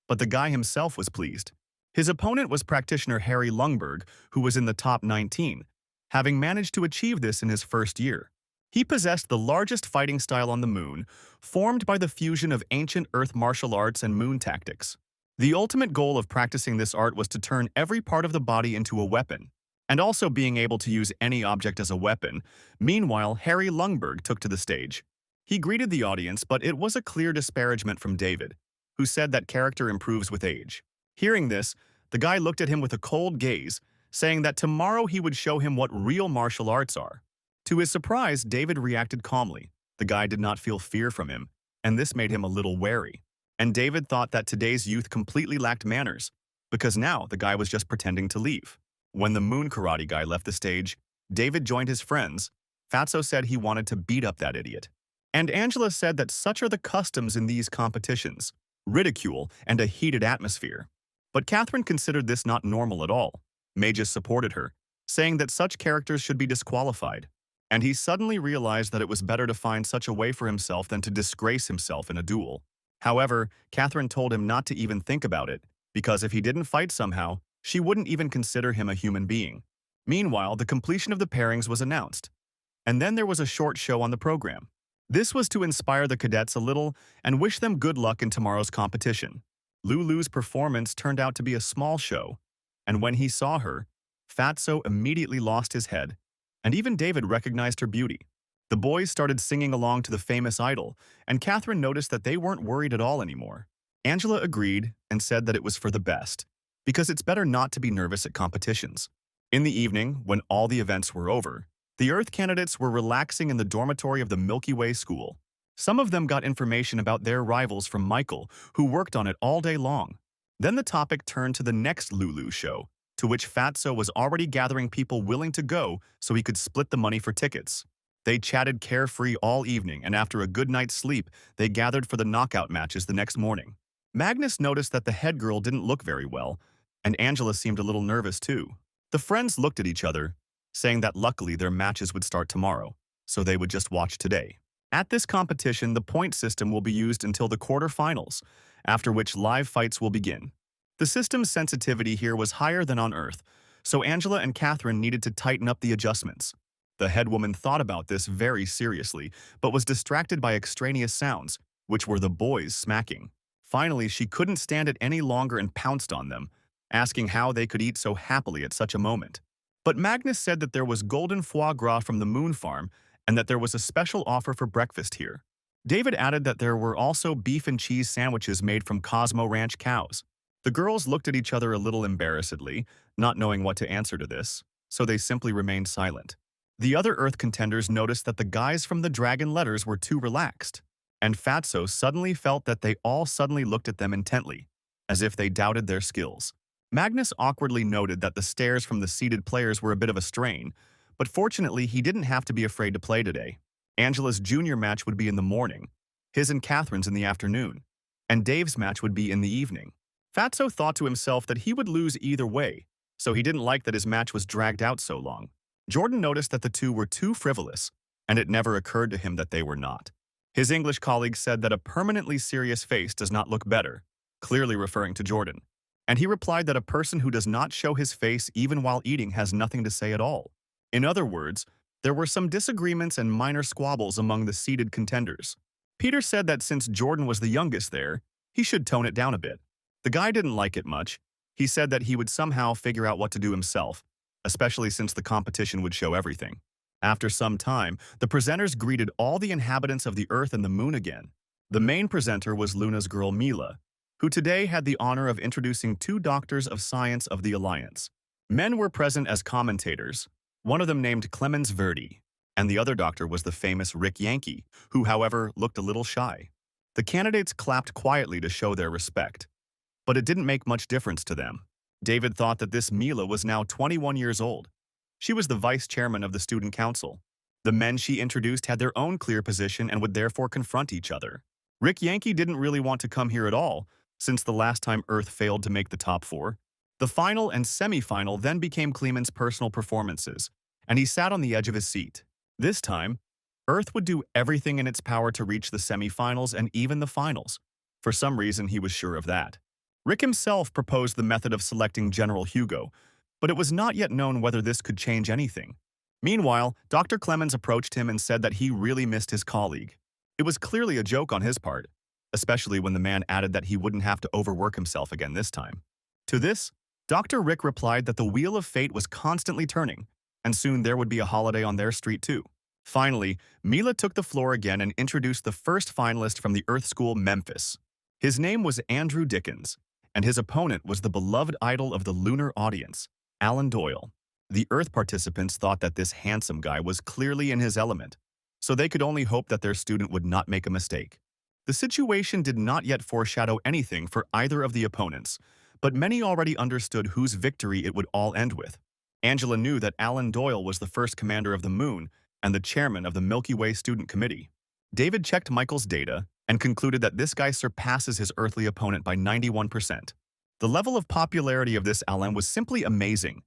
[SPEAKER 1] But the guy himself was pleased. His opponent was practitioner Harry Lungberg, who was in the top 19, having managed to achieve this in his first year. He possessed the largest fighting style on the moon, formed by the fusion of ancient Earth martial arts and moon tactics. The ultimate goal of practicing this art was to turn every part of the body into a weapon, and also being able to use any object as a weapon. Meanwhile, Harry Lungberg took to the stage. He greeted the audience, but it was a clear disparagement from David, who said that character improves with age. Hearing this, the guy looked at him with a cold gaze, saying that tomorrow he would show him what real martial arts are. To his surprise, David reacted calmly. The guy did not feel fear from him, and this made him a little wary. And David thought that today's youth completely lacked manners, because now the guy was just pretending to leave. When the moon karate guy left the stage, David joined his friends. Fatso said he wanted to beat up that idiot. And Angela said that such are the customs in these competitions, ridicule and a heated atmosphere. But Catherine considered this not normal at all. Magus supported her, saying that such characters should be disqualified. And he suddenly realized that it was better to find such a way for himself than to disgrace himself in a duel. However, Catherine told him not to even think about it, because if he didn't fight somehow, she wouldn't even consider him a human being. Meanwhile, the completion of the pairings was announced. And then there was a short show on the program. This was to inspire the cadets a little and wish them good luck in tomorrow's competition. Lulu's performance turned out to be a small show, and when he saw her, Fatso immediately lost his head, and even David recognized her beauty. The boys started singing along to the famous idol, and Catherine noticed that they weren't worried at all anymore. Angela agreed and said that it was for the best, because it's better not to be nervous at competitions. In the evening, when all the events were over, the Earth candidates were relaxing in the dormitory of the Milky Way School. Some of them got information about their rivals from Michael, who worked on it all day long. Then the topic turned to the next Lulu show, to which Fatso was already gathering people willing to go so he could split the money for tickets. They chatted carefree all evening, and after a good night's sleep, they gathered for the knockout matches the next morning. Magnus noticed that the head girl didn't look very well, and Angela seemed a little nervous too. The friends looked at each other, saying that luckily their matches would start tomorrow, so they would just watch today. At this competition, the point system will be used until the quarterfinals, after which live fights will begin. The system's sensitivity here was higher than on Earth, so Angela and Catherine needed to tighten up the adjustments. The head woman thought about this very seriously, but was distracted by extraneous sounds, which were the boys smacking. Finally, she couldn't stand it any longer and pounced on them, asking how they could eat so happily at such a moment. But Magnus said that there was golden foie gras from the moon farm and that there was a special offer for breakfast here. David added that there were also beef and cheese sandwiches made from Cosmo Ranch cows. The girls looked at each other a little embarrassedly, not knowing what to answer to this, so they simply remained silent. The other Earth contenders noticed that the guys from the Dragon Letters were too relaxed, and Fatso suddenly felt that they all suddenly looked at them intently, as if they doubted their skills. Magnus awkwardly noted that the stares from the seated players were a bit of a strain, but fortunately he didn't have to be afraid to play today. Angela's junior match would be in the morning, his and Catherine's in the afternoon, and Dave's match would be in the evening. Fatso thought to himself that he would lose either way, so he didn't like that his match was dragged out so long. Jordan noticed that the two were too frivolous, and it never occurred to him that they were not. His English colleague said that a permanently serious face does not look better, clearly referring to Jordan. And he replied that a person who does not show his face even while eating has nothing to say at all. In other words, there were some disagreements and minor squabbles among the seated contenders. Peter said that since Jordan was the youngest there, he should tone it down a bit. The guy didn't like it much. He said that he would somehow figure out what to do himself, especially since the competition would show everything. After some time, the presenters greeted all the inhabitants of the Earth and the Moon again. The main presenter was Luna's girl Mila, who today had the honor of introducing two doctors of science of the Alliance. Men were present as commentators, one of them named Clemens Verdi, and the other doctor was the famous Rick Yankee, who, however, looked a little shy. The candidates clapped quietly to show their respect, but it didn't make much difference to them. David thought that this Mila was now 21 years old. She was the vice chairman of the student council. The men she introduced had their own clear position and would therefore confront each other. Rick Yankee didn't really want to come here at all, since the last time Earth failed to make the top four. The final and semi-final then became Kleeman's personal performances, and he sat on the edge of his seat. This time, Earth would do everything in its power to reach the semi-finals and even the finals. For some reason, he was sure of that. Rick himself proposed the method of selecting General Hugo, but it was not yet known whether this could change anything. Meanwhile, Dr. Clemens approached him and said that he really missed his colleague. It was clearly a joke on his part. especially when the man added that he wouldn't have to overwork himself again this time. To this, Dr. Rick replied that the wheel of fate was constantly turning, and soon there would be a holiday on their street too. Finally, Mila took the floor again and introduced the first finalist from the Earth School, Memphis. His name was Andrew Dickens, and his opponent was the beloved idol of the lunar audience, Alan Doyle. The Earth participants thought that this handsome guy was clearly in his element, so they could only hope that their student would not make a mistake. The situation did not yet foreshadow anything for either of the opponents, but many already understood whose victory it would all end with. Angela knew that Alan Doyle was the first commander of the Moon and the chairman of the Milky Way Student Committee. David checked Michael's data and concluded that this guy surpasses his earthly opponent by 91%. The level of popularity of this Alan was simply amazing,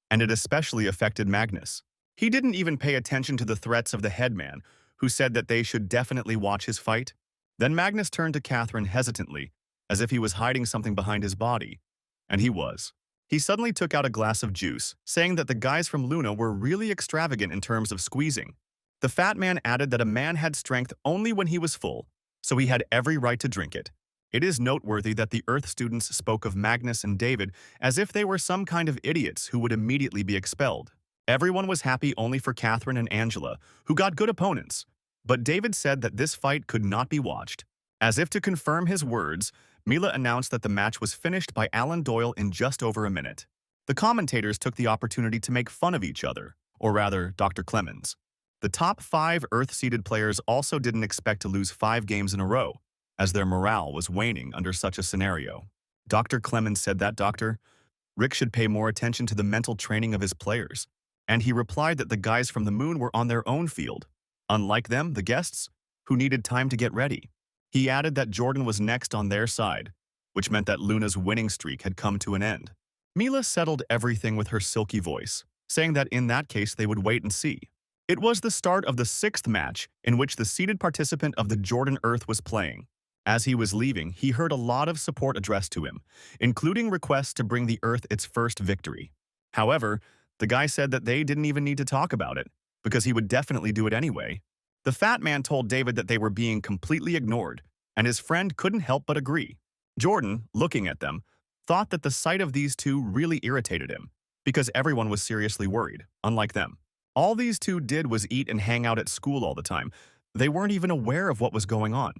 [SPEAKER 1] and it especially affected Magnus. He didn't even pay attention to the threats of the headman, who said that they should definitely watch his fight. Then Magnus turned to Catherine hesitantly, as if he was hiding something behind his body. And he was. He suddenly took out a glass of juice, saying that the guys from Luna were really extravagant in terms of squeezing. The fat man added that a man had strength only when he was full, so he had every right to drink it. It is noteworthy that the Earth students spoke of Magnus and David as if they were some kind of idiots who would immediately be expelled. Everyone was happy only for Catherine and Angela, who got good opponents. But David said that this fight could not be watched. As if to confirm his words, Mila announced that the match was finished by Alan Doyle in just over a minute. The commentators took the opportunity to make fun of each other, or rather, Dr. Clemens. The top 5 Earth-seeded players also didn't expect to lose 5 games in a row, as their morale was waning under such a scenario. Dr. Clemens said that Dr. Rick should pay more attention to the mental training of his players, and he replied that the guys from the Moon were on their own field, unlike them, the guests, who needed time to get ready. He added that Jordan was next on their side, which meant that Luna's winning streak had come to an end. Mila settled everything with her silky voice, saying that in that case they would wait and see. It was the start of the 6th match in which the seeded participant of the Jordan Earth was playing. As he was leaving, he heard a lot of support addressed to him, including requests to bring the Earth its first victory. However, the guy said that they didn't even need to talk about it, because he would definitely do it anyway. The fat man told David that they were being completely ignored, and his friend couldn't help but agree. Jordan, looking at them, thought that the sight of these two really irritated him, because everyone was seriously worried, unlike them. All these two did was eat and hang out at school all the time. They weren't even aware of what was going on.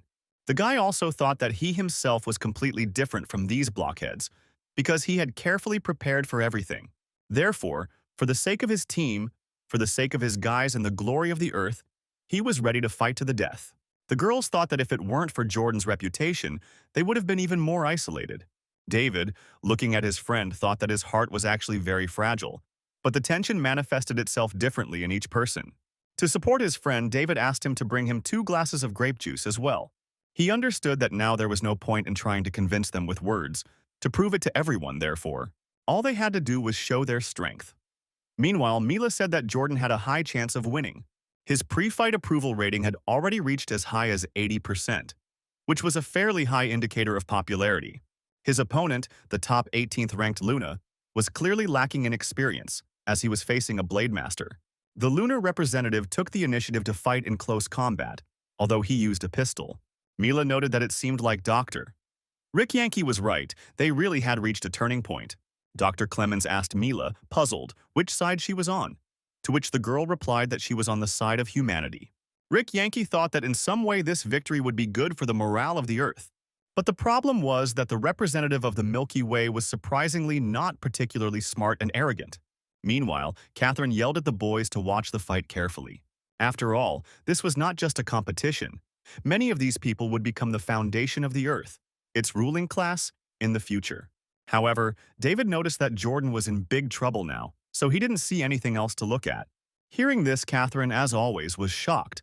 [SPEAKER 1] The guy also thought that he himself was completely different from these blockheads, because he had carefully prepared for everything. Therefore, for the sake of his team, for the sake of his guys and the glory of the Earth, he was ready to fight to the death. The girls thought that if it weren't for Jordan's reputation, they would have been even more isolated. David, looking at his friend, thought that his heart was actually very fragile, but the tension manifested itself differently in each person. To support his friend, David asked him to bring him 2 glasses of grape juice as well. He understood that now there was no point in trying to convince them with words, to prove it to everyone, therefore. All they had to do was show their strength. Meanwhile, Mila said that Jordan had a high chance of winning. His pre-fight approval rating had already reached as high as 80%, which was a fairly high indicator of popularity. His opponent, the top 18th ranked Luna, was clearly lacking in experience, as he was facing a Blade Master. The Lunar representative took the initiative to fight in close combat, although he used a pistol. Mila noted that it seemed like Dr. Rick Yankee was right, they really had reached a turning point. Dr. Clemens asked Mila, puzzled, which side she was on, to which the girl replied that she was on the side of humanity. Rick Yankee thought that in some way this victory would be good for the morale of the Earth. But the problem was that the representative of the Milky Way was surprisingly not particularly smart and arrogant. Meanwhile, Catherine yelled at the boys to watch the fight carefully. After all, this was not just a competition. Many of these people would become the foundation of the Earth, its ruling class, in the future. However, David noticed that Jordan was in big trouble now, so he didn't see anything else to look at. Hearing this, Catherine, as always, was shocked,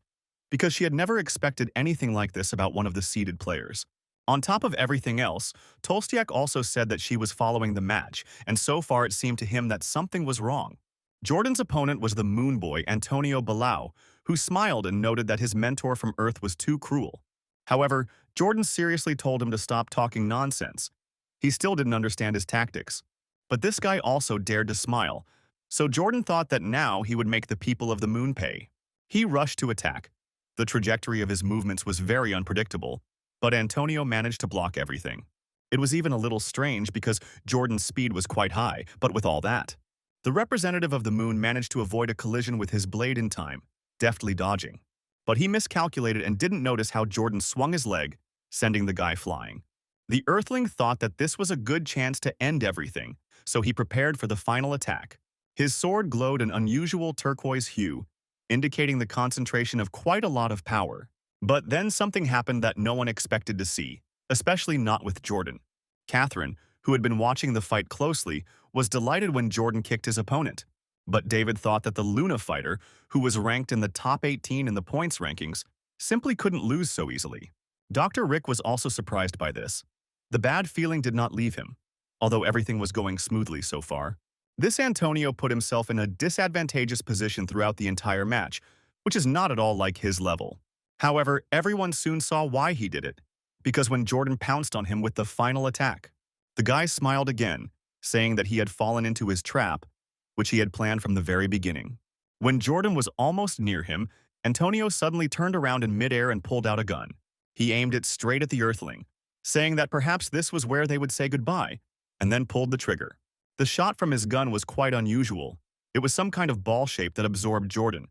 [SPEAKER 1] because she had never expected anything like this about one of the seeded players. On top of everything else, Tolstyak also said that she was following the match, and so far it seemed to him that something was wrong. Jordan's opponent was the moon boy Antonio Balao, who smiled and noted that his mentor from Earth was too cruel. However, Jordan seriously told him to stop talking nonsense. He still didn't understand his tactics. But this guy also dared to smile, so Jordan thought that now he would make the people of the moon pay. He rushed to attack. The trajectory of his movements was very unpredictable, but Antonio managed to block everything. It was even a little strange because Jordan's speed was quite high, but with all that, the representative of the moon managed to avoid a collision with his blade in time, deftly dodging. But he miscalculated and didn't notice how Jordan swung his leg, sending the guy flying. The Earthling thought that this was a good chance to end everything, so he prepared for the final attack. His sword glowed an unusual turquoise hue, indicating the concentration of quite a lot of power. But then something happened that no one expected to see, especially not with Jordan. Catherine, who had been watching the fight closely, was delighted when Jordan kicked his opponent. But David thought that the Luna fighter, who was ranked in the top 18 in the points rankings, simply couldn't lose so easily. Dr. Rick was also surprised by this. The bad feeling did not leave him, although everything was going smoothly so far. This Antonio put himself in a disadvantageous position throughout the entire match, which is not at all like his level. However, everyone soon saw why he did it, because when Jordan pounced on him with the final attack, the guy smiled again, saying that he had fallen into his trap, which he had planned from the very beginning. When Jordan was almost near him, Antonio suddenly turned around in midair and pulled out a gun. He aimed it straight at the Earthling, saying that perhaps this was where they would say goodbye, and then pulled the trigger. The shot from his gun was quite unusual. It was some kind of ball shape that absorbed Jordan.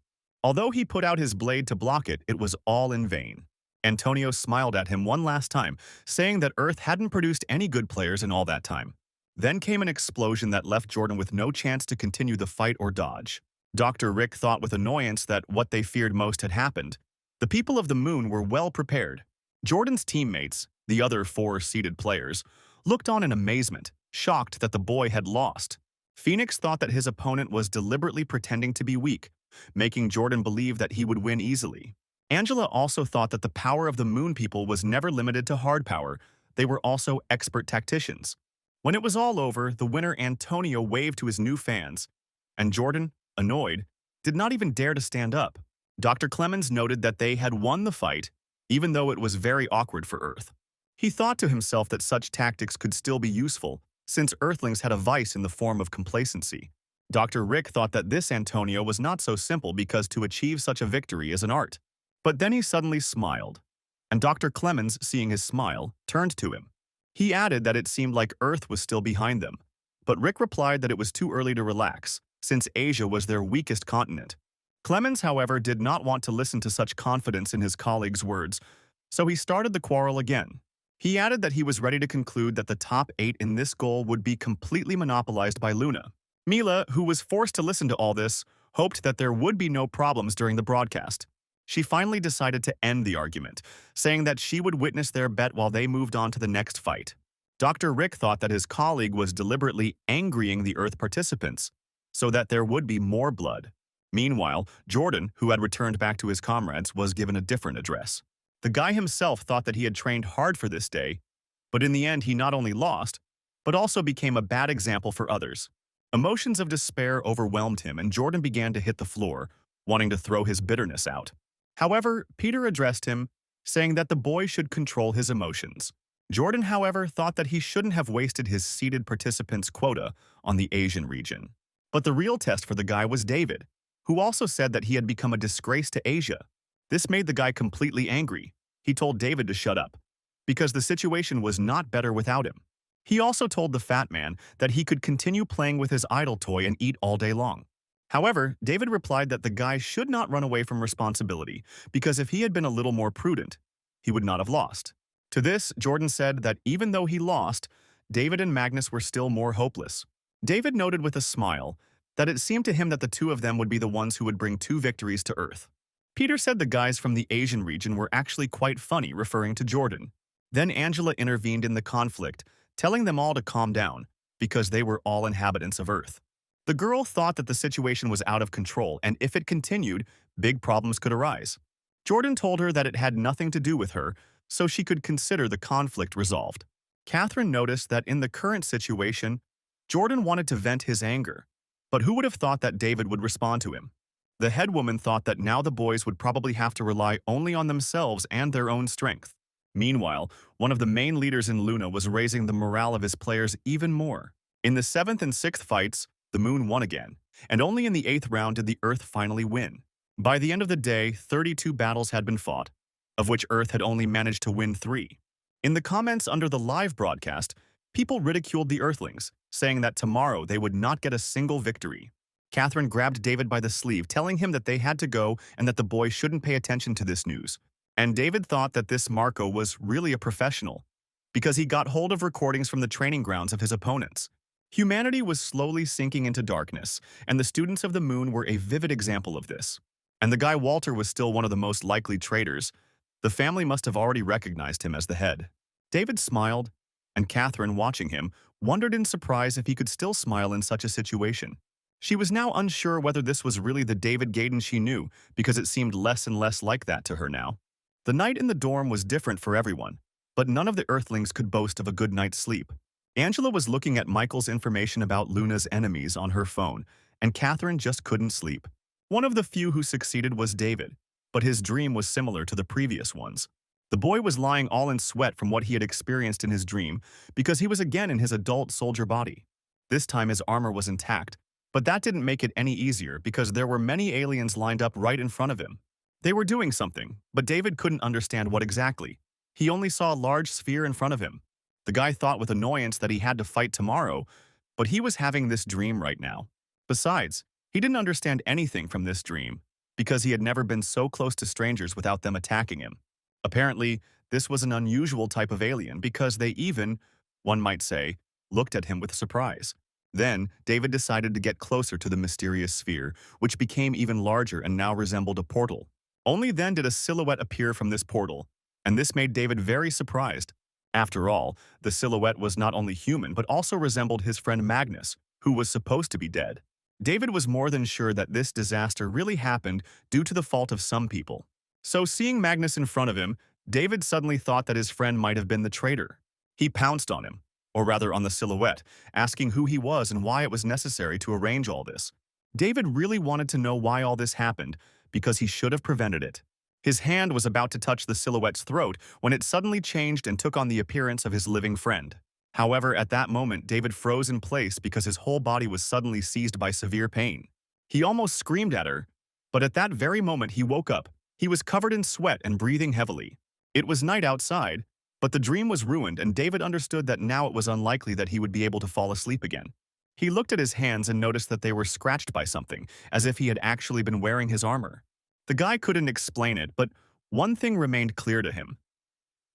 [SPEAKER 1] Although he put out his blade to block it, it was all in vain. Antonio smiled at him one last time, saying that Earth hadn't produced any good players in all that time. Then came an explosion that left Jordan with no chance to continue the fight or dodge. Dr. Rick thought with annoyance that what they feared most had happened. The people of the moon were well prepared. Jordan's teammates, the other 4 seeded players, looked on in amazement, shocked that the boy had lost. Phoenix thought that his opponent was deliberately pretending to be weak, making Jordan believe that he would win easily. Angela also thought that the power of the moon people was never limited to hard power. They were also expert tacticians. When it was all over, the winner Antonio waved to his new fans, and Jordan, annoyed, did not even dare to stand up. Dr. Clemens noted that they had won the fight, even though it was very awkward for Earth. He thought to himself that such tactics could still be useful, since Earthlings had a vice in the form of complacency. Dr. Rick thought that this Antonio was not so simple because to achieve such a victory is an art. But then he suddenly smiled, and Dr. Clemens, seeing his smile, turned to him. He added that it seemed like Earth was still behind them, but Rick replied that it was too early to relax, since Asia was their weakest continent. Clemens, however, did not want to listen to such confidence in his colleague's words, so he started the quarrel again. He added that he was ready to conclude that the top 8 in this goal would be completely monopolized by Luna. Mila, who was forced to listen to all this, hoped that there would be no problems during the broadcast. She finally decided to end the argument, saying that she would witness their bet while they moved on to the next fight. Dr. Rick thought that his colleague was deliberately angrying the Earth participants, so that there would be more blood. Meanwhile, Jordan, who had returned back to his comrades, was given a different address. The guy himself thought that he had trained hard for this day, but in the end he not only lost, but also became a bad example for others. Emotions of despair overwhelmed him, and Jordan began to hit the floor, wanting to throw his bitterness out. However, Peter addressed him, saying that the boy should control his emotions. Jordan, however, thought that he shouldn't have wasted his seeded participants' quota on the Asian region. But the real test for the guy was David, who also said that he had become a disgrace to Asia. This made the guy completely angry. He told David to shut up, because the situation was not better without him. He also told the fat man that he could continue playing with his idol toy and eat all day long. However, David replied that the guy should not run away from responsibility, because if he had been a little more prudent, he would not have lost. To this, Jordan said that even though he lost, David and Magnus were still more hopeless. David noted with a smile that it seemed to him that the 2 of them would be the ones who would bring 2 victories to Earth. Peter said the guys from the Asian region were actually quite funny, referring to Jordan. Then Angela intervened in the conflict, telling them all to calm down, because they were all inhabitants of Earth. The girl thought that the situation was out of control, and if it continued, big problems could arise. Jordan told her that it had nothing to do with her, so she could consider the conflict resolved. Catherine noticed that in the current situation, Jordan wanted to vent his anger, but who would have thought that David would respond to him? The head woman thought that now the boys would probably have to rely only on themselves and their own strength. Meanwhile, one of the main leaders in Luna was raising the morale of his players even more. In the 7th and 6th fights, the moon won again, and only in the 8th round did the Earth finally win. By the end of the day, 32 battles had been fought, of which Earth had only managed to win 3. In the comments under the live broadcast, people ridiculed the Earthlings, saying that tomorrow they would not get a single victory. Catherine grabbed David by the sleeve, telling him that they had to go and that the boy shouldn't pay attention to this news. And David thought that this Marco was really a professional, because he got hold of recordings from the training grounds of his opponents. Humanity was slowly sinking into darkness, and the students of the moon were a vivid example of this. And the guy Walter was still one of the most likely traitors. The family must have already recognized him as the head. David smiled, and Catherine, watching him, wondered in surprise if he could still smile in such a situation. She was now unsure whether this was really the David Gaydon she knew, because it seemed less and less like that to her now. The night in the dorm was different for everyone, but none of the Earthlings could boast of a good night's sleep. Angela was looking at Michael's information about Luna's enemies on her phone, and Catherine just couldn't sleep. One of the few who succeeded was David, but his dream was similar to the previous ones. The boy was lying all in sweat from what he had experienced in his dream because he was again in his adult soldier body. This time his armor was intact, but that didn't make it any easier because there were many aliens lined up right in front of him. They were doing something, but David couldn't understand what exactly. He only saw a large sphere in front of him. The guy thought with annoyance that he had to fight tomorrow, but he was having this dream right now. Besides, he didn't understand anything from this dream because he had never been so close to strangers without them attacking him. Apparently, this was an unusual type of alien because they even, one might say, looked at him with surprise. Then, David decided to get closer to the mysterious sphere, which became even larger and now resembled a portal. Only then did a silhouette appear from this portal, and this made David very surprised. After all, the silhouette was not only human but also resembled his friend Magnus, who was supposed to be dead. David was more than sure that this disaster really happened due to the fault of some people. So seeing Magnus in front of him, David suddenly thought that his friend might have been the traitor. He pounced on him, or rather on the silhouette, asking who he was and why it was necessary to arrange all this. David really wanted to know why all this happened, because he should have prevented it. His hand was about to touch the silhouette's throat when it suddenly changed and took on the appearance of his living friend. However, at that moment, David froze in place because his whole body was suddenly seized by severe pain. He almost screamed at her, but at that very moment he woke up. He was covered in sweat and breathing heavily. It was night outside, but the dream was ruined and David understood that now it was unlikely that he would be able to fall asleep again. He looked at his hands and noticed that they were scratched by something, as if he had actually been wearing his armor. The guy couldn't explain it, but one thing remained clear to him.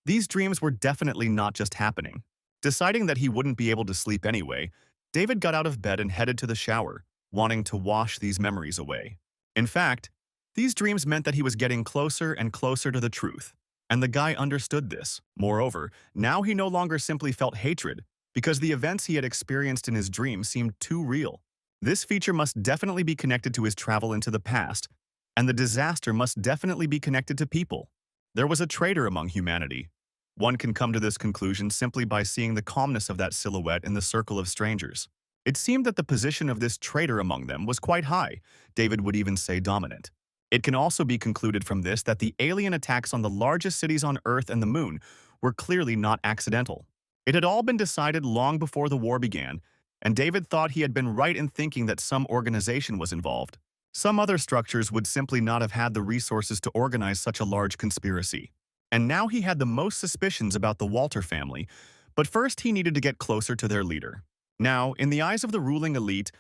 [SPEAKER 1] These dreams were definitely not just happening. Deciding that he wouldn't be able to sleep anyway, David got out of bed and headed to the shower, wanting to wash these memories away. In fact, these dreams meant that he was getting closer and closer to the truth, and the guy understood this. Moreover, now he no longer simply felt hatred, because the events he had experienced in his dream seemed too real. This feature must definitely be connected to his travel into the past, and the disaster must definitely be connected to people. There was a traitor among humanity. One can come to this conclusion simply by seeing the calmness of that silhouette in the circle of strangers. It seemed that the position of this traitor among them was quite high, David would even say dominant. It can also be concluded from this that the alien attacks on the largest cities on Earth and the Moon were clearly not accidental. It had all been decided long before the war began, and David thought he had been right in thinking that some organization was involved. Some other structures would simply not have had the resources to organize such a large conspiracy. And now he had the most suspicions about the Walter family, but first he needed to get closer to their leader. Now, in the eyes of the ruling elite,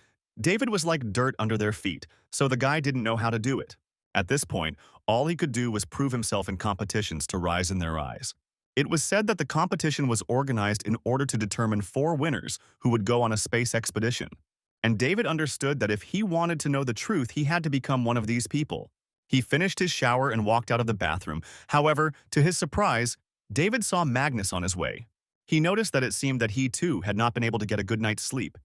[SPEAKER 1] David was like dirt under their feet, so the guy didn't know how to do it. At this point, all he could do was prove himself in competitions to rise in their eyes. It was said that the competition was organized in order to determine 4 winners who would go on a space expedition. And David understood that if he wanted to know the truth, he had to become one of these people. He finished his shower and walked out of the bathroom. However, to his surprise, David saw Magnus on his way. He noticed that it seemed that he too had not been able to get a good night's sleep,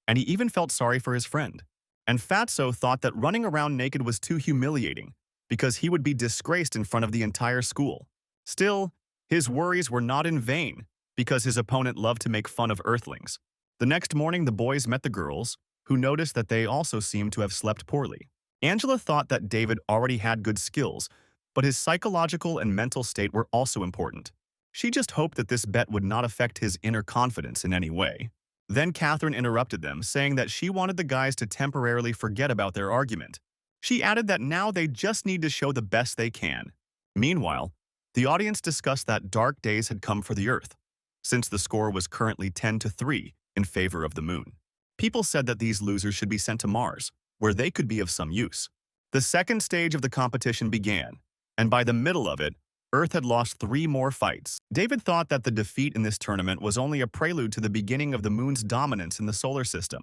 [SPEAKER 1] and he even felt sorry for his friend. And Fatso thought that running around naked was too humiliating, because he would be disgraced in front of the entire school. Still, his worries were not in vain, because his opponent loved to make fun of Earthlings. The next morning the boys met the girls, who noticed that they also seemed to have slept poorly. Angela thought that David already had good skills, but his psychological and mental state were also important. She just hoped that this bet would not affect his inner confidence in any way. Then Catherine interrupted them, saying that she wanted the guys to temporarily forget about their argument. She added that now they just need to show the best they can. Meanwhile, The audience discussed that dark days had come for the Earth, since the score was currently 10-3 in favor of the Moon. People said that these losers should be sent to Mars, where they could be of some use. The second stage of the competition began, and by the middle of it, Earth had lost 3 more fights. David thought that the defeat in this tournament was only a prelude to the beginning of the Moon's dominance in the solar system.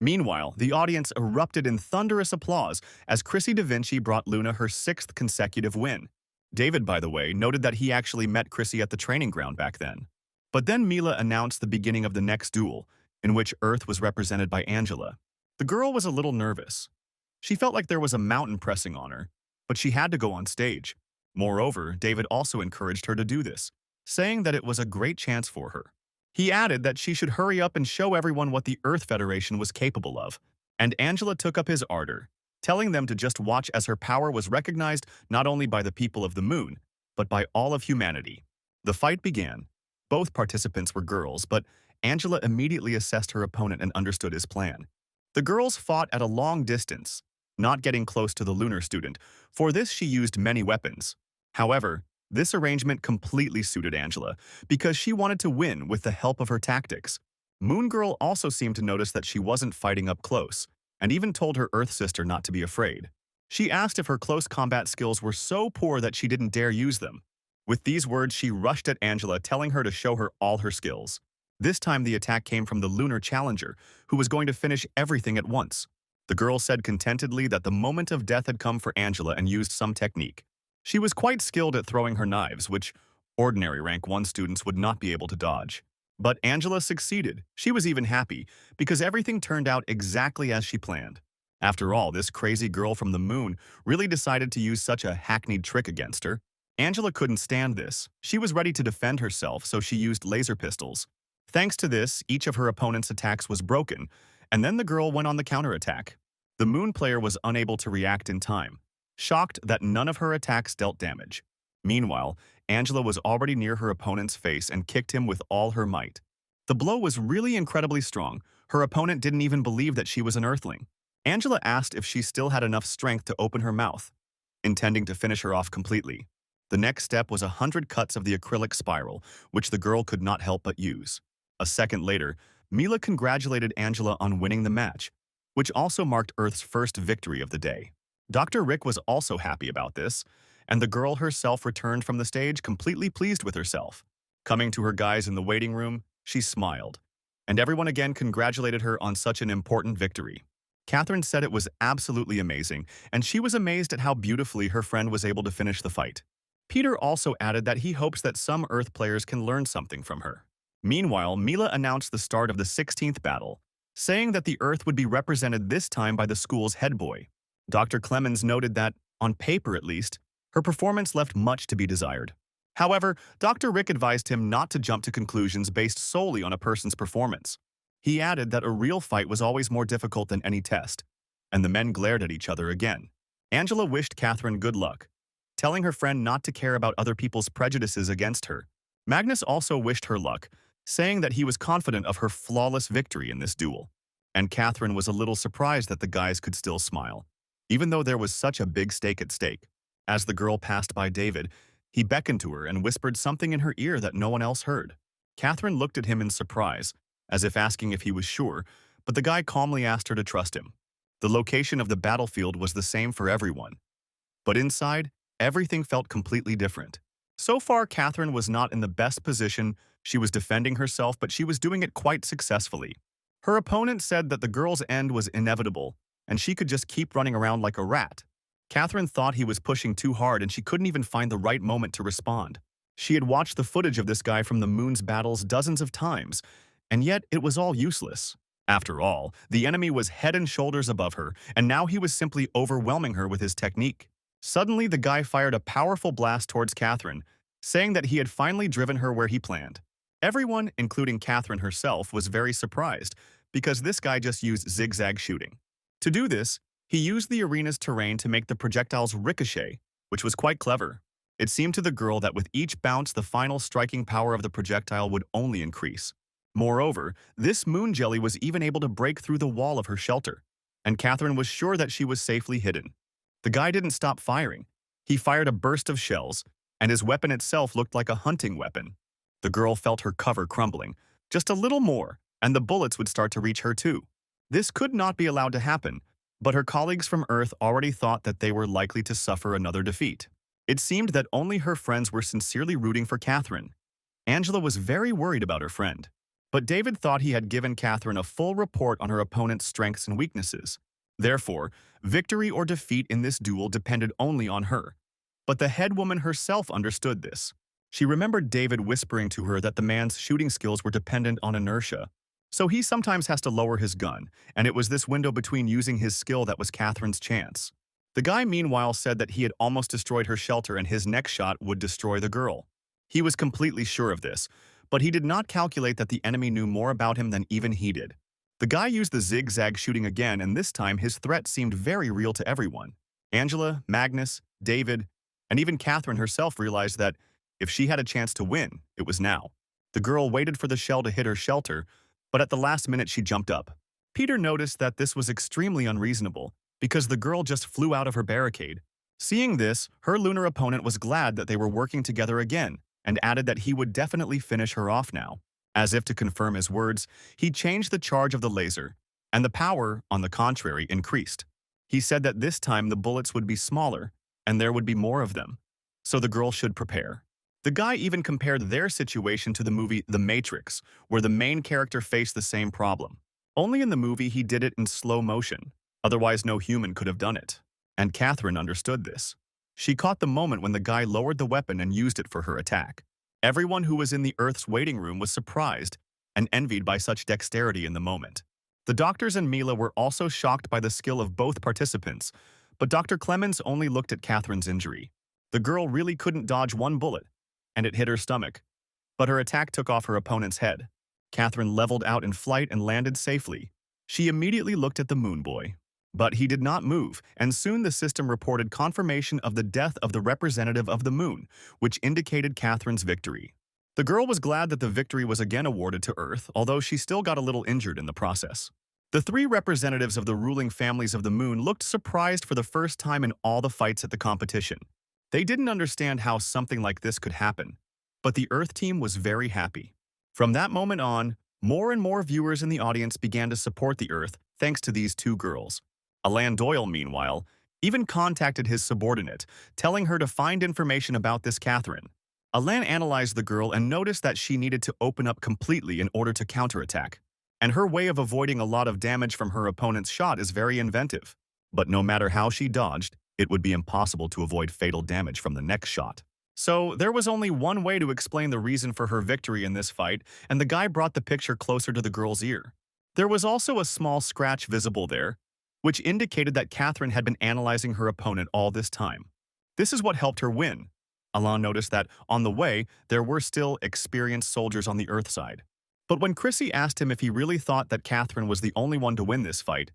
[SPEAKER 1] Meanwhile, the audience erupted in thunderous applause as Chrissy Da Vinci brought Luna her 6th consecutive win. David, by the way, noted that he actually met Chrissy at the training ground back then. But then Mila announced the beginning of the next duel, in which Earth was represented by Angela. The girl was a little nervous. She felt like there was a mountain pressing on her, but she had to go on stage. Moreover, David also encouraged her to do this, saying that it was a great chance for her. He added that she should hurry up and show everyone what the Earth Federation was capable of, and Angela took up his ardor, telling them to just watch as her power was recognized not only by the people of the Moon, but by all of humanity. The fight began. Both participants were girls, but Angela immediately assessed her opponent and understood his plan. The girls fought at a long distance, not getting close to the lunar student. For this, she used many weapons. However, this arrangement completely suited Angela because she wanted to win with the help of her tactics. Moon Girl also seemed to notice that she wasn't fighting up close, and even told her Earth sister not to be afraid. She asked if her close combat skills were so poor that she didn't dare use them. With these words, she rushed at Angela, telling her to show her all her skills. This time, the attack came from the lunar challenger, who was going to finish everything at once. The girl said contentedly that the moment of death had come for Angela and used some technique. She was quite skilled at throwing her knives, which ordinary rank 1 students would not be able to dodge. But Angela succeeded. She was even happy, because everything turned out exactly as she planned. After all, this crazy girl from the Moon really decided to use such a hackneyed trick against her. Angela couldn't stand this. She was ready to defend herself, so she used laser pistols. Thanks to this, each of her opponent's attacks was broken, and then the girl went on the counterattack. The Moon player was unable to react in time, shocked that none of her attacks dealt damage. Meanwhile, Angela was already near her opponent's face and kicked him with all her might. The blow was really incredibly strong. Her opponent didn't even believe that she was an Earthling. Angela asked if she still had enough strength to open her mouth, intending to finish her off completely. The next step was 100 cuts of the acrylic spiral, which the girl could not help but use. A second later, Mila congratulated Angela on winning the match, which also marked Earth's first victory of the day. Dr. Rick was also happy about this, and the girl herself returned from the stage completely pleased with herself. Coming to her guys in the waiting room, she smiled, and everyone again congratulated her on such an important victory. Catherine said it was absolutely amazing, and she was amazed at how beautifully her friend was able to finish the fight. Peter also added that he hopes that some Earth players can learn something from her. Meanwhile, Mila announced the start of the 16th battle, saying that the Earth would be represented this time by the school's head boy. Dr. Clemens noted that, on paper at least, her performance left much to be desired. However, Dr. Rick advised him not to jump to conclusions based solely on a person's performance. He added that a real fight was always more difficult than any test, and the men glared at each other again. Angela wished Catherine good luck, telling her friend not to care about other people's prejudices against her. Magnus also wished her luck, saying that he was confident of her flawless victory in this duel. And Catherine was a little surprised that the guys could still smile, even though there was such a big stake at stake. As the girl passed by David, he beckoned to her and whispered something in her ear that no one else heard. Catherine looked at him in surprise, as if asking if he was sure, but the guy calmly asked her to trust him. The location of the battlefield was the same for everyone, but inside, everything felt completely different. So far, Catherine was not in the best position. She was defending herself, but she was doing it quite successfully. Her opponent said that the girl's end was inevitable, and she could just keep running around like a rat. Catherine thought he was pushing too hard, and she couldn't even find the right moment to respond. She had watched the footage of this guy from the Moon's battles dozens of times, and yet it was all useless. After all, the enemy was head and shoulders above her, and now he was simply overwhelming her with his technique. Suddenly, the guy fired a powerful blast towards Catherine, saying that he had finally driven her where he planned. Everyone, including Catherine herself, was very surprised, because this guy just used zigzag shooting. To do this, he used the arena's terrain to make the projectiles ricochet, which was quite clever. It seemed to the girl that with each bounce, the final striking power of the projectile would only increase. Moreover, this moon jelly was even able to break through the wall of her shelter, and Catherine was sure that she was safely hidden. The guy didn't stop firing. He fired a burst of shells, and his weapon itself looked like a hunting weapon. The girl felt her cover crumbling, just a little more, and the bullets would start to reach her too. This could not be allowed to happen, but her colleagues from Earth already thought that they were likely to suffer another defeat. It seemed that only her friends were sincerely rooting for Catherine. Angela was very worried about her friend. But David thought he had given Catherine a full report on her opponent's strengths and weaknesses. Therefore, victory or defeat in this duel depended only on her. But the head woman herself understood this. She remembered David whispering to her that the man's shooting skills were dependent on inertia. So he sometimes has to lower his gun, and it was this window between using his skill that was Catherine's chance. The guy meanwhile said that he had almost destroyed her shelter and his next shot would destroy the girl. He was completely sure of this, but he did not calculate that the enemy knew more about him than even he did. The guy used the zigzag shooting again, and this time his threat seemed very real to everyone. Angela, Magnus, David, and even Catherine herself realized that if she had a chance to win, it was now. The girl waited for the shell to hit her shelter, but at the last minute she jumped up. Peter noticed that this was extremely unreasonable, because the girl just flew out of her barricade. Seeing this, her lunar opponent was glad that they were working together again, and added that he would definitely finish her off now. As if to confirm his words, he changed the charge of the laser, and the power, on the contrary, increased. He said that this time the bullets would be smaller, and there would be more of them, so the girl should prepare. The guy even compared their situation to the movie The Matrix, where the main character faced the same problem. Only in the movie he did it in slow motion, otherwise no human could have done it. And Catherine understood this. She caught the moment when the guy lowered the weapon and used it for her attack. Everyone who was in the Earth's waiting room was surprised and envied by such dexterity in the moment. The doctors and Mila were also shocked by the skill of both participants, but Dr. Clemens only looked at Catherine's injury. The girl really couldn't dodge one bullet, and it hit her stomach, but her attack took off her opponent's head. Catherine leveled out in flight and landed safely. She immediately looked at the moon boy. But he did not move, and soon the system reported confirmation of the death of the representative of the moon, which indicated Catherine's victory. The girl was glad that the victory was again awarded to Earth, although she still got a little injured in the process. The three representatives of the ruling families of the moon looked surprised for the first time in all the fights at the competition. They didn't understand how something like this could happen, but the Earth team was very happy. From that moment on, more and more viewers in the audience began to support the Earth thanks to these two girls. Alan Doyle, meanwhile, even contacted his subordinate, telling her to find information about this Catherine. Alan analyzed the girl and noticed that she needed to open up completely in order to counterattack. And her way of avoiding a lot of damage from her opponent's shot is very inventive. But no matter how she dodged, it would be impossible to avoid fatal damage from the next shot. So there was only one way to explain the reason for her victory in this fight, and the guy brought the picture closer to the girl's ear. There was also a small scratch visible there, which indicated that Catherine had been analyzing her opponent all this time. This is what helped her win. Alain noticed that, on the way, there were still experienced soldiers on the Earth side. But when Chrissy asked him if he really thought that Catherine was the only one to win this fight,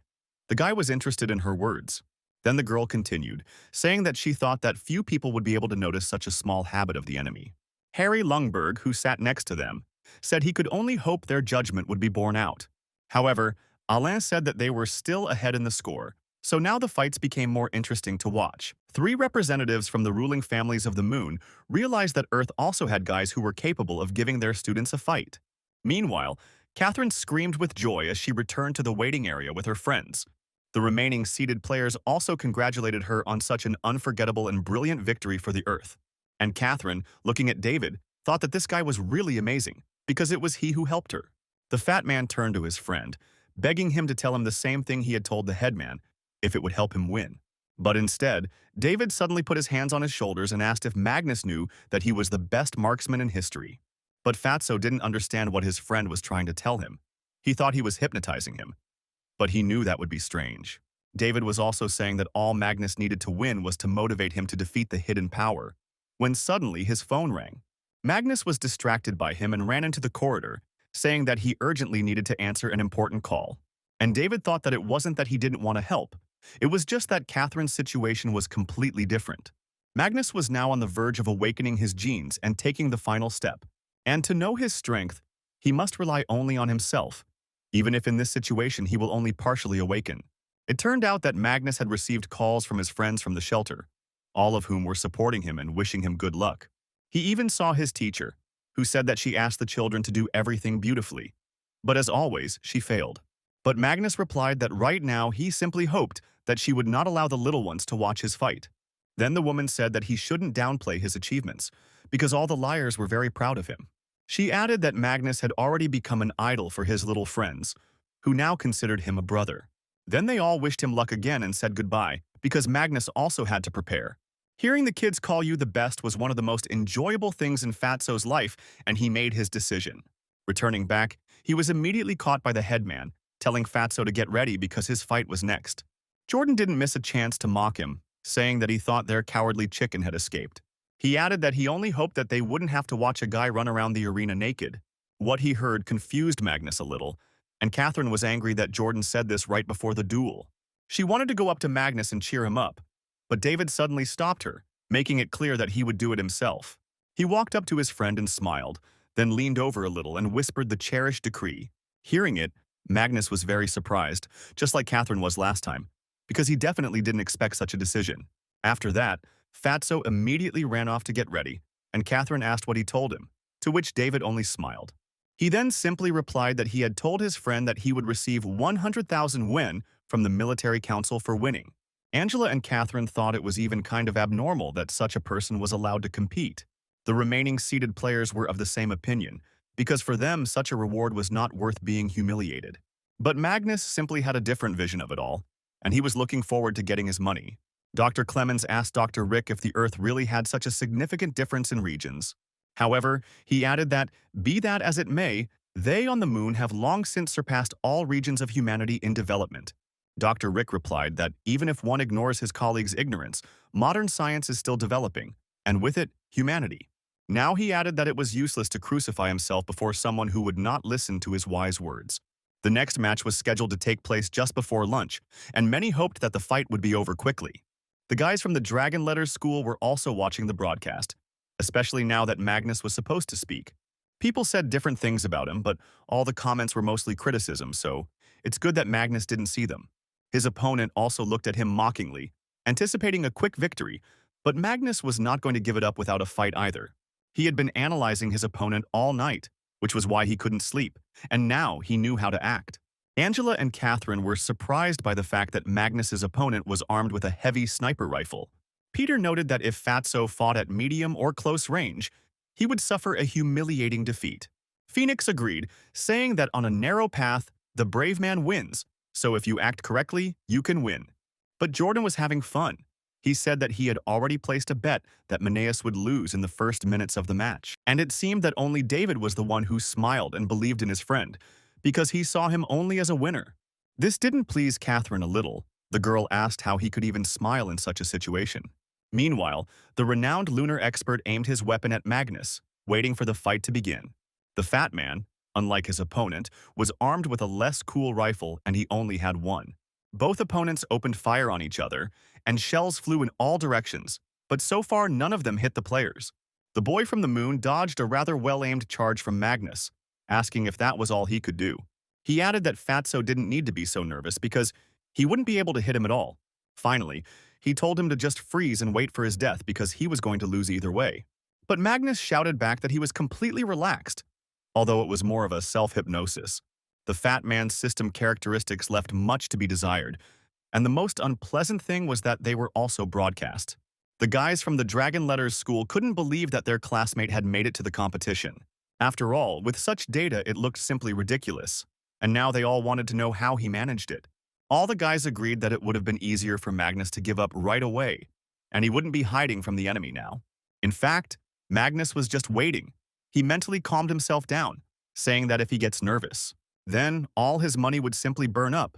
[SPEAKER 1] the guy was interested in her words. Then the girl continued, saying that she thought that few people would be able to notice such a small habit of the enemy. Harry Lungberg, who sat next to them, said he could only hope their judgment would be borne out. However, Alain said that they were still ahead in the score, so now the fights became more interesting to watch. Three representatives from the ruling families of the moon realized that Earth also had guys who were capable of giving their students a fight. Meanwhile, Catherine screamed with joy as she returned to the waiting area with her friends. The remaining seated players also congratulated her on such an unforgettable and brilliant victory for the Earth. And Catherine, looking at David, thought that this guy was really amazing, because it was he who helped her. The fat man turned to his friend, begging him to tell him the same thing he had told the headman, if it would help him win. But instead, David suddenly put his hands on his shoulders and asked if Magnus knew that he was the best marksman in history. But Fatso didn't understand what his friend was trying to tell him. He thought he was hypnotizing him. But he knew that would be strange. David was also saying that all Magnus needed to win was to motivate him to defeat the hidden power, when suddenly his phone rang. Magnus was distracted by him and ran into the corridor, saying that he urgently needed to answer an important call. And David thought that it wasn't that he didn't want to help. It was just that Catherine's situation was completely different. Magnus was now on the verge of awakening his genes and taking the final step. And to know his strength, he must rely only on himself, even if in this situation he will only partially awaken. It turned out that Magnus had received calls from his friends from the shelter, all of whom were supporting him and wishing him good luck. He even saw his teacher, who said that she asked the children to do everything beautifully. But as always, she failed. But Magnus replied that right now he simply hoped that she would not allow the little ones to watch his fight. Then the woman said that he shouldn't downplay his achievements, because all the liars were very proud of him. She added that Magnus had already become an idol for his little friends, who now considered him a brother. Then they all wished him luck again and said goodbye, because Magnus also had to prepare. Hearing the kids call you the best was one of the most enjoyable things in Fatso's life, and he made his decision. Returning back, he was immediately caught by the headman, telling Fatso to get ready because his fight was next. Jordan didn't miss a chance to mock him, saying that he thought their cowardly chicken had escaped. He added that he only hoped that they wouldn't have to watch a guy run around the arena naked. What he heard confused Magnus a little, and Catherine was angry that Jordan said this right before the duel. She wanted to go up to Magnus and cheer him up, but David suddenly stopped her, making it clear that he would do it himself. He walked up to his friend and smiled, then leaned over a little and whispered the cherished decree. Hearing it, Magnus was very surprised, just like Catherine was last time, because he definitely didn't expect such a decision. After that, Fatso immediately ran off to get ready, and Catherine asked what he told him, to which David only smiled. He then simply replied that he had told his friend that he would receive 100,000 yen from the military council for winning. Angela and Catherine thought it was even kind of abnormal that such a person was allowed to compete. The remaining seated players were of the same opinion, because for them such a reward was not worth being humiliated. But Magnus simply had a different vision of it all, and he was looking forward to getting his money. Dr. Clemens asked Dr. Rick if the Earth really had such a significant difference in regions. However, he added that, be that as it may, they on the moon have long since surpassed all regions of humanity in development. Dr. Rick replied that even if one ignores his colleague's ignorance, modern science is still developing, and with it, humanity. Now he added that it was useless to crucify himself before someone who would not listen to his wise words. The next match was scheduled to take place just before lunch, and many hoped that the fight would be over quickly. The guys from the Dragon Letters School were also watching the broadcast, especially now that Magnus was supposed to speak. People said different things about him, but all the comments were mostly criticism, so it's good that Magnus didn't see them. His opponent also looked at him mockingly, anticipating a quick victory, but Magnus was not going to give it up without a fight either. He had been analyzing his opponent all night, which was why he couldn't sleep, and now he knew how to act. Angela and Catherine were surprised by the fact that Magnus's opponent was armed with a heavy sniper rifle. Peter noted that if Fatso fought at medium or close range, he would suffer a humiliating defeat. Phoenix agreed, saying that on a narrow path, the brave man wins, so if you act correctly, you can win. But Jordan was having fun. He said that he had already placed a bet that Maneus would lose in the first minutes of the match, and it seemed that only David was the one who smiled and believed in his friend, because he saw him only as a winner. This didn't please Catherine a little. The girl asked how he could even smile in such a situation. Meanwhile, the renowned lunar expert aimed his weapon at Magnus, waiting for the fight to begin. The fat man, unlike his opponent, was armed with a less cool rifle and he only had one. Both opponents opened fire on each other, and shells flew in all directions, but so far none of them hit the players. The boy from the moon dodged a rather well-aimed charge from Magnus, asking if that was all he could do. He added that Fatso didn't need to be so nervous because he wouldn't be able to hit him at all. Finally, he told him to just freeze and wait for his death because he was going to lose either way. But Magnus shouted back that he was completely relaxed, although it was more of a self-hypnosis. The fat man's system characteristics left much to be desired, and the most unpleasant thing was that they were also broadcast. The guys from the Dragon Letters School couldn't believe that their classmate had made it to the competition. After all, with such data, it looked simply ridiculous, and now they all wanted to know how he managed it. All the guys agreed that it would have been easier for Magnus to give up right away, and he wouldn't be hiding from the enemy now. In fact, Magnus was just waiting. He mentally calmed himself down, saying that if he gets nervous, then all his money would simply burn up,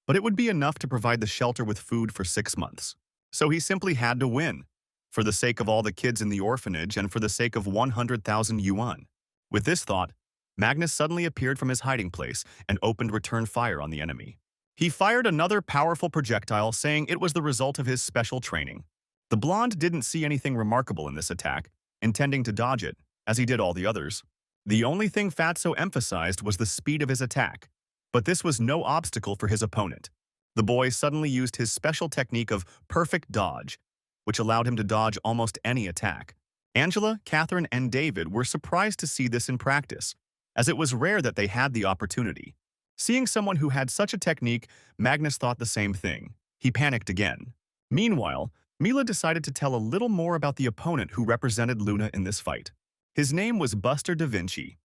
[SPEAKER 1] but it would be enough to provide the shelter with food for 6 months. So he simply had to win, for the sake of all the kids in the orphanage and for the sake of 100,000 yuan. With this thought, Magnus suddenly appeared from his hiding place and opened return fire on the enemy. He fired another powerful projectile, saying it was the result of his special training. The blonde didn't see anything remarkable in this attack, intending to dodge it, as he did all the others. The only thing Fatso emphasized was the speed of his attack, but this was no obstacle for his opponent. The boy suddenly used his special technique of perfect dodge, which allowed him to dodge almost any attack. Angela, Catherine, and David were surprised to see this in practice, as it was rare that they had the opportunity. Seeing someone who had such a technique, Magnus thought the same thing. He panicked again. Meanwhile, Mila decided to tell a little more about the opponent who represented Luna in this fight. His name was Buster da Vinci.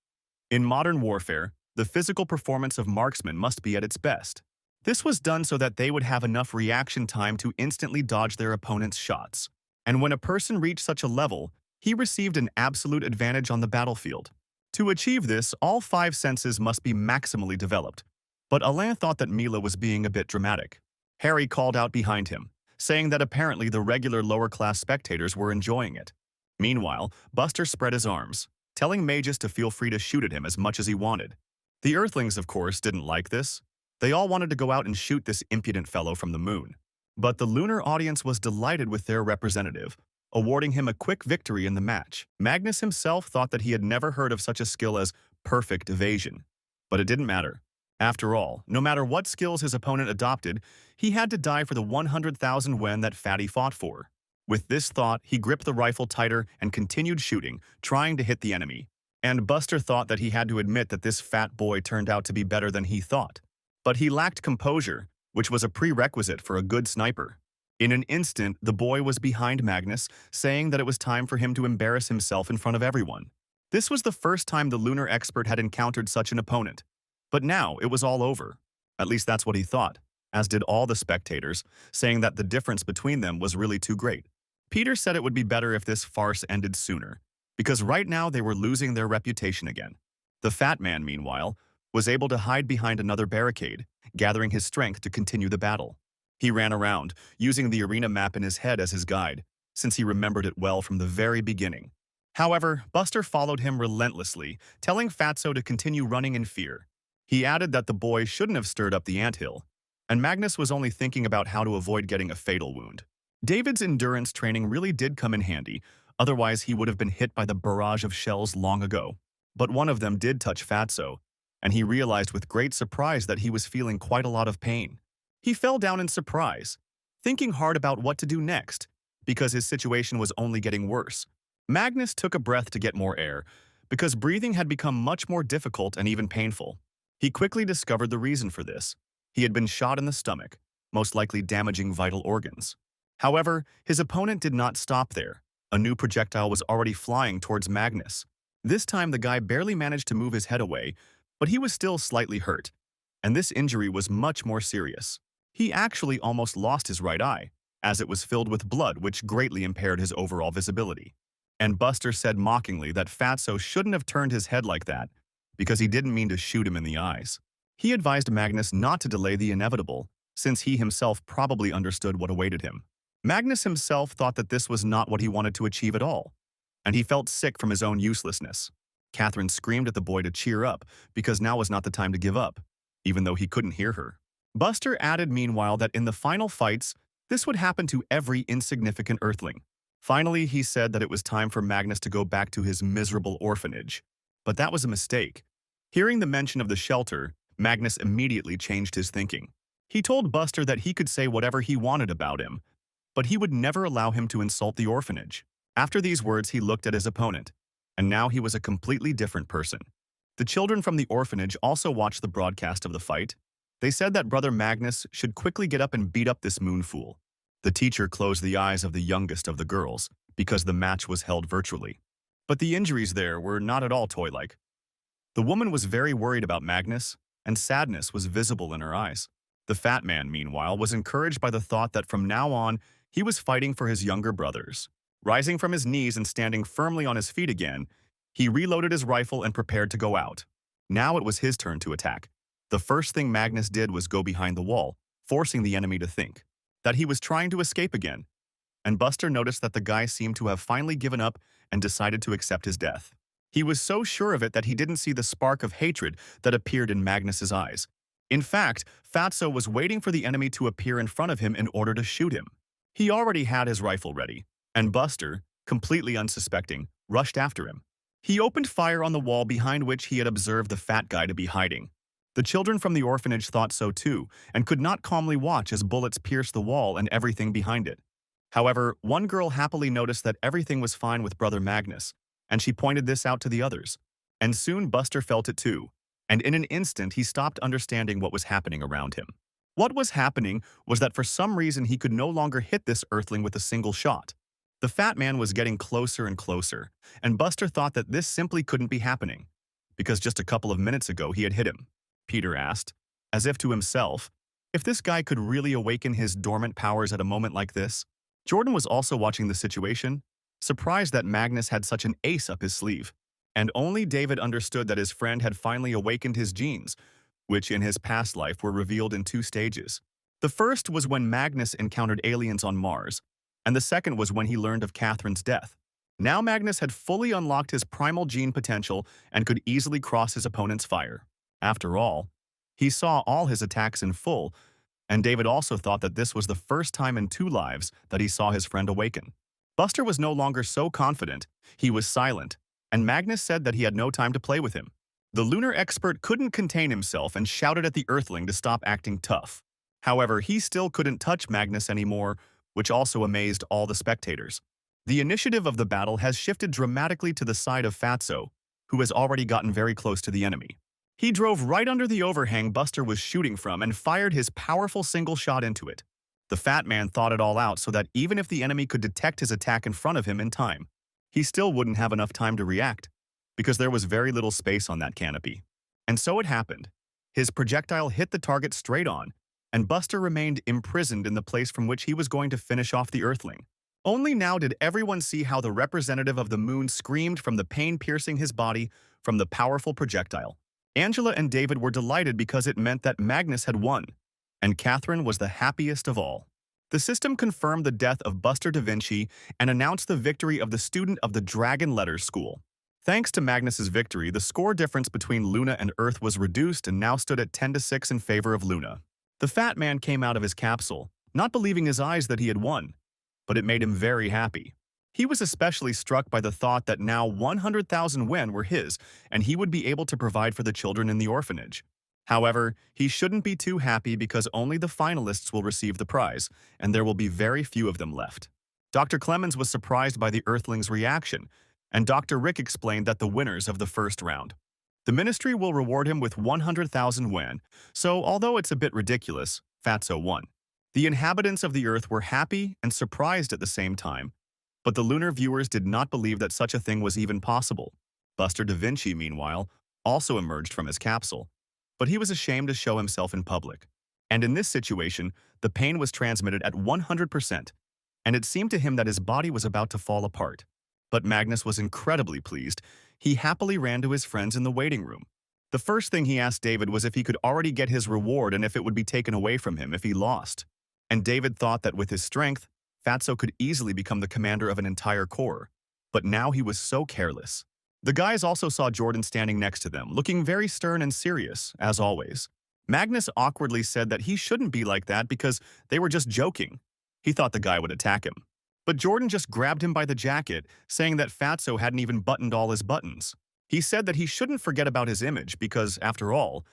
[SPEAKER 1] In modern warfare, the physical performance of marksmen must be at its best. This was done so that they would have enough reaction time to instantly dodge their opponent's shots. And when a person reached such a level, he received an absolute advantage on the battlefield. To achieve this, all five senses must be maximally developed. But Alain thought that Mila was being a bit dramatic. Harry called out behind him, saying that apparently the regular lower-class spectators were enjoying it. Meanwhile, Buster spread his arms, telling mages to feel free to shoot at him as much as he wanted. The Earthlings, of course, didn't like this. They all wanted to go out and shoot this impudent fellow from the moon. But the lunar audience was delighted with their representative, awarding him a quick victory in the match. Magnus himself thought that he had never heard of such a skill as perfect evasion. But it didn't matter. After all, no matter what skills his opponent adopted, he had to die for the 100,000 wen that Fatty fought for. With this thought, he gripped the rifle tighter and continued shooting, trying to hit the enemy. And Buster thought that he had to admit that this fat boy turned out to be better than he thought. But he lacked composure, which was a prerequisite for a good sniper. In an instant, the boy was behind Magnus, saying that it was time for him to embarrass himself in front of everyone. This was the first time the lunar expert had encountered such an opponent. But now it was all over. At least that's what he thought, as did all the spectators, saying that the difference between them was really too great. Peter said it would be better if this farce ended sooner, because right now they were losing their reputation again. The fat man, meanwhile, was able to hide behind another barricade, gathering his strength to continue the battle. He ran around, using the arena map in his head as his guide, since he remembered it well from the very beginning. However, Buster followed him relentlessly, telling Fatso to continue running in fear. He added that the boy shouldn't have stirred up the anthill, and Magnus was only thinking about how to avoid getting a fatal wound. David's endurance training really did come in handy, otherwise he would have been hit by the barrage of shells long ago. But one of them did touch Fatso, and he realized with great surprise that he was feeling quite a lot of pain. He fell down in surprise, thinking hard about what to do next, because his situation was only getting worse. Magnus took a breath to get more air, because breathing had become much more difficult and even painful. He quickly discovered the reason for this. He had been shot in the stomach, most likely damaging vital organs. However, his opponent did not stop there. A new projectile was already flying towards Magnus. This time the guy barely managed to move his head away, but he was still slightly hurt, and this injury was much more serious. He actually almost lost his right eye, as it was filled with blood, which greatly impaired his overall visibility. And Buster said mockingly that Fatso shouldn't have turned his head like that, because he didn't mean to shoot him in the eyes. He advised Magnus not to delay the inevitable, since he himself probably understood what awaited him. Magnus himself thought that this was not what he wanted to achieve at all, and he felt sick from his own uselessness. Catherine screamed at the boy to cheer up, because now was not the time to give up, even though he couldn't hear her. Buster added meanwhile that in the final fights, this would happen to every insignificant Earthling. Finally, he said that it was time for Magnus to go back to his miserable orphanage. But that was a mistake. Hearing the mention of the shelter, Magnus immediately changed his thinking. He told Buster that he could say whatever he wanted about him, but he would never allow him to insult the orphanage. After these words, he looked at his opponent, and now he was a completely different person. The children from the orphanage also watched the broadcast of the fight. They said that Brother Magnus should quickly get up and beat up this moon fool. The teacher closed the eyes of the youngest of the girls, because the match was held virtually. But the injuries there were not at all toy-like. The woman was very worried about Magnus, and sadness was visible in her eyes. The fat man, meanwhile, was encouraged by the thought that from now on, he was fighting for his younger brothers. Rising from his knees and standing firmly on his feet again, he reloaded his rifle and prepared to go out. Now it was his turn to attack. The first thing Magnus did was go behind the wall, forcing the enemy to think that he was trying to escape again. And Buster noticed that the guy seemed to have finally given up and decided to accept his death. He was so sure of it that he didn't see the spark of hatred that appeared in Magnus's eyes. In fact, Fatso was waiting for the enemy to appear in front of him in order to shoot him. He already had his rifle ready, and Buster, completely unsuspecting, rushed after him. He opened fire on the wall behind which he had observed the fat guy to be hiding. The children from the orphanage thought so too, and could not calmly watch as bullets pierced the wall and everything behind it. However, one girl happily noticed that everything was fine with Brother Magnus, and she pointed this out to the others. And soon Buster felt it too, and in an instant he stopped understanding what was happening around him. What was happening was that for some reason he could no longer hit this earthling with a single shot. The fat man was getting closer and closer, and Buster thought that this simply couldn't be happening, because just a couple of minutes ago he had hit him. Peter asked, as if to himself, if this guy could really awaken his dormant powers at a moment like this. Jordan was also watching the situation, surprised that Magnus had such an ace up his sleeve. And only David understood that his friend had finally awakened his genes, which in his past life were revealed in two stages. The first was when Magnus encountered aliens on Mars, and the second was when he learned of Catherine's death. Now Magnus had fully unlocked his primal gene potential and could easily cross his opponent's fire. After all, he saw all his attacks in full, and David also thought that this was the first time in 2 lives that he saw his friend awaken. Buster was no longer so confident, he was silent, and Magnus said that he had no time to play with him. The lunar expert couldn't contain himself and shouted at the Earthling to stop acting tough. However, he still couldn't touch Magnus anymore, which also amazed all the spectators. The initiative of the battle has shifted dramatically to the side of Fatso, who has already gotten very close to the enemy. He drove right under the overhang Buster was shooting from and fired his powerful single shot into it. The fat man thought it all out so that even if the enemy could detect his attack in front of him in time, he still wouldn't have enough time to react, because there was very little space on that canopy. And so it happened. His projectile hit the target straight on, and Buster remained imprisoned in the place from which he was going to finish off the Earthling. Only now did everyone see how the representative of the moon screamed from the pain piercing his body from the powerful projectile. Angela and David were delighted because it meant that Magnus had won, and Catherine was the happiest of all. The system confirmed the death of Buster Da Vinci and announced the victory of the student of the Dragon Letters School. Thanks to Magnus's victory, the score difference between Luna and Earth was reduced and now stood at 10-6 in favor of Luna. The fat man came out of his capsule, not believing his eyes that he had won, but it made him very happy. He was especially struck by the thought that now 100,000 wen were his, and he would be able to provide for the children in the orphanage. However, he shouldn't be too happy because only the finalists will receive the prize, and there will be very few of them left. Dr. Clemens was surprised by the Earthling's reaction, and Dr. Rick explained that the winners of the first round. The ministry will reward him with 100,000 wen, so although it's a bit ridiculous, Fatso won. The inhabitants of the Earth were happy and surprised at the same time, but the lunar viewers did not believe that such a thing was even possible. Buster Da Vinci, meanwhile, also emerged from his capsule, but he was ashamed to show himself in public. And in this situation, the pain was transmitted at 100%, and it seemed to him that his body was about to fall apart. But Magnus was incredibly pleased. He happily ran to his friends in the waiting room. The first thing he asked David was if he could already get his reward and if it would be taken away from him if he lost. And David thought that with his strength, Fatso could easily become the commander of an entire corps. But now he was so careless. The guys also saw Jordan standing next to them, looking very stern and serious, as always. Magnus awkwardly said that he shouldn't be like that because they were just joking. He thought the guy would attack him. But Jordan just grabbed him by the jacket, saying that Fatso hadn't even buttoned all his buttons. He said that he shouldn't forget about his image because, after all,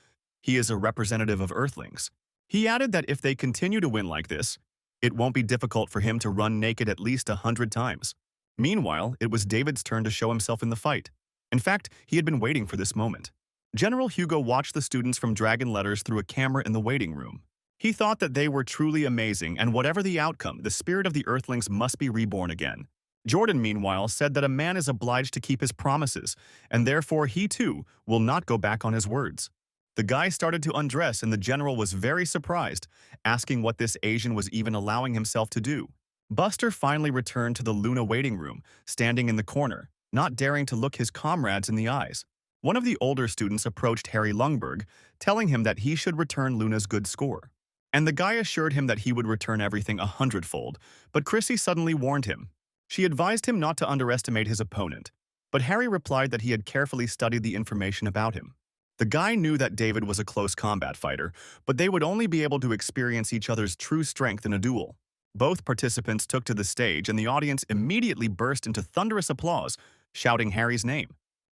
[SPEAKER 1] he is a representative of Earthlings. He added that if they continue to win like this, it won't be difficult for him to run naked at least 100 times. Meanwhile, it was David's turn to show himself in the fight. In fact, he had been waiting for this moment. General Hugo watched the students from Dragon Letters through a camera in the waiting room. He thought that they were truly amazing, and whatever the outcome, the spirit of the Earthlings must be reborn again. Jordan, meanwhile, said that a man is obliged to keep his promises, and therefore he too will not go back on his words. The guy started to undress, and the general was very surprised, asking what this Asian was even allowing himself to do. Buster finally returned to the Luna waiting room, standing in the corner, not daring to look his comrades in the eyes. One of the older students approached Harry Lungberg, telling him that he should return Luna's good score. And the guy assured him that he would return everything 100-fold, but Chrissy suddenly warned him. She advised him not to underestimate his opponent, but Harry replied that he had carefully studied the information about him. The guy knew that David was a close combat fighter, but they would only be able to experience each other's true strength in a duel. Both participants took to the stage, and the audience immediately burst into thunderous applause, shouting Harry's name.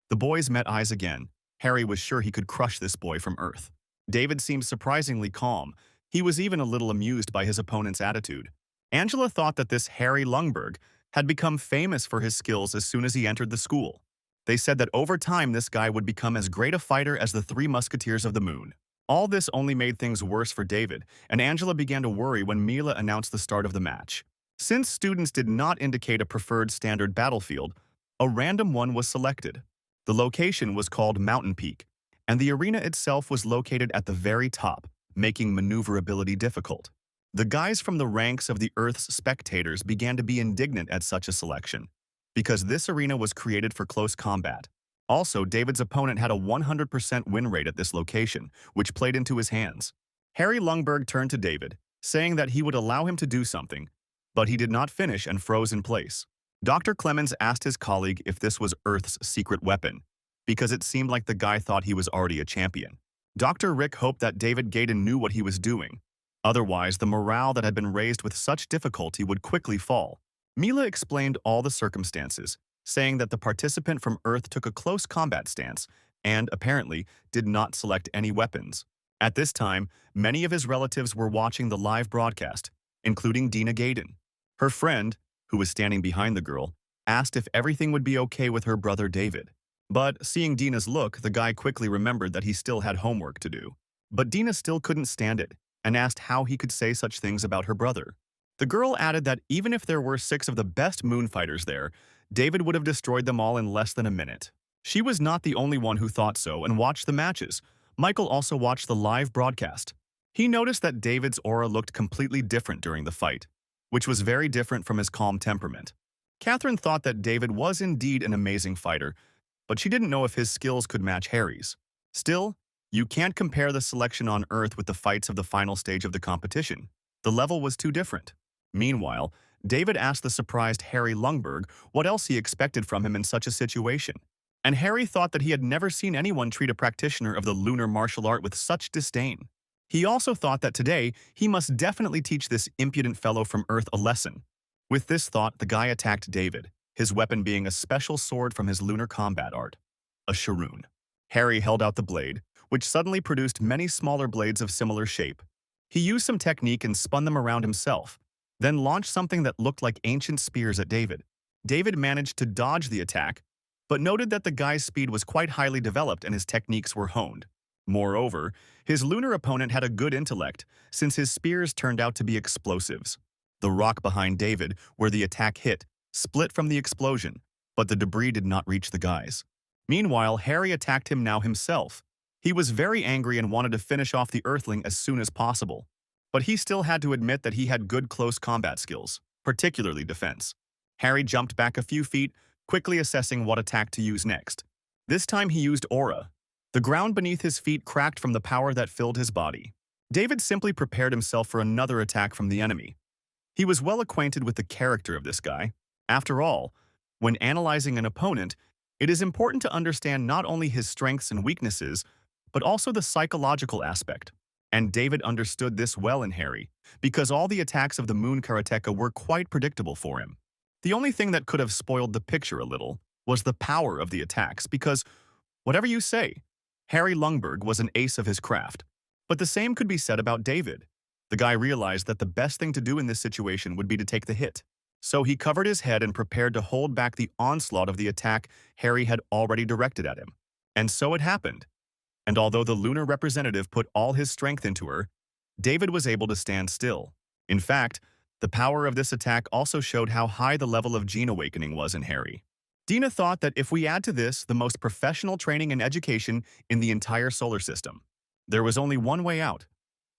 [SPEAKER 1] The boys met eyes again. Harry was sure he could crush this boy from Earth. David seemed surprisingly calm. He was even a little amused by his opponent's attitude. Angela thought that this Harry Lungberg had become famous for his skills as soon as he entered the school. They said that over time this guy would become as great a fighter as the Three Musketeers of the Moon. All this only made things worse for David, and Angela began to worry when Mila announced the start of the match. Since students did not indicate a preferred standard battlefield, a random one was selected. The location was called Mountain Peak, and the arena itself was located at the very top, making maneuverability difficult. The guys from the ranks of the Earth's spectators began to be indignant at such a selection, because this arena was created for close combat. Also, David's opponent had a 100% win rate at this location, which played into his hands. Harry Lungberg turned to David, saying that he would allow him to do something, but he did not finish and froze in place. Dr. Clemens asked his colleague if this was Earth's secret weapon, because it seemed like the guy thought he was already a champion. Dr. Rick hoped that David Gaydon knew what he was doing. Otherwise, the morale that had been raised with such difficulty would quickly fall. Mila explained all the circumstances, saying that the participant from Earth took a close combat stance and, apparently, did not select any weapons. At this time, many of his relatives were watching the live broadcast, including Dina Gaydon. Her friend, who was standing behind the girl, asked if everything would be okay with her brother David. But, seeing Dina's look, the guy quickly remembered that he still had homework to do. But Dina still couldn't stand it, and asked how he could say such things about her brother. The girl added that even if there were 6 of the best moon fighters there, David would have destroyed them all in less than a minute. She was not the only one who thought so and watched the matches. Michael also watched the live broadcast. He noticed that David's aura looked completely different during the fight, which was very different from his calm temperament. Catherine thought that David was indeed an amazing fighter, but she didn't know if his skills could match Harry's. Still, you can't compare the selection on Earth with the fights of the final stage of the competition. The level was too different. Meanwhile, David asked the surprised Harry Lungberg what else he expected from him in such a situation. And Harry thought that he had never seen anyone treat a practitioner of the lunar martial art with such disdain. He also thought that today he must definitely teach this impudent fellow from Earth a lesson. With this thought, the guy attacked David, his weapon being a special sword from his lunar combat art, a sharoon. Harry held out the blade, which suddenly produced many smaller blades of similar shape. He used some technique and spun them around himself, then launched something that looked like ancient spears at David. David managed to dodge the attack, but noted that the guy's speed was quite highly developed and his techniques were honed. Moreover, his lunar opponent had a good intellect, since his spears turned out to be explosives. The rock behind David, where the attack hit, split from the explosion, but the debris did not reach the guys. Meanwhile, Harry attacked him now himself. He was very angry and wanted to finish off the Earthling as soon as possible. But he still had to admit that he had good close combat skills, particularly defense. Harry jumped back a few feet, quickly assessing what attack to use next. This time he used aura. The ground beneath his feet cracked from the power that filled his body. David simply prepared himself for another attack from the enemy. He was well acquainted with the character of this guy. After all, when analyzing an opponent, it is important to understand not only his strengths and weaknesses, but also the psychological aspect. And David understood this well in Harry, because all the attacks of the Moon Karateka were quite predictable for him. The only thing that could have spoiled the picture a little was the power of the attacks, because, whatever you say, Harry Lungberg was an ace of his craft. But the same could be said about David. The guy realized that the best thing to do in this situation would be to take the hit. So he covered his head and prepared to hold back the onslaught of the attack Harry had already directed at him. And so it happened. And although the lunar representative put all his strength into her, David was able to stand still. In fact, the power of this attack also showed how high the level of gene awakening was in Harry. Dina thought that if we add to this the most professional training and education in the entire solar system, there was only one way out.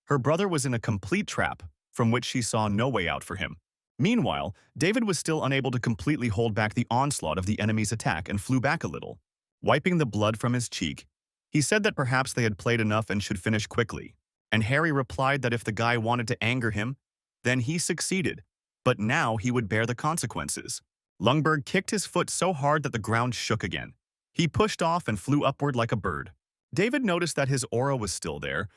[SPEAKER 1] Her brother was in a complete trap from which she saw no way out for him. Meanwhile, David was still unable to completely hold back the onslaught of the enemy's attack and flew back a little. Wiping the blood from his cheek, he said that perhaps they had played enough and should finish quickly. And Harry replied that if the guy wanted to anger him, then he succeeded, but now he would bear the consequences. Lungberg kicked his foot so hard that the ground shook again. He pushed off and flew upward like a bird. David noticed that his aura was still there,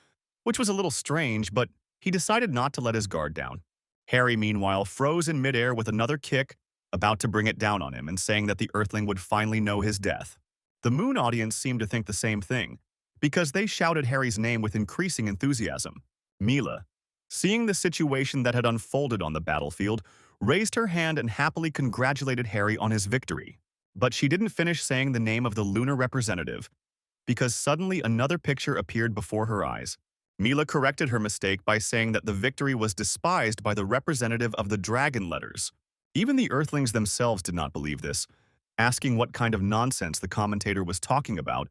[SPEAKER 1] which was a little strange, but he decided not to let his guard down. Harry, meanwhile, froze in midair with another kick, about to bring it down on him and saying that the Earthling would finally know his death. The Moon audience seemed to think the same thing, because they shouted Harry's name with increasing enthusiasm. Mila. seeing the situation that had unfolded on the battlefield, raised her hand and happily congratulated Harry on his victory. But she didn't finish saying the name of the lunar representative, because suddenly another picture appeared before her eyes. Mila corrected her mistake by saying that the victory was despised by the representative of the dragon letters. Even the Earthlings themselves did not believe this, asking what kind of nonsense the commentator was talking about,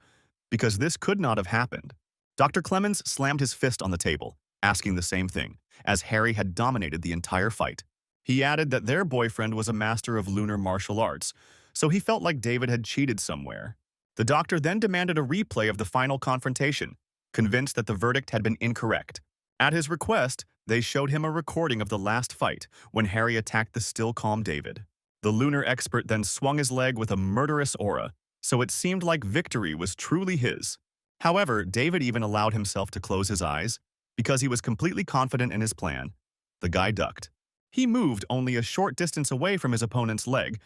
[SPEAKER 1] because this could not have happened. Dr. Clemens slammed his fist on the table, asking the same thing, as Harry had dominated the entire fight. He added that their boyfriend was a master of lunar martial arts, so he felt like David had cheated somewhere. The doctor then demanded a replay of the final confrontation, convinced that the verdict had been incorrect. At his request, they showed him a recording of the last fight when Harry attacked the still calm David. The lunar expert then swung his leg with a murderous aura, so it seemed like victory was truly his. However, David even allowed himself to close his eyes because he was completely confident in his plan. The guy ducked. He moved only a short distance away from his opponent's leg,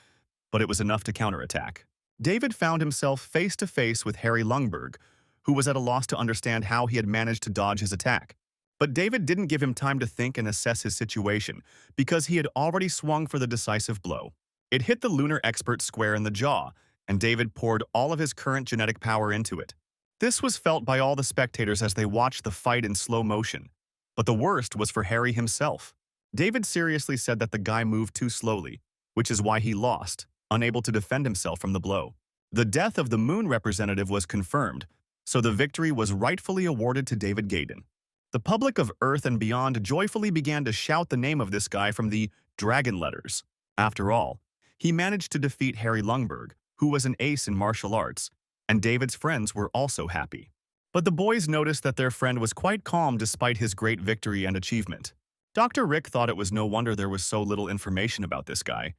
[SPEAKER 1] but it was enough to counterattack. David found himself face to face with Harry Lungberg, who was at a loss to understand how he had managed to dodge his attack. But David didn't give him time to think and assess his situation, because he had already swung for the decisive blow. It hit the lunar expert square in the jaw, and David poured all of his current genetic power into it. This was felt by all the spectators as they watched the fight in slow motion. But the worst was for Harry himself. David seriously said that the guy moved too slowly, which is why he lost, unable to defend himself from the blow. The death of the Moon representative was confirmed, so the victory was rightfully awarded to David Gaydon. The public of Earth and beyond joyfully began to shout the name of this guy from the dragon letters. After all, he managed to defeat Harry Lungberg, who was an ace in martial arts, and David's friends were also happy. But the boys noticed that their friend was quite calm despite his great victory and achievement. Dr. Rick thought it was no wonder there was so little information about this guy,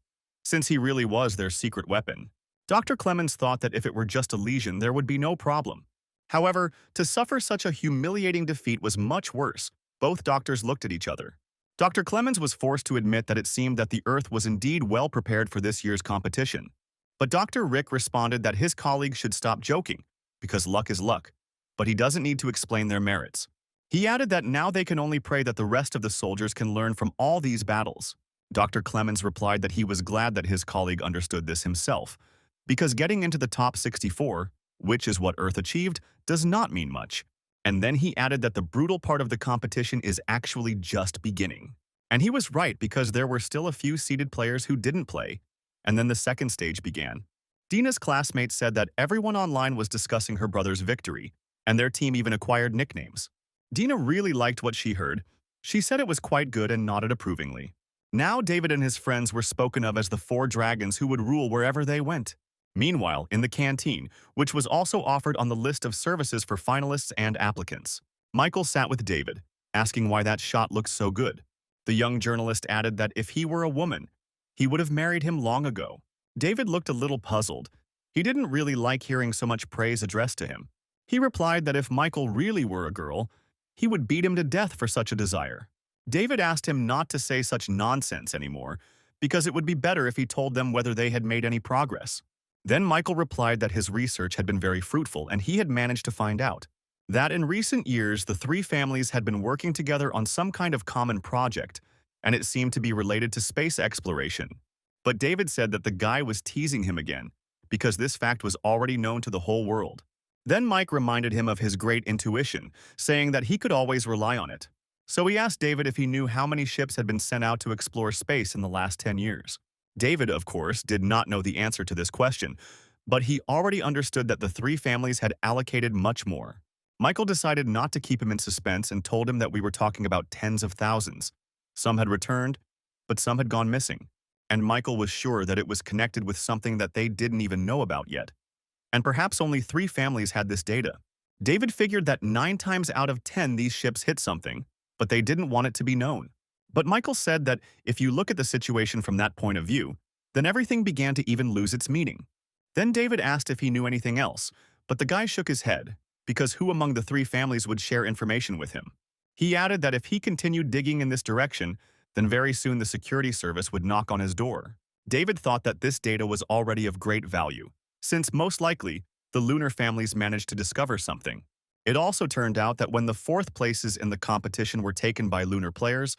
[SPEAKER 1] since he really was their secret weapon. Dr. Clemens thought that if it were just a lesion, there would be no problem. However, to suffer such a humiliating defeat was much worse. Both doctors looked at each other. Dr. Clemens was forced to admit that it seemed that the Earth was indeed well prepared for this year's competition. But Dr. Rick responded that his colleagues should stop joking, because luck is luck, but he doesn't need to explain their merits. He added that now they can only pray that the rest of the soldiers can learn from all these battles. Dr. Clemens replied that he was glad that his colleague understood this himself, because getting into the top 64, which is what Earth achieved, does not mean much. And then he added that the brutal part of the competition is actually just beginning. And he was right, because there were still a few seeded players who didn't play, and then the second stage began. Dina's classmates said that everyone online was discussing her brother's victory, and their team even acquired nicknames. Dina really liked what she heard. She said it was quite good and nodded approvingly. Now David and his friends were spoken of as the 4 dragons who would rule wherever they went. Meanwhile, in the canteen, which was also offered on the list of services for finalists and applicants, Michael sat with David, asking why that shot looked so good. The young journalist added that if he were a woman, he would have married him long ago. David looked a little puzzled. He didn't really like hearing so much praise addressed to him. He replied that if Michael really were a girl, he would beat him to death for such a desire. David asked him not to say such nonsense anymore, because it would be better if he told them whether they had made any progress. Then Michael replied that his research had been very fruitful and he had managed to find out that in recent years the 3 families had been working together on some kind of common project, and it seemed to be related to space exploration. But David said that the guy was teasing him again, because this fact was already known to the whole world. Then Mike reminded him of his great intuition, saying that he could always rely on it. So he asked David if he knew how many ships had been sent out to explore space in the last 10 years. David, of course, did not know the answer to this question, but he already understood that the 3 families had allocated much more. Michael decided not to keep him in suspense and told him that we were talking about tens of thousands. Some had returned, but some had gone missing, and Michael was sure that it was connected with something that they didn't even know about yet. And perhaps only 3 families had this data. David figured that 9 times out of 10 these ships hit something, but they didn't want it to be known. But Michael said that if you look at the situation from that point of view, then everything began to even lose its meaning. Then David asked if he knew anything else, but the guy shook his head, because who among the 3 families would share information with him? He added that if he continued digging in this direction, then very soon the security service would knock on his door. David thought that this data was already of great value, since most likely, the lunar families managed to discover something. It also turned out that when the fourth places in the competition were taken by lunar players,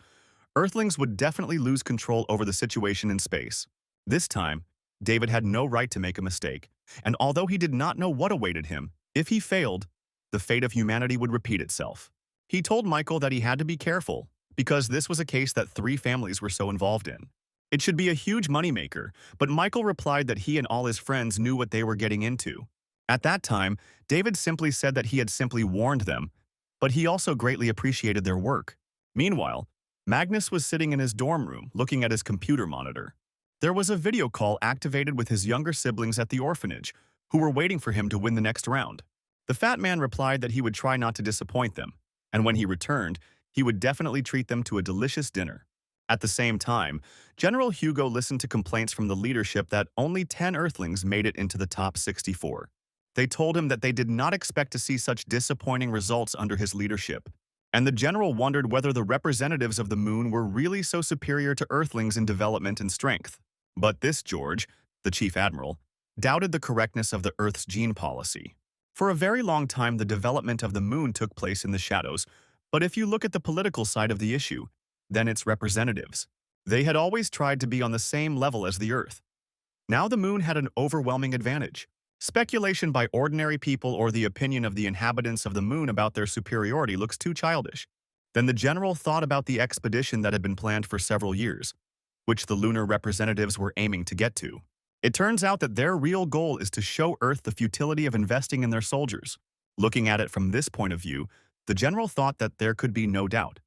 [SPEAKER 1] Earthlings would definitely lose control over the situation in space. This time, David had no right to make a mistake, and although he did not know what awaited him, if he failed, the fate of humanity would repeat itself. He told Michael that he had to be careful, because this was a case that 3 families were so involved in. It should be a huge moneymaker, but Michael replied that he and all his friends knew what they were getting into. At that time, David simply said that he had simply warned them, but he also greatly appreciated their work. Meanwhile, Magnus was sitting in his dorm room looking at his computer monitor. There was a video call activated with his younger siblings at the orphanage, who were waiting for him to win the next round. The fat man replied that he would try not to disappoint them, and when he returned, he would definitely treat them to a delicious dinner. At the same time, General Hugo listened to complaints from the leadership that only 10 Earthlings made it into the top 64. They told him that they did not expect to see such disappointing results under his leadership, and the general wondered whether the representatives of the moon were really so superior to Earthlings in development and strength. But this George, the chief admiral, doubted the correctness of the Earth's gene policy. For a very long time, the development of the moon took place in the shadows, but if you look at the political side of the issue, then its representatives. They had always tried to be on the same level as the Earth. Now the moon had an overwhelming advantage. Speculation by ordinary people or the opinion of the inhabitants of the moon about their superiority looks too childish. Then the general thought about the expedition that had been planned for several years, which the lunar representatives were aiming to get to. It turns out that their real goal is to show Earth the futility of investing in their soldiers. Looking at it from this point of view, the general thought that there could be no doubt.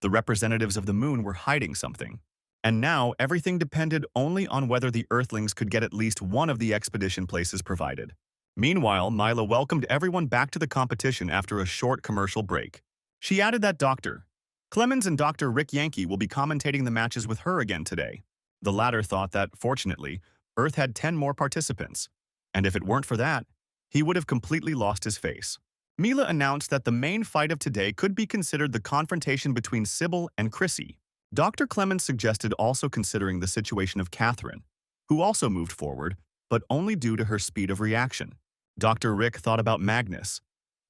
[SPEAKER 1] The representatives of the moon were hiding something. And now everything depended only on whether the Earthlings could get at least one of the expedition places provided. Meanwhile, Mila welcomed everyone back to the competition after a short commercial break. She added that Dr. Clemens and Dr. Rick Yankee will be commentating the matches with her again today. The latter thought that, fortunately, Earth had 10 more participants, and if it weren't for that, he would have completely lost his face. Mila announced that the main fight of today could be considered the confrontation between Sybil and Chrissy. Dr. Clemens suggested also considering the situation of Catherine, who also moved forward, but only due to her speed of reaction. Dr. Rick thought about Magnus.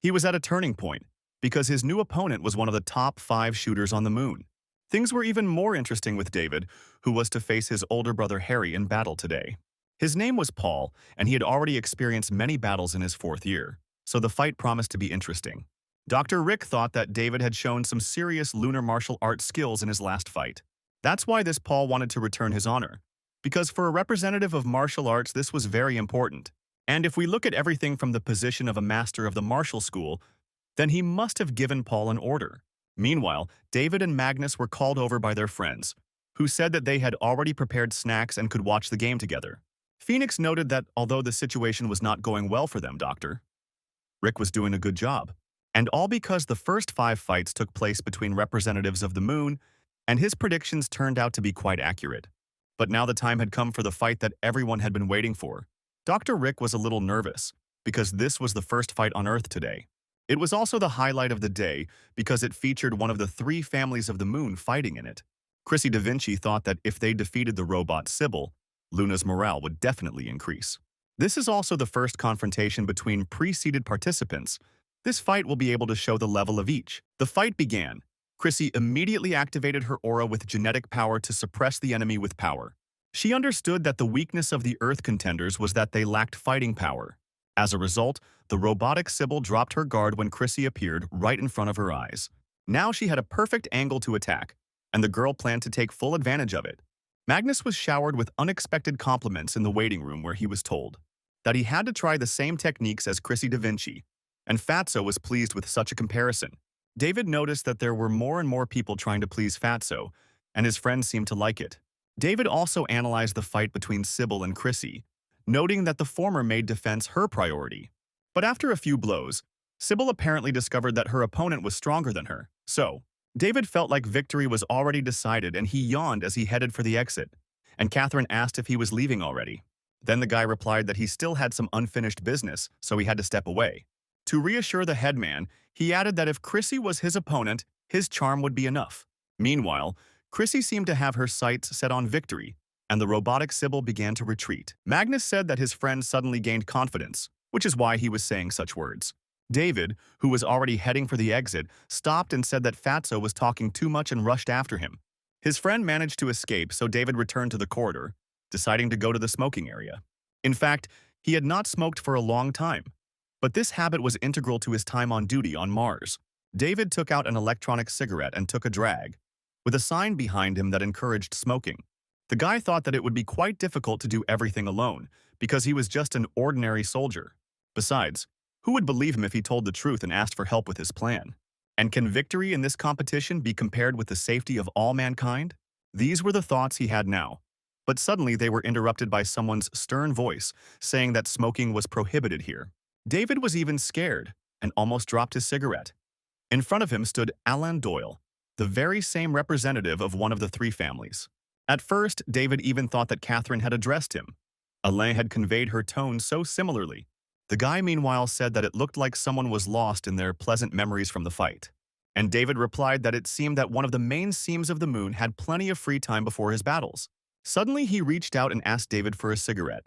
[SPEAKER 1] He was at a turning point, because his new opponent was one of the top 5 shooters on the moon. Things were even more interesting with David, who was to face his older brother Harry in battle today. His name was Paul, and he had already experienced many battles in his 4th year, so the fight promised to be interesting. Dr. Rick thought that David had shown some serious lunar martial arts skills in his last fight. That's why this Paul wanted to return his honor, because for a representative of martial arts this was very important. And if we look at everything from the position of a master of the martial school, then he must have given Paul an order. Meanwhile, David and Magnus were called over by their friends, who said that they had already prepared snacks and could watch the game together. Phoenix noted that although the situation was not going well for them, Dr. Rick was doing a good job. And all because the first 5 fights took place between representatives of the moon, and his predictions turned out to be quite accurate. But now the time had come for the fight that everyone had been waiting for. Dr. Rick was a little nervous, because this was the first fight on Earth today. It was also the highlight of the day because it featured one of the 3 families of the moon fighting in it. Chrissy Da Vinci thought that if they defeated the robot Sybil, Luna's morale would definitely increase. This is also the first confrontation between pre-seeded participants. This fight will be able to show the level of each. The fight began. Chrissy immediately activated her aura with genetic power to suppress the enemy with power. She understood that the weakness of the Earth contenders was that they lacked fighting power. As a result, the robotic Sybil dropped her guard when Chrissy appeared right in front of her eyes. Now she had a perfect angle to attack, and the girl planned to take full advantage of it. Magnus was showered with unexpected compliments in the waiting room where he was told that he had to try the same techniques as Chrissy Da Vinci, and Fatso was pleased with such a comparison. David noticed that there were more and more people trying to please Fatso, and his friends seemed to like it. David also analyzed the fight between Sybil and Chrissy, noting that the former made defense her priority. But after a few blows, Sybil apparently discovered that her opponent was stronger than her. So, David felt like victory was already decided and he yawned as he headed for the exit, and Catherine asked if he was leaving already. Then the guy replied that he still had some unfinished business, so he had to step away. To reassure the headman, he added that if Chrissy was his opponent, his charm would be enough. Meanwhile, Chrissy seemed to have her sights set on victory, and the robotic Sybil began to retreat. Magnus said that his friend suddenly gained confidence, which is why he was saying such words. David, who was already heading for the exit, stopped and said that Fatso was talking too much and rushed after him. His friend managed to escape, so David returned to the corridor, deciding to go to the smoking area. In fact, he had not smoked for a long time, but this habit was integral to his time on duty on Mars. David took out an electronic cigarette and took a drag, with a sign behind him that encouraged smoking. The guy thought that it would be quite difficult to do everything alone, because he was just an ordinary soldier. Besides, who would believe him if he told the truth and asked for help with his plan? And can victory in this competition be compared with the safety of all mankind? These were the thoughts he had now. But suddenly they were interrupted by someone's stern voice saying that smoking was prohibited here. David was even scared and almost dropped his cigarette. In front of him stood Alan Doyle, the very same representative of one of the three families. At first, David even thought that Catherine had addressed him. Alain had conveyed her tone so similarly. The guy meanwhile said that it looked like someone was lost in their pleasant memories from the fight. And David replied that it seemed that one of the main seams of the moon had plenty of free time before his battles. Suddenly, he reached out and asked David for a cigarette,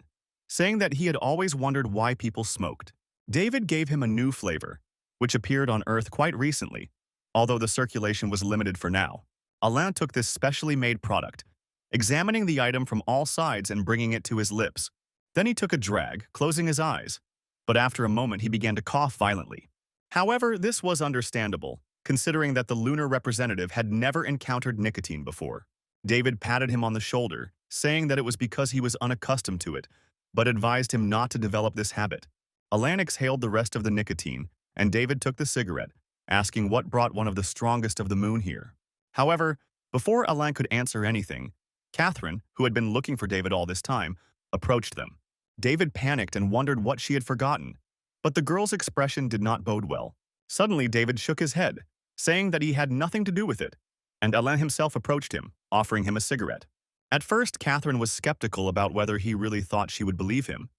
[SPEAKER 1] saying that he had always wondered why people smoked. David gave him a new flavor, which appeared on Earth quite recently, although the circulation was limited for now. Alain took this specially made product, examining the item from all sides and bringing it to his lips. Then he took a drag, closing his eyes, but after a moment he began to cough violently. However, this was understandable, considering that the lunar representative had never encountered nicotine before. David patted him on the shoulder, saying that it was because he was unaccustomed to it, but advised him not to develop this habit. Alain exhaled the rest of the nicotine, and David took the cigarette, asking what brought one of the strongest of the moon here. However, before Alain could answer anything, Catherine, who had been looking for David all this time, approached them. David panicked and wondered what she had forgotten, but the girl's expression did not bode well. Suddenly, David shook his head, saying that he had nothing to do with it, and Alain himself approached him, offering him a cigarette. At first, Catherine was skeptical about whether he really thought she would believe him,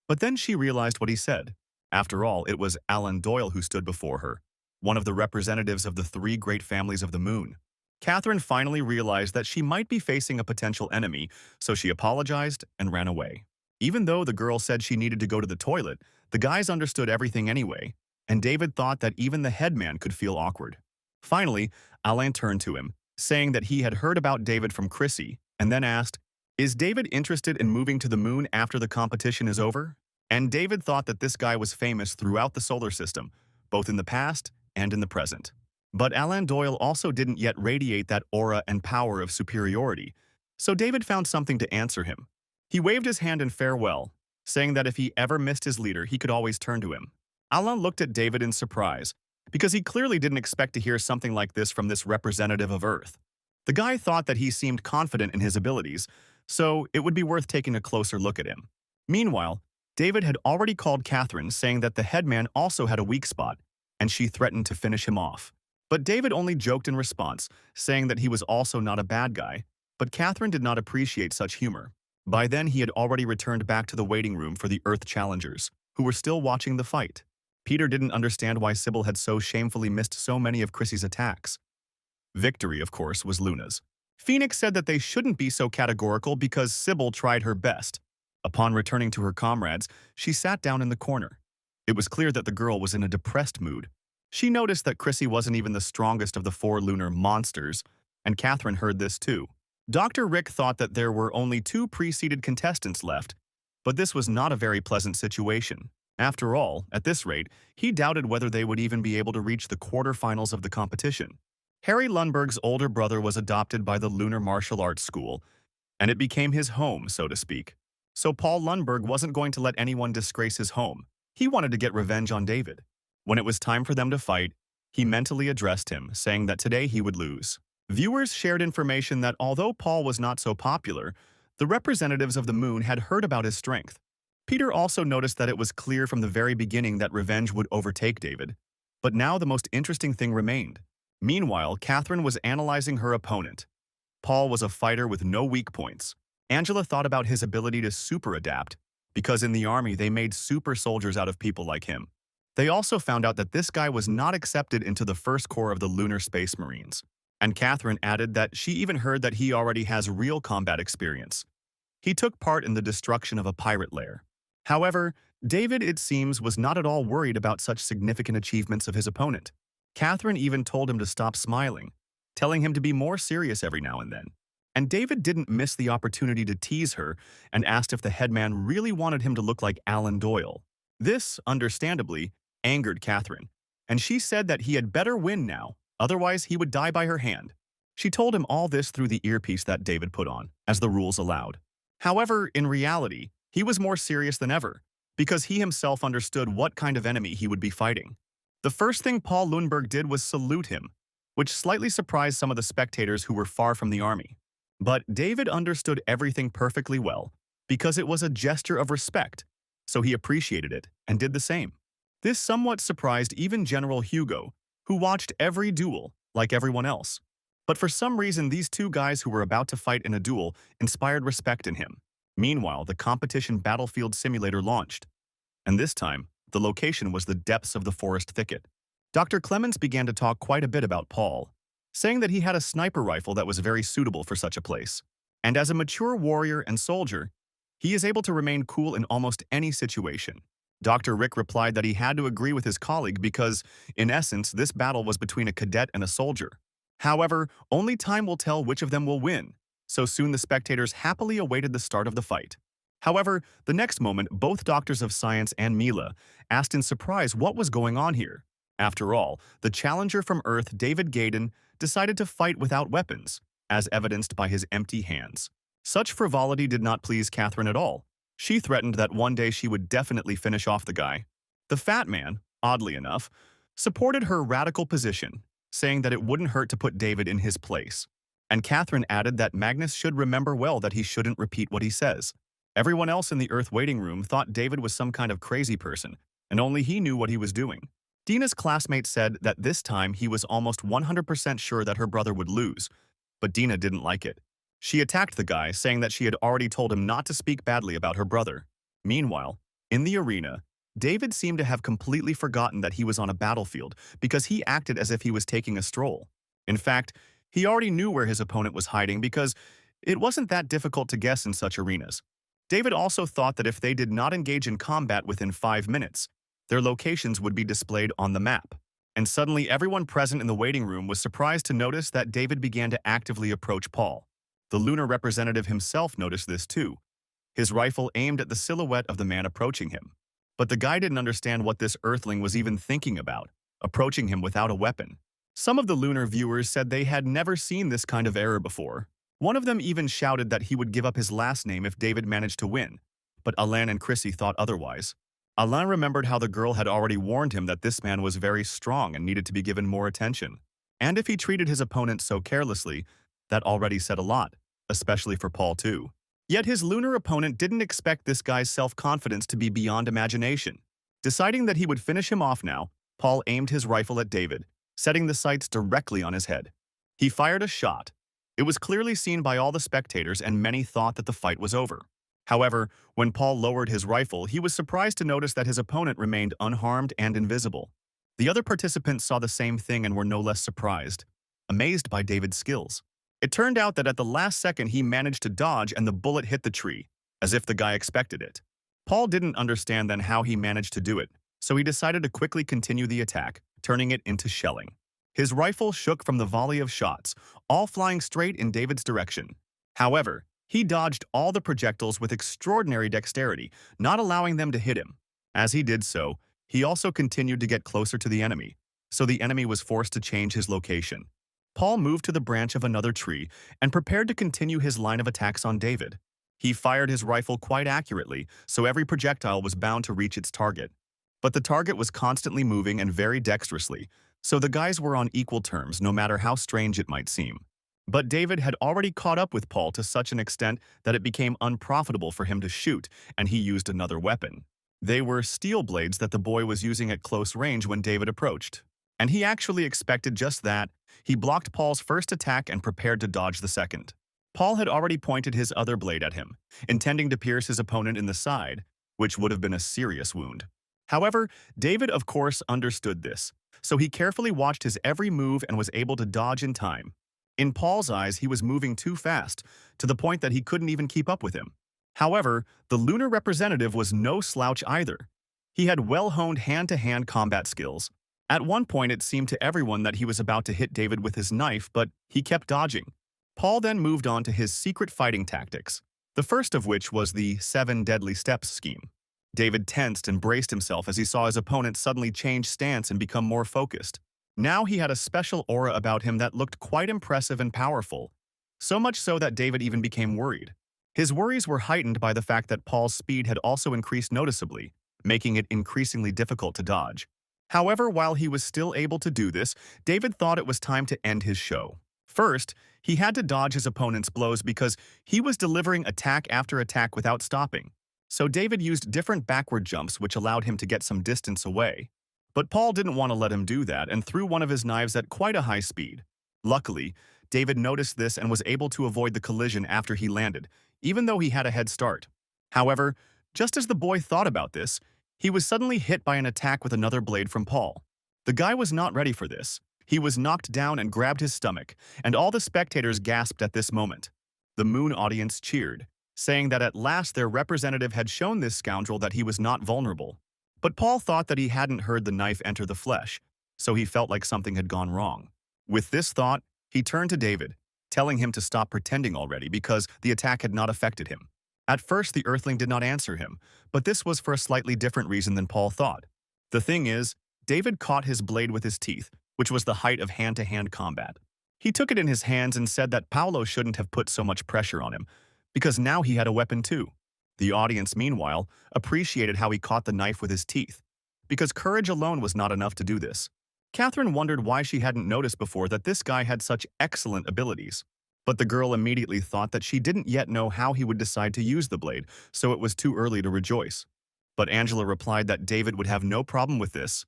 [SPEAKER 1] but then she realized what he said. After all, it was Alan Doyle who stood before her, one of the representatives of the three great families of the moon. Catherine finally realized that she might be facing a potential enemy, so she apologized and ran away. Even though the girl said she needed to go to the toilet, the guys understood everything anyway, and David thought that even the headman could feel awkward. Finally, Alain turned to him, saying that he had heard about David from Chrissy, and then asked, "Is David interested in moving to the moon after the competition is over?" And David thought that this guy was famous throughout the solar system, both in the past and in the present. But Alan Doyle also didn't yet radiate that aura and power of superiority, so David found something to answer him. He waved his hand in farewell, saying that if he ever missed his leader, he could always turn to him. Alan looked at David in surprise, because he clearly didn't expect to hear something like this from this representative of Earth. The guy thought that he seemed confident in his abilities, so it would be worth taking a closer look at him. Meanwhile, David had already called Catherine, saying that the headman also had a weak spot, and she threatened to finish him off. But David only joked in response, saying that he was also not a bad guy, but Catherine did not appreciate such humor. By then, he had already returned back to the waiting room for the Earth challengers, who were still watching the fight. Peter didn't understand why Sybil had so shamefully missed so many of Chrissy's attacks. Victory, of course, was Luna's. Phoenix said that they shouldn't be so categorical because Sybil tried her best. Upon returning to her comrades, she sat down in the corner. It was clear that the girl was in a depressed mood. She noticed that Chrissy wasn't even the strongest of the four lunar monsters, and Catherine heard this too. Dr. Rick thought that there were only 2 pre-seeded contestants left, but this was not a very pleasant situation. After all, at this rate, he doubted whether they would even be able to reach the quarterfinals of the competition. Harry Lundberg's older brother was adopted by the Lunar Martial Arts School, and it became his home, so to speak. So Paul Lundberg wasn't going to let anyone disgrace his home. He wanted to get revenge on David. When it was time for them to fight, he mentally addressed him, saying that today he would lose. Viewers shared information that although Paul was not so popular, the representatives of the moon had heard about his strength. Peter also noticed that it was clear from the very beginning that revenge would overtake David. But now the most interesting thing remained. Meanwhile, Catherine was analyzing her opponent. Paul was a fighter with no weak points. Angela thought about his ability to super-adapt, because in the army they made super soldiers out of people like him. They also found out that this guy was not accepted into the first corps of the Lunar Space Marines. And Catherine added that she even heard that he already has real combat experience. He took part in the destruction of a pirate lair. However, David, it seems, was not at all worried about such significant achievements of his opponent. Catherine even told him to stop smiling, telling him to be more serious every now and then. And David didn't miss the opportunity to tease her and asked if the headman really wanted him to look like Alan Doyle. This, understandably, angered Catherine, and she said that he had better win now, otherwise he would die by her hand. She told him all this through the earpiece that David put on, as the rules allowed. However, in reality, he was more serious than ever, because he himself understood what kind of enemy he would be fighting. The first thing Paul Lundberg did was salute him, which slightly surprised some of the spectators who were far from the army. But David understood everything perfectly well, because it was a gesture of respect, so he appreciated it and did the same. This somewhat surprised even General Hugo, who watched every duel, like everyone else. But for some reason, these two guys who were about to fight in a duel inspired respect in him. Meanwhile, the competition battlefield simulator launched, and this time, the location was the depths of the forest thicket. Dr. Clemens began to talk quite a bit about Paul, saying that he had a sniper rifle that was very suitable for such a place. And as a mature warrior and soldier, he is able to remain cool in almost any situation. Dr. Rick replied that he had to agree with his colleague because, in essence, this battle was between a cadet and a soldier. However, only time will tell which of them will win, so soon the spectators happily awaited the start of the fight. However, the next moment, both doctors of science and Mila asked in surprise what was going on here. After all, the challenger from Earth, David Gaydon, decided to fight without weapons, as evidenced by his empty hands. Such frivolity did not please Catherine at all. She threatened that one day she would definitely finish off the guy. The fat man, oddly enough, supported her radical position, saying that it wouldn't hurt to put David in his place. And Catherine added that Magnus should remember well that he shouldn't repeat what he says. Everyone else in the Earth waiting room thought David was some kind of crazy person, and only he knew what he was doing. Dina's classmate said that this time he was almost 100% sure that her brother would lose, but Dina didn't like it. She attacked the guy, saying that she had already told him not to speak badly about her brother. Meanwhile, in the arena, David seemed to have completely forgotten that he was on a battlefield because he acted as if he was taking a stroll. In fact, he already knew where his opponent was hiding because it wasn't that difficult to guess in such arenas. David also thought that if they did not engage in combat within 5 minutes, their locations would be displayed on the map. And suddenly everyone present in the waiting room was surprised to notice that David began to actively approach Paul. The lunar representative himself noticed this too, his rifle aimed at the silhouette of the man approaching him. But the guy didn't understand what this earthling was even thinking about, approaching him without a weapon. Some of the lunar viewers said they had never seen this kind of error before. One of them even shouted that he would give up his last name if David managed to win, but Alain and Chrissy thought otherwise. Alain remembered how the girl had already warned him that this man was very strong and needed to be given more attention. And if he treated his opponent so carelessly, that already said a lot, especially for Paul too. Yet his lunar opponent didn't expect this guy's self-confidence to be beyond imagination. Deciding that he would finish him off now, Paul aimed his rifle at David, setting the sights directly on his head. He fired a shot. It was clearly seen by all the spectators and many thought that the fight was over. However, when Paul lowered his rifle, he was surprised to notice that his opponent remained unharmed and invisible. The other participants saw the same thing and were no less surprised, amazed by David's skills. It turned out that at the last second he managed to dodge and the bullet hit the tree, as if the guy expected it. Paul didn't understand then how he managed to do it, so he decided to quickly continue the attack, turning it into shelling. His rifle shook from the volley of shots, all flying straight in David's direction. However, he dodged all the projectiles with extraordinary dexterity, not allowing them to hit him. As he did so, he also continued to get closer to the enemy, so the enemy was forced to change his location. Paul moved to the branch of another tree and prepared to continue his line of attacks on David. He fired his rifle quite accurately, so every projectile was bound to reach its target. But the target was constantly moving and very dexterously, so the guys were on equal terms no matter how strange it might seem. But David had already caught up with Paul to such an extent that it became unprofitable for him to shoot, and he used another weapon. They were steel blades that the boy was using at close range when David approached. And he actually expected just that. He blocked Paul's first attack and prepared to dodge the second. Paul had already pointed his other blade at him, intending to pierce his opponent in the side, which would have been a serious wound. However, David of course understood this, so he carefully watched his every move and was able to dodge in time. In Paul's eyes, he was moving too fast, to the point that he couldn't even keep up with him. However, the lunar representative was no slouch either. He had well-honed hand-to-hand combat skills. At one point, it seemed to everyone that he was about to hit David with his knife, but he kept dodging. Paul then moved on to his secret fighting tactics, the first of which was the 7 deadly steps scheme. David tensed and braced himself as he saw his opponent suddenly change stance and become more focused. Now he had a special aura about him that looked quite impressive and powerful, so much so that David even became worried. His worries were heightened by the fact that Paul's speed had also increased noticeably, making it increasingly difficult to dodge. However, while he was still able to do this, David thought it was time to end his show. First, he had to dodge his opponent's blows because he was delivering attack after attack without stopping. So David used different backward jumps which allowed him to get some distance away. But Paul didn't want to let him do that and threw one of his knives at quite a high speed. Luckily, David noticed this and was able to avoid the collision after he landed, even though he had a head start. However, just as the boy thought about this, he was suddenly hit by an attack with another blade from Paul. The guy was not ready for this. He was knocked down and grabbed his stomach, and all the spectators gasped at this moment. The Moon audience cheered, saying that at last their representative had shown this scoundrel that he was not vulnerable. But Paul thought that he hadn't heard the knife enter the flesh, so he felt like something had gone wrong. With this thought, he turned to David, telling him to stop pretending already because the attack had not affected him. At first, the Earthling did not answer him, but this was for a slightly different reason than Paul thought. The thing is, David caught his blade with his teeth, which was the height of hand-to-hand combat. He took it in his hands and said that Paolo shouldn't have put so much pressure on him, because now he had a weapon too. The audience, meanwhile, appreciated how he caught the knife with his teeth, because courage alone was not enough to do this. Catherine wondered why she hadn't noticed before that this guy had such excellent abilities. But the girl immediately thought that she didn't yet know how he would decide to use the blade, so it was too early to rejoice. But Angela replied that David would have no problem with this.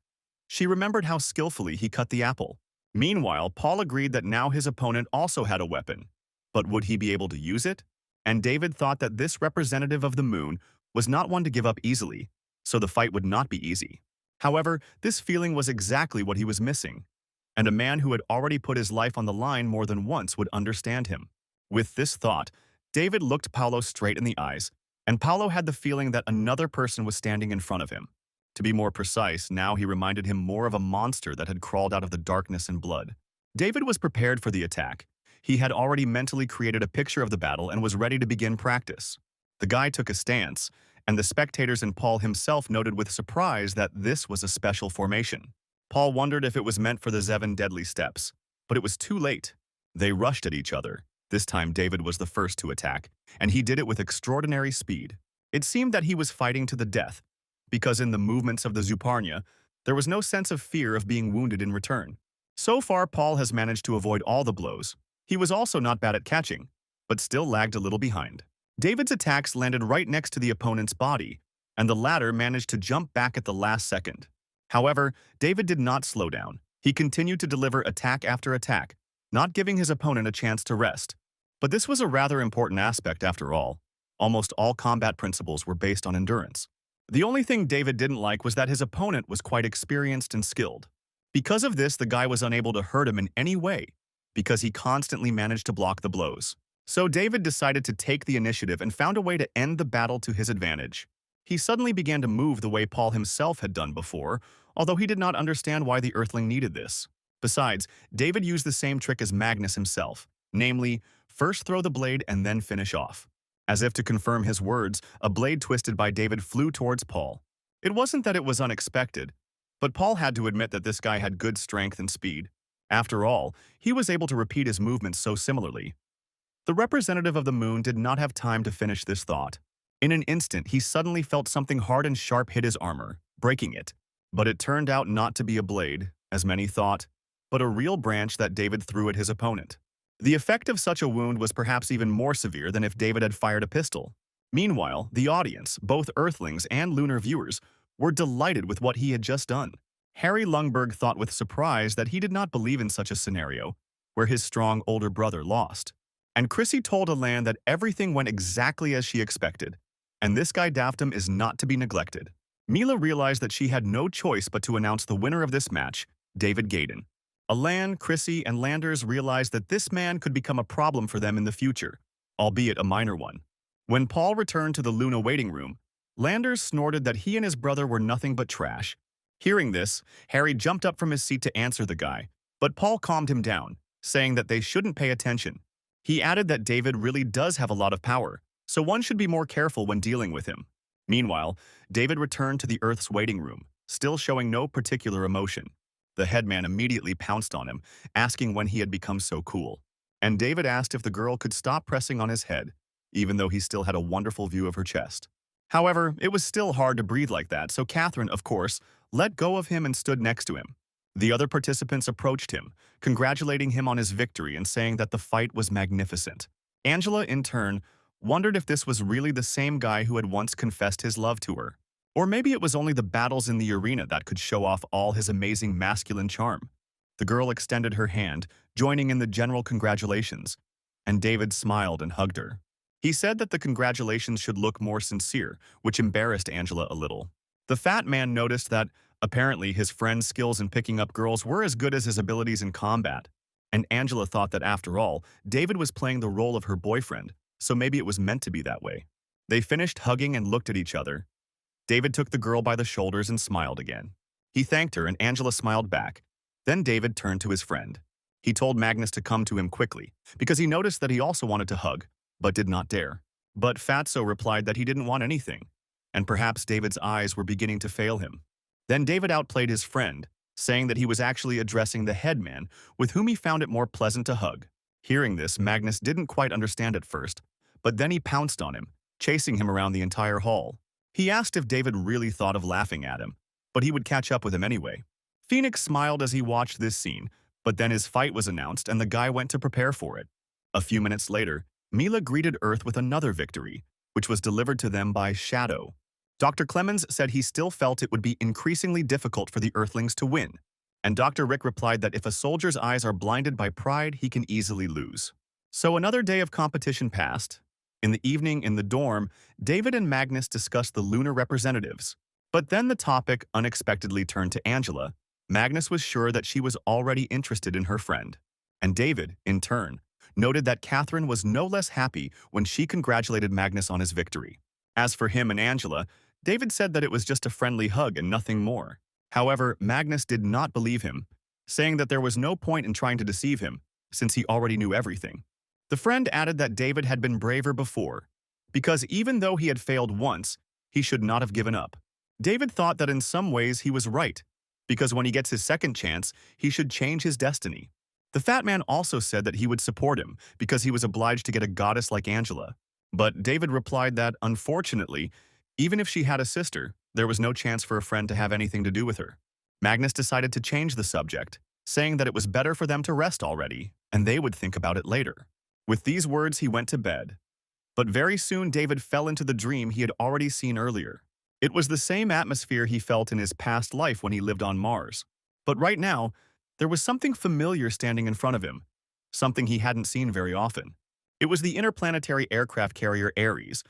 [SPEAKER 1] She remembered how skillfully he cut the apple. Meanwhile, Paul agreed that now his opponent also had a weapon. But would he be able to use it? And David thought that this representative of the moon was not one to give up easily, so the fight would not be easy. However, this feeling was exactly what he was missing, and a man who had already put his life on the line more than once would understand him. With this thought, David looked Paolo straight in the eyes, and Paolo had the feeling that another person was standing in front of him. To be more precise, now he reminded him more of a monster that had crawled out of the darkness and blood. David was prepared for the attack. He had already mentally created a picture of the battle and was ready to begin practice. The guy took a stance, and the spectators and Paul himself noted with surprise that this was a special formation. Paul wondered if it was meant for the 7 deadly steps, but it was too late. They rushed at each other. This time David was the first to attack, and he did it with extraordinary speed. It seemed that he was fighting to the death, because in the movements of the Zuparnia, there was no sense of fear of being wounded in return. So far, Paul has managed to avoid all the blows. He was also not bad at catching, but still lagged a little behind. David's attacks landed right next to the opponent's body, and the latter managed to jump back at the last second. However, David did not slow down. He continued to deliver attack after attack, not giving his opponent a chance to rest. But this was a rather important aspect after all. Almost all combat principles were based on endurance. The only thing David didn't like was that his opponent was quite experienced and skilled. Because of this, the guy was unable to hurt him in any way, because he constantly managed to block the blows. So David decided to take the initiative and found a way to end the battle to his advantage. He suddenly began to move the way Paul himself had done before, although he did not understand why the Earthling needed this. Besides, David used the same trick as Magnus himself, namely, first throw the blade and then finish off. As if to confirm his words, a blade twisted by David flew towards Paul. It wasn't that it was unexpected, but Paul had to admit that this guy had good strength and speed. After all, he was able to repeat his movements so similarly. The representative of the moon did not have time to finish this thought. In an instant, he suddenly felt something hard and sharp hit his armor, breaking it. But it turned out not to be a blade, as many thought, but a real branch that David threw at his opponent. The effect of such a wound was perhaps even more severe than if David had fired a pistol. Meanwhile, the audience, both Earthlings and lunar viewers, were delighted with what he had just done. Harry Lungberg thought with surprise that he did not believe in such a scenario, where his strong older brother lost. And Chrissy told Alan that everything went exactly as she expected, and this guy Daftum is not to be neglected. Mila realized that she had no choice but to announce the winner of this match, David Gaydon. Alan, Chrissy, and Landers realized that this man could become a problem for them in the future, albeit a minor one. When Paul returned to the Luna waiting room, Landers snorted that he and his brother were nothing but trash. Hearing this, Harry jumped up from his seat to answer the guy, but Paul calmed him down, saying that they shouldn't pay attention. He added that David really does have a lot of power, so one should be more careful when dealing with him. Meanwhile, David returned to the Earth's waiting room, still showing no particular emotion. The headman immediately pounced on him, asking when he had become so cool. And David asked if the girl could stop pressing on his head, even though he still had a wonderful view of her chest. However, it was still hard to breathe like that, so Catherine, of course, let go of him and stood next to him. The other participants approached him, congratulating him on his victory and saying that the fight was magnificent. Angela, in turn, wondered if this was really the same guy who had once confessed his love to her. Or maybe it was only the battles in the arena that could show off all his amazing masculine charm. The girl extended her hand, joining in the general congratulations, and David smiled and hugged her. He said that the congratulations should look more sincere, which embarrassed Angela a little. The fat man noticed that, apparently, his friend's skills in picking up girls were as good as his abilities in combat, and Angela thought that after all, David was playing the role of her boyfriend, so maybe it was meant to be that way. They finished hugging and looked at each other. David took the girl by the shoulders and smiled again. He thanked her and Angela smiled back. Then David turned to his friend. He told Magnus to come to him quickly, because he noticed that he also wanted to hug, but did not dare. But Fatso replied that he didn't want anything, and perhaps David's eyes were beginning to fail him. Then David outplayed his friend, saying that he was actually addressing the headman, with whom he found it more pleasant to hug. Hearing this, Magnus didn't quite understand at first, but then he pounced on him, chasing him around the entire hall. He asked if David really thought of laughing at him, but he would catch up with him anyway. Phoenix smiled as he watched this scene, but then his fight was announced and the guy went to prepare for it. A few minutes later, Mila greeted Earth with another victory, which was delivered to them by Shadow. Dr. Clemens said he still felt it would be increasingly difficult for the Earthlings to win, and Dr. Rick replied that if a soldier's eyes are blinded by pride, he can easily lose. So another day of competition passed. In the evening in the dorm, David and Magnus discussed the lunar representatives. But then the topic unexpectedly turned to Angela. Magnus was sure that she was already interested in her friend. And David, in turn, noted that Catherine was no less happy when she congratulated Magnus on his victory. As for him and Angela, David said that it was just a friendly hug and nothing more. However, Magnus did not believe him, saying that there was no point in trying to deceive him, since he already knew everything. The friend added that David had been braver before, because even though he had failed once, he should not have given up. David thought that in some ways he was right, because when he gets his second chance, he should change his destiny. The fat man also said that he would support him because he was obliged to get a goddess like Angela. But David replied that, unfortunately, even if she had a sister, there was no chance for a friend to have anything to do with her. Magnus decided to change the subject, saying that it was better for them to rest already, and they would think about it later. With these words, he went to bed. But very soon, David fell into the dream he had already seen earlier. It was the same atmosphere he felt in his past life when he lived on Mars. But right now, there was something familiar standing in front of him, something he hadn't seen very often. It was the interplanetary aircraft carrier Ares,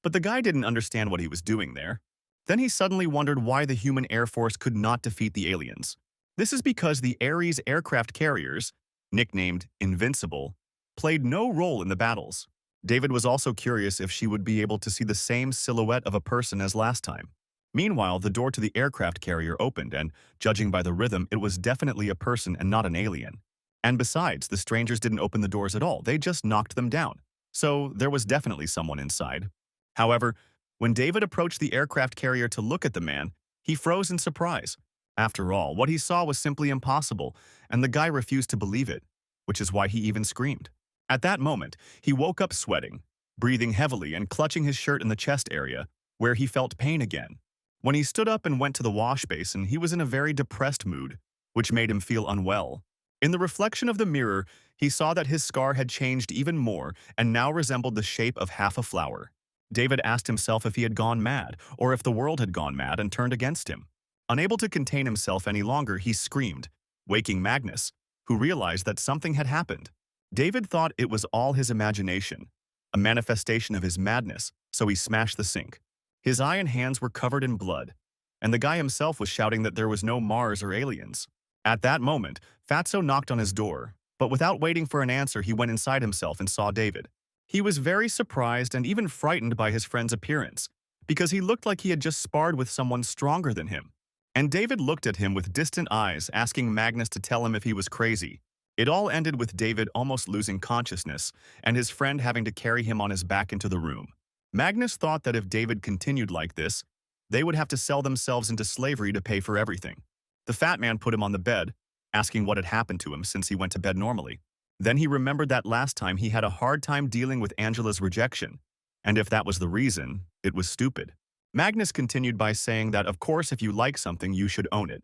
[SPEAKER 1] but the guy didn't understand what he was doing there. Then he suddenly wondered why the human Air Force could not defeat the aliens. This is because the Ares aircraft carriers, nicknamed Invincible, played no role in the battles. David was also curious if she would be able to see the same silhouette of a person as last time. Meanwhile, the door to the aircraft carrier opened and, judging by the rhythm, it was definitely a person and not an alien. And besides, the strangers didn't open the doors at all, they just knocked them down. So there was definitely someone inside. However, when David approached the aircraft carrier to look at the man, he froze in surprise. After all, what he saw was simply impossible, and the guy refused to believe it, which is why he even screamed. At that moment, he woke up sweating, breathing heavily and clutching his shirt in the chest area, where he felt pain again. When he stood up and went to the wash basin, he was in a very depressed mood, which made him feel unwell. In the reflection of the mirror, he saw that his scar had changed even more and now resembled the shape of half a flower. David asked himself if he had gone mad, or if the world had gone mad and turned against him. Unable to contain himself any longer, he screamed, waking Magnus, who realized that something had happened. David thought it was all his imagination, a manifestation of his madness, so he smashed the sink. His eye and hands were covered in blood, and the guy himself was shouting that there was no Mars or aliens. At that moment, Fatso knocked on his door, but without waiting for an answer, he went inside himself and saw David. He was very surprised and even frightened by his friend's appearance, because he looked like he had just sparred with someone stronger than him. And David looked at him with distant eyes, asking Magnus to tell him if he was crazy. It all ended with David almost losing consciousness, and his friend having to carry him on his back into the room. Magnus thought that if David continued like this, they would have to sell themselves into slavery to pay for everything. The fat man put him on the bed, asking what had happened to him since he went to bed normally. Then he remembered that last time he had a hard time dealing with Angela's rejection, and if that was the reason, it was stupid. Magnus continued by saying that of course if you like something you should own it,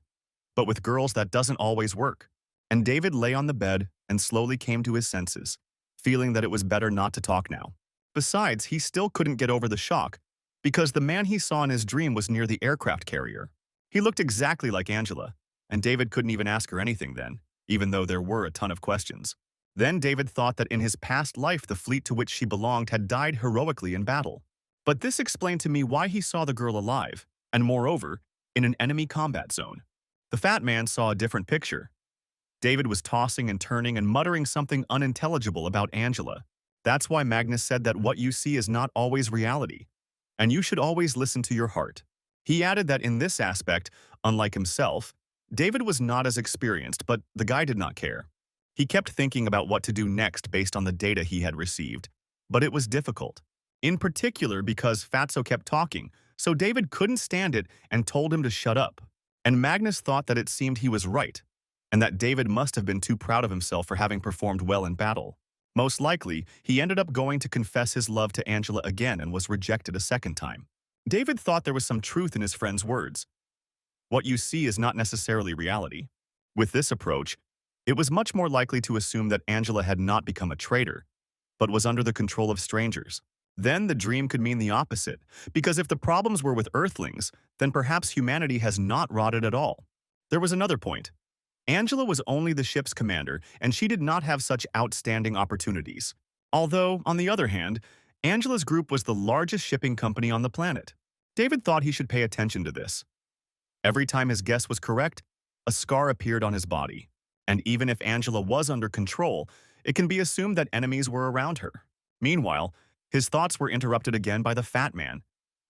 [SPEAKER 1] but with girls that doesn't always work. And David lay on the bed and slowly came to his senses, feeling that it was better not to talk now. Besides, he still couldn't get over the shock, because the man he saw in his dream was near the aircraft carrier. He looked exactly like Angela, and David couldn't even ask her anything then, even though there were a ton of questions. Then David thought that in his past life the fleet to which she belonged had died heroically in battle. But this explained to me why he saw the girl alive, and moreover, in an enemy combat zone. The fat man saw a different picture. David was tossing and turning and muttering something unintelligible about Angela. That's why Magnus said that what you see is not always reality, and you should always listen to your heart. He added that in this aspect, unlike himself, David was not as experienced, but the guy did not care. He kept thinking about what to do next based on the data he had received, but it was difficult. In particular because Fatso kept talking, so David couldn't stand it and told him to shut up. And Magnus thought that it seemed he was right, and that David must have been too proud of himself for having performed well in battle. Most likely, he ended up going to confess his love to Angela again and was rejected a second time. David thought there was some truth in his friend's words. What you see is not necessarily reality. With this approach, it was much more likely to assume that Angela had not become a traitor, but was under the control of strangers. Then the dream could mean the opposite, because if the problems were with Earthlings, then perhaps humanity has not rotted at all. There was another point. Angela was only the ship's commander, and she did not have such outstanding opportunities. Although, on the other hand, Angela's group was the largest shipping company on the planet. David thought he should pay attention to this. Every time his guess was correct, a scar appeared on his body. And even if Angela was under control, it can be assumed that enemies were around her. Meanwhile, his thoughts were interrupted again by the fat man,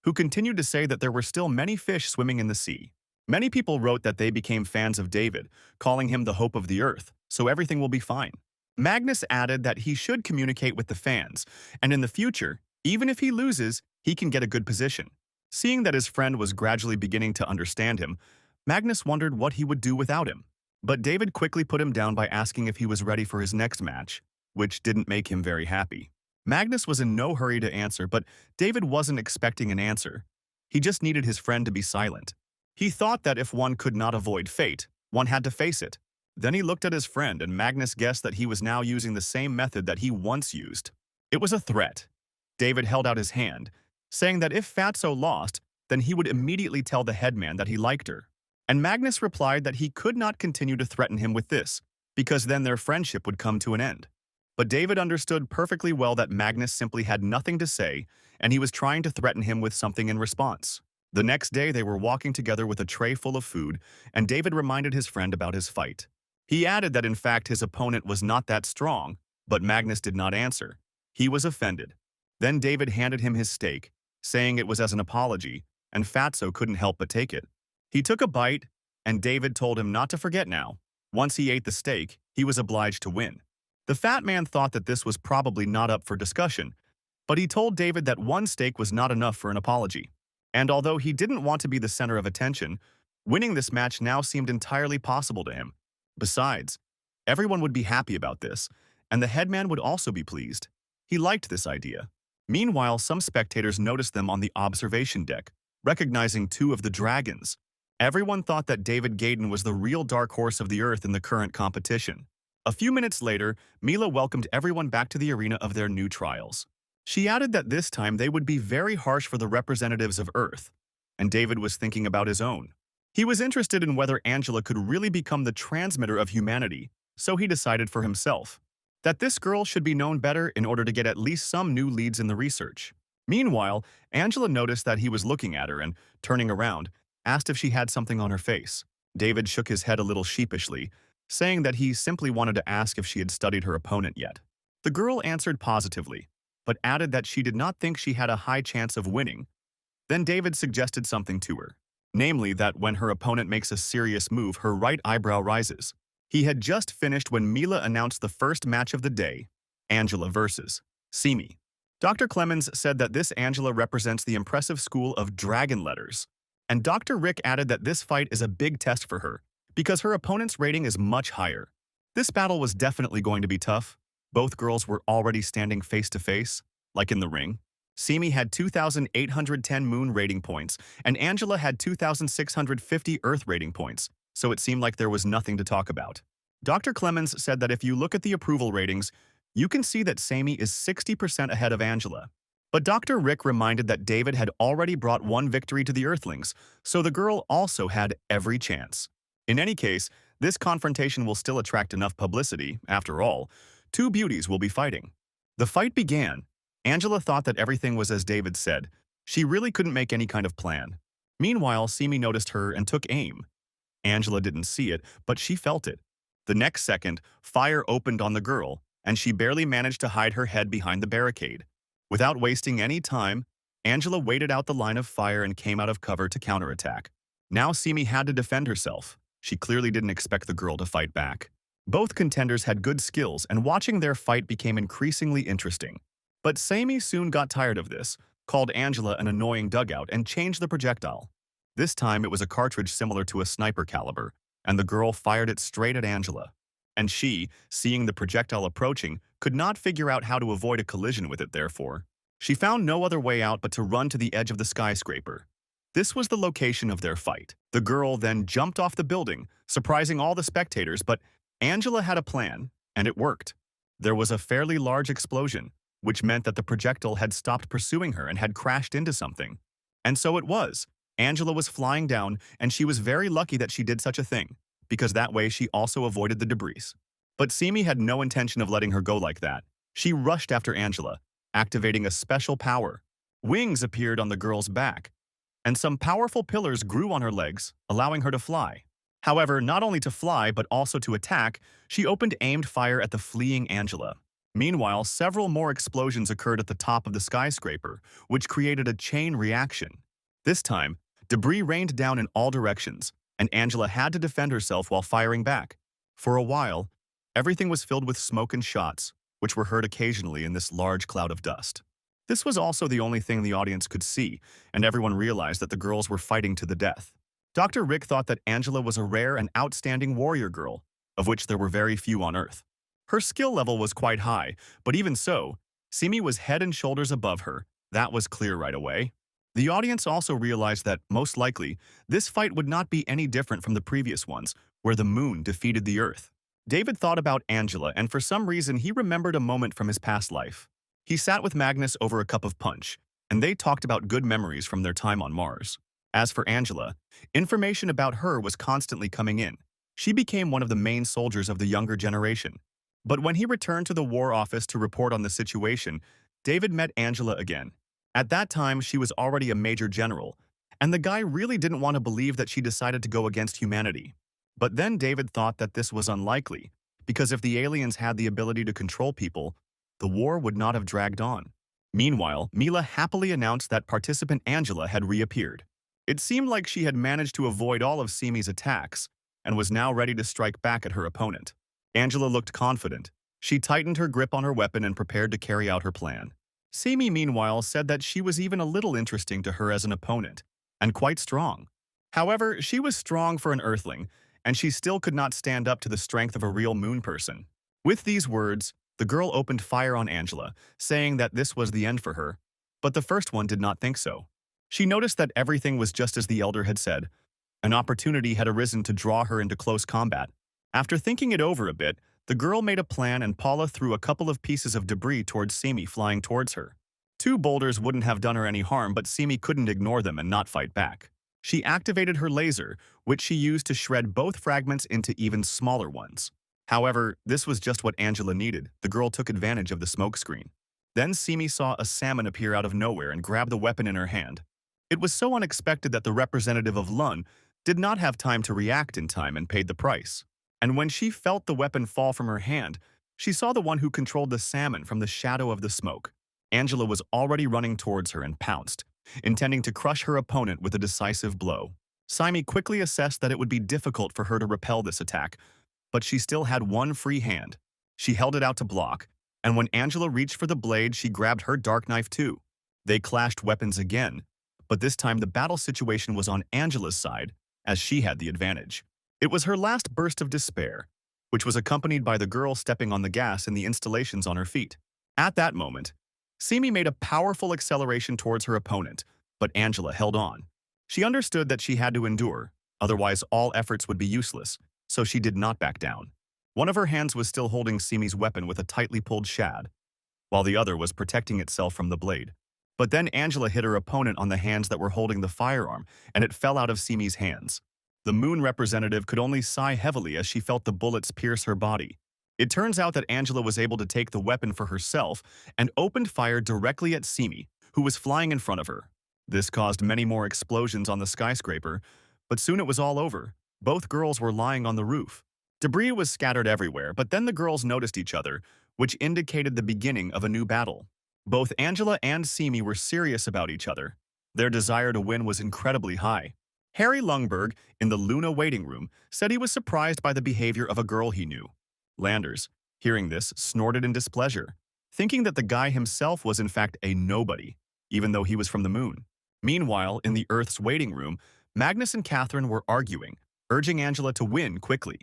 [SPEAKER 1] who continued to say that there were still many fish swimming in the sea. Many people wrote that they became fans of David, calling him the hope of the earth, so everything will be fine. Magnus added that he should communicate with the fans, and in the future, even if he loses, he can get a good position. Seeing that his friend was gradually beginning to understand him, Magnus wondered what he would do without him. But David quickly put him down by asking if he was ready for his next match, which didn't make him very happy. Magnus was in no hurry to answer, but David wasn't expecting an answer. He just needed his friend to be silent. He thought that if one could not avoid fate, one had to face it. Then he looked at his friend, and Magnus guessed that he was now using the same method that he once used. It was a threat. David held out his hand, saying that if Fatso lost, then he would immediately tell the headman that he liked her. And Magnus replied that he could not continue to threaten him with this, because then their friendship would come to an end. But David understood perfectly well that Magnus simply had nothing to say, and he was trying to threaten him with something in response. The next day they were walking together with a tray full of food, and David reminded his friend about his fight. He added that in fact his opponent was not that strong, but Magnus did not answer. He was offended. Then David handed him his steak, saying it was as an apology, and Fatso couldn't help but take it. He took a bite, and David told him not to forget now. Once he ate the steak, he was obliged to win. The fat man thought that this was probably not up for discussion, but he told David that one steak was not enough for an apology. And although he didn't want to be the center of attention, winning this match now seemed entirely possible to him. Besides, everyone would be happy about this, and the headman would also be pleased. He liked this idea. Meanwhile, some spectators noticed them on the observation deck, recognizing two of the dragons. Everyone thought that David Gaydon was the real dark horse of the earth in the current competition. A few minutes later, Mila welcomed everyone back to the arena of their new trials. She added that this time they would be very harsh for the representatives of Earth, and David was thinking about his own. He was interested in whether Angela could really become the transmitter of humanity, so he decided for himself that this girl should be known better in order to get at least some new leads in the research. Meanwhile, Angela noticed that he was looking at her and, turning around, asked if she had something on her face. David shook his head a little sheepishly, saying that he simply wanted to ask if she had studied her opponent yet. The girl answered positively. but added that she did not think she had a high chance of winning. Then David suggested something to her, namely that when her opponent makes a serious move, her right eyebrow rises. He had just finished when Mila announced the first match of the day, Angela versus Simi. Dr. Clemens said that this Angela represents the impressive school of dragon letters, and Dr. Rick added that this fight is a big test for her because her opponent's rating is much higher. This battle was definitely going to be tough. Both girls were already standing face to face, like in the ring. Simi had 2,810 moon rating points, and Angela had 2,650 earth rating points, so it seemed like there was nothing to talk about. Dr. Clemens said that if you look at the approval ratings, you can see that Sami is 60% ahead of Angela. But Dr. Rick reminded that David had already brought one victory to the Earthlings, so the girl also had every chance. In any case, this confrontation will still attract enough publicity. After all, two beauties will be fighting. The fight began. Angela thought that everything was as David said. She really couldn't make any kind of plan. Meanwhile, Simi noticed her and took aim. Angela didn't see it, but she felt it. The next second, fire opened on the girl, and she barely managed to hide her head behind the barricade. Without wasting any time, Angela waited out the line of fire and came out of cover to counterattack. Now Simi had to defend herself. She clearly didn't expect the girl to fight back. Both contenders had good skills, and watching their fight became increasingly interesting. But Sami soon got tired of this, called Angela an annoying dugout, and changed the projectile. This time it was a cartridge similar to a sniper caliber, and the girl fired it straight at Angela. And she, seeing the projectile approaching, could not figure out how to avoid a collision with it therefore. She found no other way out but to run to the edge of the skyscraper. This was the location of their fight. The girl then jumped off the building, surprising all the spectators, but Angela had a plan, and it worked. There was a fairly large explosion, which meant that the projectile had stopped pursuing her and had crashed into something. And so it was. Angela was flying down, and she was very lucky that she did such a thing, because that way she also avoided the debris. But Simi had no intention of letting her go like that. She rushed after Angela, activating a special power. Wings appeared on the girl's back, and some powerful pillars grew on her legs, allowing her to fly. However, not only to fly but also to attack, she opened aimed fire at the fleeing Angela. Meanwhile, several more explosions occurred at the top of the skyscraper, which created a chain reaction. This time, debris rained down in all directions, and Angela had to defend herself while firing back. For a while, everything was filled with smoke and shots, which were heard occasionally in this large cloud of dust. This was also the only thing the audience could see, and everyone realized that the girls were fighting to the death. Dr. Rick thought that Angela was a rare and outstanding warrior girl, of which there were very few on Earth. Her skill level was quite high, but even so, Simi was head and shoulders above her. That was clear right away. The audience also realized that, most likely, this fight would not be any different from the previous ones, where the moon defeated the Earth. David thought about Angela, and for some reason he remembered a moment from his past life. He sat with Magnus over a cup of punch, and they talked about good memories from their time on Mars. As for Angela, information about her was constantly coming in. She became one of the main soldiers of the younger generation. But when he returned to the War Office to report on the situation, David met Angela again. At that time, she was already a major general, and the guy really didn't want to believe that she decided to go against humanity. But then David thought that this was unlikely, because if the aliens had the ability to control people, the war would not have dragged on. Meanwhile, Mila happily announced that participant Angela had reappeared. It seemed like she had managed to avoid all of Simi's attacks and was now ready to strike back at her opponent. Angela looked confident. She tightened her grip on her weapon and prepared to carry out her plan. Simi, meanwhile, said that she was even a little interesting to her as an opponent, and quite strong. However, she was strong for an Earthling, and she still could not stand up to the strength of a real moon person. With these words, the girl opened fire on Angela, saying that this was the end for her, but the first one did not think so. She noticed that everything was just as the elder had said. An opportunity had arisen to draw her into close combat. After thinking it over a bit, the girl made a plan and Paula threw a couple of pieces of debris towards Simi flying towards her. Two boulders wouldn't have done her any harm, but Simi couldn't ignore them and not fight back. She activated her laser, which she used to shred both fragments into even smaller ones. However, this was just what Angela needed. The girl took advantage of the smoke screen. Then Simi saw a salmon appear out of nowhere and grabbed the weapon in her hand. It was so unexpected that the representative of Lun did not have time to react in time and paid the price. And when she felt the weapon fall from her hand, she saw the one who controlled the salmon from the shadow of the smoke. Angela was already running towards her and pounced, intending to crush her opponent with a decisive blow. Simi quickly assessed that it would be difficult for her to repel this attack, but she still had one free hand. She held it out to block, and when Angela reached for the blade, she grabbed her dark knife too. They clashed weapons again, but this time the battle situation was on Angela's side, as she had the advantage. It was her last burst of despair, which was accompanied by the girl stepping on the gas in the installations on her feet. At that moment, Simi made a powerful acceleration towards her opponent, but Angela held on. She understood that she had to endure, otherwise all efforts would be useless, so she did not back down. One of her hands was still holding Simi's weapon with a tightly pulled shad, while the other was protecting itself from the blade. But then Angela hit her opponent on the hands that were holding the firearm, and it fell out of Simi's hands. The moon representative could only sigh heavily as she felt the bullets pierce her body. It turns out that Angela was able to take the weapon for herself and opened fire directly at Simi, who was flying in front of her. This caused many more explosions on the skyscraper, but soon it was all over. Both girls were lying on the roof. Debris was scattered everywhere, but then the girls noticed each other, which indicated the beginning of a new battle. Both Angela and Simi were serious about each other. Their desire to win was incredibly high. Harry Lungberg, in the Luna waiting room, said he was surprised by the behavior of a girl he knew. Landers, hearing this, snorted in displeasure, thinking that the guy himself was in fact a nobody, even though he was from the moon. Meanwhile, in the Earth's waiting room, Magnus and Catherine were arguing, urging Angela to win quickly.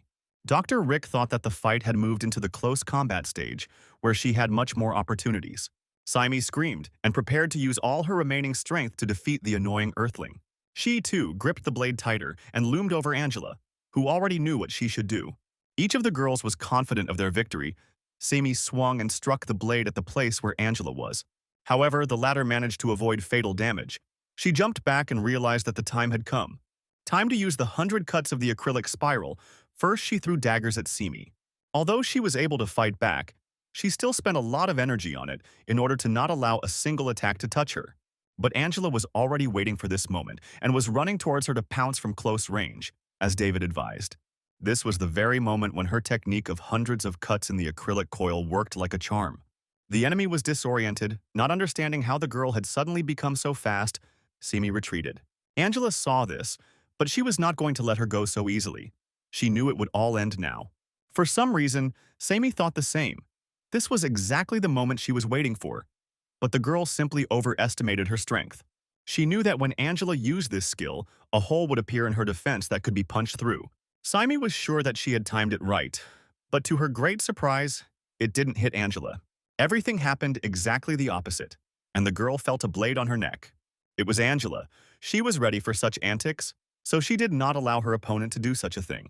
[SPEAKER 1] Dr. Rick thought that the fight had moved into the close combat stage, where she had much more opportunities. Simi screamed and prepared to use all her remaining strength to defeat the annoying Earthling. She, too, gripped the blade tighter and loomed over Angela, who already knew what she should do. Each of the girls was confident of their victory. Simi swung and struck the blade at the place where Angela was. However, the latter managed to avoid fatal damage. She jumped back and realized that the time had come. Time to use the 100 cuts of the acrylic spiral. First, she threw daggers at Simi. Although she was able to fight back, she still spent a lot of energy on it in order to not allow a single attack to touch her. But Angela was already waiting for this moment and was running towards her to pounce from close range, as David advised. This was the very moment when her technique of hundreds of cuts in the acrylic coil worked like a charm. The enemy was disoriented, not understanding how the girl had suddenly become so fast. Simi retreated. Angela saw this, but she was not going to let her go so easily. She knew it would all end now. For some reason, Simi thought the same. This was exactly the moment she was waiting for. But the girl simply overestimated her strength. She knew that when Angela used this skill, a hole would appear in her defense that could be punched through. Simi was sure that she had timed it right, but to her great surprise, it didn't hit Angela. Everything happened exactly the opposite, and the girl felt a blade on her neck. It was Angela. She was ready for such antics, so she did not allow her opponent to do such a thing.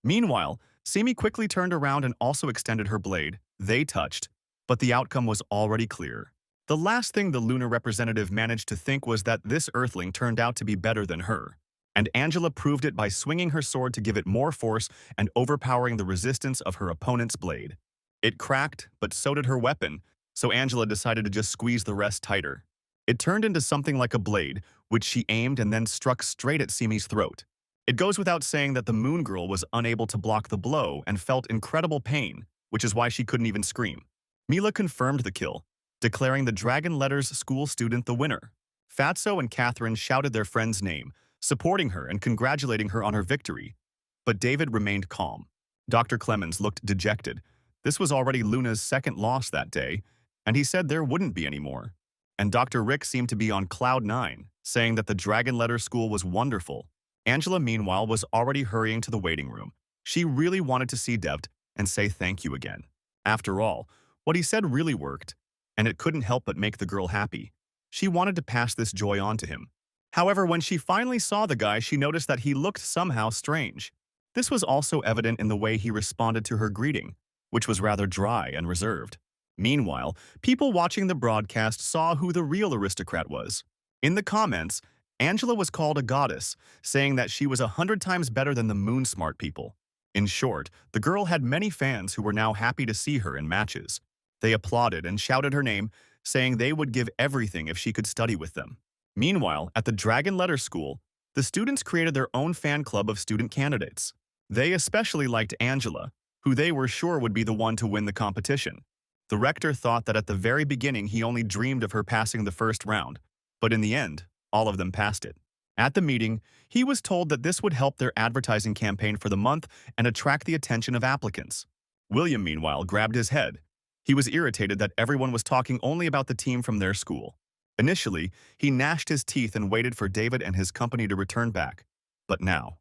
[SPEAKER 1] Meanwhile, Simi quickly turned around and also extended her blade. They touched, but the outcome was already clear. The last thing the lunar representative managed to think was that this Earthling turned out to be better than her, and Angela proved it by swinging her sword to give it more force and overpowering the resistance of her opponent's blade. It cracked, but so did her weapon, so Angela decided to just squeeze the rest tighter. It turned into something like a blade, which she aimed and then struck straight at Simi's throat. It goes without saying that the Moon Girl was unable to block the blow and felt incredible pain, which is why she couldn't even scream. Mila confirmed the kill, declaring the Dragon Letters school student the winner. Fatso and Catherine shouted their friend's name, supporting her and congratulating her on her victory. But David remained calm. Dr. Clemens looked dejected. This was already Luna's second loss that day, and he said there wouldn't be any more. And Dr. Rick seemed to be on cloud nine, saying that the Dragon Letter School was wonderful. Angela, meanwhile, was already hurrying to the waiting room. She really wanted to see Devt and say thank you again. After all, what he said really worked, and it couldn't help but make the girl happy. She wanted to pass this joy on to him. However, when she finally saw the guy, she noticed that he looked somehow strange. This was also evident in the way he responded to her greeting, which was rather dry and reserved. Meanwhile, people watching the broadcast saw who the real aristocrat was. In the comments, Angela was called a goddess, saying that she was 100 times better than the moon-smart people. In short, the girl had many fans who were now happy to see her in matches. They applauded and shouted her name, saying they would give everything if she could study with them. Meanwhile, at the Dragon Letter School, the students created their own fan club of student candidates. They especially liked Angela, who they were sure would be the one to win the competition. The rector thought that at the very beginning he only dreamed of her passing the first round, but in the end, all of them passed it. At the meeting, he was told that this would help their advertising campaign for the month and attract the attention of applicants. William, meanwhile, grabbed his head. He was irritated that everyone was talking only about the team from their school. Initially, he gnashed his teeth and waited for David and his company to return back. But now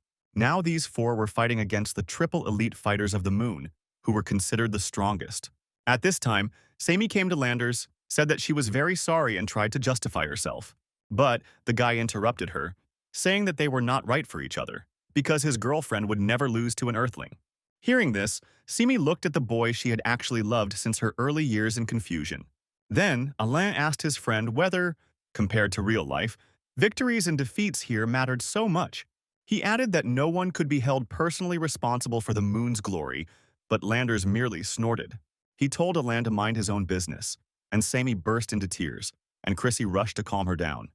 [SPEAKER 1] these four were fighting against the triple elite fighters of the moon, who were considered the strongest. At this time, Sammy came to Landers, said that she was very sorry and tried to justify herself. But the guy interrupted her, saying that they were not right for each other, because his girlfriend would never lose to an earthling. Hearing this, Simi looked at the boy she had actually loved since her early years in confusion. Then, Alain asked his friend whether, compared to real life, victories and defeats here mattered so much. He added that no one could be held personally responsible for the moon's glory, but Landers merely snorted. He told Alain to mind his own business, and Sammy burst into tears, and Chrissy rushed to calm her down.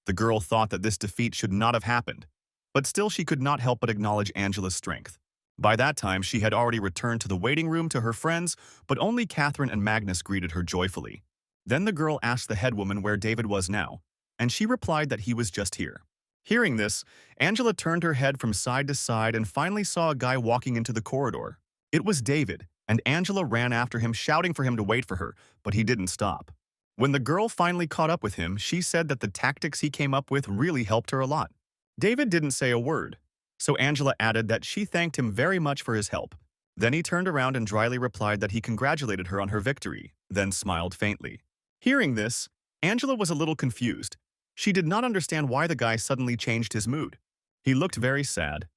[SPEAKER 1] The girl thought that this defeat should not have happened, but still she could not help but acknowledge Angela's strength. By that time, she had already returned to the waiting room to her friends, but only Catherine and Magnus greeted her joyfully. Then the girl asked the head woman where David was now, and she replied that he was just here. Hearing this, Angela turned her head from side to side and finally saw a guy walking into the corridor. It was David, and Angela ran after him, shouting for him to wait for her, but he didn't stop. When the girl finally caught up with him, she said that the tactics he came up with really helped her a lot. David didn't say a word, so Angela added that she thanked him very much for his help. Then he turned around and dryly replied that he congratulated her on her victory, then smiled faintly. Hearing this, Angela was a little confused. She did not understand why the guy suddenly changed his mood. He looked very sad,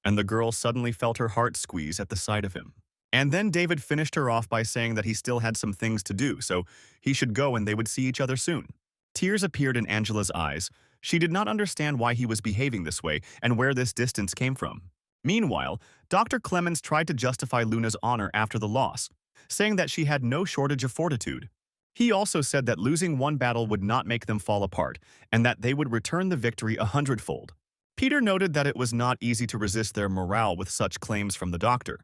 [SPEAKER 1] and the girl suddenly felt her heart squeeze at the sight of him. And then David finished her off by saying that he still had some things to do, so he should go and they would see each other soon. Tears appeared in Angela's eyes. She did not understand why he was behaving this way and where this distance came from. Meanwhile, Dr. Clemens tried to justify Luna's honor after the loss, saying that she had no shortage of fortitude. He also said that losing one battle would not make them fall apart, and that they would return the victory 100-fold. Peter noted that it was not easy to resist their morale with such claims from the doctor.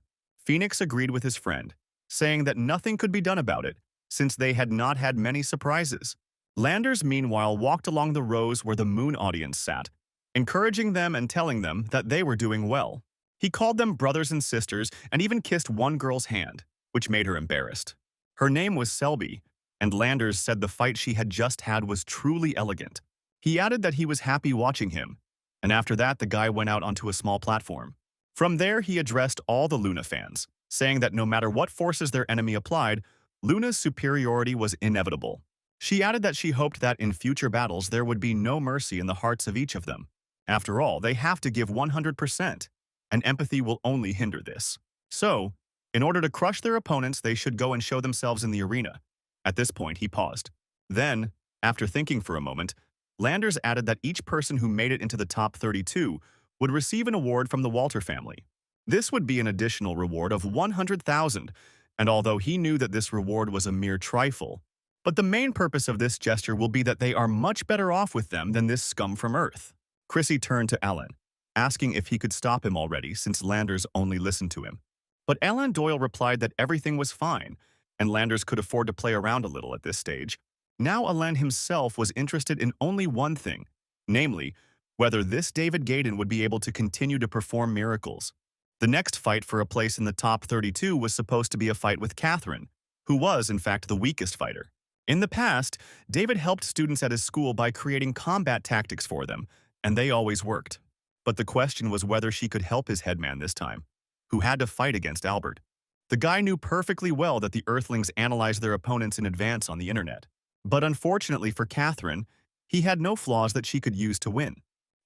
[SPEAKER 1] Phoenix agreed with his friend, saying that nothing could be done about it, since they had not had many surprises. Landers, meanwhile, walked along the rows where the moon audience sat, encouraging them and telling them that they were doing well. He called them brothers and sisters and even kissed one girl's hand, which made her embarrassed. Her name was Selby, and Landers said the fight she had just had was truly elegant. He added that he was happy watching him, and after that the guy went out onto a small platform. From there he addressed all the Luna fans, saying that no matter what forces their enemy applied, Luna's superiority was inevitable. She added that she hoped that in future battles there would be no mercy in the hearts of each of them. After all, they have to give 100%, and empathy will only hinder this. So, in order to crush their opponents, they should go and show themselves in the arena. At this point, he paused. Then, after thinking for a moment, Landers added that each person who made it into the top 32 would receive an award from the Walter family. This would be an additional reward of 100,000, and although he knew that this reward was a mere trifle, but the main purpose of this gesture will be that they are much better off with them than this scum from Earth. Chrissy turned to Alan, asking if he could stop him already since Landers only listened to him. But Alan Doyle replied that everything was fine, and Landers could afford to play around a little at this stage. Now Alan himself was interested in only one thing, namely, whether this David Gaydon would be able to continue to perform miracles. The next fight for a place in the top 32 was supposed to be a fight with Catherine, who was, in fact, the weakest fighter. In the past, David helped students at his school by creating combat tactics for them, and they always worked. But the question was whether she could help his headman this time, who had to fight against Albert. The guy knew perfectly well that the Earthlings analyzed their opponents in advance on the internet. But unfortunately for Catherine, he had no flaws that she could use to win.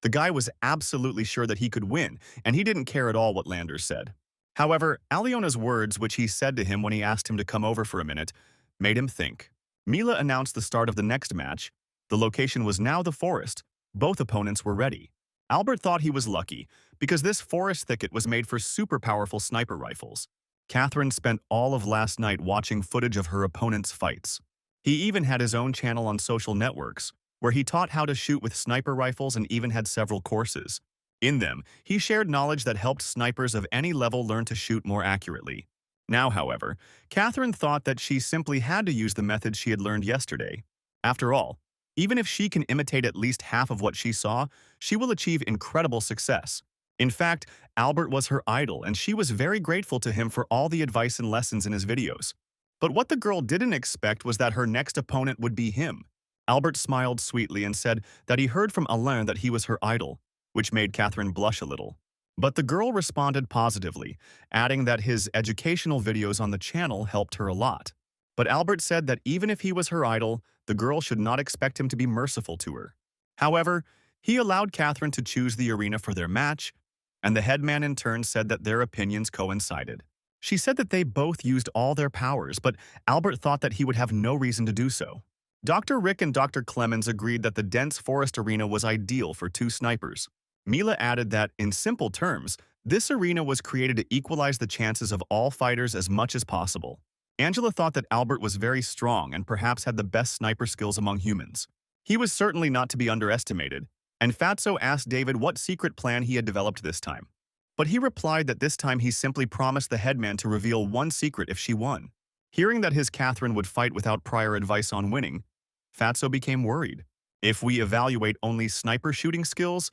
[SPEAKER 1] The guy was absolutely sure that he could win, and he didn't care at all what Landers said. However, Aliona's words, which he said to him when he asked him to come over for a minute, made him think. Mila announced the start of the next match. The location was now the forest. Both opponents were ready. Albert thought he was lucky, because this forest thicket was made for super powerful sniper rifles. Catherine spent all of last night watching footage of her opponent's fights. He even had his own channel on social networks, where he taught how to shoot with sniper rifles and even had several courses. In them, he shared knowledge that helped snipers of any level learn to shoot more accurately. Now, however, Catherine thought that she simply had to use the method she had learned yesterday. After all, even if she can imitate at least half of what she saw, she will achieve incredible success. In fact, Albert was her idol, and she was very grateful to him for all the advice and lessons in his videos. But what the girl didn't expect was that her next opponent would be him. Albert smiled sweetly and said that he heard from Alain that he was her idol, which made Catherine blush a little. But the girl responded positively, adding that his educational videos on the channel helped her a lot. But Albert said that even if he was her idol, the girl should not expect him to be merciful to her. However, he allowed Catherine to choose the arena for their match, and the headman in turn said that their opinions coincided. She said that they both used all their powers, but Albert thought that he would have no reason to do so. Dr. Rick and Dr. Clemens agreed that the dense forest arena was ideal for two snipers. Mila added that, in simple terms, this arena was created to equalize the chances of all fighters as much as possible. Angela thought that Albert was very strong and perhaps had the best sniper skills among humans. He was certainly not to be underestimated, and Fatso asked David what secret plan he had developed this time. But he replied that this time he simply promised the headman to reveal one secret if she won. Hearing that his Catherine would fight without prior advice on winning, Fatso became worried. If we evaluate only sniper shooting skills,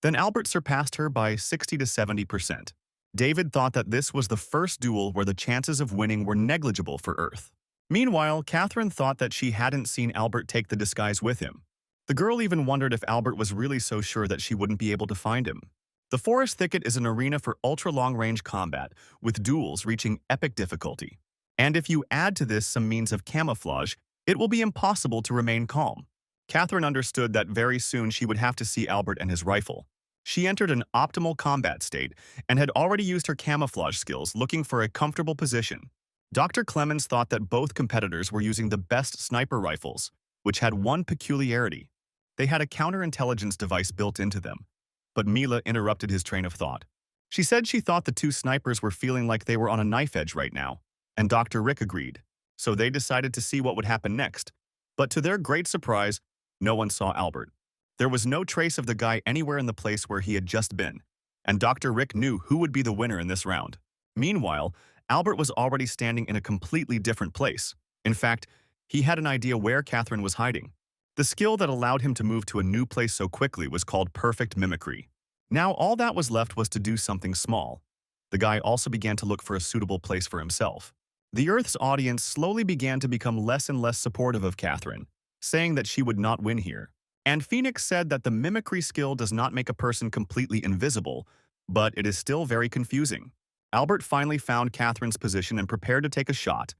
[SPEAKER 1] then Albert surpassed her by 60 to 70%. David thought that this was the first duel where the chances of winning were negligible for Earth. Meanwhile, Catherine thought that she hadn't seen Albert take the disguise with him. The girl even wondered if Albert was really so sure that she wouldn't be able to find him. The forest thicket is an arena for ultra-long-range combat, with duels reaching epic difficulty. And if you add to this some means of camouflage, it will be impossible to remain calm. Catherine understood that very soon she would have to see Albert and his rifle. She entered an optimal combat state and had already used her camouflage skills looking for a comfortable position. Dr. Clemens thought that both competitors were using the best sniper rifles, which had one peculiarity. They had a counterintelligence device built into them. But Mila interrupted his train of thought. She said she thought the two snipers were feeling like they were on a knife edge right now, and Dr. Rick agreed. So they decided to see what would happen next. But to their great surprise, no one saw Albert. There was no trace of the guy anywhere in the place where he had just been, and Dr. Rick knew who would be the winner in this round. Meanwhile, Albert was already standing in a completely different place. In fact, he had an idea where Catherine was hiding. The skill that allowed him to move to a new place so quickly was called perfect mimicry. Now all that was left was to do something small. The guy also began to look for a suitable place for himself. The Earth's audience slowly began to become less and less supportive of Catherine, saying that she would not win here. And Phoenix said that the mimicry skill does not make a person completely invisible, but it is still very confusing. Albert finally found Catherine's position and prepared to take a shot,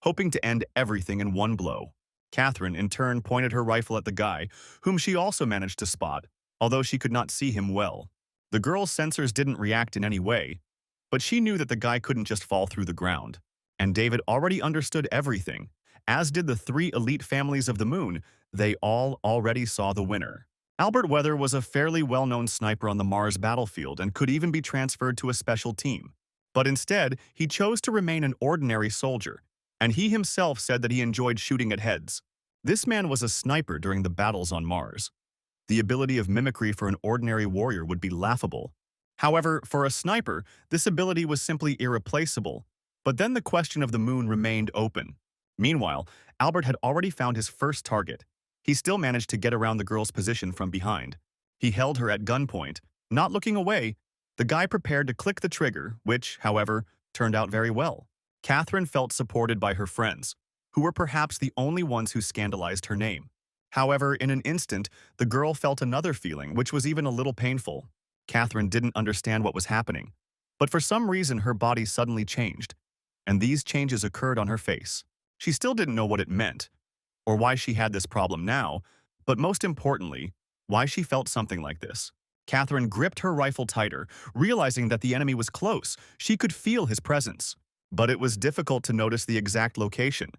[SPEAKER 1] hoping to end everything in one blow. Catherine, in turn, pointed her rifle at the guy, whom she also managed to spot, although she could not see him well. The girl's sensors didn't react in any way, but she knew that the guy couldn't just fall through the ground. And David already understood everything, as did the three elite families of the moon. They all already saw the winner. Albert Weather was a fairly well-known sniper on the Mars battlefield and could even be transferred to a special team. But instead, he chose to remain an ordinary soldier, and he himself said that he enjoyed shooting at heads. This man was a sniper during the battles on Mars. The ability of mimicry for an ordinary warrior would be laughable. However, for a sniper, this ability was simply irreplaceable. But then the question of the moon remained open. Meanwhile, Albert had already found his first target. He still managed to get around the girl's position from behind. He held her at gunpoint. Not looking away, the guy prepared to click the trigger, which, however, turned out very well. Catherine felt supported by her friends, who were perhaps the only ones who scandalized her name. However, in an instant, the girl felt another feeling, which was even a little painful. Catherine didn't understand what was happening, but for some reason her body suddenly changed, and these changes occurred on her face. She still didn't know what it meant, or why she had this problem now, but most importantly, why she felt something like this. Catherine gripped her rifle tighter, realizing that the enemy was close. She could feel his presence. But it was difficult to notice the exact location.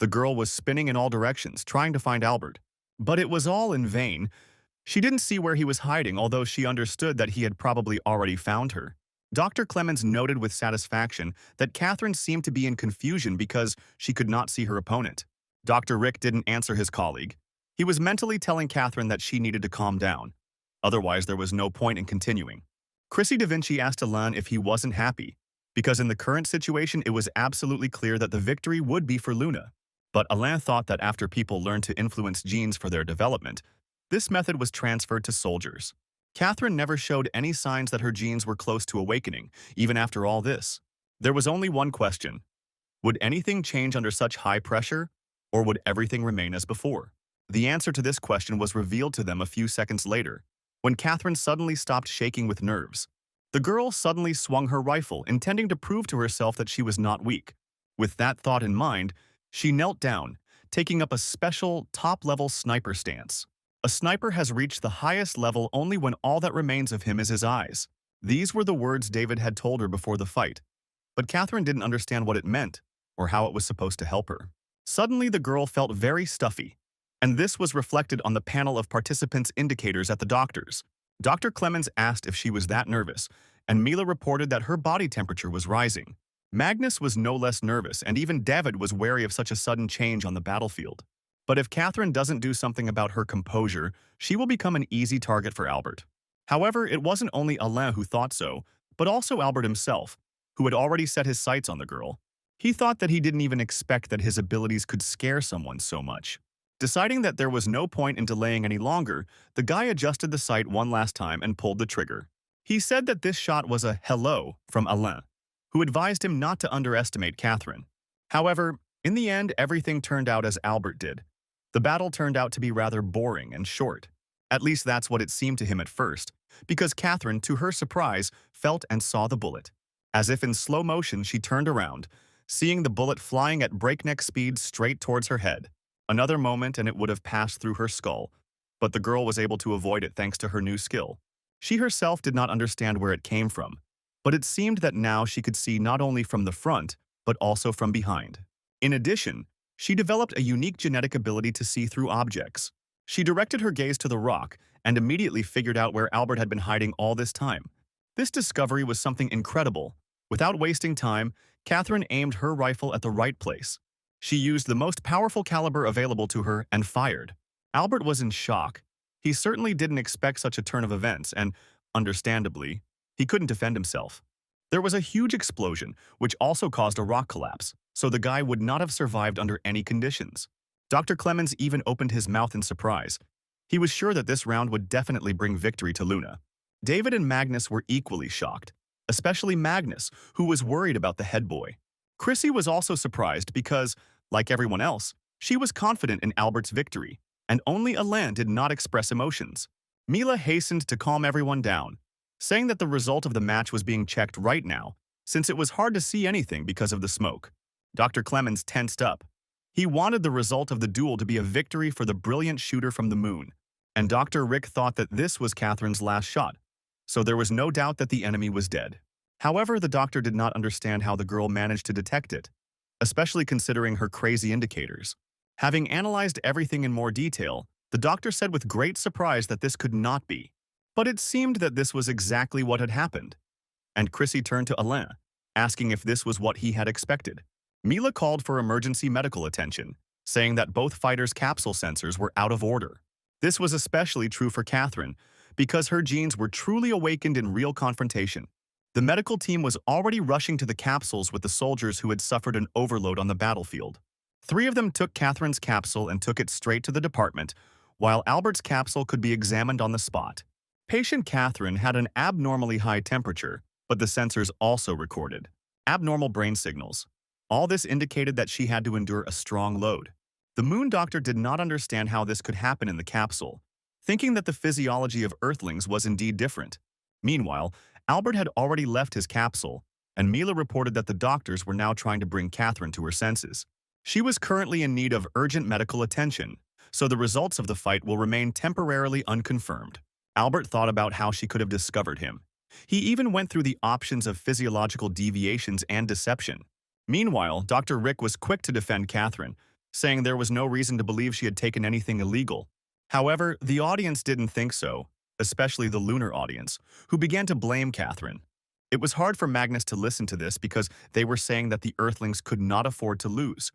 [SPEAKER 1] The girl was spinning in all directions, trying to find Albert. But it was all in vain. She didn't see where he was hiding, although she understood that he had probably already found her. Dr. Clemens noted with satisfaction that Catherine seemed to be in confusion because she could not see her opponent. Dr. Rick didn't answer his colleague. He was mentally telling Catherine that she needed to calm down. Otherwise, there was no point in continuing. Chrissy Da Vinci asked Alain if he wasn't happy. because in the current situation it was absolutely clear that the victory would be for Luna. But Alain thought that after people learned to influence genes for their development, this method was transferred to soldiers. Catherine never showed any signs that her genes were close to awakening, even after all this. There was only one question. Would anything change under such high pressure, or would everything remain as before? The answer to this question was revealed to them a few seconds later, when Catherine suddenly stopped shaking with nerves. The girl suddenly swung her rifle, intending to prove to herself that she was not weak. With that thought in mind, she knelt down, taking up a special, top-level sniper stance. A sniper has reached the highest level only when all that remains of him is his eyes. These were the words David had told her before the fight, but Catherine didn't understand what it meant or how it was supposed to help her. Suddenly, the girl felt very stuffy, and this was reflected on the panel of participants' indicators at the doctor's. Dr. Clemens asked if she was that nervous, and Mila reported that her body temperature was rising. Magnus was no less nervous, and even David was wary of such a sudden change on the battlefield. But if Catherine doesn't do something about her composure, she will become an easy target for Albert. However, it wasn't only Alain who thought so, but also Albert himself, who had already set his sights on the girl. He thought that he didn't even expect that his abilities could scare someone so much. Deciding that there was no point in delaying any longer, the guy adjusted the sight one last time and pulled the trigger. He said that this shot was a hello from Alain, who advised him not to underestimate Catherine. However, in the end, everything turned out as Albert did. The battle turned out to be rather boring and short. At least that's what it seemed to him at first, because Catherine, to her surprise, felt and saw the bullet. As if in slow motion, she turned around, seeing the bullet flying at breakneck speed straight towards her head. Another moment and it would have passed through her skull, but the girl was able to avoid it thanks to her new skill. She herself did not understand where it came from, but it seemed that now she could see not only from the front, but also from behind. In addition, she developed a unique genetic ability to see through objects. She directed her gaze to the rock and immediately figured out where Albert had been hiding all this time. This discovery was something incredible. Without wasting time, Catherine aimed her rifle at the right place. She used the most powerful caliber available to her and fired. Albert was in shock. He certainly didn't expect such a turn of events and, understandably, he couldn't defend himself. There was a huge explosion, which also caused a rock collapse, so the guy would not have survived under any conditions. Dr. Clemens even opened his mouth in surprise. He was sure that this round would definitely bring victory to Luna. David and Magnus were equally shocked, especially Magnus, who was worried about the head boy. Chrissy was also surprised because, like everyone else, she was confident in Albert's victory, and only Alain did not express emotions. Mila hastened to calm everyone down, saying that the result of the match was being checked right now, since it was hard to see anything because of the smoke. Dr. Clemens tensed up. He wanted the result of the duel to be a victory for the brilliant shooter from the moon, and Dr. Rick thought that this was Catherine's last shot, so there was no doubt that the enemy was dead. However, the doctor did not understand how the girl managed to detect it, especially considering her crazy indicators. Having analyzed everything in more detail, the doctor said with great surprise that this could not be. But it seemed that this was exactly what had happened. And Chrissy turned to Alain, asking if this was what he had expected. Mila called for emergency medical attention, saying that both fighters' capsule sensors were out of order. This was especially true for Catherine, because her genes were truly awakened in real confrontation. The medical team was already rushing to the capsules with the soldiers who had suffered an overload on the battlefield. 3 of them took Catherine's capsule and took it straight to the department, while Albert's capsule could be examined on the spot. Patient Catherine had an abnormally high temperature, but the sensors also recorded abnormal brain signals. All this indicated that she had to endure a strong load. The Moon Doctor did not understand how this could happen in the capsule, thinking that the physiology of Earthlings was indeed different. Meanwhile, Albert had already left his capsule, and Mila reported that the doctors were now trying to bring Catherine to her senses. She was currently in need of urgent medical attention, so the results of the fight will remain temporarily unconfirmed. Albert thought about how she could have discovered him. He even went through the options of physiological deviations and deception. Meanwhile, Dr. Rick was quick to defend Catherine, saying there was no reason to believe she had taken anything illegal. However, the audience didn't think so, especially the lunar audience, who began to blame Catherine. It was hard for Magnus to listen to this because they were saying that the Earthlings could not afford to lose.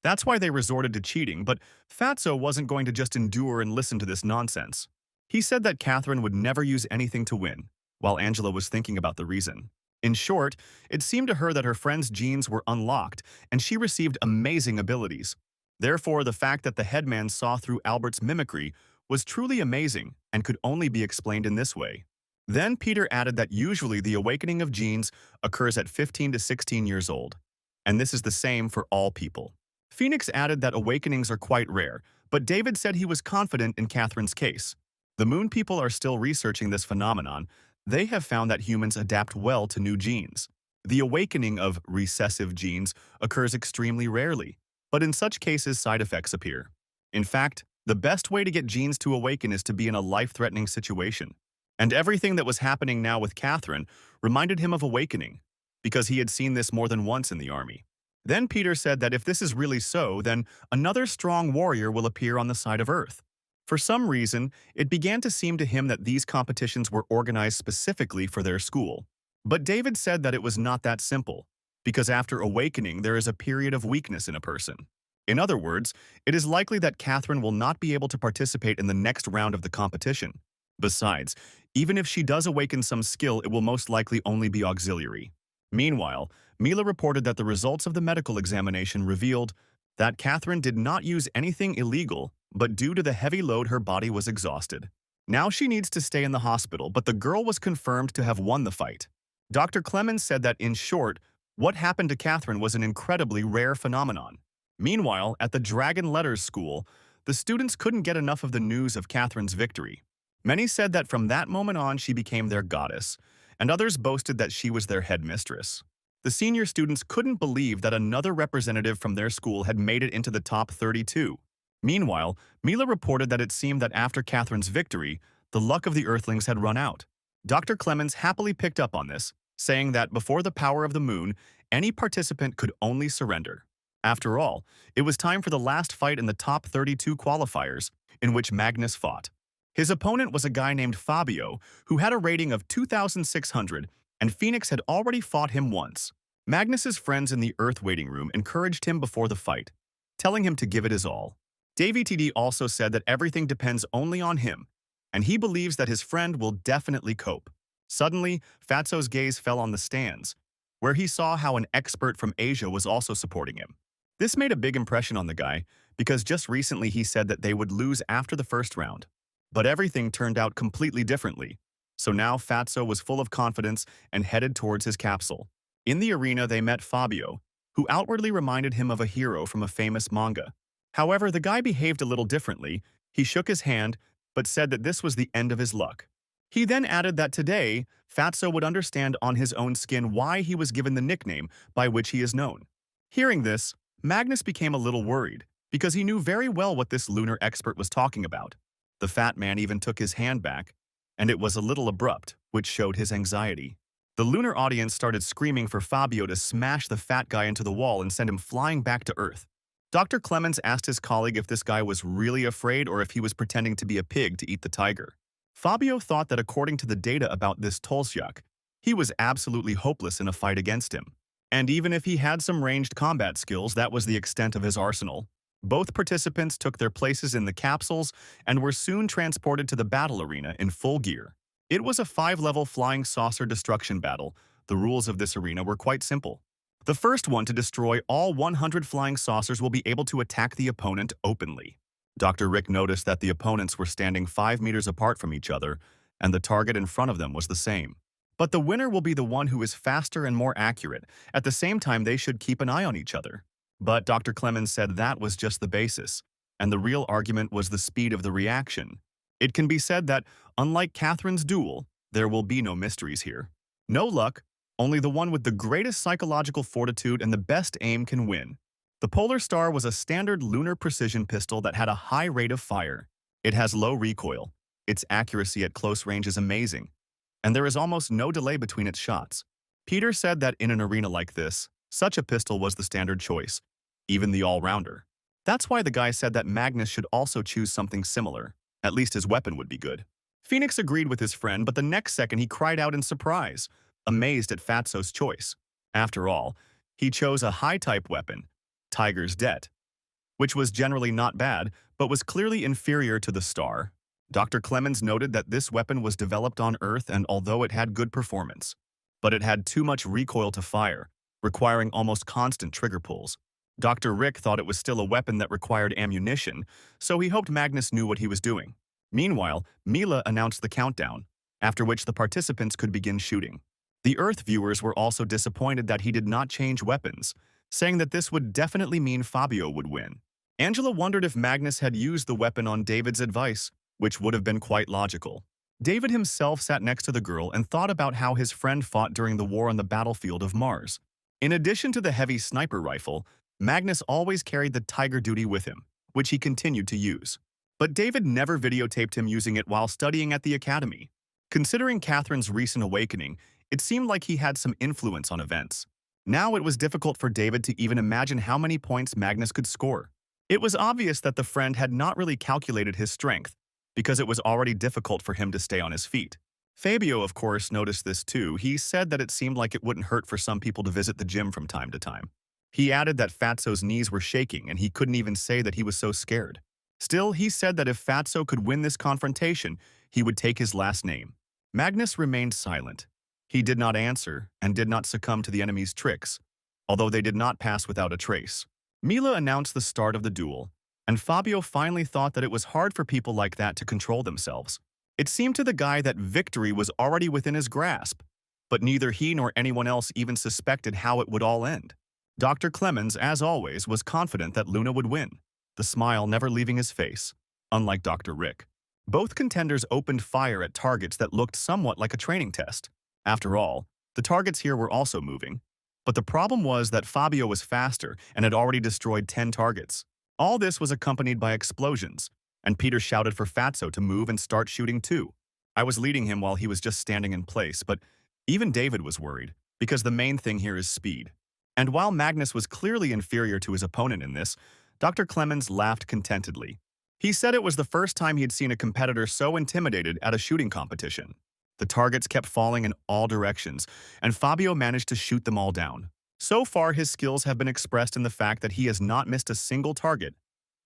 [SPEAKER 1] That's why they resorted to cheating, but Fatso wasn't going to just endure and listen to this nonsense. He said that Catherine would never use anything to win, while Angela was thinking about the reason. In short, it seemed to her that her friend's genes were unlocked, and she received amazing abilities. Therefore, the fact that the headman saw through Albert's mimicry was truly amazing and could only be explained in this way. Then Peter added that usually the awakening of genes occurs at 15 to 16 years old, and this is the same for all people. Phoenix added that awakenings are quite rare, but David said he was confident in Catherine's case. The Moon people are still researching this phenomenon. They have found that humans adapt well to new genes. The awakening of recessive genes occurs extremely rarely, but in such cases side effects appear. In fact, the best way to get genes to awaken is to be in a life-threatening situation. And everything that was happening now with Catherine reminded him of awakening, because he had seen this more than once in the army. Then Peter said that if this is really so, then another strong warrior will appear on the side of Earth. For some reason, it began to seem to him that these competitions were organized specifically for their school. But David said that it was not that simple, because after awakening there is a period of weakness in a person. In other words, it is likely that Catherine will not be able to participate in the next round of the competition. Besides, even if she does awaken some skill, it will most likely only be auxiliary. Meanwhile, Mila reported that the results of the medical examination revealed that Catherine did not use anything illegal, but due to the heavy load her body was exhausted. Now she needs to stay in the hospital, but the girl was confirmed to have won the fight. Dr. Clemens said that, in short, what happened to Catherine was an incredibly rare phenomenon. Meanwhile, at the Dragon Letters School, the students couldn't get enough of the news of Catherine's victory. Many said that from that moment on she became their goddess, and others boasted that she was their headmistress. The senior students couldn't believe that another representative from their school had made it into the top 32. Meanwhile, Mila reported that it seemed that after Catherine's victory, the luck of the Earthlings had run out. Dr. Clemens happily picked up on this, saying that before the power of the moon, any participant could only surrender. After all, it was time for the last fight in the top 32 qualifiers, in which Magnus fought. His opponent was a guy named Fabio, who had a rating of 2,600, and Phoenix had already fought him once. Magnus's friends in the Earth waiting room encouraged him before the fight, telling him to give it his all. Davey TD also said that everything depends only on him, and he believes that his friend will definitely cope. Suddenly, Fatso's gaze fell on the stands, where he saw how an expert from Asia was also supporting him. This made a big impression on the guy, because just recently he said that they would lose after the first round. But everything turned out completely differently. So now Fatso was full of confidence and headed towards his capsule. In the arena, they met Fabio, who outwardly reminded him of a hero from a famous manga. However, the guy behaved a little differently. He shook his hand, but said that this was the end of his luck. He then added that today, Fatso would understand on his own skin why he was given the nickname by which he is known. Hearing this, Magnus became a little worried, because he knew very well what this lunar expert was talking about. The fat man even took his hand back, and it was a little abrupt, which showed his anxiety. The lunar audience started screaming for Fabio to smash the fat guy into the wall and send him flying back to Earth. Dr. Clemens asked his colleague if this guy was really afraid or if he was pretending to be a pig to eat the tiger. Fabio thought that according to the data about this Tolsiak, he was absolutely hopeless in a fight against him. And even if he had some ranged combat skills, that was the extent of his arsenal. Both participants took their places in the capsules and were soon transported to the battle arena in full gear. It was a 5-level flying saucer destruction battle. The rules of this arena were quite simple. The first one to destroy all 100 flying saucers will be able to attack the opponent openly. Dr. Rick noticed that the opponents were standing 5 meters apart from each other, and the target in front of them was the same. But the winner will be the one who is faster and more accurate. At the same time, they should keep an eye on each other. But Dr. Clemens said that was just the basis, and the real argument was the speed of the reaction. It can be said that, unlike Catherine's duel, there will be no mysteries here. No luck, only the one with the greatest psychological fortitude and the best aim can win. The Polar Star was a standard lunar precision pistol that had a high rate of fire. It has low recoil. Its accuracy at close range is amazing, and there is almost no delay between its shots. Peter said that in an arena like this, such a pistol was the standard choice, even the all-rounder. That's why the guy said that Magnus should also choose something similar. At least his weapon would be good. Phoenix agreed with his friend, but the next second he cried out in surprise, amazed at Fatso's choice. After all, he chose a high-type weapon, Tiger's Det, which was generally not bad, but was clearly inferior to the Star. Dr. Clemens noted that this weapon was developed on Earth and although it had good performance, but it had too much recoil to fire, requiring almost constant trigger pulls. Dr. Rick thought it was still a weapon that required ammunition, so he hoped Magnus knew what he was doing. Meanwhile, Mila announced the countdown, after which the participants could begin shooting. The Earth viewers were also disappointed that he did not change weapons, saying that this would definitely mean Fabio would win. Angela wondered if Magnus had used the weapon on David's advice, which would have been quite logical. David himself sat next to the girl and thought about how his friend fought during the war on the battlefield of Mars. In addition to the heavy sniper rifle, Magnus always carried the Tiger Duty with him, which he continued to use. But David never videotaped him using it while studying at the academy. Considering Catherine's recent awakening, it seemed like he had some influence on events. Now it was difficult for David to even imagine how many points Magnus could score. It was obvious that the friend had not really calculated his strength, because it was already difficult for him to stay on his feet. Fabio, of course, noticed this too. He said that it seemed like it wouldn't hurt for some people to visit the gym from time to time. He added that Fatso's knees were shaking and he couldn't even say that he was so scared. Still, he said that if Fatso could win this confrontation, he would take his last name. Magnus remained silent. He did not answer and did not succumb to the enemy's tricks, although they did not pass without a trace. Mila announced the start of the duel, and Fabio finally thought that it was hard for people like that to control themselves. It seemed to the guy that victory was already within his grasp, but neither he nor anyone else even suspected how it would all end. Dr. Clemens, as always, was confident that Luna would win, the smile never leaving his face, unlike Dr. Rick. Both contenders opened fire at targets that looked somewhat like a training test. After all, the targets here were also moving. But the problem was that Fabio was faster and had already destroyed 10 targets. All this was accompanied by explosions, and Peter shouted for Fatso to move and start shooting too. I was leading him while he was just standing in place, but even David was worried, because the main thing here is speed. And while Magnus was clearly inferior to his opponent in this, Dr. Clemens laughed contentedly. He said it was the first time he had seen a competitor so intimidated at a shooting competition. The targets kept falling in all directions, and Fabio managed to shoot them all down. So far, his skills have been expressed in the fact that he has not missed a single target,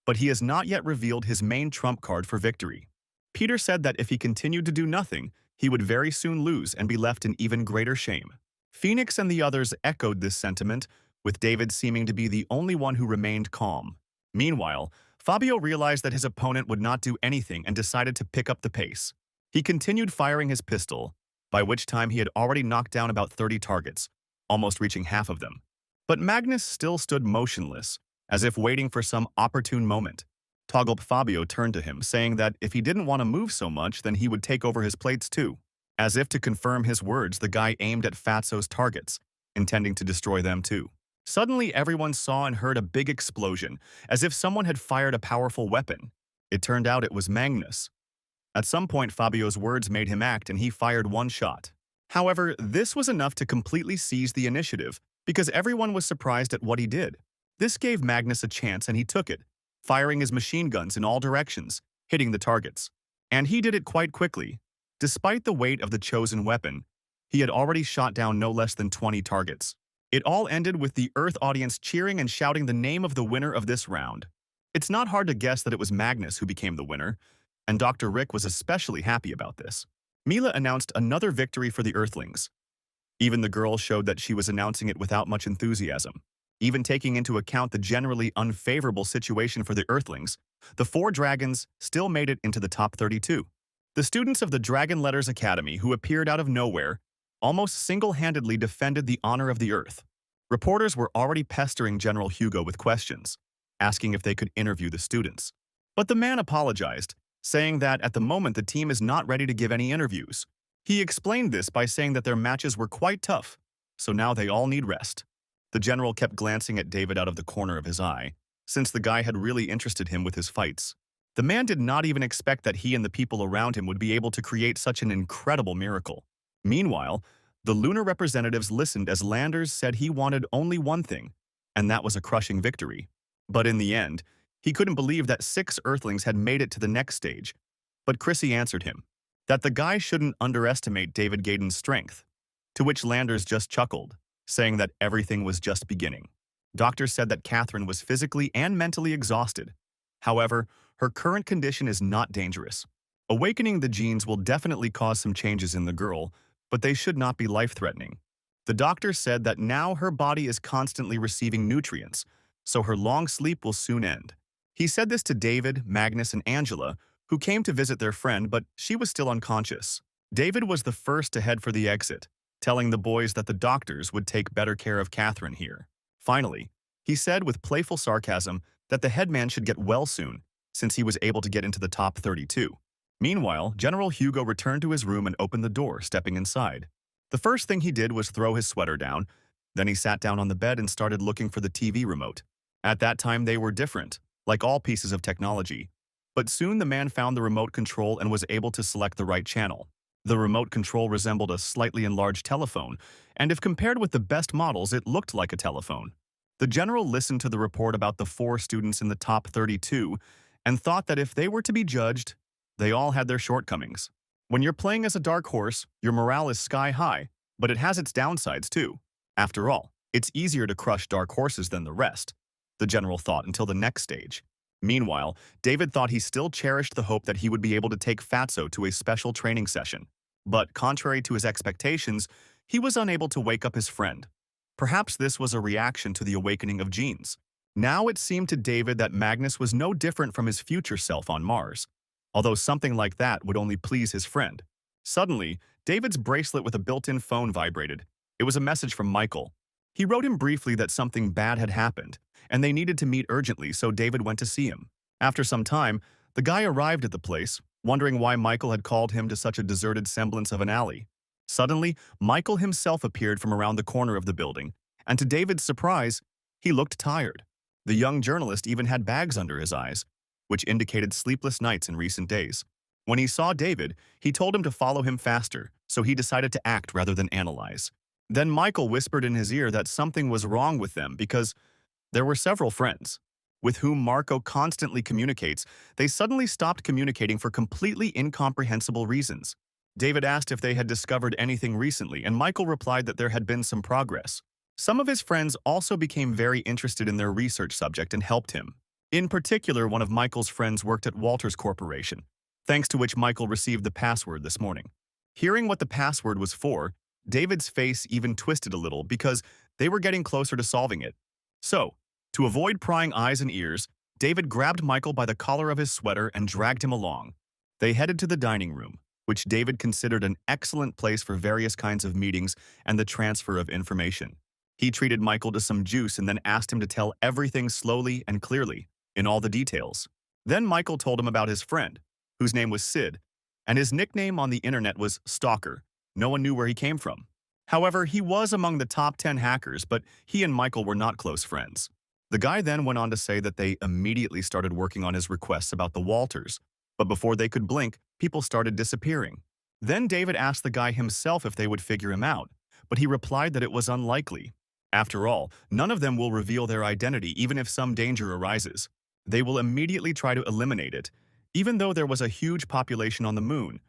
[SPEAKER 1] but he has not yet revealed his main trump card for victory. Peter said that if he continued to do nothing, he would very soon lose and be left in even greater shame. Phoenix and the others echoed this sentiment, with David seeming to be the only one who remained calm. Meanwhile, Fabio realized that his opponent would not do anything and decided to pick up the pace. He continued firing his pistol, by which time he had already knocked down about 30 targets, almost reaching half of them. But Magnus still stood motionless, as if waiting for some opportune moment. Toggled Fabio turned to him, saying that if he didn't want to move so much, then he would take over his plates too. As if to confirm his words, the guy aimed at Fatso's targets, intending to destroy them too. Suddenly, everyone saw and heard a big explosion, as if someone had fired a powerful weapon. It turned out it was Magnus. At some point, Fabio's words made him act, and he fired one shot. However, this was enough to completely seize the initiative, because everyone was surprised at what he did. This gave Magnus a chance, and he took it, firing his machine guns in all directions, hitting the targets. And he did it quite quickly. Despite the weight of the chosen weapon, he had already shot down no less than 20 targets. It all ended with the Earth audience cheering and shouting the name of the winner of this round. It's not hard to guess that it was Magnus who became the winner, and Dr. Rick was especially happy about this. Mila announced another victory for the Earthlings. Even the girl showed that she was announcing it without much enthusiasm. Even taking into account the generally unfavorable situation for the Earthlings, the 4 dragons still made it into the top 32. The students of the Dragon Letters Academy, who appeared out of nowhere, almost single-handedly defended the honor of the Earth. Reporters were already pestering General Hugo with questions, asking if they could interview the students. But the man apologized, saying that at the moment the team is not ready to give any interviews. He explained this by saying that their matches were quite tough, so now they all need rest. The general kept glancing at David out of the corner of his eye, since the guy had really interested him with his fights. The man did not even expect that he and the people around him would be able to create such an incredible miracle. Meanwhile, the lunar representatives listened as Landers said he wanted only one thing, and that was a crushing victory. But in the end, he couldn't believe that 6 Earthlings had made it to the next stage. But Chrissy answered him that the guy shouldn't underestimate David Gaydon's strength, to which Landers just chuckled, saying that everything was just beginning. Doctor said that Catherine was physically and mentally exhausted. However, her current condition is not dangerous. Awakening the genes will definitely cause some changes in the girl, but they should not be life-threatening. The doctor said that now her body is constantly receiving nutrients, so her long sleep will soon end. He said this to David, Magnus, and Angela, who came to visit their friend, but she was still unconscious. David was the first to head for the exit, telling the boys that the doctors would take better care of Catherine here. Finally, he said with playful sarcasm that the headman should get well soon, since he was able to get into the top 32. Meanwhile, General Hugo returned to his room and opened the door, stepping inside. The first thing he did was throw his sweater down, then he sat down on the bed and started looking for the TV remote. At that time, they were different, like all pieces of technology. But soon the man found the remote control and was able to select the right channel. The remote control resembled a slightly enlarged telephone, and if compared with the best models, it looked like a telephone. The general listened to the report about the 4 students in the top 32 and thought that if they were to be judged, they all had their shortcomings. When you're playing as a dark horse, your morale is sky high, but it has its downsides too. After all, it's easier to crush dark horses than the rest, the general thought until the next stage. Meanwhile, David thought he still cherished the hope that he would be able to take Fatso to a special training session. But contrary to his expectations, he was unable to wake up his friend. Perhaps this was a reaction to the awakening of genes. Now it seemed to David that Magnus was no different from his future self on Mars, although something like that would only please his friend. Suddenly, David's bracelet with a built-in phone vibrated. It was a message from Michael. He wrote him briefly that something bad had happened, and they needed to meet urgently, so David went to see him. After some time, the guy arrived at the place, wondering why Michael had called him to such a deserted semblance of an alley. Suddenly, Michael himself appeared from around the corner of the building, and to David's surprise, he looked tired. The young journalist even had bags under his eyes, which indicated sleepless nights in recent days. When he saw David, he told him to follow him faster, so he decided to act rather than analyze. Then Michael whispered in his ear that something was wrong with them because there were several friends with whom Marco constantly communicates. They suddenly stopped communicating for completely incomprehensible reasons. David asked if they had discovered anything recently, and Michael replied that there had been some progress. Some of his friends also became very interested in their research subject and helped him. In particular, one of Michael's friends worked at Walters Corporation, thanks to which Michael received the password this morning. Hearing what the password was for, David's face even twisted a little because they were getting closer to solving it. So, to avoid prying eyes and ears, David grabbed Michael by the collar of his sweater and dragged him along. They headed to the dining room, which David considered an excellent place for various kinds of meetings and the transfer of information. He treated Michael to some juice and then asked him to tell everything slowly and clearly, in all the details. Then Michael told him about his friend, whose name was Sid, and his nickname on the internet was Stalker. No one knew where he came from. However, he was among the top 10 hackers, but he and Michael were not close friends. The guy then went on to say that they immediately started working on his requests about the Walters, but before they could blink, people started disappearing. Then David asked the guy himself if they would figure him out, but he replied that it was unlikely. After all, none of them will reveal their identity even if some danger arises. They will immediately try to eliminate it, even though there was a huge population on the moon,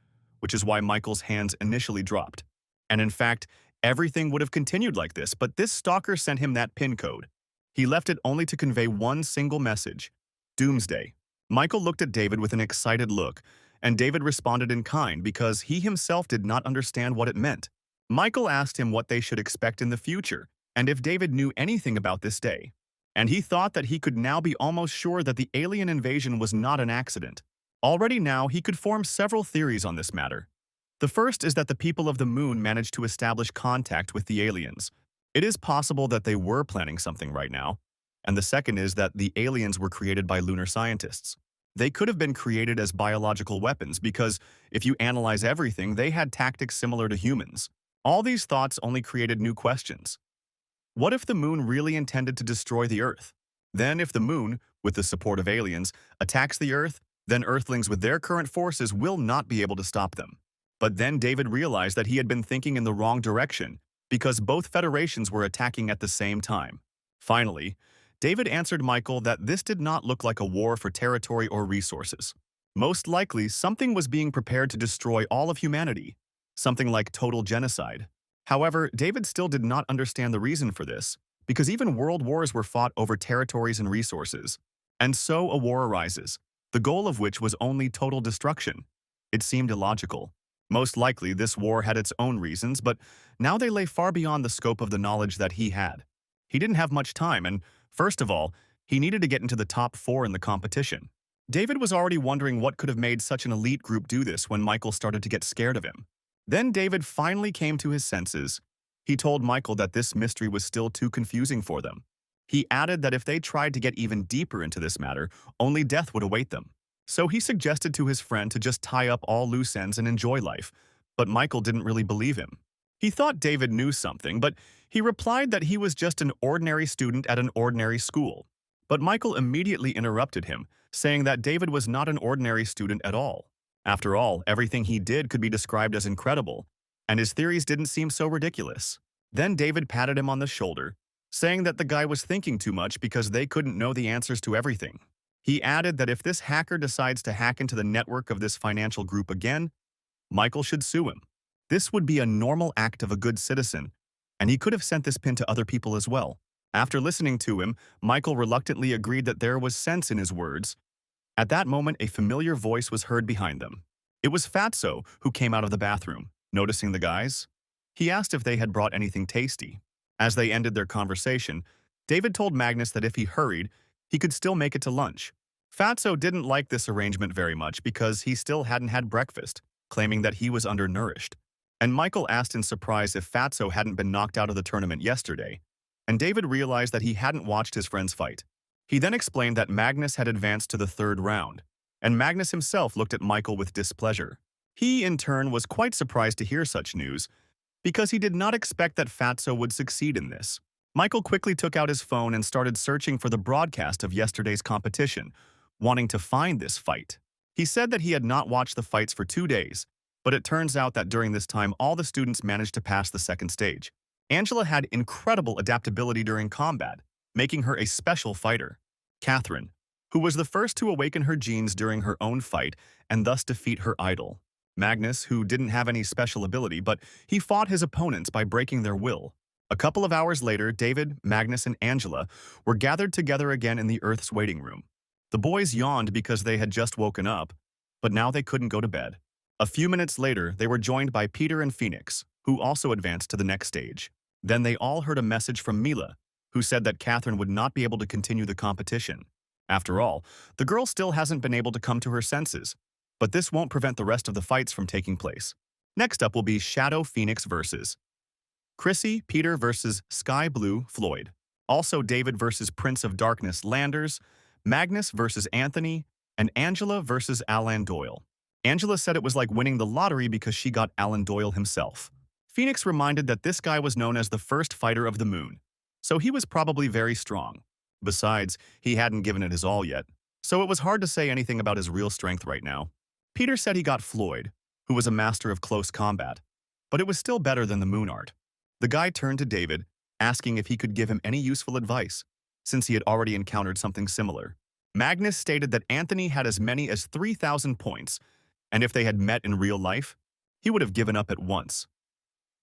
[SPEAKER 1] which is why Michael's hands initially dropped. And in fact, everything would have continued like this, but this stalker sent him that PIN code. He left it only to convey one single message: Doomsday. Michael looked at David with an excited look, and David responded in kind because he himself did not understand what it meant. Michael asked him what they should expect in the future, and if David knew anything about this day. And he thought that he could now be almost sure that the alien invasion was not an accident. Already now, he could form several theories on this matter. The first is that the people of the moon managed to establish contact with the aliens. It is possible that they were planning something right now. And the second is that the aliens were created by lunar scientists. They could have been created as biological weapons because, if you analyze everything, they had tactics similar to humans. All these thoughts only created new questions. What if the moon really intended to destroy the Earth? Then if the moon, with the support of aliens, attacks the Earth, then Earthlings with their current forces will not be able to stop them. But then David realized that he had been thinking in the wrong direction because both federations were attacking at the same time. Finally, David answered Michael that this did not look like a war for territory or resources. Most likely, something was being prepared to destroy all of humanity, something like total genocide. However, David still did not understand the reason for this, because even world wars were fought over territories and resources. And so a war arises, the goal of which was only total destruction. It seemed illogical. Most likely, this war had its own reasons, but now they lay far beyond the scope of the knowledge that he had. He didn't have much time, and first of all, he needed to get into the top 4 in the competition. David was already wondering what could have made such an elite group do this when Michael started to get scared of him. Then David finally came to his senses. He told Michael that this mystery was still too confusing for them. He added that if they tried to get even deeper into this matter, only death would await them. So he suggested to his friend to just tie up all loose ends and enjoy life, but Michael didn't really believe him. He thought David knew something, but he replied that he was just an ordinary student at an ordinary school. But Michael immediately interrupted him, saying that David was not an ordinary student at all. After all, everything he did could be described as incredible, and his theories didn't seem so ridiculous. Then David patted him on the shoulder, saying that the guy was thinking too much because they couldn't know the answers to everything. He added that if this hacker decides to hack into the network of this financial group again, Michael should sue him. This would be a normal act of a good citizen, and he could have sent this pin to other people as well. After listening to him, Michael reluctantly agreed that there was sense in his words. At that moment, a familiar voice was heard behind them. It was Fatso, who came out of the bathroom. Noticing the guys, he asked if they had brought anything tasty. As they ended their conversation, David told Magnus that if he hurried, he could still make it to lunch. Fatso didn't like this arrangement very much because he still hadn't had breakfast, claiming that he was undernourished. And Michael asked in surprise if Fatso hadn't been knocked out of the tournament yesterday, and David realized that he hadn't watched his friends fight. He then explained that Magnus had advanced to the 3rd round, and Magnus himself looked at Michael with displeasure. He, in turn, was quite surprised to hear such news, because he did not expect that Fatso would succeed in this. Michael quickly took out his phone and started searching for the broadcast of yesterday's competition, wanting to find this fight. He said that he had not watched the fights for 2 days, but it turns out that during this time all the students managed to pass the 2nd stage. Angela had incredible adaptability during combat, making her a special fighter. Catherine, who was the first to awaken her genes during her own fight and thus defeat her idol. Magnus, who didn't have any special ability, but he fought his opponents by breaking their will. A couple of hours later, David, Magnus, and Angela were gathered together again in the Earth's waiting room. The boys yawned because they had just woken up, but now they couldn't go to bed. A few minutes later, they were joined by Peter and Phoenix, who also advanced to the next stage. Then they all heard a message from Mila, who said that Catherine would not be able to continue the competition. After all, the girl still hasn't been able to come to her senses, but this won't prevent the rest of the fights from taking place. Next up will be Shadow Phoenix versus Chrissy, Peter versus Sky Blue, Floyd. Also David versus Prince of Darkness, Landers, Magnus versus Anthony, and Angela versus Alan Doyle. Angela said it was like winning the lottery because she got Alan Doyle himself. Phoenix reminded that this guy was known as the first fighter of the moon, so he was probably very strong. Besides, he hadn't given it his all yet, so it was hard to say anything about his real strength right now. Peter said he got Floyd, who was a master of close combat, but it was still better than the moon art. The guy turned to David, asking if he could give him any useful advice, since he had already encountered something similar. Magnus stated that Anthony had as many as 3,000 points, and if they had met in real life, he would have given up at once.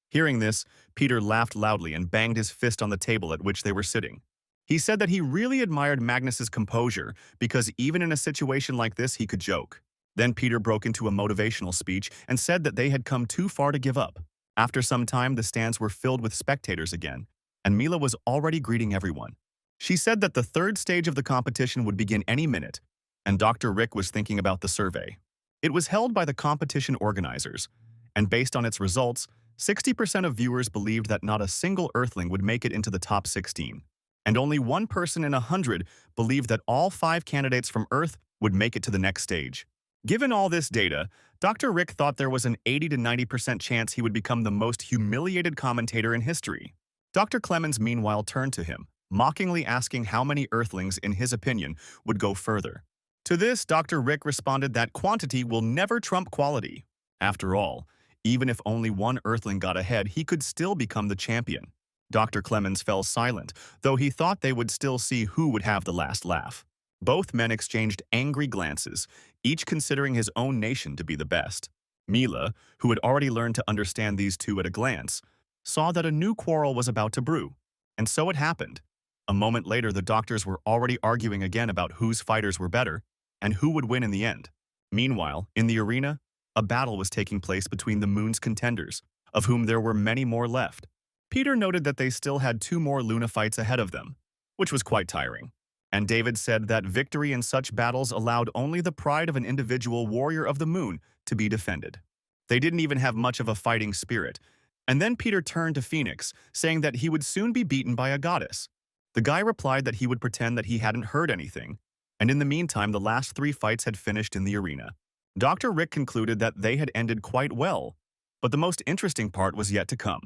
[SPEAKER 1] Hearing this, Peter laughed loudly and banged his fist on the table at which they were sitting. He said that he really admired Magnus's composure because even in a situation like this, he could joke. Then Peter broke into a motivational speech and said that they had come too far to give up. After some time, the stands were filled with spectators again, and Mila was already greeting everyone. She said that the 3rd stage of the competition would begin any minute, and Dr. Rick was thinking about the survey. It was held by the competition organizers, and based on its results, 60% of viewers believed that not a single Earthling would make it into the top 16, and only 1 person in 100 believed that all 5 candidates from Earth would make it to the next stage. Given all this data, Dr. Rick thought there was an 80 to 90% chance he would become the most humiliated commentator in history. Dr. Clemens meanwhile turned to him, mockingly asking how many Earthlings, in his opinion, would go further. To this, Dr. Rick responded that quantity will never trump quality. After all, even if only 1 Earthling got ahead, he could still become the champion. Dr. Clemens fell silent, though he thought they would still see who would have the last laugh. Both men exchanged angry glances, each considering his own nation to be the best. Mila, who had already learned to understand these two at a glance, saw that a new quarrel was about to brew. And so it happened. A moment later, the doctors were already arguing again about whose fighters were better and who would win in the end. Meanwhile, in the arena, a battle was taking place between the moon's contenders, of whom there were many more left. Peter noted that they still had 2 more Luna fights ahead of them, which was quite tiring. And David said that victory in such battles allowed only the pride of an individual warrior of the moon to be defended. They didn't even have much of a fighting spirit. And then Peter turned to Phoenix, saying that he would soon be beaten by a goddess. The guy replied that he would pretend that he hadn't heard anything, and in the meantime the last 3 fights had finished in the arena. Dr. Rick concluded that they had ended quite well, but the most interesting part was yet to come.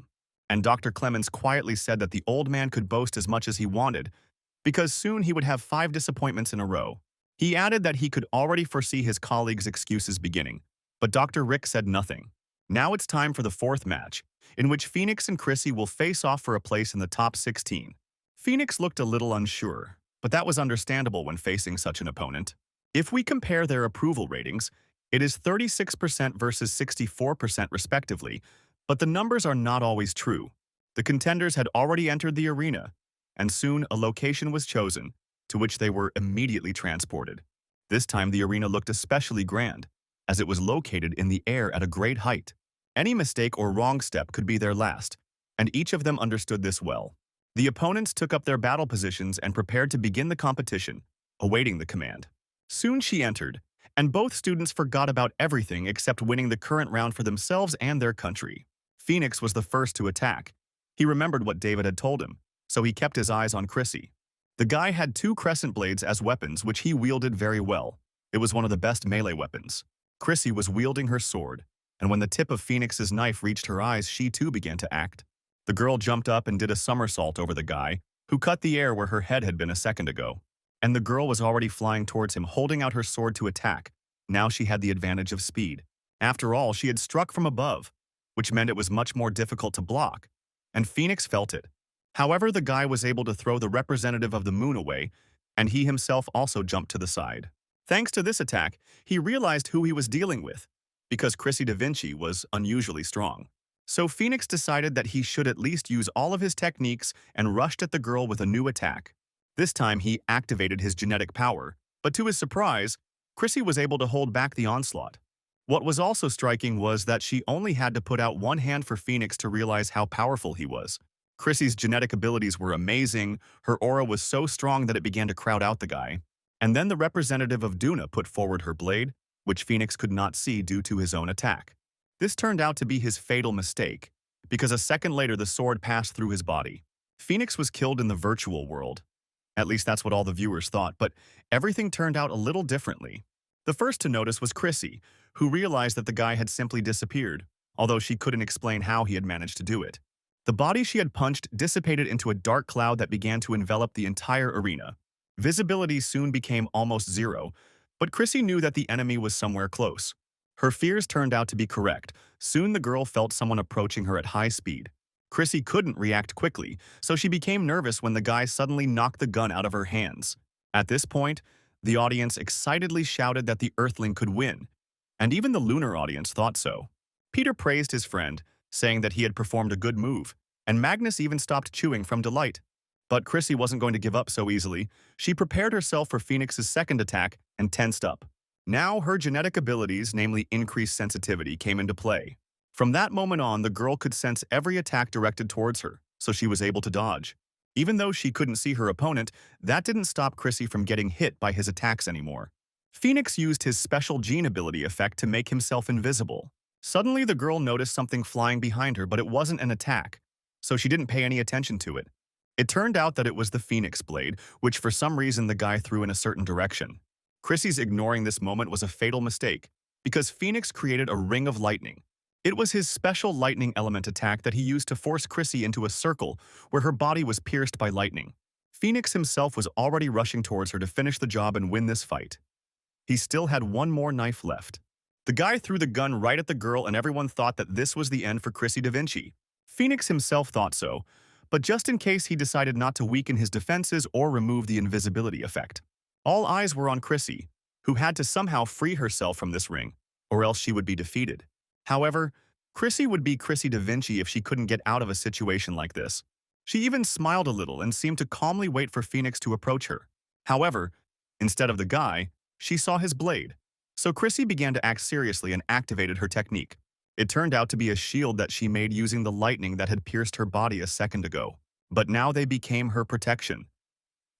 [SPEAKER 1] And Dr. Clemens quietly said that the old man could boast as much as he wanted, because soon he would have 5 disappointments in a row. He added that he could already foresee his colleagues' excuses beginning, but Dr. Rick said nothing. Now it's time for the 4th match, in which Phoenix and Chrissy will face off for a place in the top 16. Phoenix looked a little unsure, but that was understandable when facing such an opponent. If we compare their approval ratings, it is 36% versus 64% respectively, but the numbers are not always true. The contenders had already entered the arena, and soon a location was chosen, to which they were immediately transported. This time the arena looked especially grand, as it was located in the air at a great height. Any mistake or wrong step could be their last, and each of them understood this well. The opponents took up their battle positions and prepared to begin the competition, awaiting the command. Soon she entered, and both students forgot about everything except winning the current round for themselves and their country. Phoenix was the first to attack. He remembered what David had told him, so he kept his eyes on Chrissy. The guy had 2 crescent blades as weapons, which he wielded very well. It was one of the best melee weapons. Chrissy was wielding her sword, and when the tip of Phoenix's knife reached her eyes, she too began to act. The girl jumped up and did a somersault over the guy, who cut the air where her head had been a second ago. And the girl was already flying towards him, holding out her sword to attack. Now she had the advantage of speed. After all, she had struck from above, which meant it was much more difficult to block, and Phoenix felt it. However, the guy was able to throw the representative of the moon away, and he himself also jumped to the side. Thanks to this attack, he realized who he was dealing with, because Chrissy Da Vinci was unusually strong. So Phoenix decided that he should at least use all of his techniques and rushed at the girl with a new attack. This time he activated his genetic power, but to his surprise, Chrissy was able to hold back the onslaught. What was also striking was that she only had to put out one hand for Phoenix to realize how powerful he was. Chrissy's genetic abilities were amazing, her aura was so strong that it began to crowd out the guy. And then the representative of Duna put forward her blade, which Phoenix could not see due to his own attack. This turned out to be his fatal mistake, because a second later the sword passed through his body. Phoenix was killed in the virtual world. At least that's what all the viewers thought, but everything turned out a little differently. The first to notice was Chrissy, who realized that the guy had simply disappeared, although she couldn't explain how he had managed to do it. The body she had punched dissipated into a dark cloud that began to envelop the entire arena. Visibility soon became almost zero, but Chrissy knew that the enemy was somewhere close. Her fears turned out to be correct. Soon the girl felt someone approaching her at high speed. Chrissy couldn't react quickly, so she became nervous when the guy suddenly knocked the gun out of her hands. At this point, the audience excitedly shouted that the Earthling could win, and even the lunar audience thought so. Peter praised his friend, saying that he had performed a good move, and Magnus even stopped chewing from delight. But Chrissy wasn't going to give up so easily. She prepared herself for Phoenix's second attack and tensed up. Now her genetic abilities, namely increased sensitivity, came into play. From that moment on, the girl could sense every attack directed towards her, so she was able to dodge. Even though she couldn't see her opponent, that didn't stop Chrissy from getting hit by his attacks anymore. Phoenix used his special gene ability effect to make himself invisible. Suddenly, the girl noticed something flying behind her, but it wasn't an attack, so she didn't pay any attention to it. It turned out that it was the Phoenix blade, which for some reason the guy threw in a certain direction. Chrissy's ignoring this moment was a fatal mistake, because Phoenix created a ring of lightning. It was his special lightning element attack that he used to force Chrissy into a circle where her body was pierced by lightning. Phoenix himself was already rushing towards her to finish the job and win this fight. He still had one more knife left. The guy threw the gun right at the girl, and everyone thought that this was the end for Chrissy Da Vinci. Phoenix himself thought so, but just in case he decided not to weaken his defenses or remove the invisibility effect. All eyes were on Chrissy, who had to somehow free herself from this ring, or else she would be defeated. However, Chrissy would be Chrissy Da Vinci if she couldn't get out of a situation like this. She even smiled a little and seemed to calmly wait for Phoenix to approach her. However, instead of the guy, she saw his blade. So Chrissy began to act seriously and activated her technique. It turned out to be a shield that she made using the lightning that had pierced her body a second ago. But now they became her protection.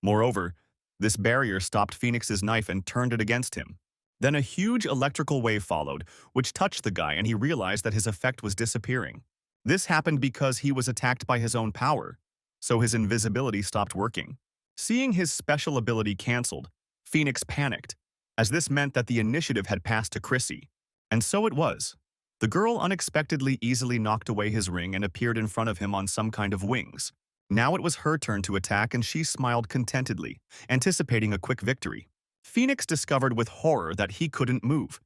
[SPEAKER 1] Moreover, this barrier stopped Phoenix's knife and turned it against him. Then a huge electrical wave followed, which touched the guy, and he realized that his effect was disappearing. This happened because he was attacked by his own power, so his invisibility stopped working. Seeing his special ability cancelled, Phoenix panicked, as this meant that the initiative had passed to Chrissy. And so it was. The girl unexpectedly easily knocked away his ring and appeared in front of him on some kind of wings. Now it was her turn to attack, and she smiled contentedly, anticipating a quick victory. Phoenix discovered with horror that he couldn't move.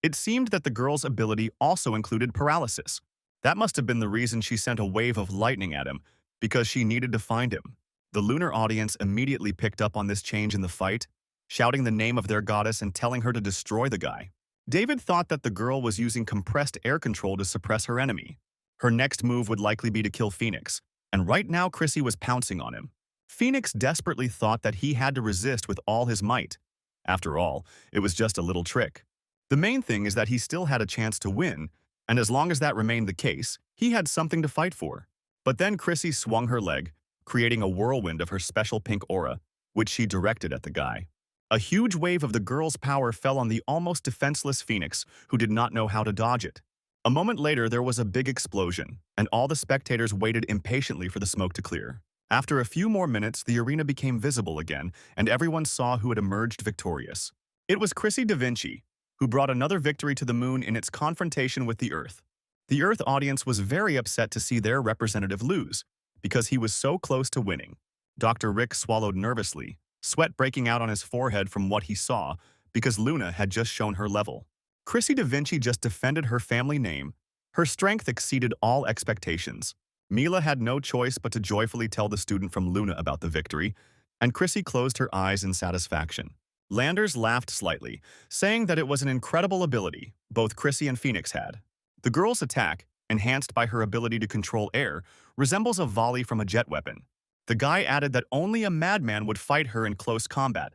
[SPEAKER 1] It seemed that the girl's ability also included paralysis. That must have been the reason she sent a wave of lightning at him, because she needed to find him. The lunar audience immediately picked up on this change in the fight, shouting the name of their goddess and telling her to destroy the guy. David thought that the girl was using compressed air control to suppress her enemy. Her next move would likely be to kill Phoenix, and right now Chrissy was pouncing on him. Phoenix desperately thought that he had to resist with all his might. After all, it was just a little trick. The main thing is that he still had a chance to win, and as long as that remained the case, he had something to fight for. But then Chrissy swung her leg, creating a whirlwind of her special pink aura, which she directed at the guy. A huge wave of the girl's power fell on the almost defenseless Phoenix, who did not know how to dodge it. A moment later, there was a big explosion, and all the spectators waited impatiently for the smoke to clear. After a few more minutes, the arena became visible again, and everyone saw who had emerged victorious. It was Chrissy Da Vinci, who brought another victory to the moon in its confrontation with the Earth. The Earth audience was very upset to see their representative lose, because he was so close to winning. Dr. Rick swallowed nervously, sweat breaking out on his forehead from what he saw, because Luna had just shown her level. Chrissy Da Vinci just defended her family name. Her strength exceeded all expectations. Mila had no choice but to joyfully tell the student from Luna about the victory, and Chrissy closed her eyes in satisfaction. Landers laughed slightly, saying that it was an incredible ability both Chrissy and Phoenix had. The girl's attack, enhanced by her ability to control air, resembles a volley from a jet weapon. The guy added that only a madman would fight her in close combat,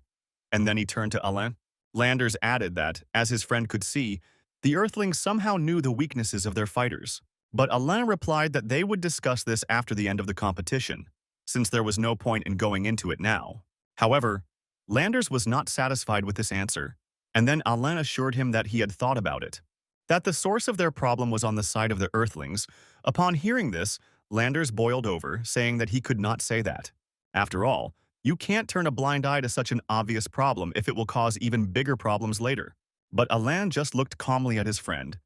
[SPEAKER 1] and then he turned to Alain. Landers added that, as his friend could see, the Earthlings somehow knew the weaknesses of their fighters. But Alain replied that they would discuss this after the end of the competition, since there was no point in going into it now. However, Landers was not satisfied with this answer, and then Alain assured him that he had thought about it, that the source of their problem was on the side of the Earthlings. Upon hearing this, Landers boiled over, saying that he could not say that. After all, you can't turn a blind eye to such an obvious problem if it will cause even bigger problems later. But Alain just looked calmly at his friend.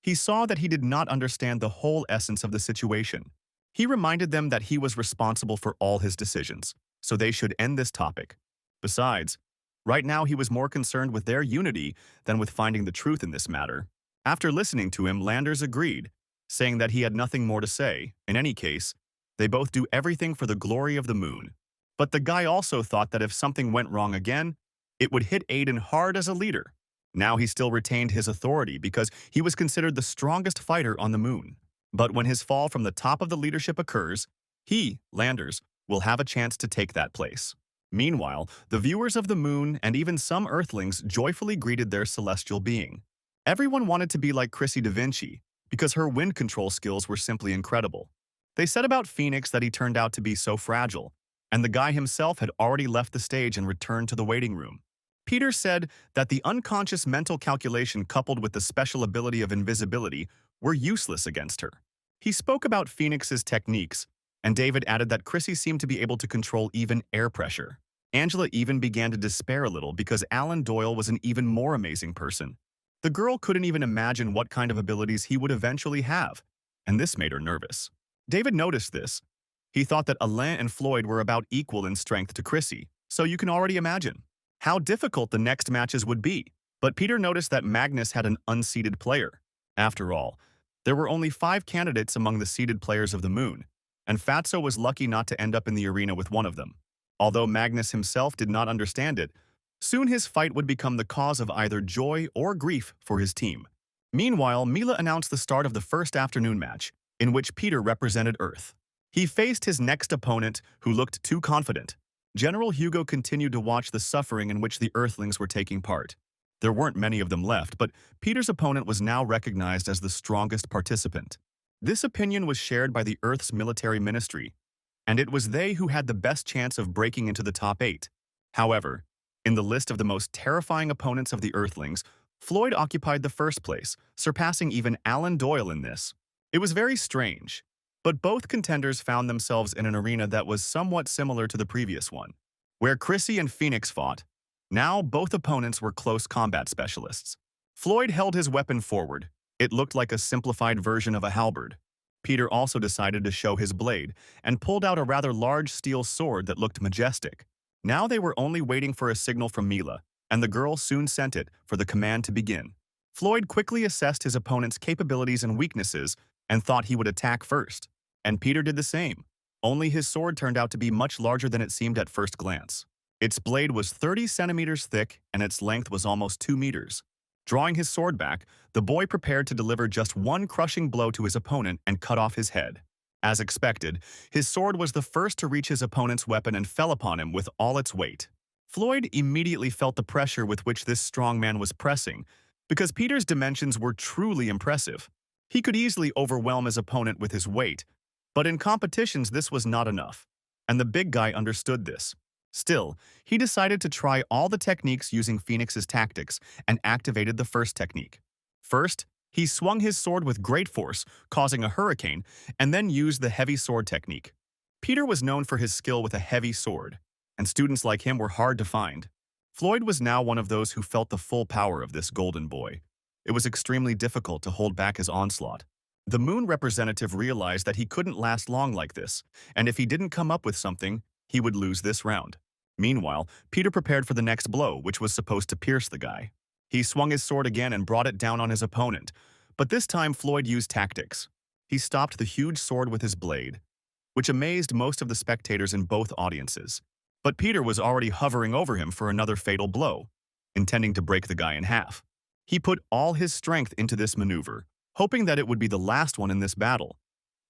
[SPEAKER 1] He saw that he did not understand the whole essence of the situation. He reminded them that he was responsible for all his decisions, so they should end this topic. Besides, right now he was more concerned with their unity than with finding the truth in this matter. After listening to him, Landers agreed, saying that he had nothing more to say. In any case, they both do everything for the glory of the moon. But the guy also thought that if something went wrong again, it would hit Aiden hard as a leader. Now he still retained his authority because he was considered the strongest fighter on the moon. But when his fall from the top of the leadership occurs, he, Landers, will have a chance to take that place. Meanwhile, the viewers of the moon and even some Earthlings joyfully greeted their celestial being. Everyone wanted to be like Chrissy Da Vinci because her wind control skills were simply incredible. They said about Phoenix that he turned out to be so fragile, and the guy himself had already left the stage and returned to the waiting room. Peter said that the unconscious mental calculation coupled with the special ability of invisibility were useless against her. He spoke about Phoenix's techniques, and David added that Chrissy seemed to be able to control even air pressure. Angela even began to despair a little because Alan Doyle was an even more amazing person. The girl couldn't even imagine what kind of abilities he would eventually have, and this made her nervous. David noticed this. He thought that Alain and Floyd were about equal in strength to Chrissy, so you can already imagine how difficult the next matches would be. But Peter noticed that Magnus had an unseeded player. After all, there were only 5 candidates among the seeded players of the moon, and Fatso was lucky not to end up in the arena with one of them. Although Magnus himself did not understand it, soon his fight would become the cause of either joy or grief for his team. Meanwhile, Mila announced the start of the first afternoon match, in which Peter represented Earth. He faced his next opponent, who looked too confident. General Hugo continued to watch the suffering in which the Earthlings were taking part. There weren't many of them left, but Peter's opponent was now recognized as the strongest participant. This opinion was shared by the Earth's military ministry, and it was they who had the best chance of breaking into the top 8. However, in the list of the most terrifying opponents of the Earthlings, Floyd occupied the first place, surpassing even Alan Doyle in this. It was very strange, but both contenders found themselves in an arena that was somewhat similar to the previous one, where Chrissy and Phoenix fought. Now, both opponents were close combat specialists. Floyd held his weapon forward. It looked like a simplified version of a halberd. Peter also decided to show his blade and pulled out a rather large steel sword that looked majestic. Now they were only waiting for a signal from Mila, and the girl soon sent it for the command to begin. Floyd quickly assessed his opponent's capabilities and weaknesses and thought he would attack first. And Peter did the same. Only his sword turned out to be much larger than it seemed at first glance. Its blade was 30 centimeters thick and its length was almost 2 meters. Drawing his sword back, the boy prepared to deliver just one crushing blow to his opponent and cut off his head. As expected, his sword was the first to reach his opponent's weapon and fell upon him with all its weight. Floyd immediately felt the pressure with which this strong man was pressing, because Peter's dimensions were truly impressive. He could easily overwhelm his opponent with his weight, but in competitions this was not enough, and the big guy understood this. Still, he decided to try all the techniques using Phoenix's tactics and activated the first technique. First, he swung his sword with great force, causing a hurricane, and then used the heavy sword technique. Peter was known for his skill with a heavy sword, and students like him were hard to find. Floyd was now one of those who felt the full power of this golden boy. It was extremely difficult to hold back his onslaught. The Moon representative realized that he couldn't last long like this, and if he didn't come up with something, he would lose this round. Meanwhile, Peter prepared for the next blow, which was supposed to pierce the guy. He swung his sword again and brought it down on his opponent, but this time Floyd used tactics. He stopped the huge sword with his blade, which amazed most of the spectators in both audiences. But Peter was already hovering over him for another fatal blow, intending to break the guy in half. He put all his strength into this maneuver, hoping that it would be the last one in this battle.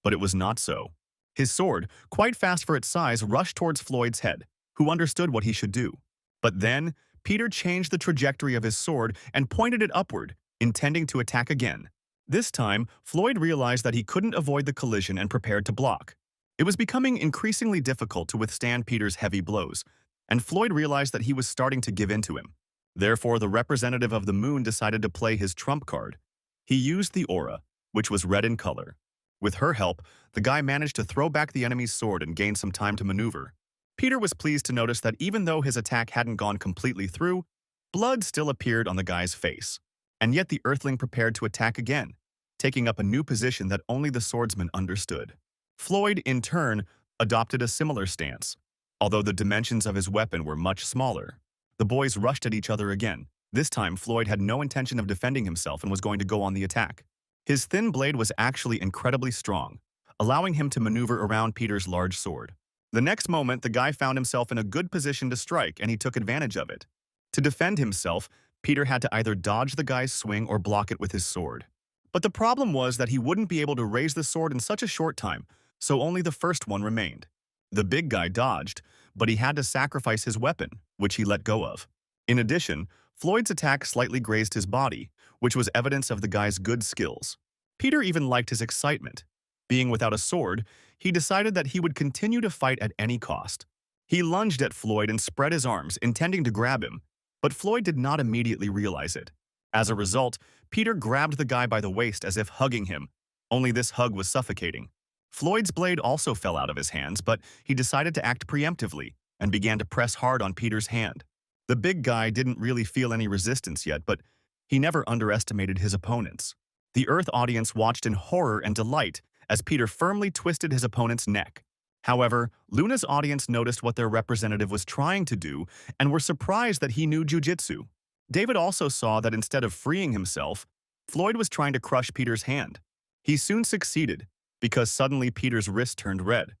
[SPEAKER 1] But it was not so. His sword, quite fast for its size, rushed towards Floyd's head, who understood what he should do. But then, Peter changed the trajectory of his sword and pointed it upward, intending to attack again. This time, Floyd realized that he couldn't avoid the collision and prepared to block. It was becoming increasingly difficult to withstand Peter's heavy blows, and Floyd realized that he was starting to give in to him. Therefore, the representative of the Moon decided to play his trump card. He used the aura, which was red in color. With her help, the guy managed to throw back the enemy's sword and gain some time to maneuver. Peter was pleased to notice that even though his attack hadn't gone completely through, blood still appeared on the guy's face. And yet the Earthling prepared to attack again, taking up a new position that only the swordsman understood. Floyd, in turn, adopted a similar stance, although the dimensions of his weapon were much smaller. The boys rushed at each other again. This time, Floyd had no intention of defending himself and was going to go on the attack. His thin blade was actually incredibly strong, allowing him to maneuver around Peter's large sword. The next moment, the guy found himself in a good position to strike, and he took advantage of it. To defend himself, Peter had to either dodge the guy's swing or block it with his sword. But the problem was that he wouldn't be able to raise the sword in such a short time, so only the first one remained. The big guy dodged, but he had to sacrifice his weapon, which he let go of. In addition, Floyd's attack slightly grazed his body, which was evidence of the guy's good skills. Peter even liked his excitement. Being without a sword, he decided that he would continue to fight at any cost. He lunged at Floyd and spread his arms, intending to grab him, but Floyd did not immediately realize it. As a result, Peter grabbed the guy by the waist as if hugging him, only this hug was suffocating. Floyd's blade also fell out of his hands, but he decided to act preemptively and began to press hard on Peter's hand. The big guy didn't really feel any resistance yet, but he never underestimated his opponents. The Earth audience watched in horror and delight as Peter firmly twisted his opponent's neck. However, Luna's audience noticed what their representative was trying to do and were surprised that he knew jujitsu. David also saw that instead of freeing himself, Floyd was trying to crush Peter's hand. He soon succeeded, because suddenly Peter's wrist turned red.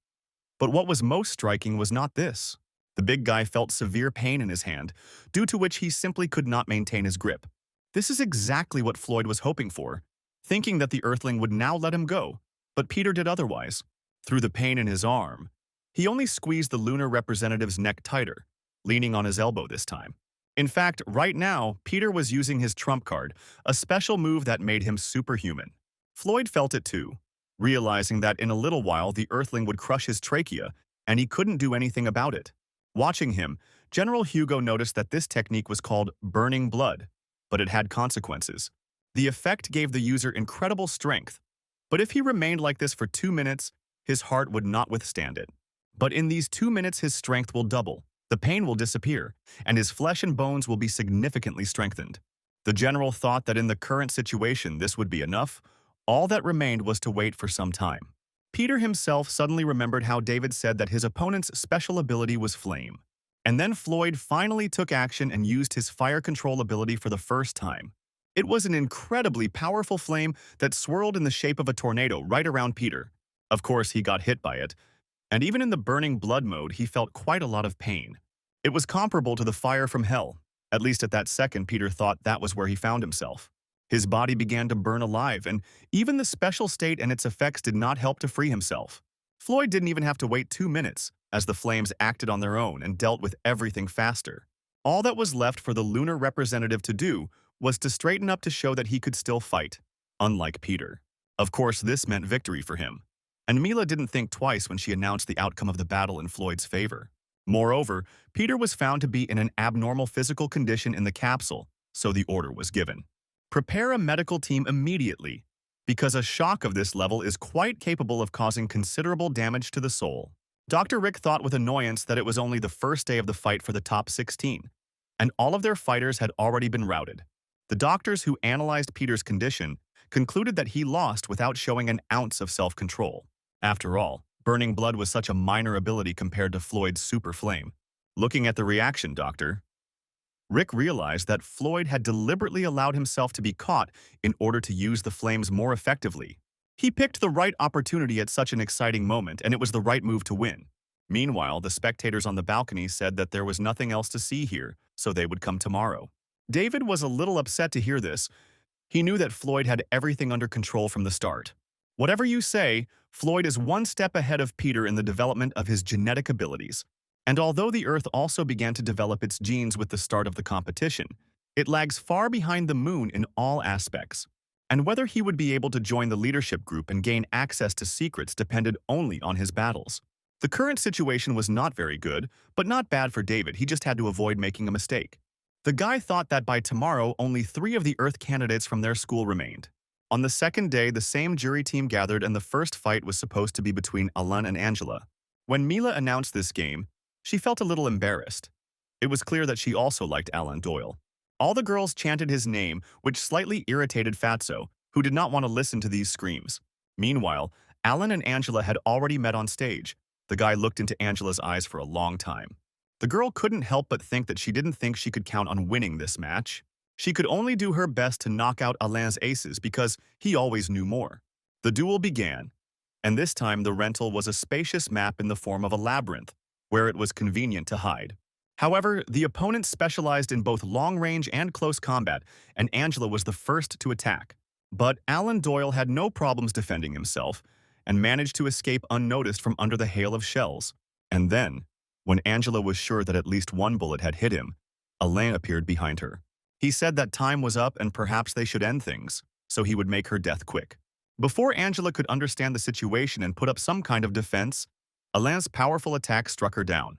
[SPEAKER 1] But what was most striking was not this. The big guy felt severe pain in his hand, due to which he simply could not maintain his grip. This is exactly what Floyd was hoping for, thinking that the Earthling would now let him go, but Peter did otherwise. Through the pain in his arm, he only squeezed the lunar representative's neck tighter, leaning on his elbow this time. In fact, right now, Peter was using his trump card, a special move that made him superhuman. Floyd felt it too, realizing that in a little while the Earthling would crush his trachea, and he couldn't do anything about it. Watching him, General Hugo noticed that this technique was called burning blood, but it had consequences. The effect gave the user incredible strength, but if he remained like this for 2 minutes, his heart would not withstand it. But in these 2 minutes his strength will double, the pain will disappear, and his flesh and bones will be significantly strengthened. The general thought that in the current situation this would be enough. All that remained was to wait for some time. Peter himself suddenly remembered how David said that his opponent's special ability was flame. And then Floyd finally took action and used his fire control ability for the first time. It was an incredibly powerful flame that swirled in the shape of a tornado right around Peter. Of course, he got hit by it, and even in the burning blood mode, he felt quite a lot of pain. It was comparable to the fire from hell. At least at that second, Peter thought that was where he found himself. His body began to burn alive, and even the special state and its effects did not help to free himself. Floyd didn't even have to wait 2 minutes, as the flames acted on their own and dealt with everything faster. All that was left for the lunar representative to do was to straighten up to show that he could still fight, unlike Peter. Of course, this meant victory for him. And Mila didn't think twice when she announced the outcome of the battle in Floyd's favor. Moreover, Peter was found to be in an abnormal physical condition in the capsule, so the order was given. Prepare a medical team immediately, because a shock of this level is quite capable of causing considerable damage to the soul. Dr. Rick thought with annoyance that it was only the first day of the fight for the top 16, and all of their fighters had already been routed. The doctors who analyzed Peter's condition concluded that he lost without showing an ounce of self-control. After all, burning blood was such a minor ability compared to Floyd's super flame. Looking at the reaction, Dr. Rick realized that Floyd had deliberately allowed himself to be caught in order to use the flames more effectively. He picked the right opportunity at such an exciting moment, and it was the right move to win. Meanwhile, the spectators on the balcony said that there was nothing else to see here, so they would come tomorrow. David was a little upset to hear this. He knew that Floyd had everything under control from the start. Whatever you say, Floyd is one step ahead of Peter in the development of his genetic abilities. And although the Earth also began to develop its genes with the start of the competition, it lags far behind the Moon in all aspects. And whether he would be able to join the leadership group and gain access to secrets depended only on his battles. The current situation was not very good, but not bad for David. He just had to avoid making a mistake. The guy thought that by tomorrow, only 3 of the Earth candidates from their school remained. On the second day, the same jury team gathered and the first fight was supposed to be between Alan and Angela. When Mila announced this game, she felt a little embarrassed. It was clear that she also liked Alan Doyle. All the girls chanted his name, which slightly irritated Fatso, who did not want to listen to these screams. Meanwhile, Alan and Angela had already met on stage. The guy looked into Angela's eyes for a long time. The girl couldn't help but think that she didn't think she could count on winning this match. She could only do her best to knock out Alan's aces because he always knew more. The duel began, and this time the rental was a spacious map in the form of a labyrinth, where it was convenient to hide. However, the opponents specialized in both long-range and close combat, and Angela was the first to attack. But Alan Doyle had no problems defending himself, and managed to escape unnoticed from under the hail of shells. And then, when Angela was sure that at least one bullet had hit him, Alain appeared behind her. He said that time was up and perhaps they should end things, so he would make her death quick. Before Angela could understand the situation and put up some kind of defense, Alain's powerful attack struck her down.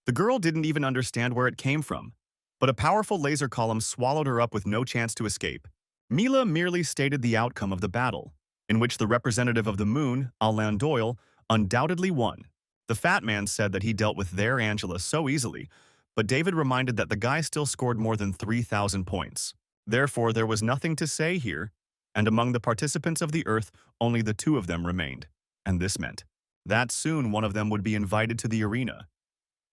[SPEAKER 1] The girl didn't even understand where it came from, but a powerful laser column swallowed her up with no chance to escape. Mila merely stated the outcome of the battle, in which the representative of the Moon, Alan Doyle, undoubtedly won. The fat man said that he dealt with their Angela so easily, but David reminded that the guy still scored more than 3,000 points. Therefore, there was nothing to say here, and among the participants of the Earth, only the 2 of them remained. And this meant that soon one of them would be invited to the arena.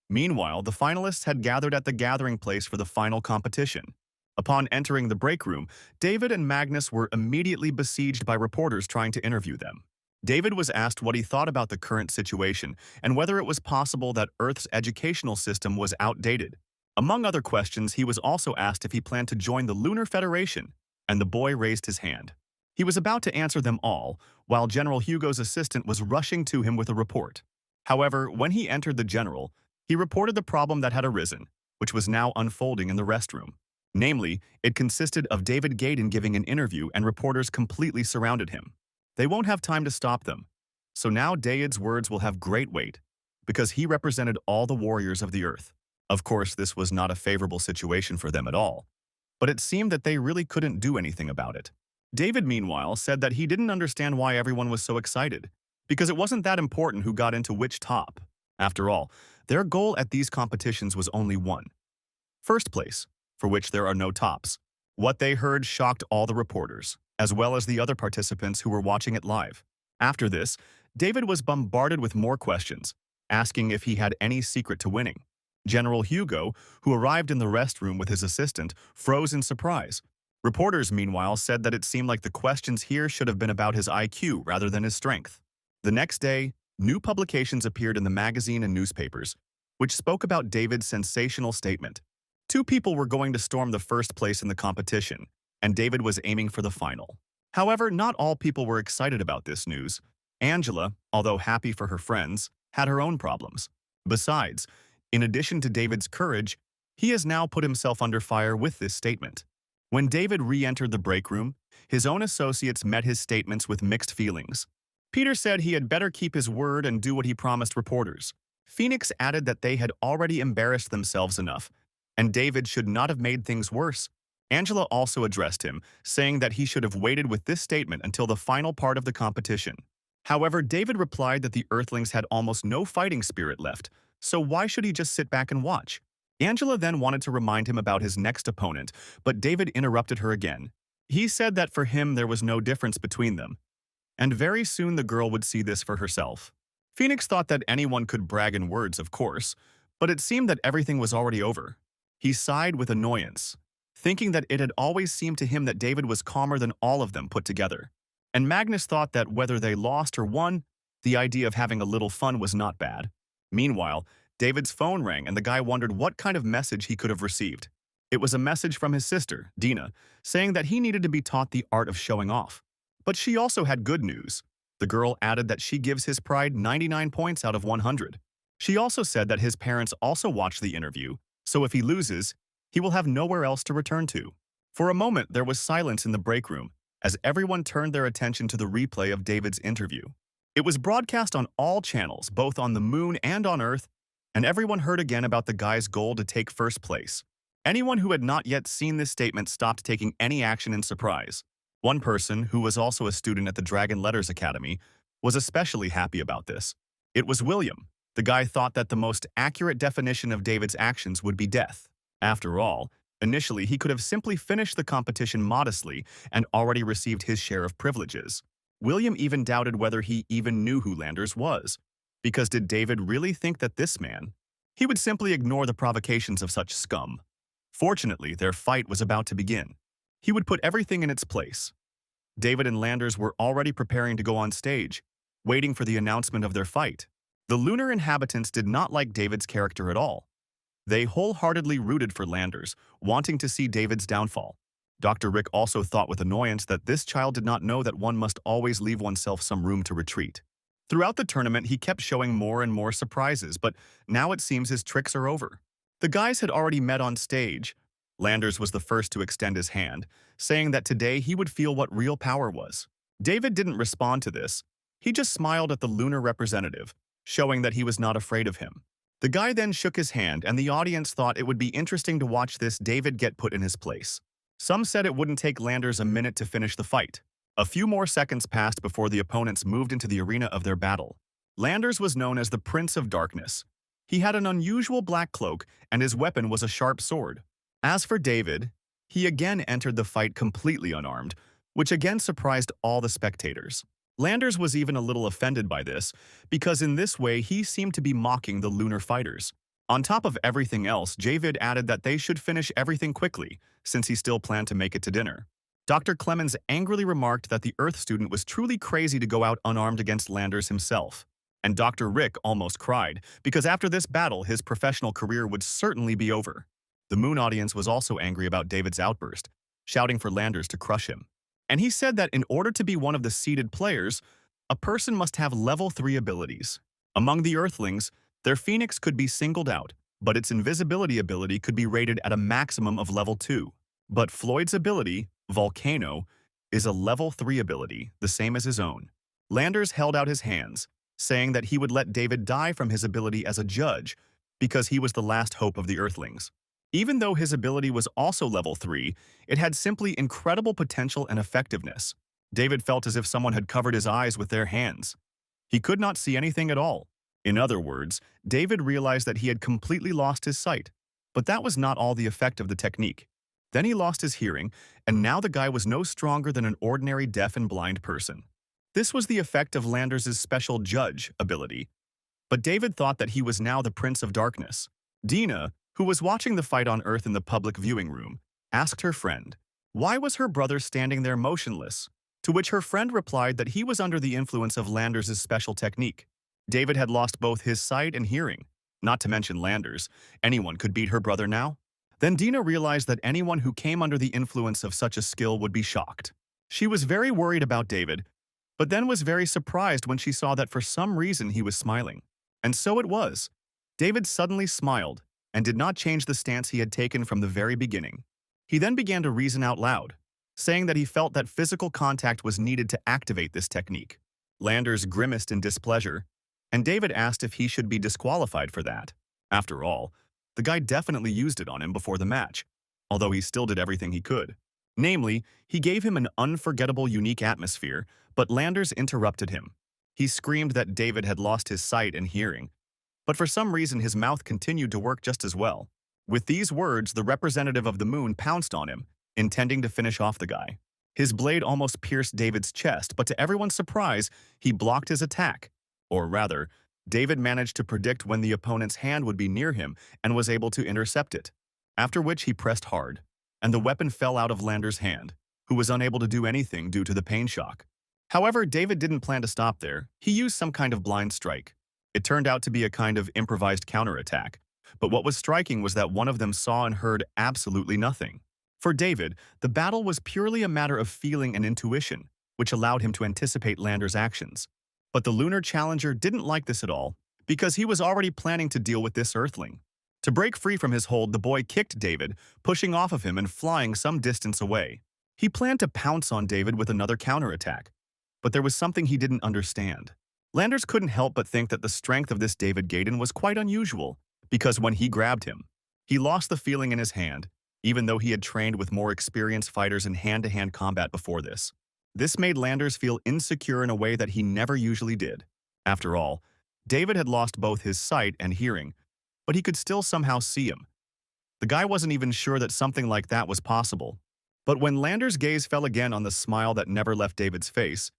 [SPEAKER 1] Meanwhile, the finalists had gathered at the gathering place for the final competition. Upon entering the break room, David and Magnus were immediately besieged by reporters trying to interview them. David was asked what he thought about the current situation and whether it was possible that Earth's educational system was outdated. Among other questions, he was also asked if he planned to join the Lunar Federation, and the boy raised his hand. He was about to answer them all, while General Hugo's assistant was rushing to him with a report. However, when he entered the general, he reported the problem that had arisen. which was now unfolding in the restroom. Namely, it consisted of David Gaydon giving an interview and reporters completely surrounded him. They won't have time to stop them. So now David's words will have great weight, because he represented all the warriors of the earth. Of course, this was not a favorable situation for them at all, but it seemed that they really couldn't do anything about it. David, meanwhile, said that he didn't understand why everyone was so excited, because it wasn't that important who got into which top. After all, their goal at these competitions was only one: first place, for which there are no tops. What they heard shocked all the reporters, as well as the other participants who were watching it live. After this, David was bombarded with more questions, asking if he had any secret to winning. General Hugo, who arrived in the restroom with his assistant, froze in surprise. Reporters, meanwhile, said that it seemed like the questions here should have been about his IQ rather than his strength. The next day, new publications appeared in the magazine and newspapers, which spoke about David's sensational statement. Two people were going to storm the first place in the competition, and David was aiming for the final. However, not all people were excited about this news. Angela, although happy for her friends, had her own problems. Besides, in addition to David's courage, he has now put himself under fire with this statement. When David re-entered the break room, his own associates met his statements with mixed feelings. Peter said he had better keep his word and do what he promised reporters. Phoenix added that they had already embarrassed themselves enough, and David should not have made things worse. Angela also addressed him, saying that he should have waited with this statement until the final part of the competition. However, David replied that the Earthlings had almost no fighting spirit left, so why should he just sit back and watch? Angela then wanted to remind him about his next opponent, but David interrupted her again. He said that for him there was no difference between them, and very soon the girl would see this for herself. Phoenix thought that anyone could brag in words, of course, but it seemed that everything was already over. He sighed with annoyance, thinking that it had always seemed to him that David was calmer than all of them put together. And Magnus thought that whether they lost or won, the idea of having a little fun was not bad. Meanwhile, David's phone rang and the guy wondered what kind of message he could have received. It was a message from his sister, Dina, saying that he needed to be taught the art of showing off. But she also had good news. The girl added that she gives his pride 99 points out of 100. She also said that his parents also watched the interview, so if he loses, he will have nowhere else to return to. For a moment, there was silence in the break room, as everyone turned their attention to the replay of David's interview. It was broadcast on all channels, both on the moon and on Earth, and everyone heard again about the guy's goal to take first place. Anyone who had not yet seen this statement stopped taking any action in surprise. One person, who was also a student at the Dragon Letters Academy, was especially happy about this. It was William. The guy thought that the most accurate definition of David's actions would be death. After all, initially he could have simply finished the competition modestly and already received his share of privileges. William even doubted whether he even knew who Landers was, because did David really think that this man? He would simply ignore the provocations of such scum. Fortunately, their fight was about to begin. He would put everything in its place. David and Landers were already preparing to go on stage, waiting for the announcement of their fight. The lunar inhabitants did not like David's character at all. They wholeheartedly rooted for Landers, wanting to see David's downfall. Dr. Rick also thought with annoyance that this child did not know that one must always leave oneself some room to retreat. Throughout the tournament, he kept showing more and more surprises, but now it seems his tricks are over. The guys had already met on stage. Landers was the first to extend his hand, saying that today he would feel what real power was. David didn't respond to this. He just smiled at the lunar representative, showing that he was not afraid of him. The guy then shook his hand, and the audience thought it would be interesting to watch this David get put in his place. Some said it wouldn't take Landers a minute to finish the fight. A few more seconds passed before the opponents moved into the arena of their battle. Landers was known as the Prince of Darkness. He had an unusual black cloak, and his weapon was a sharp sword. As for David, he again entered the fight completely unarmed, which again surprised all the spectators. Landers was even a little offended by this, because in this way he seemed to be mocking the lunar fighters. On top of everything else, David added that they should finish everything quickly, since he still planned to make it to dinner. Dr. Clemens angrily remarked that the Earth student was truly crazy to go out unarmed against Landers himself. And Dr. Rick almost cried, because after this battle, his professional career would certainly be over. The Moon audience was also angry about David's outburst, shouting for Landers to crush him. And he said that in order to be one of the seeded players, a person must have level 3 abilities. Among the Earthlings, their Phoenix could be singled out, but its invisibility ability could be rated at a maximum of level 2. But Floyd's ability, Volcano, is a level 3 ability, the same as his own. Landers held out his hands, saying that he would let David die from his ability as a judge because he was the last hope of the Earthlings. Even though his ability was also level 3, it had simply incredible potential and effectiveness. David felt as if someone had covered his eyes with their hands. He could not see anything at all. In other words, David realized that he had completely lost his sight. But that was not all the effect of the technique. Then he lost his hearing, and now the guy was no stronger than an ordinary deaf and blind person. This was the effect of Landers' special judge ability. But David thought that he was now the Prince of Darkness. Dina, who was watching the fight on Earth in the public viewing room, asked her friend, why was her brother standing there motionless? To which her friend replied that he was under the influence of Landers' special technique. David had lost both his sight and hearing. Not to mention Landers. Anyone could beat her brother now? Then Dina realized that anyone who came under the influence of such a skill would be shocked. She was very worried about David, but then was very surprised when she saw that for some reason he was smiling. And so it was. David suddenly smiled and did not change the stance he had taken from the very beginning. He then began to reason out loud, saying that he felt that physical contact was needed to activate this technique. Landers grimaced in displeasure, and David asked if he should be disqualified for that. After all, the guy definitely used it on him before the match, although he still did everything he could. Namely, he gave him an unforgettable unique atmosphere, but Landers interrupted him. He screamed that David had lost his sight and hearing, but for some reason his mouth continued to work just as well. With these words, the representative of the moon pounced on him, intending to finish off the guy. His blade almost pierced David's chest, but to everyone's surprise, he blocked his attack. Or rather, David managed to predict when the opponent's hand would be near him and was able to intercept it, after which he pressed hard, and the weapon fell out of Landers' hand, who was unable to do anything due to the pain shock. However, David didn't plan to stop there. He used some kind of blind strike. It turned out to be a kind of improvised counterattack, but what was striking was that one of them saw and heard absolutely nothing. For David, the battle was purely a matter of feeling and intuition, which allowed him to anticipate Landers' actions. But the lunar challenger didn't like this at all, because he was already planning to deal with this Earthling. To break free from his hold, the boy kicked David, pushing off of him and flying some distance away. He planned to pounce on David with another counterattack, but there was something he didn't understand. Landers couldn't help but think that the strength of this David Gaydon was quite unusual, because when he grabbed him, he lost the feeling in his hand, even though he had trained with more experienced fighters in hand-to-hand combat before this. This made Landers feel insecure in a way that he never usually did. After all, David had lost both his sight and hearing, but he could still somehow see him. The guy wasn't even sure that something like that was possible. But when Landers' gaze fell again on the smile that never left David's face,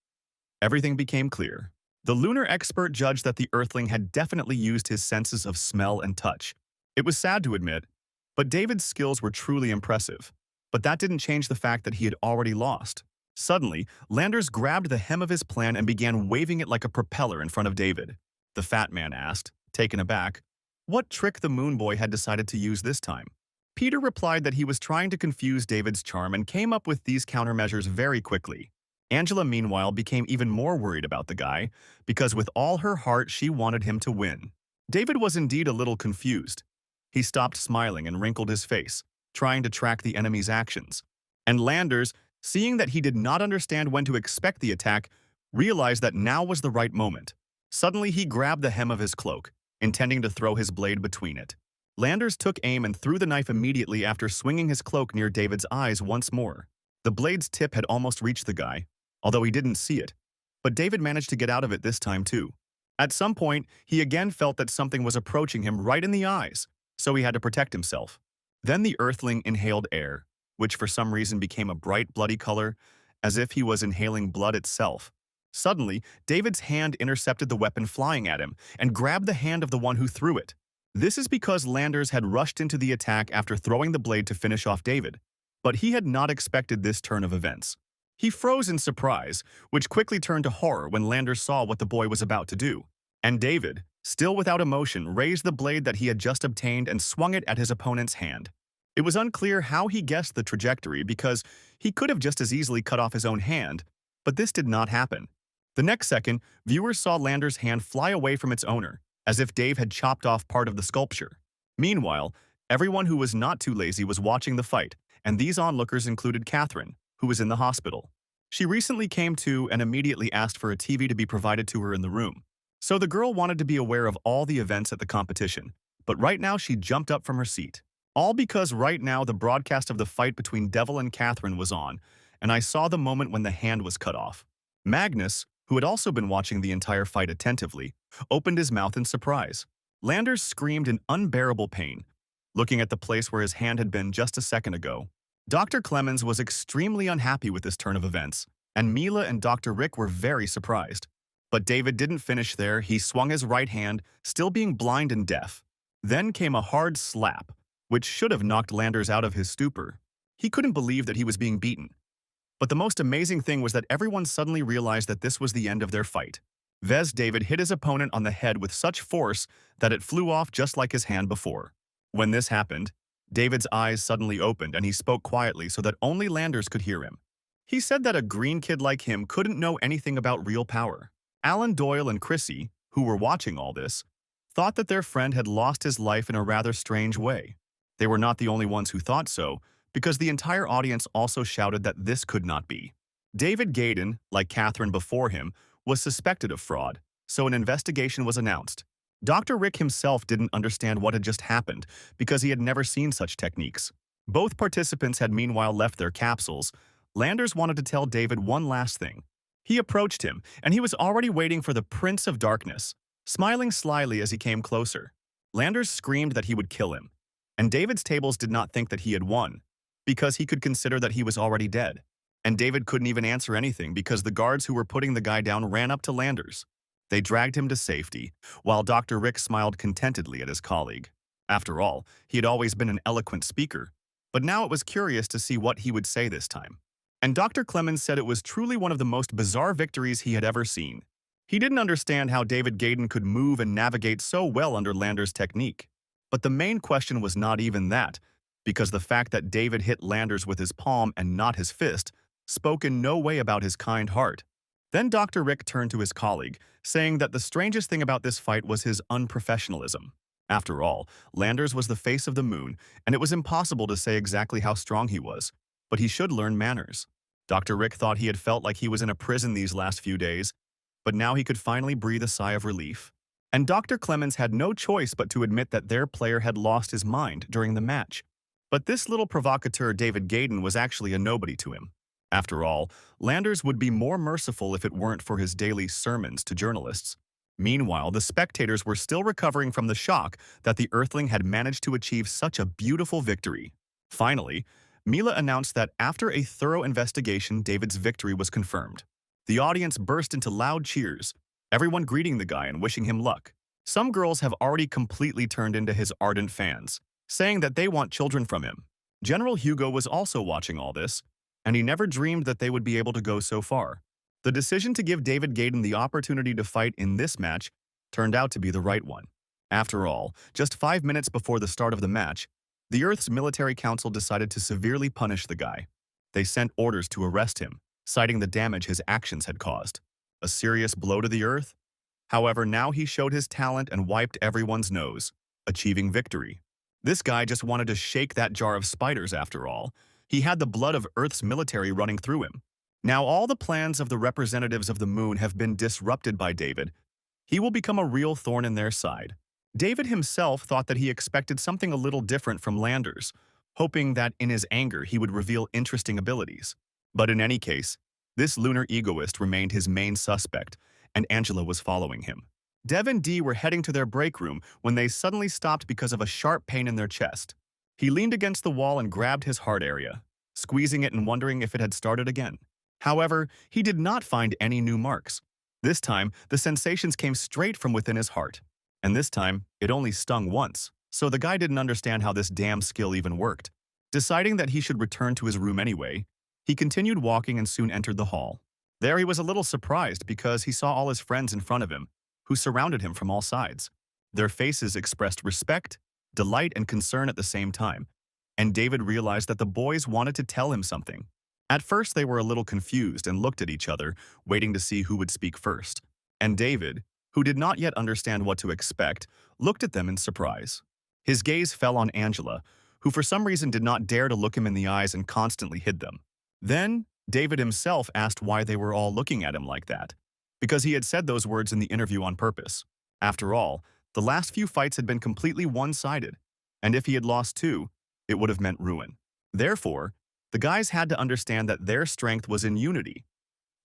[SPEAKER 1] everything became clear. The lunar expert judged that the Earthling had definitely used his senses of smell and touch. It was sad to admit, but David's skills were truly impressive. But that didn't change the fact that he had already lost. Suddenly, Landers grabbed the hem of his plan and began waving it like a propeller in front of David. The fat man asked, taken aback, what trick the moon boy had decided to use this time. Peter replied that he was trying to confuse David's charm and came up with these countermeasures very quickly. Angela, meanwhile, became even more worried about the guy, because with all her heart she wanted him to win. David was indeed a little confused. He stopped smiling and wrinkled his face, trying to track the enemy's actions. And Landers, seeing that he did not understand when to expect the attack, realized that now was the right moment. Suddenly he grabbed the hem of his cloak, intending to throw his blade between it. Landers took aim and threw the knife immediately after swinging his cloak near David's eyes once more. The blade's tip had almost reached the guy, although he didn't see it. But David managed to get out of it this time too. At some point, he again felt that something was approaching him right in the eyes, so he had to protect himself. Then the Earthling inhaled air, which for some reason became a bright bloody color, as if he was inhaling blood itself. Suddenly, David's hand intercepted the weapon flying at him and grabbed the hand of the one who threw it. This is because Landers had rushed into the attack after throwing the blade to finish off David, but he had not expected this turn of events. He froze in surprise, which quickly turned to horror when Landers saw what the boy was about to do. And David, still without emotion, raised the blade that he had just obtained and swung it at his opponent's hand. It was unclear how he guessed the trajectory because he could have just as easily cut off his own hand, but this did not happen. The next second, viewers saw Landers' hand fly away from its owner, as if Dave had chopped off part of the sculpture. Meanwhile, everyone who was not too lazy was watching the fight, and these onlookers included Catherine, who was in the hospital. She recently came to and immediately asked for a TV to be provided to her in the room. So the girl wanted to be aware of all the events at the competition, but right now she jumped up from her seat. All because right now the broadcast of the fight between Devil and Catherine was on, and I saw the moment when the hand was cut off. Magnus, who had also been watching the entire fight attentively, opened his mouth in surprise. Landers screamed in unbearable pain, looking at the place where his hand had been just a second ago. Dr. Clemens was extremely unhappy with this turn of events, and Mila and Dr. Rick were very surprised. But David didn't finish there. He swung his right hand, still being blind and deaf. Then came a hard slap, which should have knocked Landers out of his stupor. He couldn't believe that he was being beaten. But the most amazing thing was that everyone suddenly realized that this was the end of their fight. David hit his opponent on the head with such force that it flew off just like his hand before. When this happened, David's eyes suddenly opened and he spoke quietly so that only Landers could hear him. He said that a green kid like him couldn't know anything about real power. Alan Doyle and Chrissy, who were watching all this, thought that their friend had lost his life in a rather strange way. They were not the only ones who thought so, because the entire audience also shouted that this could not be. David Gaydon, like Catherine before him, was suspected of fraud, so an investigation was announced. Dr. Rick himself didn't understand what had just happened because he had never seen such techniques. Both participants had meanwhile left their capsules. Landers wanted to tell David one last thing. He approached him, and he was already waiting for the Prince of Darkness, smiling slyly as he came closer. Landers screamed that he would kill him, and David's tables did not think that he had won, because he could consider that he was already dead. And David couldn't even answer anything because the guards who were putting the guy down ran up to Landers. They dragged him to safety, while Dr. Rick smiled contentedly at his colleague. After all, he had always been an eloquent speaker, but now it was curious to see what he would say this time. And Dr. Clemens said it was truly one of the most bizarre victories he had ever seen. He didn't understand how David Gaydon could move and navigate so well under Landers' technique. But the main question was not even that, because the fact that David hit Landers with his palm and not his fist spoke in no way about his kind heart. Then Dr. Rick turned to his colleague, saying that the strangest thing about this fight was his unprofessionalism. After all, Landers was the face of the moon, and it was impossible to say exactly how strong he was, but he should learn manners. Dr. Rick thought he had felt like he was in a prison these last few days, but now he could finally breathe a sigh of relief. And Dr. Clemens had no choice but to admit that their player had lost his mind during the match. But this little provocateur David Gaydon was actually a nobody to him. After all, Landers would be more merciful if it weren't for his daily sermons to journalists. Meanwhile, the spectators were still recovering from the shock that the Earthling had managed to achieve such a beautiful victory. Finally, Mila announced that after a thorough investigation, David's victory was confirmed. The audience burst into loud cheers, everyone greeting the guy and wishing him luck. Some girls have already completely turned into his ardent fans, saying that they want children from him. General Hugo was also watching all this, and he never dreamed that they would be able to go so far. The decision to give David Gaydon the opportunity to fight in this match turned out to be the right one. After all, just 5 minutes before the start of the match, the Earth's military council decided to severely punish the guy. They sent orders to arrest him, citing the damage his actions had caused. A serious blow to the Earth? However, now he showed his talent and wiped everyone's nose, achieving victory. This guy just wanted to shake that jar of spiders after all. He had the blood of Earth's military running through him. Now all the plans of the representatives of the moon have been disrupted by David. He will become a real thorn in their side. David himself thought that he expected something a little different from Landers, hoping that in his anger he would reveal interesting abilities. But in any case, this lunar egoist remained his main suspect, and Angela was following him. Dev and Dee were heading to their break room when they suddenly stopped because of a sharp pain in their chest. He leaned against the wall and grabbed his heart area, squeezing it and wondering if it had started again. However, he did not find any new marks. This time, the sensations came straight from within his heart. And this time, it only stung once, so the guy didn't understand how this damn skill even worked. Deciding that he should return to his room anyway, he continued walking and soon entered the hall. There he was a little surprised because he saw all his friends in front of him, who surrounded him from all sides. Their faces expressed respect, delight, and concern at the same time, and David realized that the boys wanted to tell him something. At first, they were a little confused and looked at each other, waiting to see who would speak first. And David, who did not yet understand what to expect, looked at them in surprise. His gaze fell on Angela, who for some reason did not dare to look him in the eyes and constantly hid them. Then, David himself asked why they were all looking at him like that, because he had said those words in the interview on purpose. After all, the last few fights had been completely one-sided, and if he had lost two, it would have meant ruin. Therefore, the guys had to understand that their strength was in unity,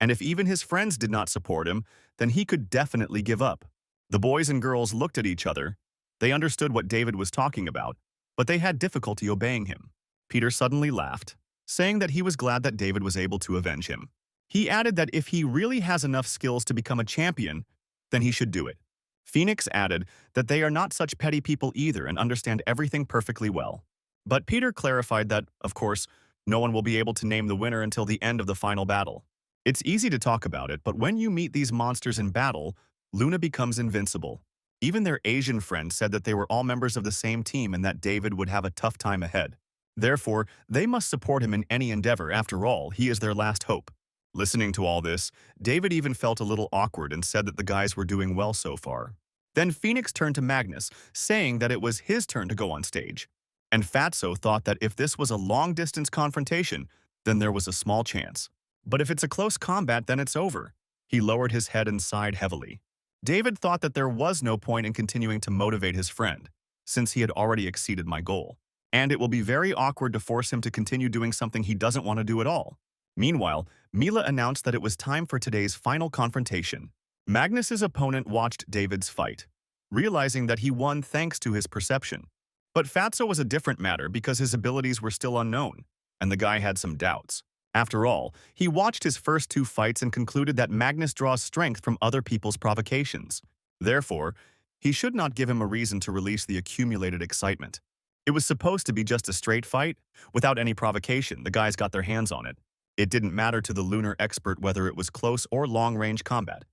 [SPEAKER 1] and if even his friends did not support him, then he could definitely give up. The boys and girls looked at each other. They understood what David was talking about, but they had difficulty obeying him. Peter suddenly laughed, saying that he was glad that David was able to avenge him. He added that if he really has enough skills to become a champion, then he should do it. Phoenix added that they are not such petty people either and understand everything perfectly well. But Peter clarified that, of course, no one will be able to name the winner until the end of the final battle. It's easy to talk about it, but when you meet these monsters in battle, Luna becomes invincible. Even their Asian friend said that they were all members of the same team and that David would have a tough time ahead. Therefore, they must support him in any endeavor. After all, he is their last hope. Listening to all this, David even felt a little awkward and said that the guys were doing well so far. Then Phoenix turned to Magnus, saying that it was his turn to go on stage. And Fatso thought that if this was a long-distance confrontation, then there was a small chance. But if it's a close combat, then it's over. He lowered his head and sighed heavily. David thought that there was no point in continuing to motivate his friend, since he had already exceeded my goal. And it will be very awkward to force him to continue doing something he doesn't want to do at all. Meanwhile, Mila announced that it was time for today's final confrontation. Magnus's opponent watched David's fight, realizing that he won thanks to his perception. But Fatso was a different matter because his abilities were still unknown, and the guy had some doubts. After all, he watched his first two fights and concluded that Magnus draws strength from other people's provocations. Therefore, he should not give him a reason to release the accumulated excitement. It was supposed to be just a straight fight, without any provocation. The guys got their hands on it. It didn't matter to the lunar expert whether it was close or long-range combat,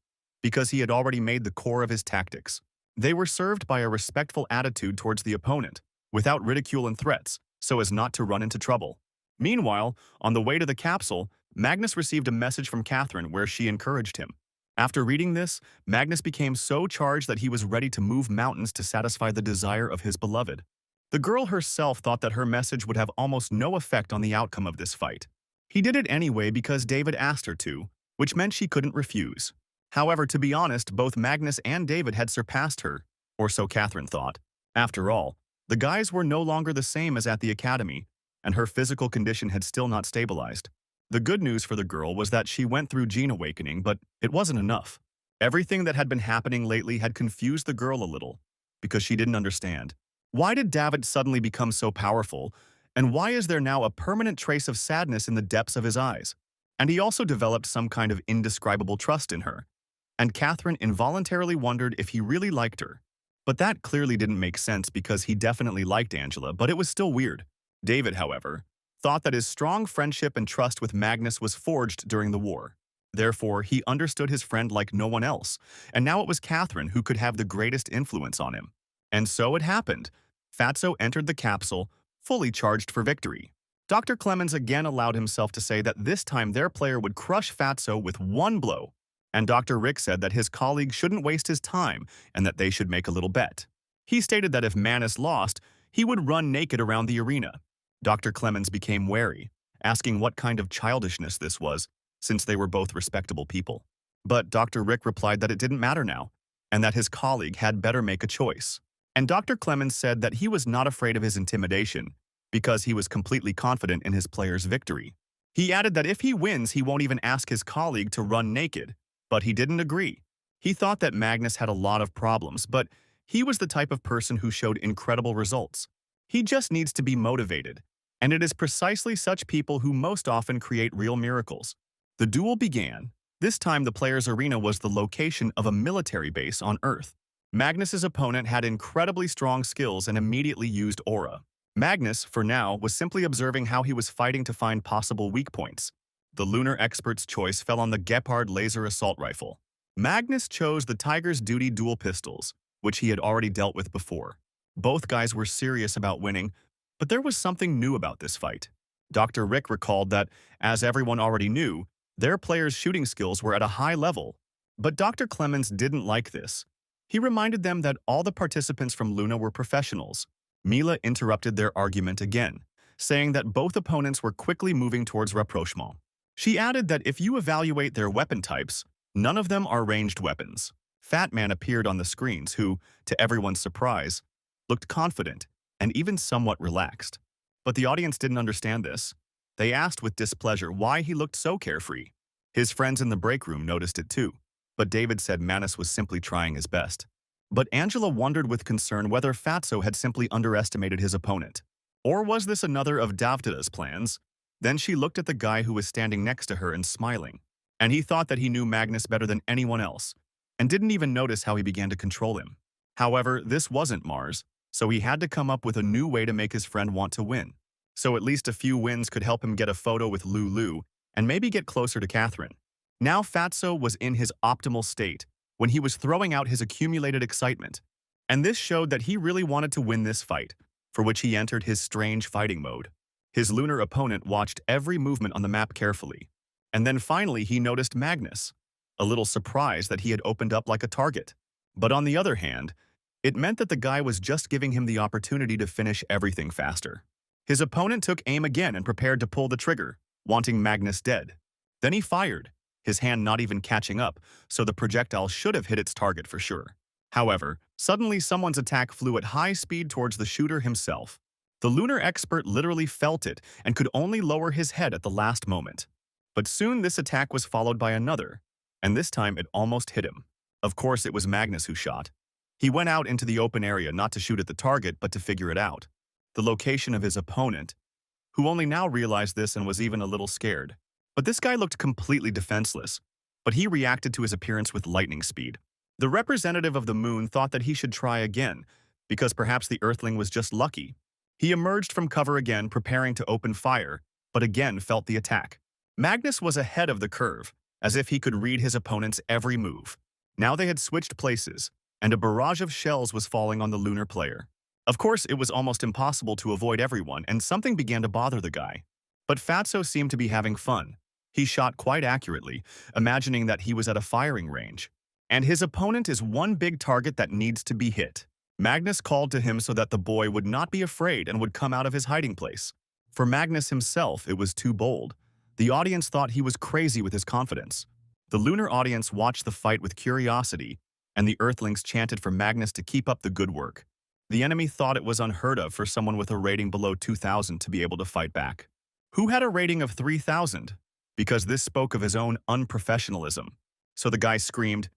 [SPEAKER 1] because he had already made the core of his tactics. They were served by a respectful attitude towards the opponent, without ridicule and threats, so as not to run into trouble. Meanwhile, on the way to the capsule, Magnus received a message from Catherine where she encouraged him. After reading this, Magnus became so charged that he was ready to move mountains to satisfy the desire of his beloved. The girl herself thought that her message would have almost no effect on the outcome of this fight. He did it anyway because David asked her to, which meant she couldn't refuse. However, to be honest, both Magnus and David had surpassed her, or so Catherine thought. After all, the guys were no longer the same as at the academy, and her physical condition had still not stabilized. The good news for the girl was that she went through gene awakening, but it wasn't enough. Everything that had been happening lately had confused the girl a little, because she didn't understand. Why did David suddenly become so powerful, and why is there now a permanent trace of sadness in the depths of his eyes? And he also developed some kind of indescribable trust in her. And Catherine involuntarily wondered if he really liked her. But that clearly didn't make sense because he definitely liked Angela, but it was still weird. David, however, thought that his strong friendship and trust with Magnus was forged during the war. Therefore, he understood his friend like no one else, and now it was Catherine who could have the greatest influence on him. And so it happened. Fatso entered the capsule, fully charged for victory. Dr. Clemens again allowed himself to say that this time their player would crush Fatso with one blow, and Dr. Rick said that his colleague shouldn't waste his time and that they should make a little bet. He stated that if Manus lost, he would run naked around the arena. Dr. Clemens became wary, asking what kind of childishness this was, since they were both respectable people. But Dr. Rick replied that it didn't matter now, and that his colleague had better make a choice. And Dr. Clemens said that he was not afraid of his intimidation, because he was completely confident in his player's victory. He added that if he wins, he won't even ask his colleague to run naked, but he didn't agree. He thought that Magnus had a lot of problems, but he was the type of person who showed incredible results. He just needs to be motivated, and it is precisely such people who most often create real miracles. The duel began. This time the player's arena was the location of a military base on Earth. Magnus's opponent had incredibly strong skills and immediately used aura. Magnus, for now, was simply observing how he was fighting to find possible weak points. The lunar expert's choice fell on the Gepard laser assault rifle. Magnus chose the Tiger's Duty dual pistols, which he had already dealt with before. Both guys were serious about winning, but there was something new about this fight. Dr. Rick recalled that, as everyone already knew, their players' shooting skills were at a high level. But Dr. Clemens didn't like this. He reminded them that all the participants from Luna were professionals, Mila interrupted their argument again, saying that both opponents were quickly moving towards rapprochement. She added that if you evaluate their weapon types, none of them are ranged weapons. Fat Man appeared on the screens who, to everyone's surprise, looked confident and even somewhat relaxed. But the audience didn't understand this. They asked with displeasure why he looked so carefree. His friends in the break room noticed it too, but David said Manus was simply trying his best. But Angela wondered with concern whether Fatso had simply underestimated his opponent. Or was this another of Davda's plans? Then she looked at the guy who was standing next to her and smiling. And he thought that he knew Magnus better than anyone else, and didn't even notice how he began to control him. However, this wasn't Mars, so he had to come up with a new way to make his friend want to win. So at least a few wins could help him get a photo with Lulu and maybe get closer to Catherine. Now Fatso was in his optimal state when he was throwing out his accumulated excitement. And this showed that he really wanted to win this fight, for which he entered his strange fighting mode. His lunar opponent watched every movement on the map carefully. And then finally he noticed Magnus, a little surprised that he had opened up like a target. But on the other hand, it meant that the guy was just giving him the opportunity to finish everything faster. His opponent took aim again and prepared to pull the trigger, wanting Magnus dead. Then he fired, his hand not even catching up, so the projectile should have hit its target for sure. However, suddenly someone's attack flew at high speed towards the shooter himself. The lunar expert literally felt it and could only lower his head at the last moment. But soon this attack was followed by another, and this time it almost hit him. Of course, it was Magnus who shot. He went out into the open area not to shoot at the target but to figure it out. The location of his opponent, who only now realized this and was even a little scared. But this guy looked completely defenseless, but he reacted to his appearance with lightning speed. The representative of the moon thought that he should try again, because perhaps the Earthling was just lucky. He emerged from cover again, preparing to open fire, but again felt the attack. Magnus was ahead of the curve, as if he could read his opponent's every move. Now they had switched places, and a barrage of shells was falling on the lunar player. Of course, it was almost impossible to avoid everyone, and something began to bother the guy. But Fatso seemed to be having fun. He shot quite accurately, imagining that he was at a firing range. And his opponent is one big target that needs to be hit. Magnus called to him so that the boy would not be afraid and would come out of his hiding place. For Magnus himself, it was too bold. The audience thought he was crazy with his confidence. The lunar audience watched the fight with curiosity, and the Earthlings chanted for Magnus to keep up the good work. The enemy thought it was unheard of for someone with a rating below 2,000 to be able to fight back. Who had a rating of 3,000? Because this spoke of his own unprofessionalism. So the guy screamed,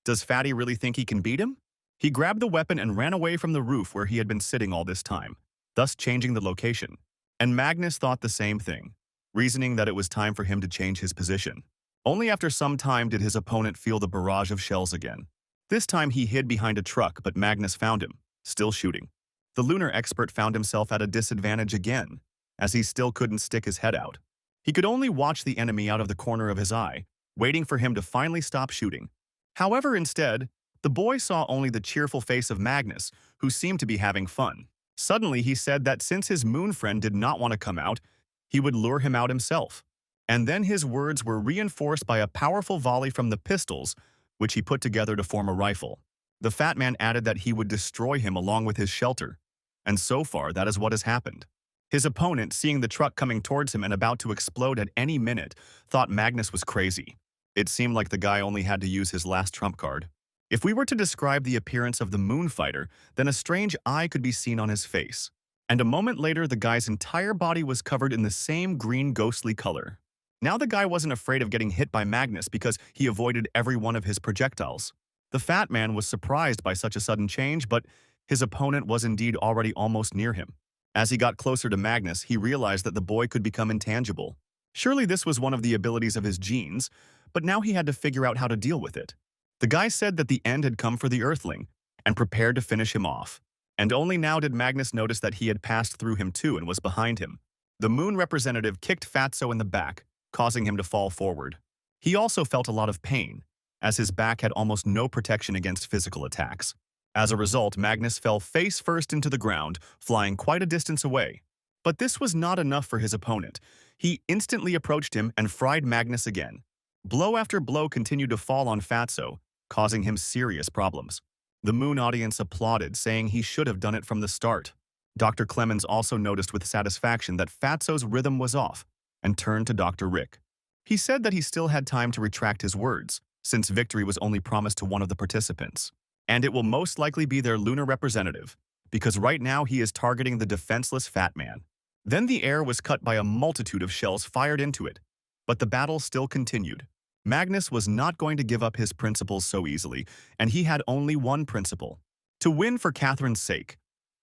[SPEAKER 1] "Does Fatty really think he can beat him?" He grabbed the weapon and ran away from the roof where he had been sitting all this time, thus changing the location. And Magnus thought the same thing, reasoning that it was time for him to change his position. Only after some time did his opponent feel the barrage of shells again. This time he hid behind a truck, but Magnus found him, still shooting. The lunar expert found himself at a disadvantage again, as he still couldn't stick his head out. He could only watch the enemy out of the corner of his eye, waiting for him to finally stop shooting. However, instead, the boy saw only the cheerful face of Magnus, who seemed to be having fun. Suddenly, he said that since his moon friend did not want to come out, he would lure him out himself. And then his words were reinforced by a powerful volley from the pistols, which he put together to form a rifle. The fat man added that he would destroy him along with his shelter. And so far, that is what has happened. His opponent, seeing the truck coming towards him and about to explode at any minute, thought Magnus was crazy. It seemed like the guy only had to use his last trump card. If we were to describe the appearance of the moon fighter, then a strange eye could be seen on his face. And a moment later, the guy's entire body was covered in the same green ghostly color. Now the guy wasn't afraid of getting hit by Magnus because he avoided every one of his projectiles. The fat man was surprised by such a sudden change, but his opponent was indeed already almost near him. As he got closer to Magnus, he realized that the boy could become intangible. Surely this was one of the abilities of his genes, but now he had to figure out how to deal with it. The guy said that the end had come for the Earthling, and prepared to finish him off. And only now did Magnus notice that he had passed through him too and was behind him. The moon representative kicked Fatso in the back, causing him to fall forward. He also felt a lot of pain, as his back had almost no protection against physical attacks. As a result, Magnus fell face first into the ground, flying quite a distance away. But this was not enough for his opponent. He instantly approached him and fried Magnus again. Blow after blow continued to fall on Fatso, causing him serious problems. The moon audience applauded, saying he should have done it from the start. Dr. Clemens also noticed with satisfaction that Fatso's rhythm was off and turned to Dr. Rick. He said that he still had time to retract his words, since victory was only promised to one of the participants. And it will most likely be their lunar representative, because right now he is targeting the defenseless fat man. Then the air was cut by a multitude of shells fired into it, but the battle still continued. Magnus was not going to give up his principles so easily, and he had only one principle: to win for Catherine's sake.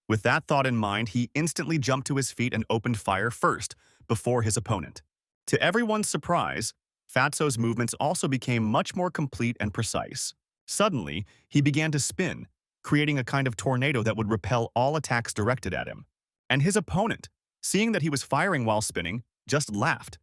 [SPEAKER 1] With that thought in mind, he instantly jumped to his feet and opened fire first, before his opponent. To everyone's surprise, Fatso's movements also became much more complete and precise. Suddenly, he began to spin, creating a kind of tornado that would repel all attacks directed at him. And his opponent, seeing that he was firing while spinning, just laughed,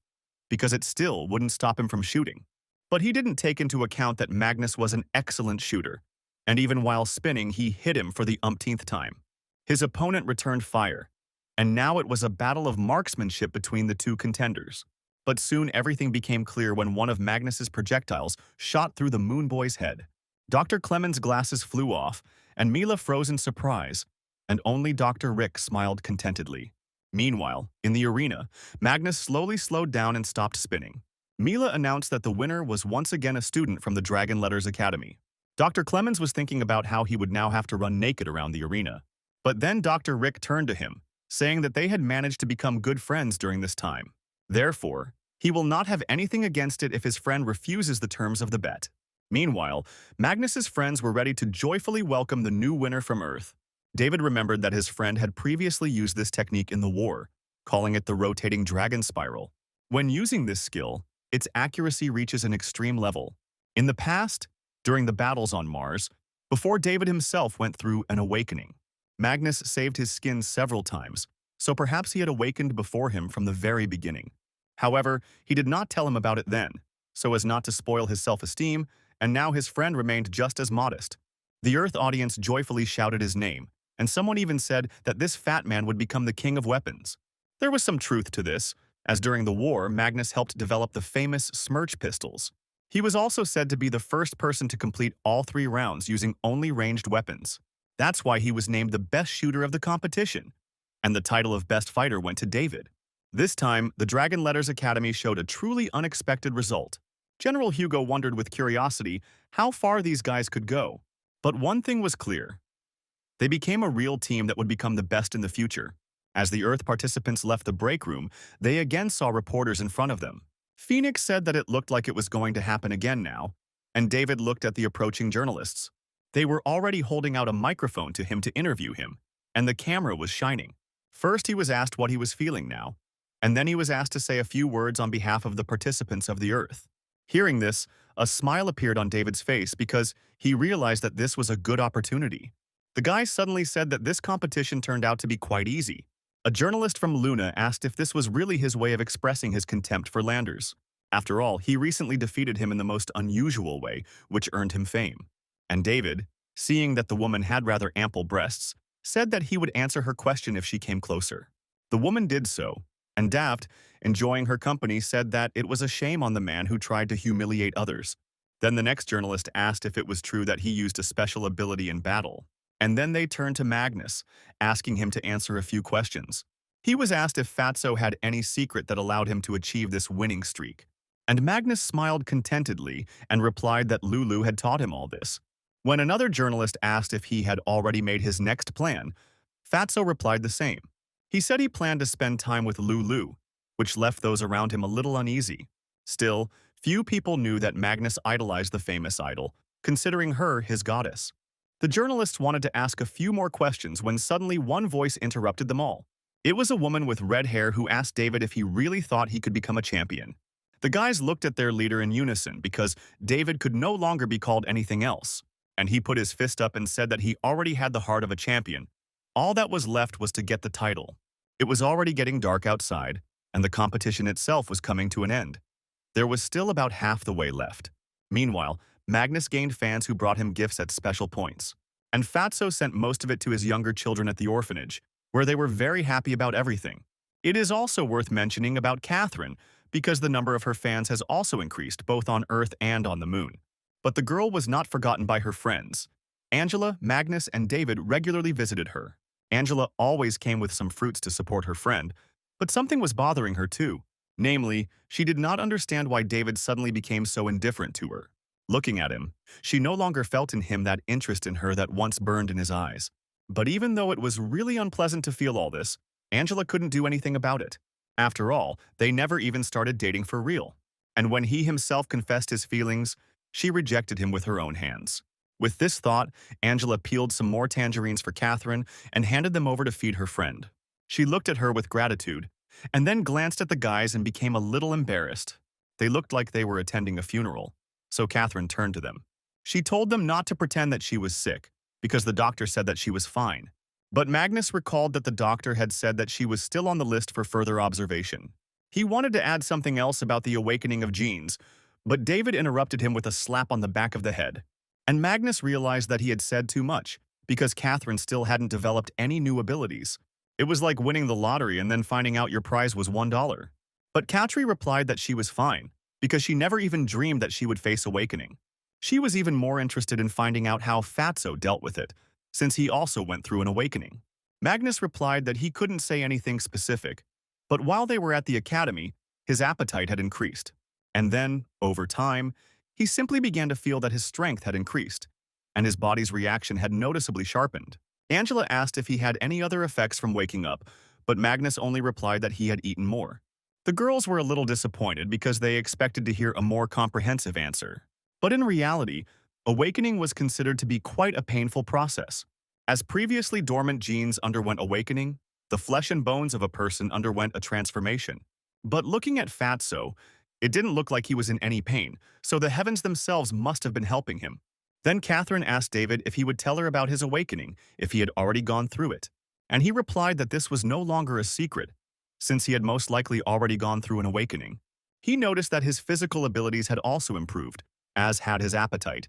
[SPEAKER 1] because it still wouldn't stop him from shooting. But he didn't take into account that Magnus was an excellent shooter, and even while spinning, he hit him for the umpteenth time. His opponent returned fire, and now it was a battle of marksmanship between the two contenders. But soon everything became clear when one of Magnus's projectiles shot through the Moon Boy's head. Dr. Clemens' glasses flew off, and Mila froze in surprise, and only Dr. Rick smiled contentedly. Meanwhile, in the arena, Magnus slowly slowed down and stopped spinning. Mila announced that the winner was once again a student from the Dragon Letters Academy. Dr. Clemens was thinking about how he would now have to run naked around the arena. But then Dr. Rick turned to him, saying that they had managed to become good friends during this time. Therefore, he will not have anything against it if his friend refuses the terms of the bet. Meanwhile, Magnus's friends were ready to joyfully welcome the new winner from Earth. David remembered that his friend had previously used this technique in the war, calling it the rotating dragon spiral. When using this skill, its accuracy reaches an extreme level. In the past, during the battles on Mars, before David himself went through an awakening, Magnus saved his skin several times, so perhaps he had awakened before him from the very beginning. However, he did not tell him about it then, so as not to spoil his self-esteem, and now his friend remained just as modest. The Earth audience joyfully shouted his name, and someone even said that this fat man would become the king of weapons. There was some truth to this, as during the war, Magnus helped develop the famous Smirch pistols. He was also said to be the first person to complete all 3 rounds using only ranged weapons. That's why he was named the best shooter of the competition, and the title of best fighter went to David. This time, the Dragon Letters Academy showed a truly unexpected result. General Hugo wondered with curiosity how far these guys could go. But one thing was clear. They became a real team that would become the best in the future. As the Earth participants left the break room, they again saw reporters in front of them. Phoenix said that it looked like it was going to happen again now, and David looked at the approaching journalists. They were already holding out a microphone to him to interview him, and the camera was shining. First, he was asked what he was feeling now, and then he was asked to say a few words on behalf of the participants of the Earth. Hearing this, a smile appeared on David's face because he realized that this was a good opportunity. The guy suddenly said that this competition turned out to be quite easy. A journalist from Luna asked if this was really his way of expressing his contempt for Landers. After all, he recently defeated him in the most unusual way, which earned him fame. And David, seeing that the woman had rather ample breasts, said that he would answer her question if she came closer. The woman did so, and Daft, enjoying her company, said that it was a shame on the man who tried to humiliate others. Then the next journalist asked if it was true that he used a special ability in battle. And then they turned to Magnus, asking him to answer a few questions. He was asked if Fatso had any secret that allowed him to achieve this winning streak. And Magnus smiled contentedly and replied that Lulu had taught him all this. When another journalist asked if he had already made his next plan, Fatso replied the same. He said he planned to spend time with Lulu, which left those around him a little uneasy. Still, few people knew that Magnus idolized the famous idol, considering her his goddess. The journalists wanted to ask a few more questions when suddenly one voice interrupted them all. It was a woman with red hair who asked David if he really thought he could become a champion. The guys looked at their leader in unison because David could no longer be called anything else, and he put his fist up and said that he already had the heart of a champion. All that was left was to get the title. It was already getting dark outside, and the competition itself was coming to an end. There was still about half the way left. Meanwhile, Magnus gained fans who brought him gifts at special points. And Fatso sent most of it to his younger children at the orphanage, where they were very happy about everything. It is also worth mentioning about Catherine, because the number of her fans has also increased both on Earth and on the Moon. But the girl was not forgotten by her friends. Angela, Magnus, and David regularly visited her. Angela always came with some fruits to support her friend, but something was bothering her too. Namely, she did not understand why David suddenly became so indifferent to her. Looking at him, she no longer felt in him that interest in her that once burned in his eyes. But even though it was really unpleasant to feel all this, Angela couldn't do anything about it. After all, they never even started dating for real. And when he himself confessed his feelings, she rejected him with her own hands. With this thought, Angela peeled some more tangerines for Catherine and handed them over to feed her friend. She looked at her with gratitude, and then glanced at the guys and became a little embarrassed. They looked like they were attending a funeral, so Catherine turned to them. She told them not to pretend that she was sick, because the doctor said that she was fine. But Magnus recalled that the doctor had said that she was still on the list for further observation. He wanted to add something else about the awakening of genes, but David interrupted him with a slap on the back of the head. And Magnus realized that he had said too much, because Catherine still hadn't developed any new abilities. It was like winning the lottery and then finding out your prize was $1. But Katri replied that she was fine, because she never even dreamed that she would face awakening. She was even more interested in finding out how Fatso dealt with it, since he also went through an awakening. Magnus replied that he couldn't say anything specific, but while they were at the academy, his appetite had increased. And then, over time, he simply began to feel that his strength had increased, and his body's reaction had noticeably sharpened. Angela asked if he had any other effects from waking up, but Magnus only replied that he had eaten more. The girls were a little disappointed because they expected to hear a more comprehensive answer. But in reality, awakening was considered to be quite a painful process. As previously dormant genes underwent awakening, the flesh and bones of a person underwent a transformation. But looking at Fatso, it didn't look like he was in any pain, so the heavens themselves must have been helping him. Then Catherine asked David if he would tell her about his awakening if he had already gone through it, and he replied that this was no longer a secret, since he had most likely already gone through an awakening. He noticed that his physical abilities had also improved, as had his appetite,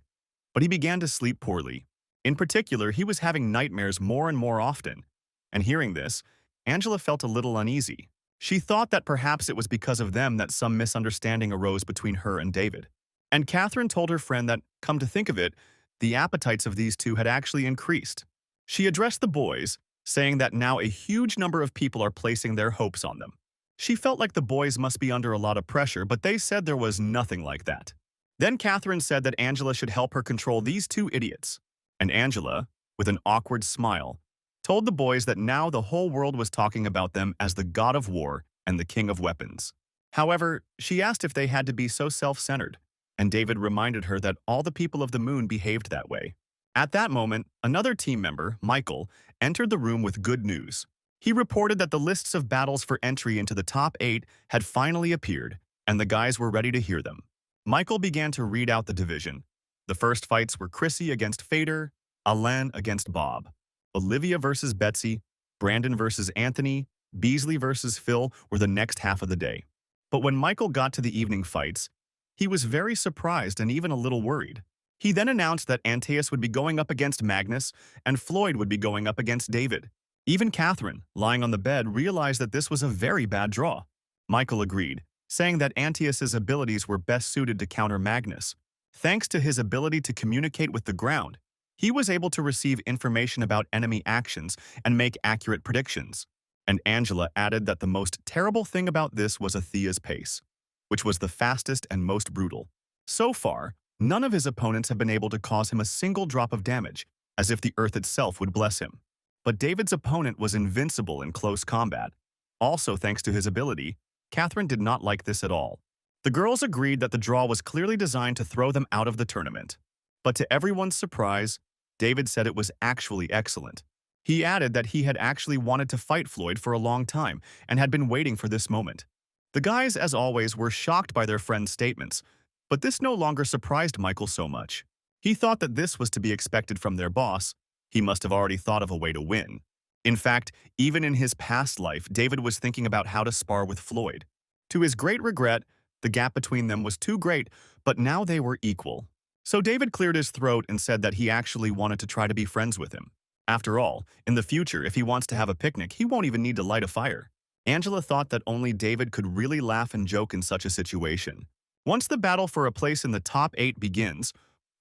[SPEAKER 1] but he began to sleep poorly. In particular, he was having nightmares more and more often, and hearing this, Angela felt a little uneasy. She thought that perhaps it was because of them that some misunderstanding arose between her and David. And Catherine told her friend that, come to think of it, the appetites of these two had actually increased. She addressed the boys, saying that now a huge number of people are placing their hopes on them. She felt like the boys must be under a lot of pressure, but they said there was nothing like that. Then Catherine said that Angela should help her control these two idiots. And Angela, with an awkward smile, told the boys that now the whole world was talking about them as the god of war and the king of weapons. However, she asked if they had to be so self-centered, and David reminded her that all the people of the moon behaved that way. At that moment, another team member, Michael, entered the room with good news. He reported that the lists of battles for entry into the top 8 had finally appeared, and the guys were ready to hear them. Michael began to read out the division. The first fights were Chrissy against Fader, Alain against Bob, Olivia versus Betsy, Brandon versus Anthony, Beasley versus Phil were the next half of the day. But when Michael got to the evening fights, he was very surprised and even a little worried. He then announced that Antaeus would be going up against Magnus and Floyd would be going up against David. Even Catherine, lying on the bed, realized that this was a very bad draw. Michael agreed, saying that Antaeus's abilities were best suited to counter Magnus. Thanks to his ability to communicate with the ground, he was able to receive information about enemy actions and make accurate predictions. And Angela added that the most terrible thing about this was Athea's pace, which was the fastest and most brutal. So far, none of his opponents have been able to cause him a single drop of damage, as if the earth itself would bless him. But David's opponent was invincible in close combat. Also thanks to his ability, Catherine did not like this at all. The girls agreed that the draw was clearly designed to throw them out of the tournament. But to everyone's surprise, David said it was actually excellent. He added that he had actually wanted to fight Floyd for a long time and had been waiting for this moment. The guys, as always, were shocked by their friend's statements, but this no longer surprised Michael so much. He thought that this was to be expected from their boss. He must have already thought of a way to win. In fact, even in his past life, David was thinking about how to spar with Floyd. To his great regret, the gap between them was too great, but now they were equal. So David cleared his throat and said that he actually wanted to try to be friends with him. After all, in the future, if he wants to have a picnic, he won't even need to light a fire. Angela thought that only David could really laugh and joke in such a situation. Once the battle for a place in the top 8 begins,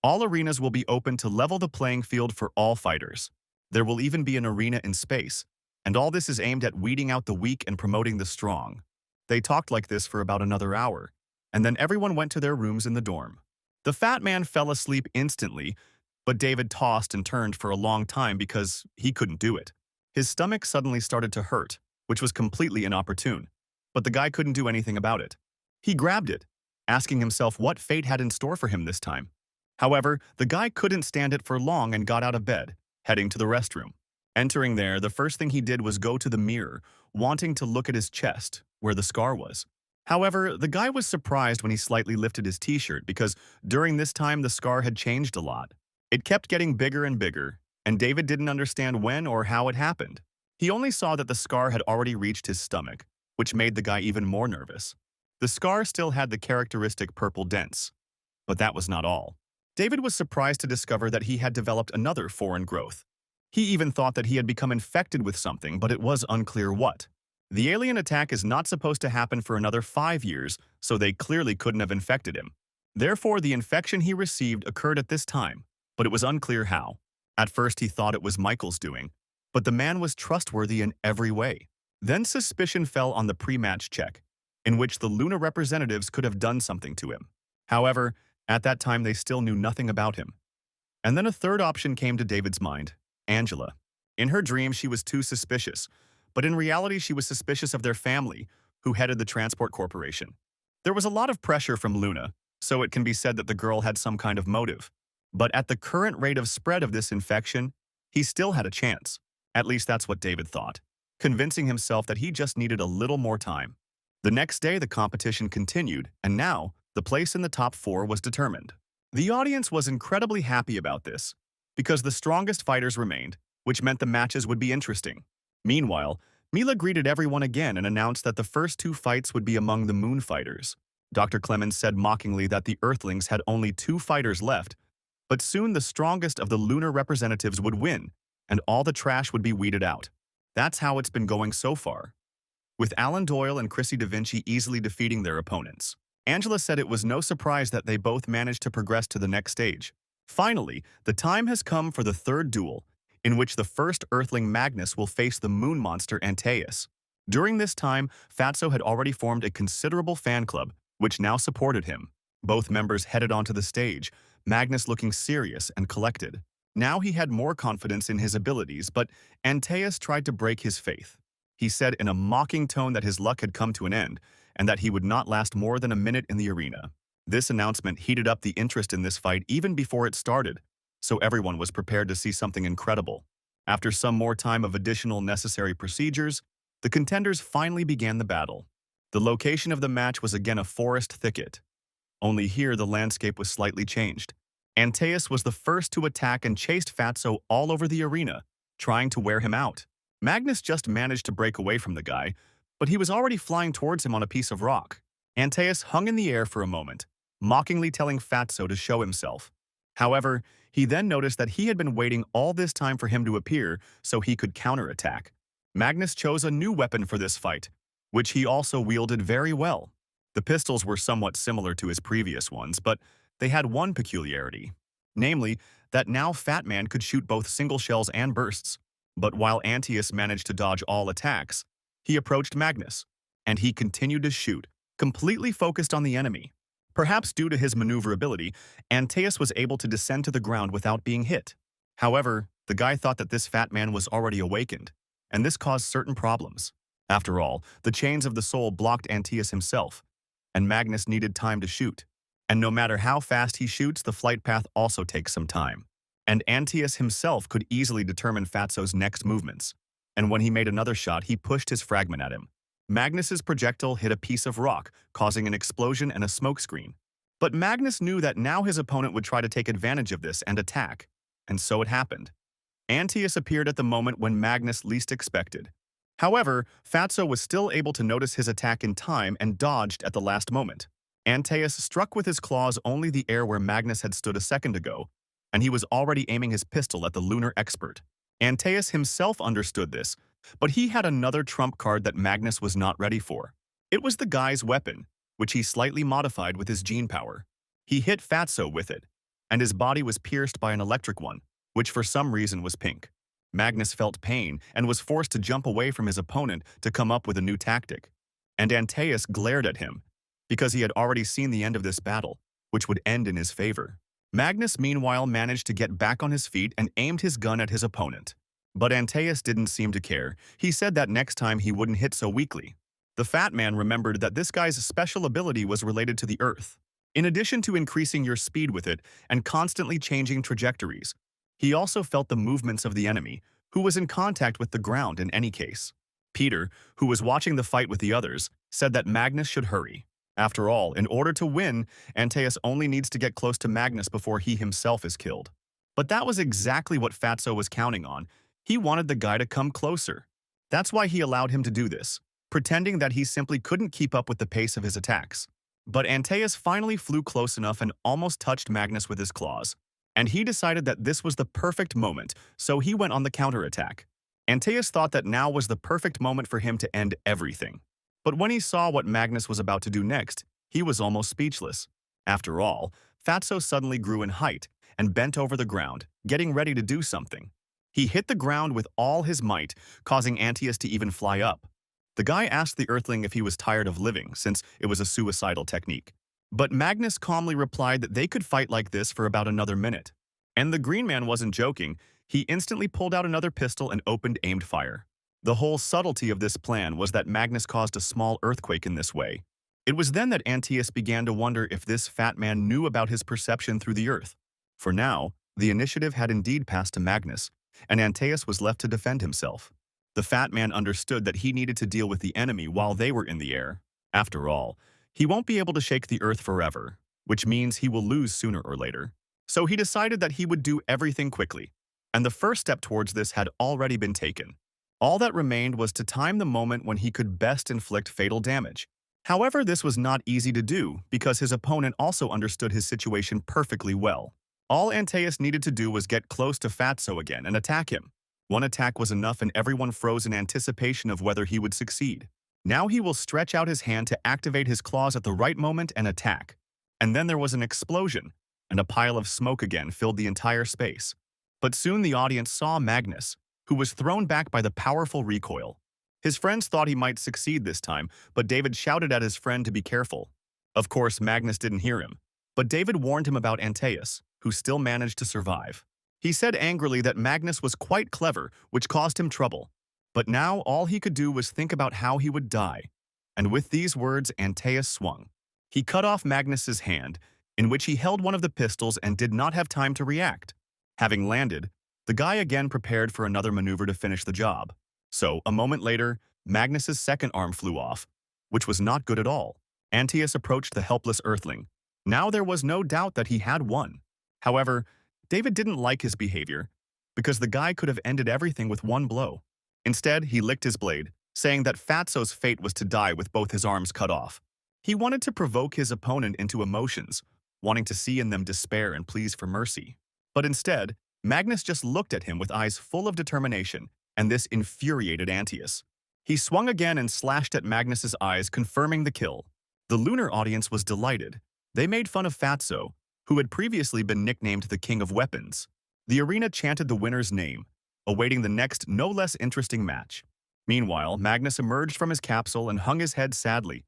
[SPEAKER 1] all arenas will be open to level the playing field for all fighters. There will even be an arena in space, and all this is aimed at weeding out the weak and promoting the strong. They talked like this for about another hour, and then everyone went to their rooms in the dorm. The fat man fell asleep instantly, but David tossed and turned for a long time because he couldn't do it. His stomach suddenly started to hurt, which was completely inopportune, but the guy couldn't do anything about it. He grabbed it, asking himself what fate had in store for him this time. However, the guy couldn't stand it for long and got out of bed, heading to the restroom. Entering there, the first thing he did was go to the mirror, wanting to look at his chest, where the scar was. However, the guy was surprised when he slightly lifted his t-shirt because during this time the scar had changed a lot. It kept getting bigger and bigger, and David didn't understand when or how it happened. He only saw that the scar had already reached his stomach, which made the guy even more nervous. The scar still had the characteristic purple dents, but that was not all. David was surprised to discover that he had developed another foreign growth. He even thought that he had become infected with something, but it was unclear what. The alien attack is not supposed to happen for another 5 years, so they clearly couldn't have infected him. Therefore, the infection he received occurred at this time, but it was unclear how. At first, he thought it was Michael's doing, but the man was trustworthy in every way. Then suspicion fell on the pre-match check, in which the Luna representatives could have done something to him. However, at that time they still knew nothing about him. And then a third option came to David's mind, Angela. In her dream, she was too suspicious, but in reality she was suspicious of their family, who headed the transport corporation. There was a lot of pressure from Luna, so it can be said that the girl had some kind of motive. But at the current rate of spread of this infection, he still had a chance. At least that's what David thought, convincing himself that he just needed a little more time. The next day, the competition continued, and now, the place in the top 4 was determined. The audience was incredibly happy about this, because the strongest fighters remained, which meant the matches would be interesting. Meanwhile, Mila greeted everyone again and announced that the first 2 fights would be among the Moon fighters. Dr. Clemens said mockingly that the Earthlings had only 2 fighters left, but soon the strongest of the lunar representatives would win, and all the trash would be weeded out. That's how it's been going so far, with Alan Doyle and Chrissy Da Vinci easily defeating their opponents. Angela said it was no surprise that they both managed to progress to the next stage. Finally, the time has come for the third duel, in which the first Earthling Magnus will face the moon monster Antaeus. During this time, Fatso had already formed a considerable fan club, which now supported him. Both members headed onto the stage, Magnus looking serious and collected. Now he had more confidence in his abilities, but Antaeus tried to break his faith. He said in a mocking tone that his luck had come to an end, and that he would not last more than a minute in the arena. This announcement heated up the interest in this fight even before it started, so everyone was prepared to see something incredible. After some more time of additional necessary procedures, the contenders finally began the battle. The location of the match was again a forest thicket. Only here the landscape was slightly changed. Antaeus was the first to attack and chased Fatso all over the arena, trying to wear him out. Magnus just managed to break away from the guy, but he was already flying towards him on a piece of rock. Antaeus hung in the air for a moment, mockingly telling Fatso to show himself. However, he then noticed that he had been waiting all this time for him to appear so he could counterattack. Magnus chose a new weapon for this fight, which he also wielded very well. The pistols were somewhat similar to his previous ones, but they had one peculiarity, namely that now Fat Man could shoot both single shells and bursts. But while Antaeus managed to dodge all attacks, he approached Magnus, and he continued to shoot, completely focused on the enemy. Perhaps due to his maneuverability, Antaeus was able to descend to the ground without being hit. However, the guy thought that this fat man was already awakened, and this caused certain problems. After all, the chains of the soul blocked Antaeus himself, and Magnus needed time to shoot. And no matter how fast he shoots, the flight path also takes some time. And Antaeus himself could easily determine Fatso's next movements. And when he made another shot, he pushed his fragment at him. Magnus's projectile hit a piece of rock, causing an explosion and a smoke screen. But Magnus knew that now his opponent would try to take advantage of this and attack. And so it happened. Antaeus appeared at the moment when Magnus least expected. However, Fatso was still able to notice his attack in time and dodged at the last moment. Antaeus struck with his claws only the air where Magnus had stood a second ago, and he was already aiming his pistol at the lunar expert. Antaeus himself understood this, but he had another trump card that Magnus was not ready for. It was the guy's weapon, which he slightly modified with his gene power. He hit Fatso with it, and his body was pierced by an electric one, which for some reason was pink. Magnus felt pain and was forced to jump away from his opponent to come up with a new tactic. And Antaeus glared at him, because he had already seen the end of this battle, which would end in his favor. Magnus meanwhile managed to get back on his feet and aimed his gun at his opponent. But Antaeus didn't seem to care. He said that next time he wouldn't hit so weakly. The fat man remembered that this guy's special ability was related to the earth. In addition to increasing your speed with it and constantly changing trajectories, he also felt the movements of the enemy, who was in contact with the ground in any case. Peter, who was watching the fight with the others, said that Magnus should hurry. After all, in order to win, Antaeus only needs to get close to Magnus before he himself is killed. But that was exactly what Fatso was counting on. He wanted the guy to come closer. That's why he allowed him to do this, pretending that he simply couldn't keep up with the pace of his attacks. But Antaeus finally flew close enough and almost touched Magnus with his claws. And he decided that this was the perfect moment, so he went on the counterattack. Antaeus thought that now was the perfect moment for him to end everything. But when he saw what Magnus was about to do next, he was almost speechless. After all, Fatso suddenly grew in height and bent over the ground, getting ready to do something. He hit the ground with all his might, causing Antaeus to even fly up. The guy asked the Earthling if he was tired of living, since it was a suicidal technique. But Magnus calmly replied that they could fight like this for about another minute. And the Green Man wasn't joking. He instantly pulled out another pistol and opened aimed fire. The whole subtlety of this plan was that Magnus caused a small earthquake in this way. It was then that Antaeus began to wonder if this fat man knew about his perception through the earth. For now, the initiative had indeed passed to Magnus, and Antaeus was left to defend himself. The fat man understood that he needed to deal with the enemy while they were in the air. After all, he won't be able to shake the earth forever, which means he will lose sooner or later. So he decided that he would do everything quickly, and the first step towards this had already been taken. All that remained was to time the moment when he could best inflict fatal damage. However, this was not easy to do because his opponent also understood his situation perfectly well. All Antaeus needed to do was get close to Fatso again and attack him. One attack was enough and everyone froze in anticipation of whether he would succeed. Now he will stretch out his hand to activate his claws at the right moment and attack. And then there was an explosion, and a pile of smoke again filled the entire space. But soon the audience saw Magnus, who was thrown back by the powerful recoil. His friends thought he might succeed this time, but David shouted at his friend to be careful. Of course, Magnus didn't hear him, but David warned him about Antaeus, who still managed to survive. He said angrily that Magnus was quite clever, which caused him trouble. But now all he could do was think about how he would die. And with these words, Antaeus swung. He cut off Magnus's hand, in which he held one of the pistols and did not have time to react. Having landed, the guy again prepared for another maneuver to finish the job. So, a moment later, Magnus's second arm flew off, which was not good at all. Antaeus approached the helpless earthling. Now there was no doubt that he had won. However, David didn't like his behavior, because the guy could have ended everything with one blow. Instead, he licked his blade, saying that Fatso's fate was to die with both his arms cut off. He wanted to provoke his opponent into emotions, wanting to see in them despair and pleas for mercy. But instead, Magnus just looked at him with eyes full of determination, and this infuriated Antaeus. He swung again and slashed at Magnus's eyes, confirming the kill. The lunar audience was delighted. They made fun of Fatso, who had previously been nicknamed the King of Weapons. The arena chanted the winner's name, awaiting the next no less interesting match. Meanwhile, Magnus emerged from his capsule and hung his head sadly,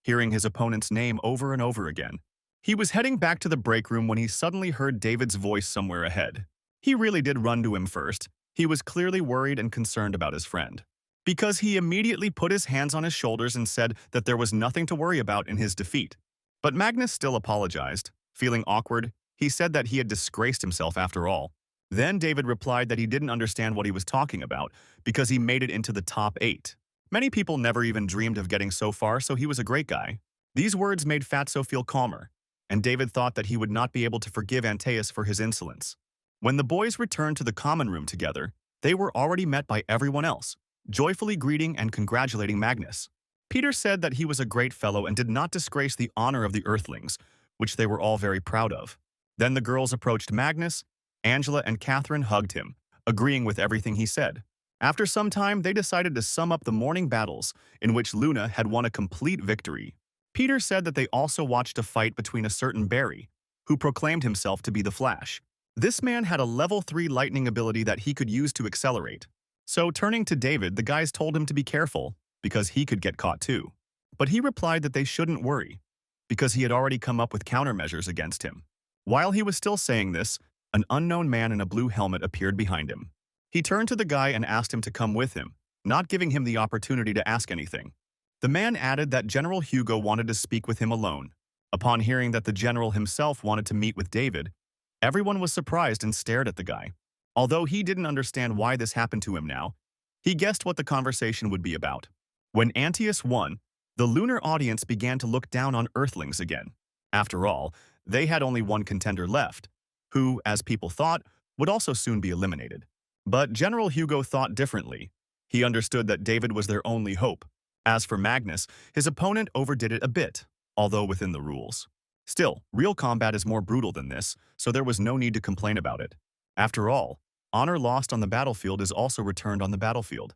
[SPEAKER 1] hearing his opponent's name over and over again. He was heading back to the break room when he suddenly heard David's voice somewhere ahead. He really did run to him first. He was clearly worried and concerned about his friend, because he immediately put his hands on his shoulders and said that there was nothing to worry about in his defeat. But Magnus still apologized. Feeling awkward, he said that he had disgraced himself after all. Then David replied that he didn't understand what he was talking about because he made it into the top 8. Many people never even dreamed of getting so far, so he was a great guy. These words made Fatso feel calmer, and David thought that he would not be able to forgive Antaeus for his insolence. When the boys returned to the common room together, they were already met by everyone else, joyfully greeting and congratulating Magnus. Peter said that he was a great fellow and did not disgrace the honor of the Earthlings, which they were all very proud of. Then the girls approached Magnus. Angela and Catherine hugged him, agreeing with everything he said. After some time, they decided to sum up the morning battles, in which Luna had won a complete victory. Peter said that they also watched a fight between a certain Barry, who proclaimed himself to be the Flash. This man had a level 3 lightning ability that he could use to accelerate. So turning to David, the guys told him to be careful, because he could get caught too. But he replied that they shouldn't worry, because he had already come up with countermeasures against him. While he was still saying this, an unknown man in a blue helmet appeared behind him. He turned to the guy and asked him to come with him, not giving him the opportunity to ask anything. The man added that General Hugo wanted to speak with him alone. Upon hearing that the general himself wanted to meet with David, everyone was surprised and stared at the guy. Although he didn't understand why this happened to him now, he guessed what the conversation would be about. When Antaeus won, the lunar audience began to look down on Earthlings again. After all, they had only one contender left, who, as people thought, would also soon be eliminated. But General Hugo thought differently. He understood that David was their only hope. As for Magnus, his opponent overdid it a bit, although within the rules. Still, real combat is more brutal than this, so there was no need to complain about it. After all, honor lost on the battlefield is also returned on the battlefield.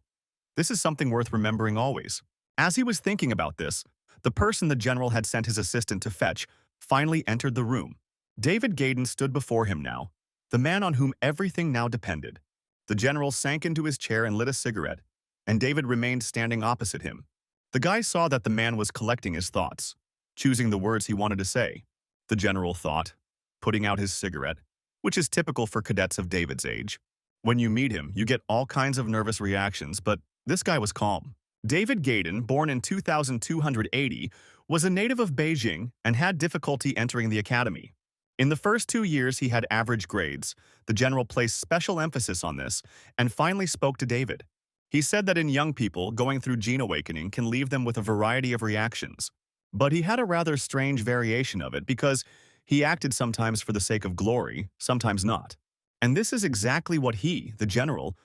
[SPEAKER 1] This is something worth remembering always. As he was thinking about this, the person the general had sent his assistant to fetch finally entered the room. David Gaydon stood before him now, the man on whom everything now depended. The general sank into his chair and lit a cigarette, and David remained standing opposite him. The guy saw that the man was collecting his thoughts, choosing the words he wanted to say. The general thought, putting out his cigarette, which is typical for cadets of David's age. When you meet him, you get all kinds of nervous reactions, but this guy was calm. David Gaydon, born in 2280, was a native of Beijing and had difficulty entering the academy. In the first 2 years, he had average grades. The general placed special emphasis on this and finally spoke to David. He said that in young people, going through gene awakening can leave them with a variety of reactions. But he had a rather strange variation of it because he acted sometimes for the sake of glory, sometimes not. And this is exactly what he, the general,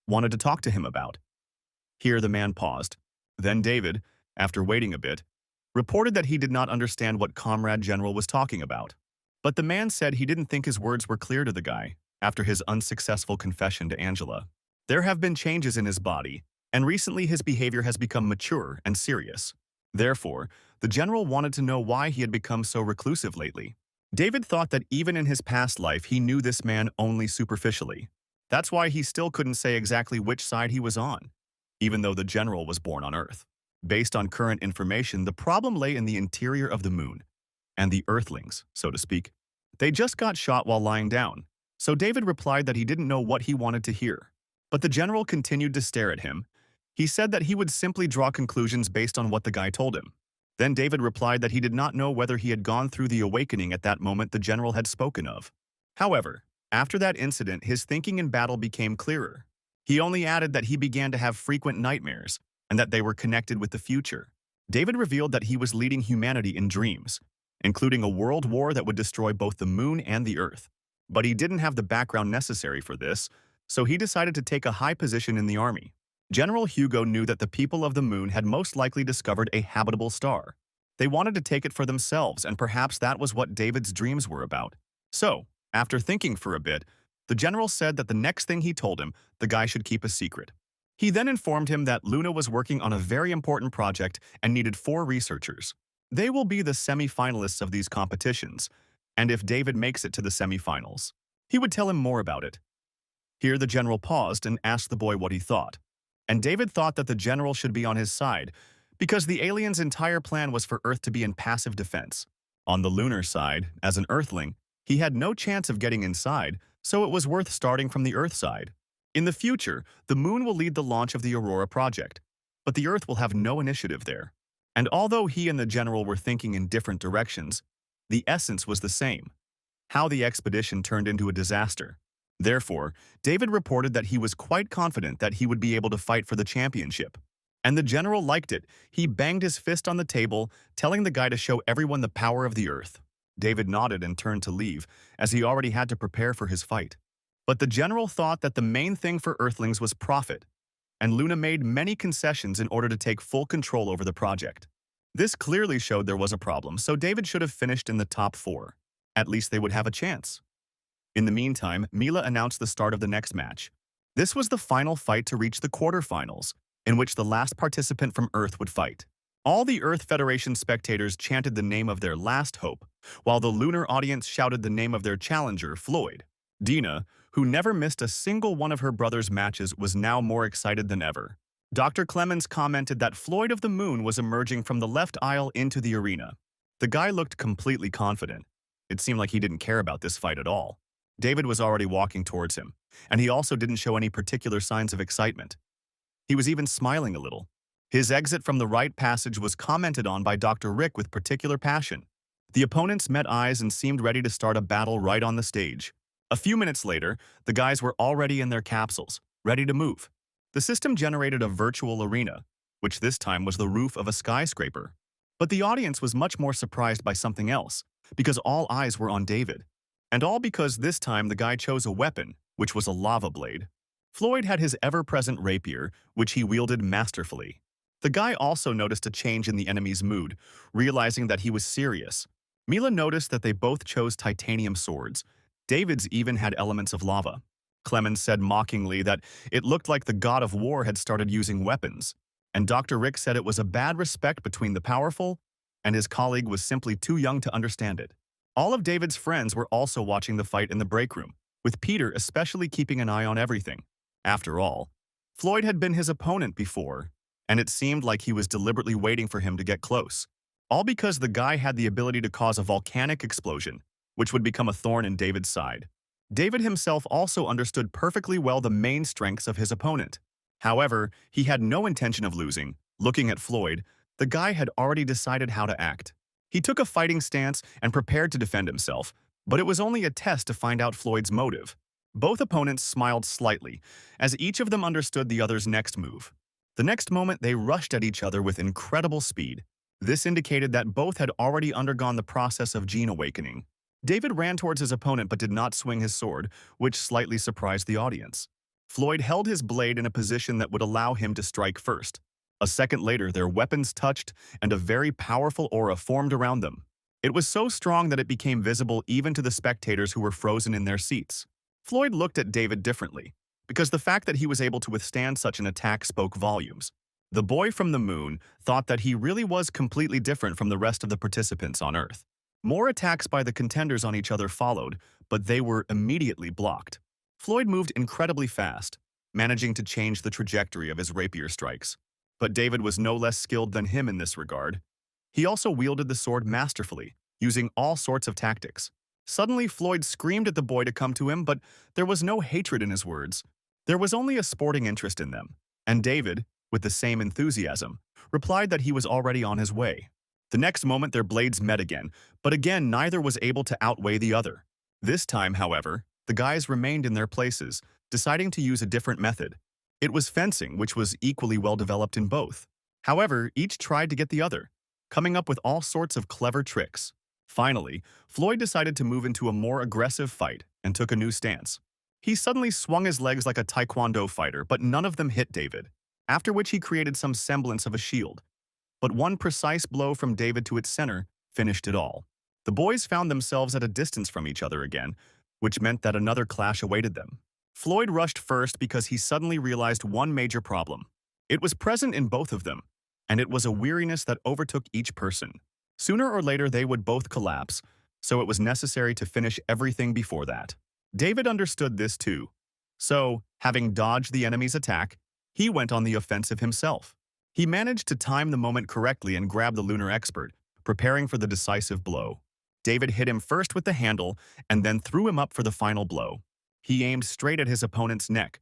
[SPEAKER 1] wanted to talk to him about. Here the man paused. Then David, after waiting a bit, reported that he did not understand what Comrade General was talking about. But the man said he didn't think his words were clear to the guy after his unsuccessful confession to Angela. There have been changes in his body, and recently his behavior has become mature and serious. Therefore, the general wanted to know why he had become so reclusive lately. David thought that even in his past life he knew this man only superficially. That's why he still couldn't say exactly which side he was on, even though the general was born on Earth. Based on current information, the problem lay in the interior of the moon, and the Earthlings, so to speak. They just got shot while lying down, so David replied that he didn't know what he wanted to hear. But the general continued to stare at him. He said that he would simply draw conclusions based on what the guy told him. Then David replied that he did not know whether he had gone through the awakening at that moment the general had spoken of. However, after that incident, his thinking in battle became clearer. He only added that he began to have frequent nightmares and that they were connected with the future. David revealed that he was leading humanity in dreams, including a world war that would destroy both the moon and the Earth. But he didn't have the background necessary for this, so he decided to take a high position in the army. General Hugo knew that the people of the moon had most likely discovered a habitable star. They wanted to take it for themselves, and perhaps that was what David's dreams were about. So, after thinking for a bit, the general said that the next thing he told him, the guy should keep a secret. He then informed him that Luna was working on a very important project and needed 4 researchers. They will be the semi-finalists of these competitions, and if David makes it to the semi-finals, he would tell him more about it. Here the general paused and asked the boy what he thought. And David thought that the general should be on his side, because the aliens' entire plan was for Earth to be in passive defense. On the lunar side, as an Earthling, he had no chance of getting inside, so it was worth starting from the Earth side. In the future, the moon will lead the launch of the Aurora project, but the Earth will have no initiative there. And although he and the general were thinking in different directions, the essence was the same: how the expedition turned into a disaster. Therefore, David reported that he was quite confident that he would be able to fight for the championship. And the general liked it. He banged his fist on the table, telling the guy to show everyone the power of the Earth. David nodded and turned to leave, as he already had to prepare for his fight. But the general thought that the main thing for Earthlings was profit, and Luna made many concessions in order to take full control over the project. This clearly showed there was a problem, so David should have finished in the top 4. At least they would have a chance. In the meantime, Mila announced the start of the next match. This was the final fight to reach the quarterfinals, in which the last participant from Earth would fight. All the Earth Federation spectators chanted the name of their last hope, while the lunar audience shouted the name of their challenger, Floyd. Dina, who never missed a single one of her brother's matches, was now more excited than ever. Dr. Clemens commented that Floyd of the Moon was emerging from the left aisle into the arena. The guy looked completely confident. It seemed like he didn't care about this fight at all. David was already walking towards him, and he also didn't show any particular signs of excitement. He was even smiling a little. His exit from the right passage was commented on by Dr. Rick with particular passion. The opponents met eyes and seemed ready to start a battle right on the stage. A few minutes later, the guys were already in their capsules, ready to move. The system generated a virtual arena, which this time was the roof of a skyscraper. But the audience was much more surprised by something else, because all eyes were on David. And all because this time the guy chose a weapon, which was a lava blade. Floyd had his ever-present rapier, which he wielded masterfully. The guy also noticed a change in the enemy's mood, realizing that he was serious. Mila noticed that they both chose titanium swords. David's even had elements of lava. Clemens said mockingly that it looked like the god of war had started using weapons. And Dr. Rick said it was a bad respect between the powerful, and his colleague was simply too young to understand it. All of David's friends were also watching the fight in the break room, with Peter especially keeping an eye on everything. After all, Floyd had been his opponent before, and it seemed like he was deliberately waiting for him to get close. All because the guy had the ability to cause a volcanic explosion, which would become a thorn in David's side. David himself also understood perfectly well the main strengths of his opponent. However, he had no intention of losing. Looking at Floyd, the guy had already decided how to act. He took a fighting stance and prepared to defend himself, but it was only a test to find out Floyd's motive. Both opponents smiled slightly, as each of them understood the other's next move. The next moment, they rushed at each other with incredible speed. This indicated that both had already undergone the process of gene awakening. David ran towards his opponent but did not swing his sword, which slightly surprised the audience. Floyd held his blade in a position that would allow him to strike first. A second later, their weapons touched, and a very powerful aura formed around them. It was so strong that it became visible even to the spectators who were frozen in their seats. Floyd looked at David differently, because the fact that he was able to withstand such an attack spoke volumes. The boy from the moon thought that he really was completely different from the rest of the participants on Earth. More attacks by the contenders on each other followed, but they were immediately blocked. Floyd moved incredibly fast, managing to change the trajectory of his rapier strikes. But David was no less skilled than him in this regard. He also wielded the sword masterfully, using all sorts of tactics. Suddenly, Floyd screamed at the boy to come to him, but there was no hatred in his words. There was only a sporting interest in them. And David, with the same enthusiasm, replied that he was already on his way. The next moment, their blades met again, but again neither was able to outweigh the other. This time, however, the guys remained in their places, deciding to use a different method. It was fencing, which was equally well developed in both. However, each tried to get the other, coming up with all sorts of clever tricks. Finally, Floyd decided to move into a more aggressive fight and took a new stance. He suddenly swung his legs like a taekwondo fighter, but none of them hit David, after which he created some semblance of a shield. But one precise blow from David to its center finished it all. The boys found themselves at a distance from each other again, which meant that another clash awaited them. Floyd rushed first because he suddenly realized one major problem. It was present in both of them, and it was a weariness that overtook each person. Sooner or later, they would both collapse, so it was necessary to finish everything before that. David understood this too. So, having dodged the enemy's attack, he went on the offensive himself. He managed to time the moment correctly and grab the lunar expert, preparing for the decisive blow. David hit him first with the handle and then threw him up for the final blow. He aimed straight at his opponent's neck,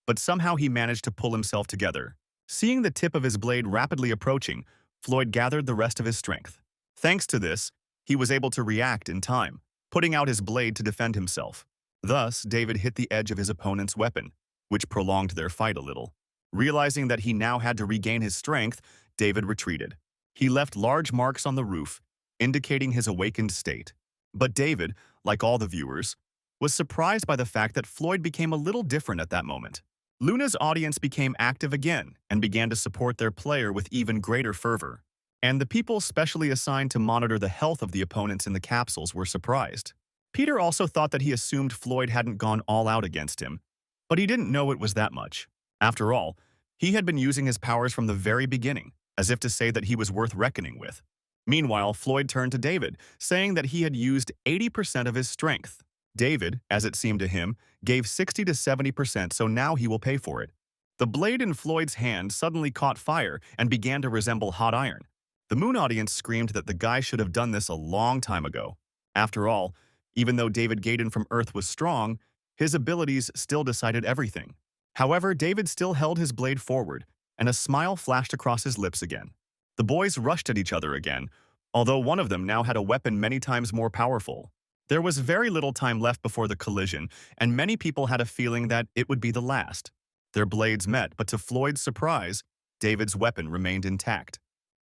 [SPEAKER 1] but somehow he managed to pull himself together. Seeing the tip of his blade rapidly approaching, Floyd gathered the rest of his strength. Thanks to this, he was able to react in time, putting out his blade to defend himself. Thus, David hit the edge of his opponent's weapon, which prolonged their fight a little. Realizing that he now had to regain his strength, David retreated. He left large marks on the roof, indicating his awakened state. But David, like all the viewers, was surprised by the fact that Floyd became a little different at that moment. Luna's audience became active again and began to support their player with even greater fervor. And the people specially assigned to monitor the health of the opponents in the capsules were surprised. Peter also thought that he assumed Floyd hadn't gone all out against him, but he didn't know it was that much. After all, he had been using his powers from the very beginning, as if to say that he was worth reckoning with. Meanwhile, Floyd turned to David, saying that he had used 80% of his strength. David, as it seemed to him, gave 60 to 70%, so now he will pay for it. The blade in Floyd's hand suddenly caught fire and began to resemble hot iron. The Moon audience screamed that the guy should have done this a long time ago. After all, even though David Gaydon from Earth was strong, his abilities still decided everything. However, David still held his blade forward, and a smile flashed across his lips again. The boys rushed at each other again, although one of them now had a weapon many times more powerful. There was very little time left before the collision, and many people had a feeling that it would be the last. Their blades met, but to Floyd's surprise, David's weapon remained intact.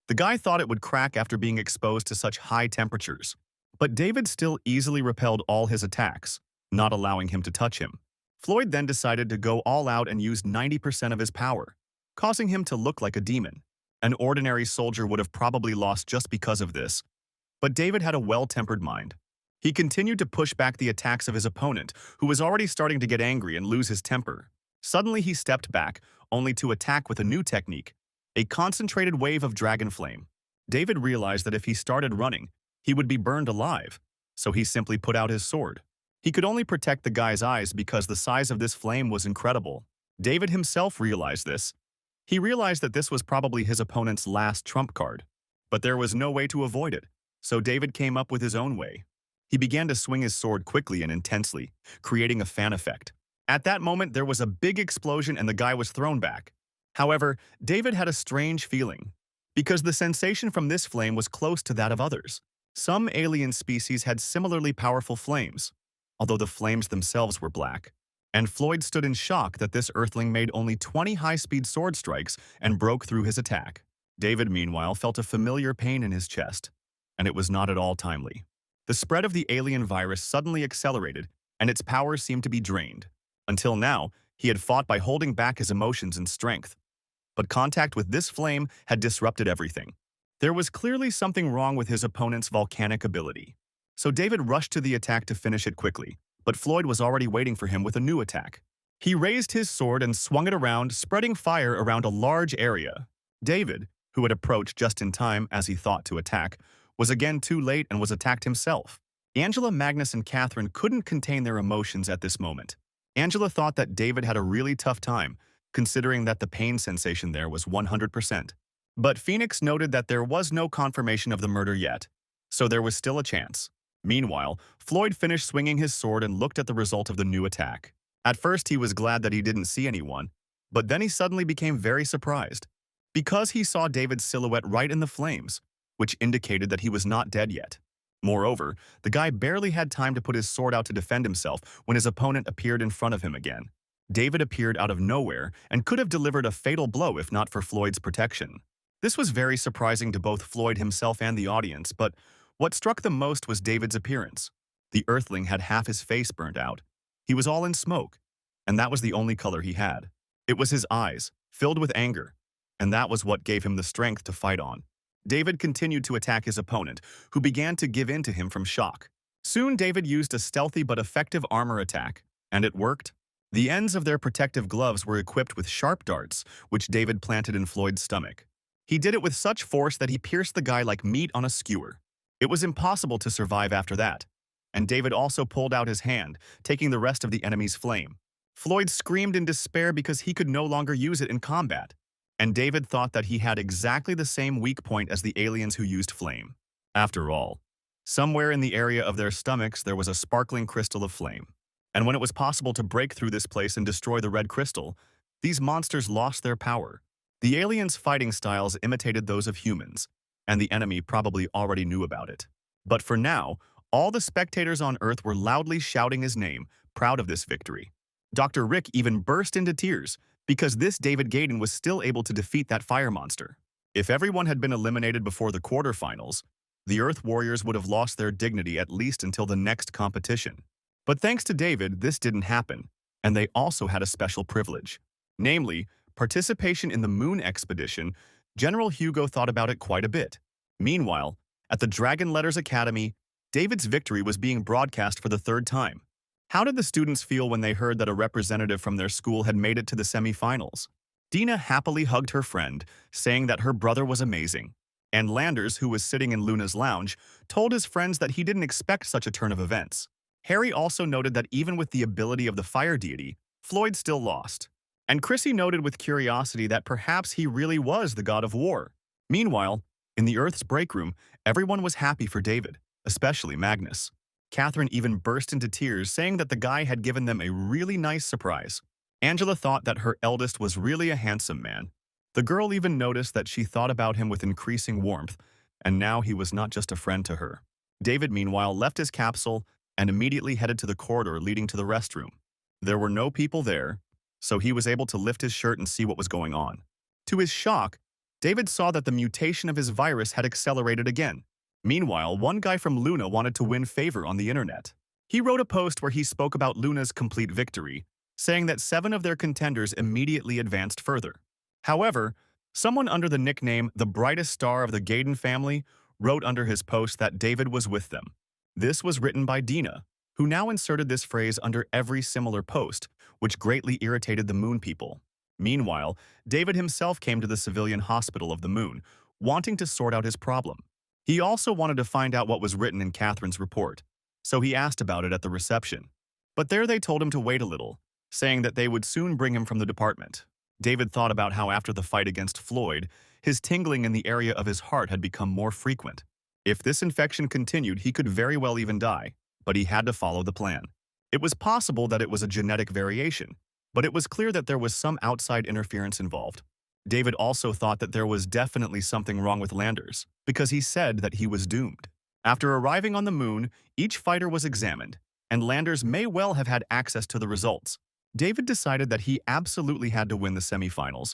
[SPEAKER 1] The guy thought it would crack after being exposed to such high temperatures, but David still easily repelled all his attacks, not allowing him to touch him. Floyd then decided to go all out and used 90% of his power, causing him to look like a demon. An ordinary soldier would have probably lost just because of this, but David had a well-tempered mind. He continued to push back the attacks of his opponent, who was already starting to get angry and lose his temper. Suddenly he stepped back, only to attack with a new technique, a concentrated wave of dragon flame. David realized that if he started running, he would be burned alive, so he simply put out his sword. He could only protect the guy's eyes because the size of this flame was incredible. David himself realized this. He realized that this was probably his opponent's last trump card, but there was no way to avoid it, so David came up with his own way. He began to swing his sword quickly and intensely, creating a fan effect. At that moment, there was a big explosion and the guy was thrown back. However, David had a strange feeling, because the sensation from this flame was close to that of others. Some alien species had similarly powerful flames, although the flames themselves were black. And Floyd stood in shock that this earthling made only 20 high-speed sword strikes and broke through his attack. David, meanwhile, felt a familiar pain in his chest, and it was not at all timely. The spread of the alien virus suddenly accelerated, and its power seemed to be drained. Until now, he had fought by holding back his emotions and strength. But contact with this flame had disrupted everything. There was clearly something wrong with his opponent's volcanic ability. So David rushed to the attack to finish it quickly, but Floyd was already waiting for him with a new attack. He raised his sword and swung it around, spreading fire around a large area. David, who had approached just in time as he thought to attack, was again too late and was attacked himself. Angela, Magnus, and Catherine couldn't contain their emotions at this moment. Angela thought that David had a really tough time, considering that the pain sensation there was 100%. But Phoenix noted that there was no confirmation of the murder yet, so there was still a chance. Meanwhile, Floyd finished swinging his sword and looked at the result of the new attack. At first, he was glad that he didn't see anyone, but then he suddenly became very surprised, because he saw David's silhouette right in the flames, which indicated that he was not dead yet. Moreover, the guy barely had time to put his sword out to defend himself when his opponent appeared in front of him again. David appeared out of nowhere and could have delivered a fatal blow if not for Floyd's protection. This was very surprising to both Floyd himself and the audience, but what struck them most was David's appearance. The earthling had half his face burnt out. He was all in smoke, and that was the only color he had. It was his eyes, filled with anger, and that was what gave him the strength to fight on. David continued to attack his opponent, who began to give in to him from shock. Soon David used a stealthy but effective armor attack, and it worked. The ends of their protective gloves were equipped with sharp darts, which David planted in Floyd's stomach. He did it with such force that he pierced the guy like meat on a skewer. It was impossible to survive after that, and David also pulled out his hand, taking the rest of the enemy's flame. Floyd screamed in despair because he could no longer use it in combat, and David thought that he had exactly the same weak point as the aliens who used flame. After all, somewhere in the area of their stomachs there was a sparkling crystal of flame, and when it was possible to break through this place and destroy the red crystal, these monsters lost their power. The aliens' fighting styles imitated those of humans, and the enemy probably already knew about it. But for now, all the spectators on Earth were loudly shouting his name, proud of this victory. Dr. Rick even burst into tears, because this David Gaydon was still able to defeat that fire monster. If everyone had been eliminated before the quarterfinals, the Earth Warriors would have lost their dignity at least until the next competition. But thanks to David, this didn't happen, and they also had a special privilege. Namely, participation in the Moon Expedition. General Hugo thought about it quite a bit. Meanwhile, at the Dragon Letters Academy, David's victory was being broadcast for the third time. How did the students feel when they heard that a representative from their school had made it to the semifinals? Dina happily hugged her friend, saying that her brother was amazing. And Landers, who was sitting in Luna's lounge, told his friends that he didn't expect such a turn of events. Harry also noted that even with the ability of the fire deity, Floyd still lost. And Chrissy noted with curiosity that perhaps he really was the god of war. Meanwhile, in the Earth's break room, everyone was happy for David, especially Magnus. Catherine even burst into tears, saying that the guy had given them a really nice surprise. Angela thought that her eldest was really a handsome man. The girl even noticed that she thought about him with increasing warmth, and now he was not just a friend to her. David, meanwhile, left his capsule and immediately headed to the corridor leading to the restroom. There were no people there, so he was able to lift his shirt and see what was going on. To his shock, David saw that the mutation of his virus had accelerated again. Meanwhile, one guy from Luna wanted to win favor on the internet. He wrote a post where he spoke about Luna's complete victory, saying that 7 of their contenders immediately advanced further. However, someone under the nickname the brightest star of the Gaydon family wrote under his post that David was with them. This was written by Dina, who now inserted this phrase under every similar post, which greatly irritated the Moon people. Meanwhile, David himself came to the civilian hospital of the Moon, wanting to sort out his problem. He also wanted to find out what was written in Catherine's report, so he asked about it at the reception. But there they told him to wait a little, saying that they would soon bring him from the department. David thought about how after the fight against Floyd, his tingling in the area of his heart had become more frequent. If this infection continued, he could very well even die, but he had to follow the plan. It was possible that it was a genetic variation, but it was clear that there was some outside interference involved. David also thought that there was definitely something wrong with Landers, because he said that he was doomed. After arriving on the Moon, each fighter was examined, and Landers may well have had access to the results. David decided that he absolutely had to win the semifinals,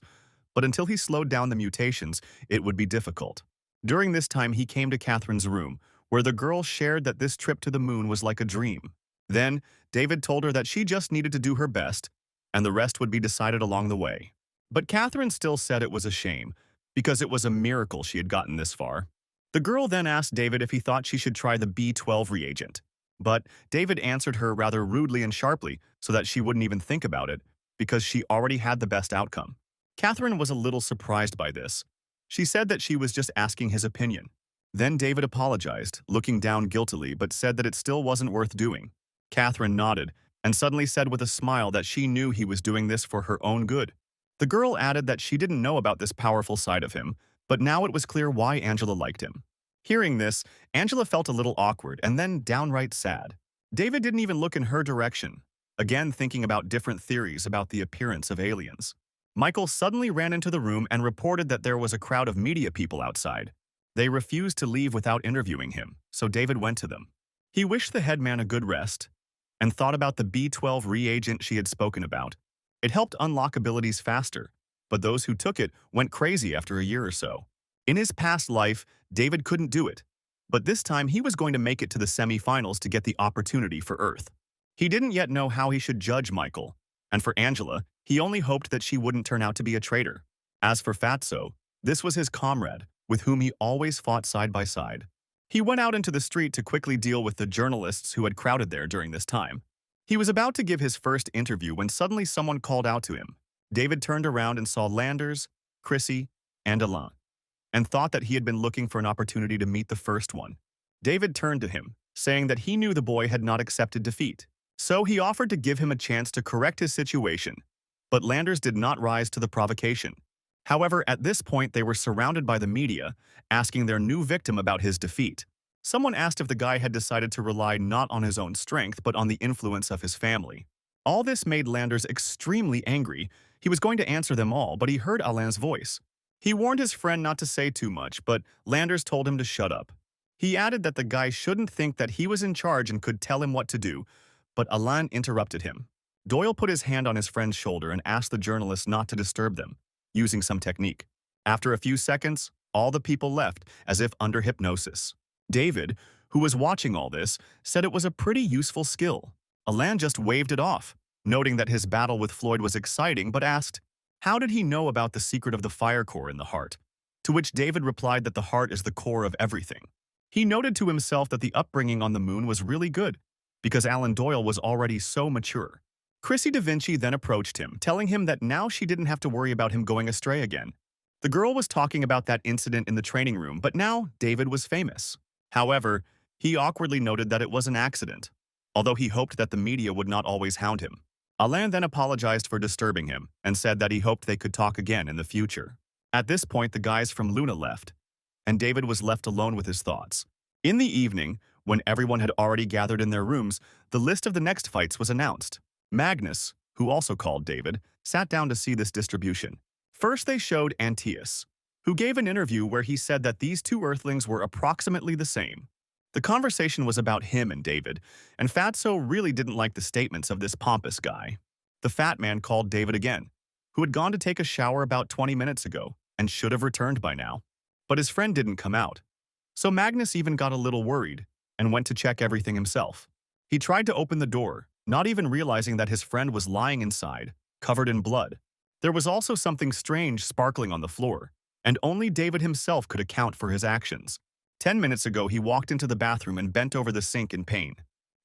[SPEAKER 1] but until he slowed down the mutations, it would be difficult. During this time, he came to Catherine's room, where the girl shared that this trip to the Moon was like a dream. Then, David told her that she just needed to do her best, and the rest would be decided along the way. But Catherine still said it was a shame, because it was a miracle she had gotten this far. The girl then asked David if he thought she should try the B12 reagent. But David answered her rather rudely and sharply so that she wouldn't even think about it, because she already had the best outcome. Catherine was a little surprised by this. She said that she was just asking his opinion. Then David apologized, looking down guiltily, but said that it still wasn't worth doing. Catherine nodded, and suddenly said with a smile that she knew he was doing this for her own good. The girl added that she didn't know about this powerful side of him, but now it was clear why Angela liked him. Hearing this, Angela felt a little awkward and then downright sad. David didn't even look in her direction, again thinking about different theories about the appearance of aliens. Michael suddenly ran into the room and reported that there was a crowd of media people outside. They refused to leave without interviewing him, so David went to them. He wished the headman a good rest and thought about the B12 reagent she had spoken about. It helped unlock abilities faster, but those who took it went crazy after a year or so. In his past life, David couldn't do it, but this time he was going to make it to the semi-finals to get the opportunity for Earth. He didn't yet know how he should judge Michael, and for Angela, he only hoped that she wouldn't turn out to be a traitor. As for Fatso, this was his comrade, with whom he always fought side by side. He went out into the street to quickly deal with the journalists who had crowded there during this time. He was about to give his first interview when suddenly someone called out to him. David turned around and saw Landers, Chrissy, and Alain, and thought that he had been looking for an opportunity to meet the first one. David turned to him, saying that he knew the boy had not accepted defeat, so he offered to give him a chance to correct his situation. But Landers did not rise to the provocation. However, at this point they were surrounded by the media, asking their new victim about his defeat. Someone asked if the guy had decided to rely not on his own strength but on the influence of his family. All this made Landers extremely angry. He was going to answer them all, but he heard Alain's voice. He warned his friend not to say too much, but Landers told him to shut up. He added that the guy shouldn't think that he was in charge and could tell him what to do, but Alain interrupted him. Doyle put his hand on his friend's shoulder and asked the journalist not to disturb them, using some technique. After a few seconds, all the people left, as if under hypnosis. David, who was watching all this, said it was a pretty useful skill. Alain just waved it off, noting that his battle with Floyd was exciting, but asked, how did he know about the secret of the fire core in the heart? To which David replied that the heart is the core of everything. He noted to himself that the upbringing on the Moon was really good, because Alan Doyle was already so mature. Chrissy Da Vinci then approached him, telling him that now she didn't have to worry about him going astray again. The girl was talking about that incident in the training room, but now David was famous. However, he awkwardly noted that it was an accident. although he hoped that the media would not always hound him. Alain then apologized for disturbing him and said that he hoped they could talk again in the future. At this point, the guys from Luna left, and David was left alone with his thoughts. In the evening, when everyone had already gathered in their rooms, the list of the next fights was announced. Magnus, who also called David, sat down to see this distribution. First, they showed Antaeus, who gave an interview where he said that these two Earthlings were approximately the same. The conversation was about him and David, and Fatso really didn't like the statements of this pompous guy. The fat man called David again, who had gone to take a shower about 20 minutes ago and should have returned by now. But his friend didn't come out. So Magnus even got a little worried and went to check everything himself. He tried to open the door, not even realizing that his friend was lying inside, covered in blood. There was also something strange sparkling on the floor, and only David himself could account for his actions. 10 minutes ago, he walked into the bathroom and bent over the sink in pain.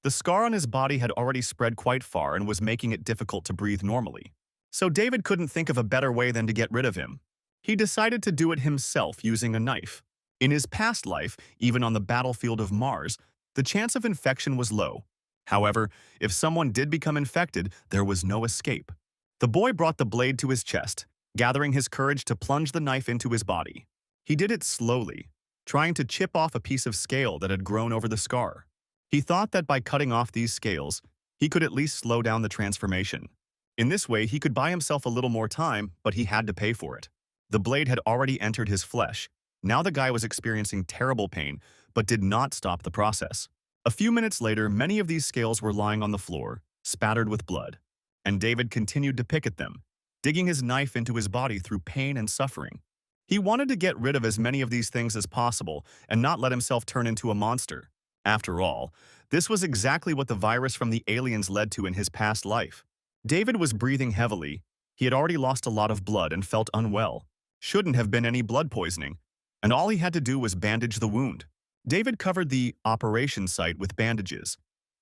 [SPEAKER 1] The scar on his body had already spread quite far and was making it difficult to breathe normally. So David couldn't think of a better way than to get rid of him. He decided to do it himself using a knife. In his past life, even on the battlefield of Mars, the chance of infection was low. However, if someone did become infected, there was no escape. The boy brought the blade to his chest, gathering his courage to plunge the knife into his body. He did it slowly, trying to chip off a piece of scale that had grown over the scar. He thought that by cutting off these scales, he could at least slow down the transformation. In this way, he could buy himself a little more time, but he had to pay for it. The blade had already entered his flesh. Now the guy was experiencing terrible pain, but did not stop the process. A few minutes later, many of these scales were lying on the floor, spattered with blood. And David continued to pick at them, digging his knife into his body through pain and suffering. He wanted to get rid of as many of these things as possible and not let himself turn into a monster. After all, this was exactly what the virus from the aliens led to in his past life. David was breathing heavily. He had already lost a lot of blood and felt unwell. Shouldn't have been any blood poisoning, and all he had to do was bandage the wound. David covered the operation site with bandages,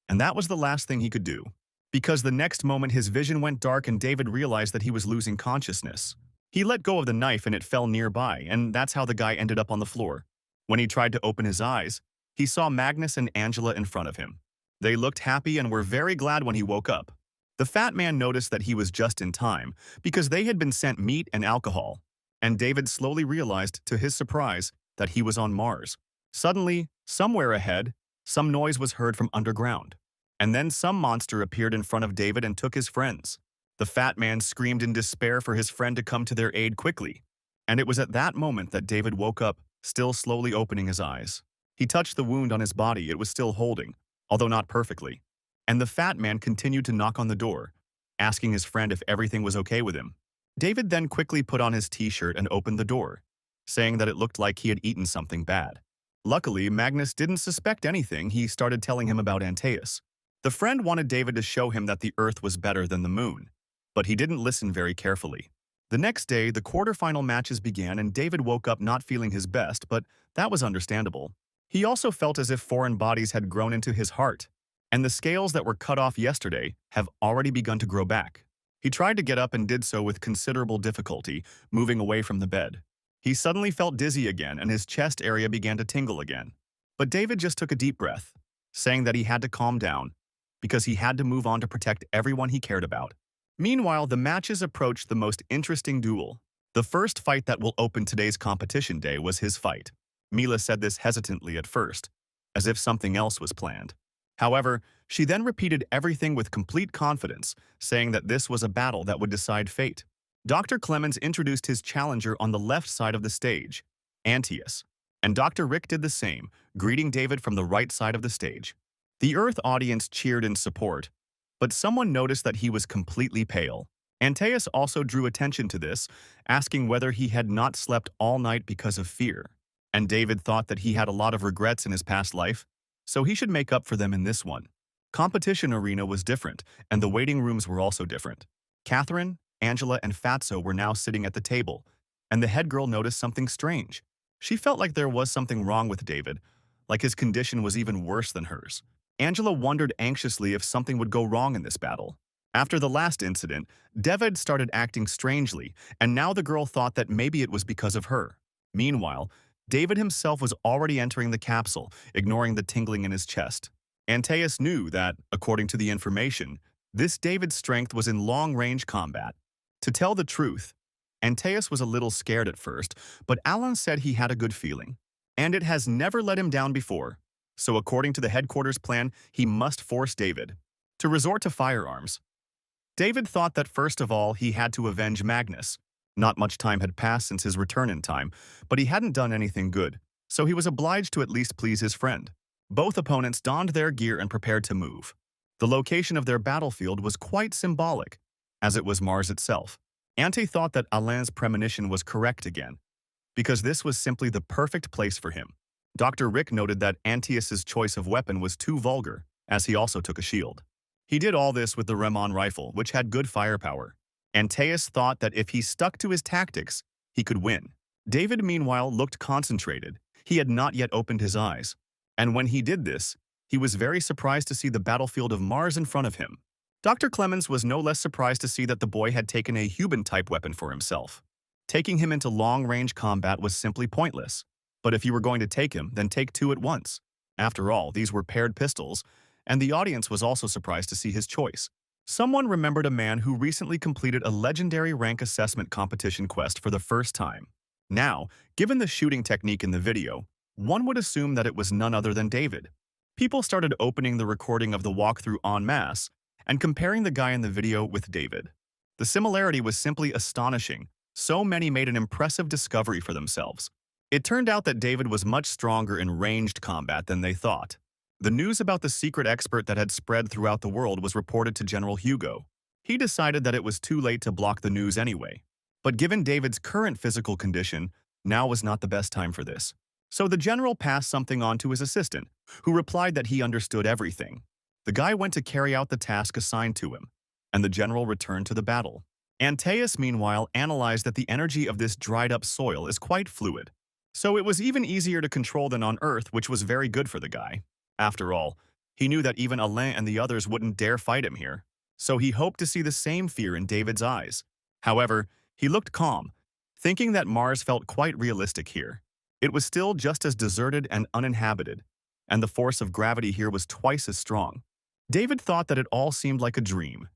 [SPEAKER 1] and that was the last thing he could do. Because the next moment his vision went dark and David realized that he was losing consciousness. He let go of the knife and it fell nearby, and that's how the guy ended up on the floor. When he tried to open his eyes, he saw Magnus and Angela in front of him. They looked happy and were very glad when he woke up. The fat man noticed that he was just in time, because they had been sent meat and alcohol, and David slowly realized, to his surprise, that he was on Mars. Suddenly, somewhere ahead, some noise was heard from underground. And then some monster appeared in front of David and took his friends. The fat man screamed in despair for his friend to come to their aid quickly. And it was at that moment that David woke up, still slowly opening his eyes. He touched the wound on his body it was still holding, although not perfectly. And the fat man continued to knock on the door, asking his friend if everything was okay with him. David then quickly put on his t-shirt and opened the door, saying that it looked like he had eaten something bad. Luckily, Magnus didn't suspect anything. He started telling him about Antaeus. The friend wanted David to show him that the Earth was better than the Moon, but he didn't listen very carefully. The next day, the quarterfinal matches began and David woke up not feeling his best, but that was understandable. He also felt as if foreign bodies had grown into his heart, and the scales that were cut off yesterday have already begun to grow back. He tried to get up and did so with considerable difficulty, moving away from the bed. He suddenly felt dizzy again and his chest area began to tingle again. But David just took a deep breath, saying that he had to calm down, because he had to move on to protect everyone he cared about. Meanwhile, the matches approached the most interesting duel. The first fight that will open today's competition day was his fight. Mila said this hesitantly at first, as if something else was planned. However, she then repeated everything with complete confidence, saying that this was a battle that would decide fate. Dr. Clemens introduced his challenger on the left side of the stage, Antaeus, and Dr. Rick did the same, greeting David from the right side of the stage. The Earth audience cheered in support, but someone noticed that he was completely pale. Antaeus also drew attention to this, asking whether he had not slept all night because of fear. And David thought that he had a lot of regrets in his past life, so he should make up for them in this one. Competition arena was different, and the waiting rooms were also different. Catherine, Angela, and Fatso were now sitting at the table, and the head girl noticed something strange. She felt like there was something wrong with David, like his condition was even worse than hers. Angela wondered anxiously if something would go wrong in this battle. After the last incident, David started acting strangely, and now the girl thought that maybe it was because of her. Meanwhile, David himself was already entering the capsule, ignoring the tingling in his chest. Antaeus knew that, according to the information, this David's strength was in long-range combat. To tell the truth, Antaeus was a little scared at first, but Alan said he had a good feeling. And it has never let him down before. So according to the headquarters plan, he must force David to resort to firearms. David thought that first of all he had to avenge Magnus. Not much time had passed since his return in time, but he hadn't done anything good, so he was obliged to at least please his friend. Both opponents donned their gear and prepared to move. The location of their battlefield was quite symbolic, as it was Mars itself. Ante thought that Alain's premonition was correct again, because this was simply the perfect place for him. Dr. Rick noted that Antaeus's choice of weapon was too vulgar, as he also took a shield. He did all this with the Remon rifle, which had good firepower. Antaeus thought that if he stuck to his tactics, he could win. David, meanwhile, looked concentrated. He had not yet opened his eyes. And when he did this, he was very surprised to see the battlefield of Mars in front of him. Dr. Clemens was no less surprised to see that the boy had taken a human-type weapon for himself. Taking him into long-range combat was simply pointless. But if you were going to take him, then take two at once. After all, these were paired pistols, and the audience was also surprised to see his choice. Someone remembered a man who recently completed a legendary rank assessment competition quest for the first time. Now, given the shooting technique in the video, one would assume that it was none other than David. People started opening the recording of the walkthrough en masse and comparing the guy in the video with David. The similarity was simply astonishing. So many made an impressive discovery for themselves. It turned out that David was much stronger in ranged combat than they thought. The news about the secret expert that had spread throughout the world was reported to General Hugo. He decided that it was too late to block the news anyway. But given David's current physical condition, now was not the best time for this. So the general passed something on to his assistant, who replied that he understood everything. The guy went to carry out the task assigned to him, and the general returned to the battle. Antaeus, meanwhile, analyzed that the energy of this dried-up soil is quite fluid. So it was even easier to control than on Earth, which was very good for the guy. After all, he knew that even Alain and the others wouldn't dare fight him here, so he hoped to see the same fear in David's eyes. However, he looked calm, thinking that Mars felt quite realistic here. It was still just as deserted and uninhabited, and the force of gravity here was twice as strong. David thought that it all seemed like a dream,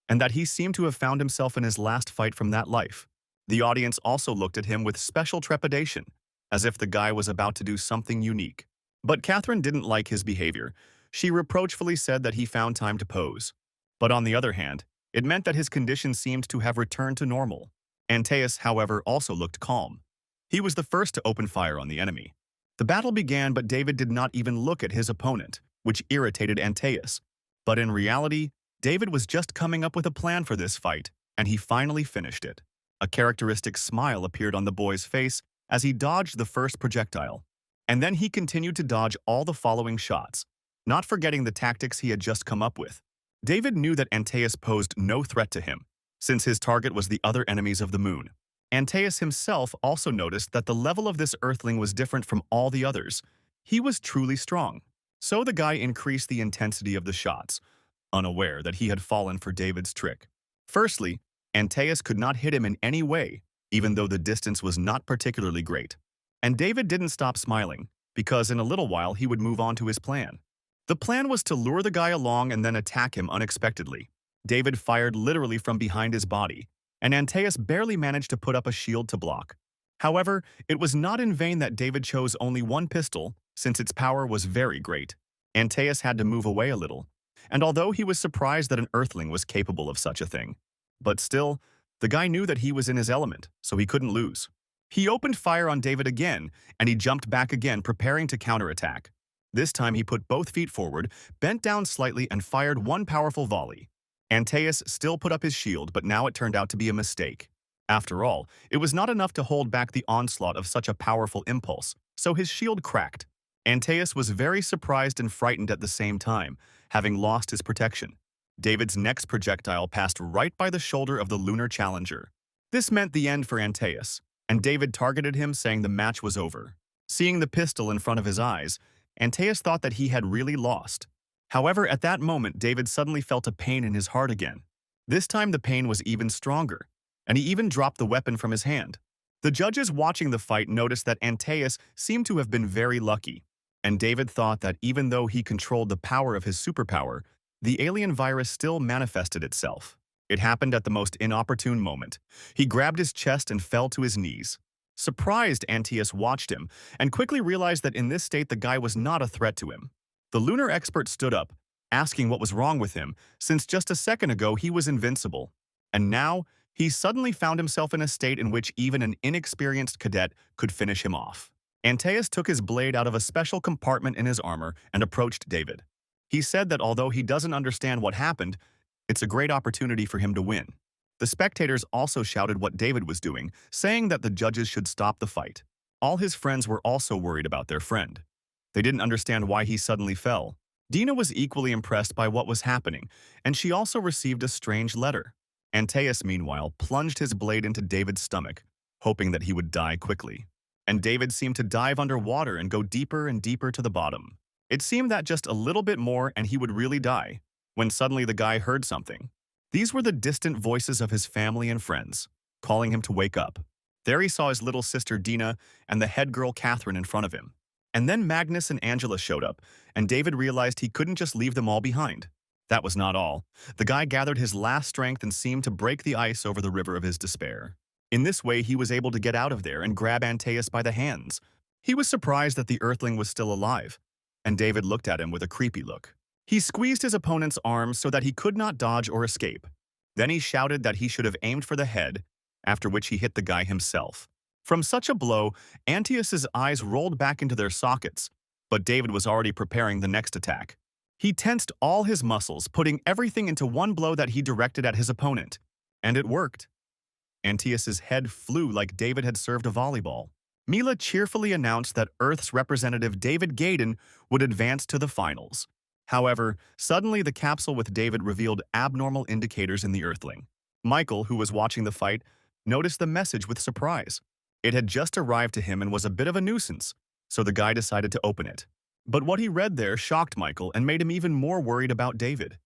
[SPEAKER 1] and that he seemed to have found himself in his last fight from that life. The audience also looked at him with special trepidation, as if the guy was about to do something unique. But Catherine didn't like his behavior. She reproachfully said that he found time to pose. But on the other hand, it meant that his condition seemed to have returned to normal. Antaeus, however, also looked calm. He was the first to open fire on the enemy. The battle began, but David did not even look at his opponent, which irritated Antaeus. But in reality, David was just coming up with a plan for this fight, and he finally finished it. A characteristic smile appeared on the boy's face as he dodged the first projectile. And then he continued to dodge all the following shots, not forgetting the tactics he had just come up with. David knew that Antaeus posed no threat to him, since his target was the other enemies of the moon. Antaeus himself also noticed that the level of this earthling was different from all the others. He was truly strong. So the guy increased the intensity of the shots, unaware that he had fallen for David's trick. Firstly, Antaeus could not hit him in any way, even though the distance was not particularly great. And David didn't stop smiling, because in a little while he would move on to his plan. The plan was to lure the guy along and then attack him unexpectedly. David fired literally from behind his body, and Antaeus barely managed to put up a shield to block. However, it was not in vain that David chose only one pistol, since its power was very great. Antaeus had to move away a little, and although he was surprised that an earthling was capable of such a thing, but still, the guy knew that he was in his element, so he couldn't lose. He opened fire on David again, and he jumped back again, preparing to counterattack. This time he put both feet forward, bent down slightly, and fired one powerful volley. Antaeus still put up his shield, but now it turned out to be a mistake. After all, it was not enough to hold back the onslaught of such a powerful impulse, so his shield cracked. Antaeus was very surprised and frightened at the same time, having lost his protection. David's next projectile passed right by the shoulder of the lunar challenger. This meant the end for Antaeus, and David targeted him, saying the match was over. Seeing the pistol in front of his eyes, Antaeus thought that he had really lost. However, at that moment, David suddenly felt a pain in his heart again. This time the pain was even stronger, and he even dropped the weapon from his hand. The judges watching the fight noticed that Antaeus seemed to have been very lucky, And David thought that even though he controlled the power of his superpower, the alien virus still manifested itself. It happened at the most inopportune moment. He grabbed his chest and fell to his knees. Surprised, Antaeus watched him and quickly realized that in this state the guy was not a threat to him. The lunar expert stood up, asking what was wrong with him, since just a second ago he was invincible. And now, he suddenly found himself in a state in which even an inexperienced cadet could finish him off. Antaeus took his blade out of a special compartment in his armor and approached David. He said that although he doesn't understand what happened, it's a great opportunity for him to win. The spectators also shouted what David was doing, saying that the judges should stop the fight. All his friends were also worried about their friend. They didn't understand why he suddenly fell. Dina was equally impressed by what was happening, and she also received a strange letter. Antaeus, meanwhile, plunged his blade into David's stomach, hoping that he would die quickly. And David seemed to dive underwater and go deeper and deeper to the bottom. It seemed that just a little bit more and he would really die, when suddenly the guy heard something. These were the distant voices of his family and friends, calling him to wake up. There he saw his little sister Dina and the head girl Catherine in front of him. And then Magnus and Angela showed up, and David realized he couldn't just leave them all behind. That was not all. The guy gathered his last strength and seemed to break the ice over the river of his despair. In this way, he was able to get out of there and grab Antaeus by the hands. He was surprised that the Earthling was still alive, and David looked at him with a creepy look. He squeezed his opponent's arms so that he could not dodge or escape. Then he shouted that he should have aimed for the head, after which he hit the guy himself. From such a blow, Antaeus's eyes rolled back into their sockets, but David was already preparing the next attack. He tensed all his muscles, putting everything into one blow that he directed at his opponent. And it worked. Antaeus's head flew like David had served a volleyball. Mila cheerfully announced that Earth's representative David Gaydon would advance to the finals. However, suddenly the capsule with David revealed abnormal indicators in the Earthling. Michael, who was watching the fight, noticed the message with surprise. It had just arrived to him and was a bit of a nuisance, so the guy decided to open it. But what he read there shocked Michael and made him even more worried about David.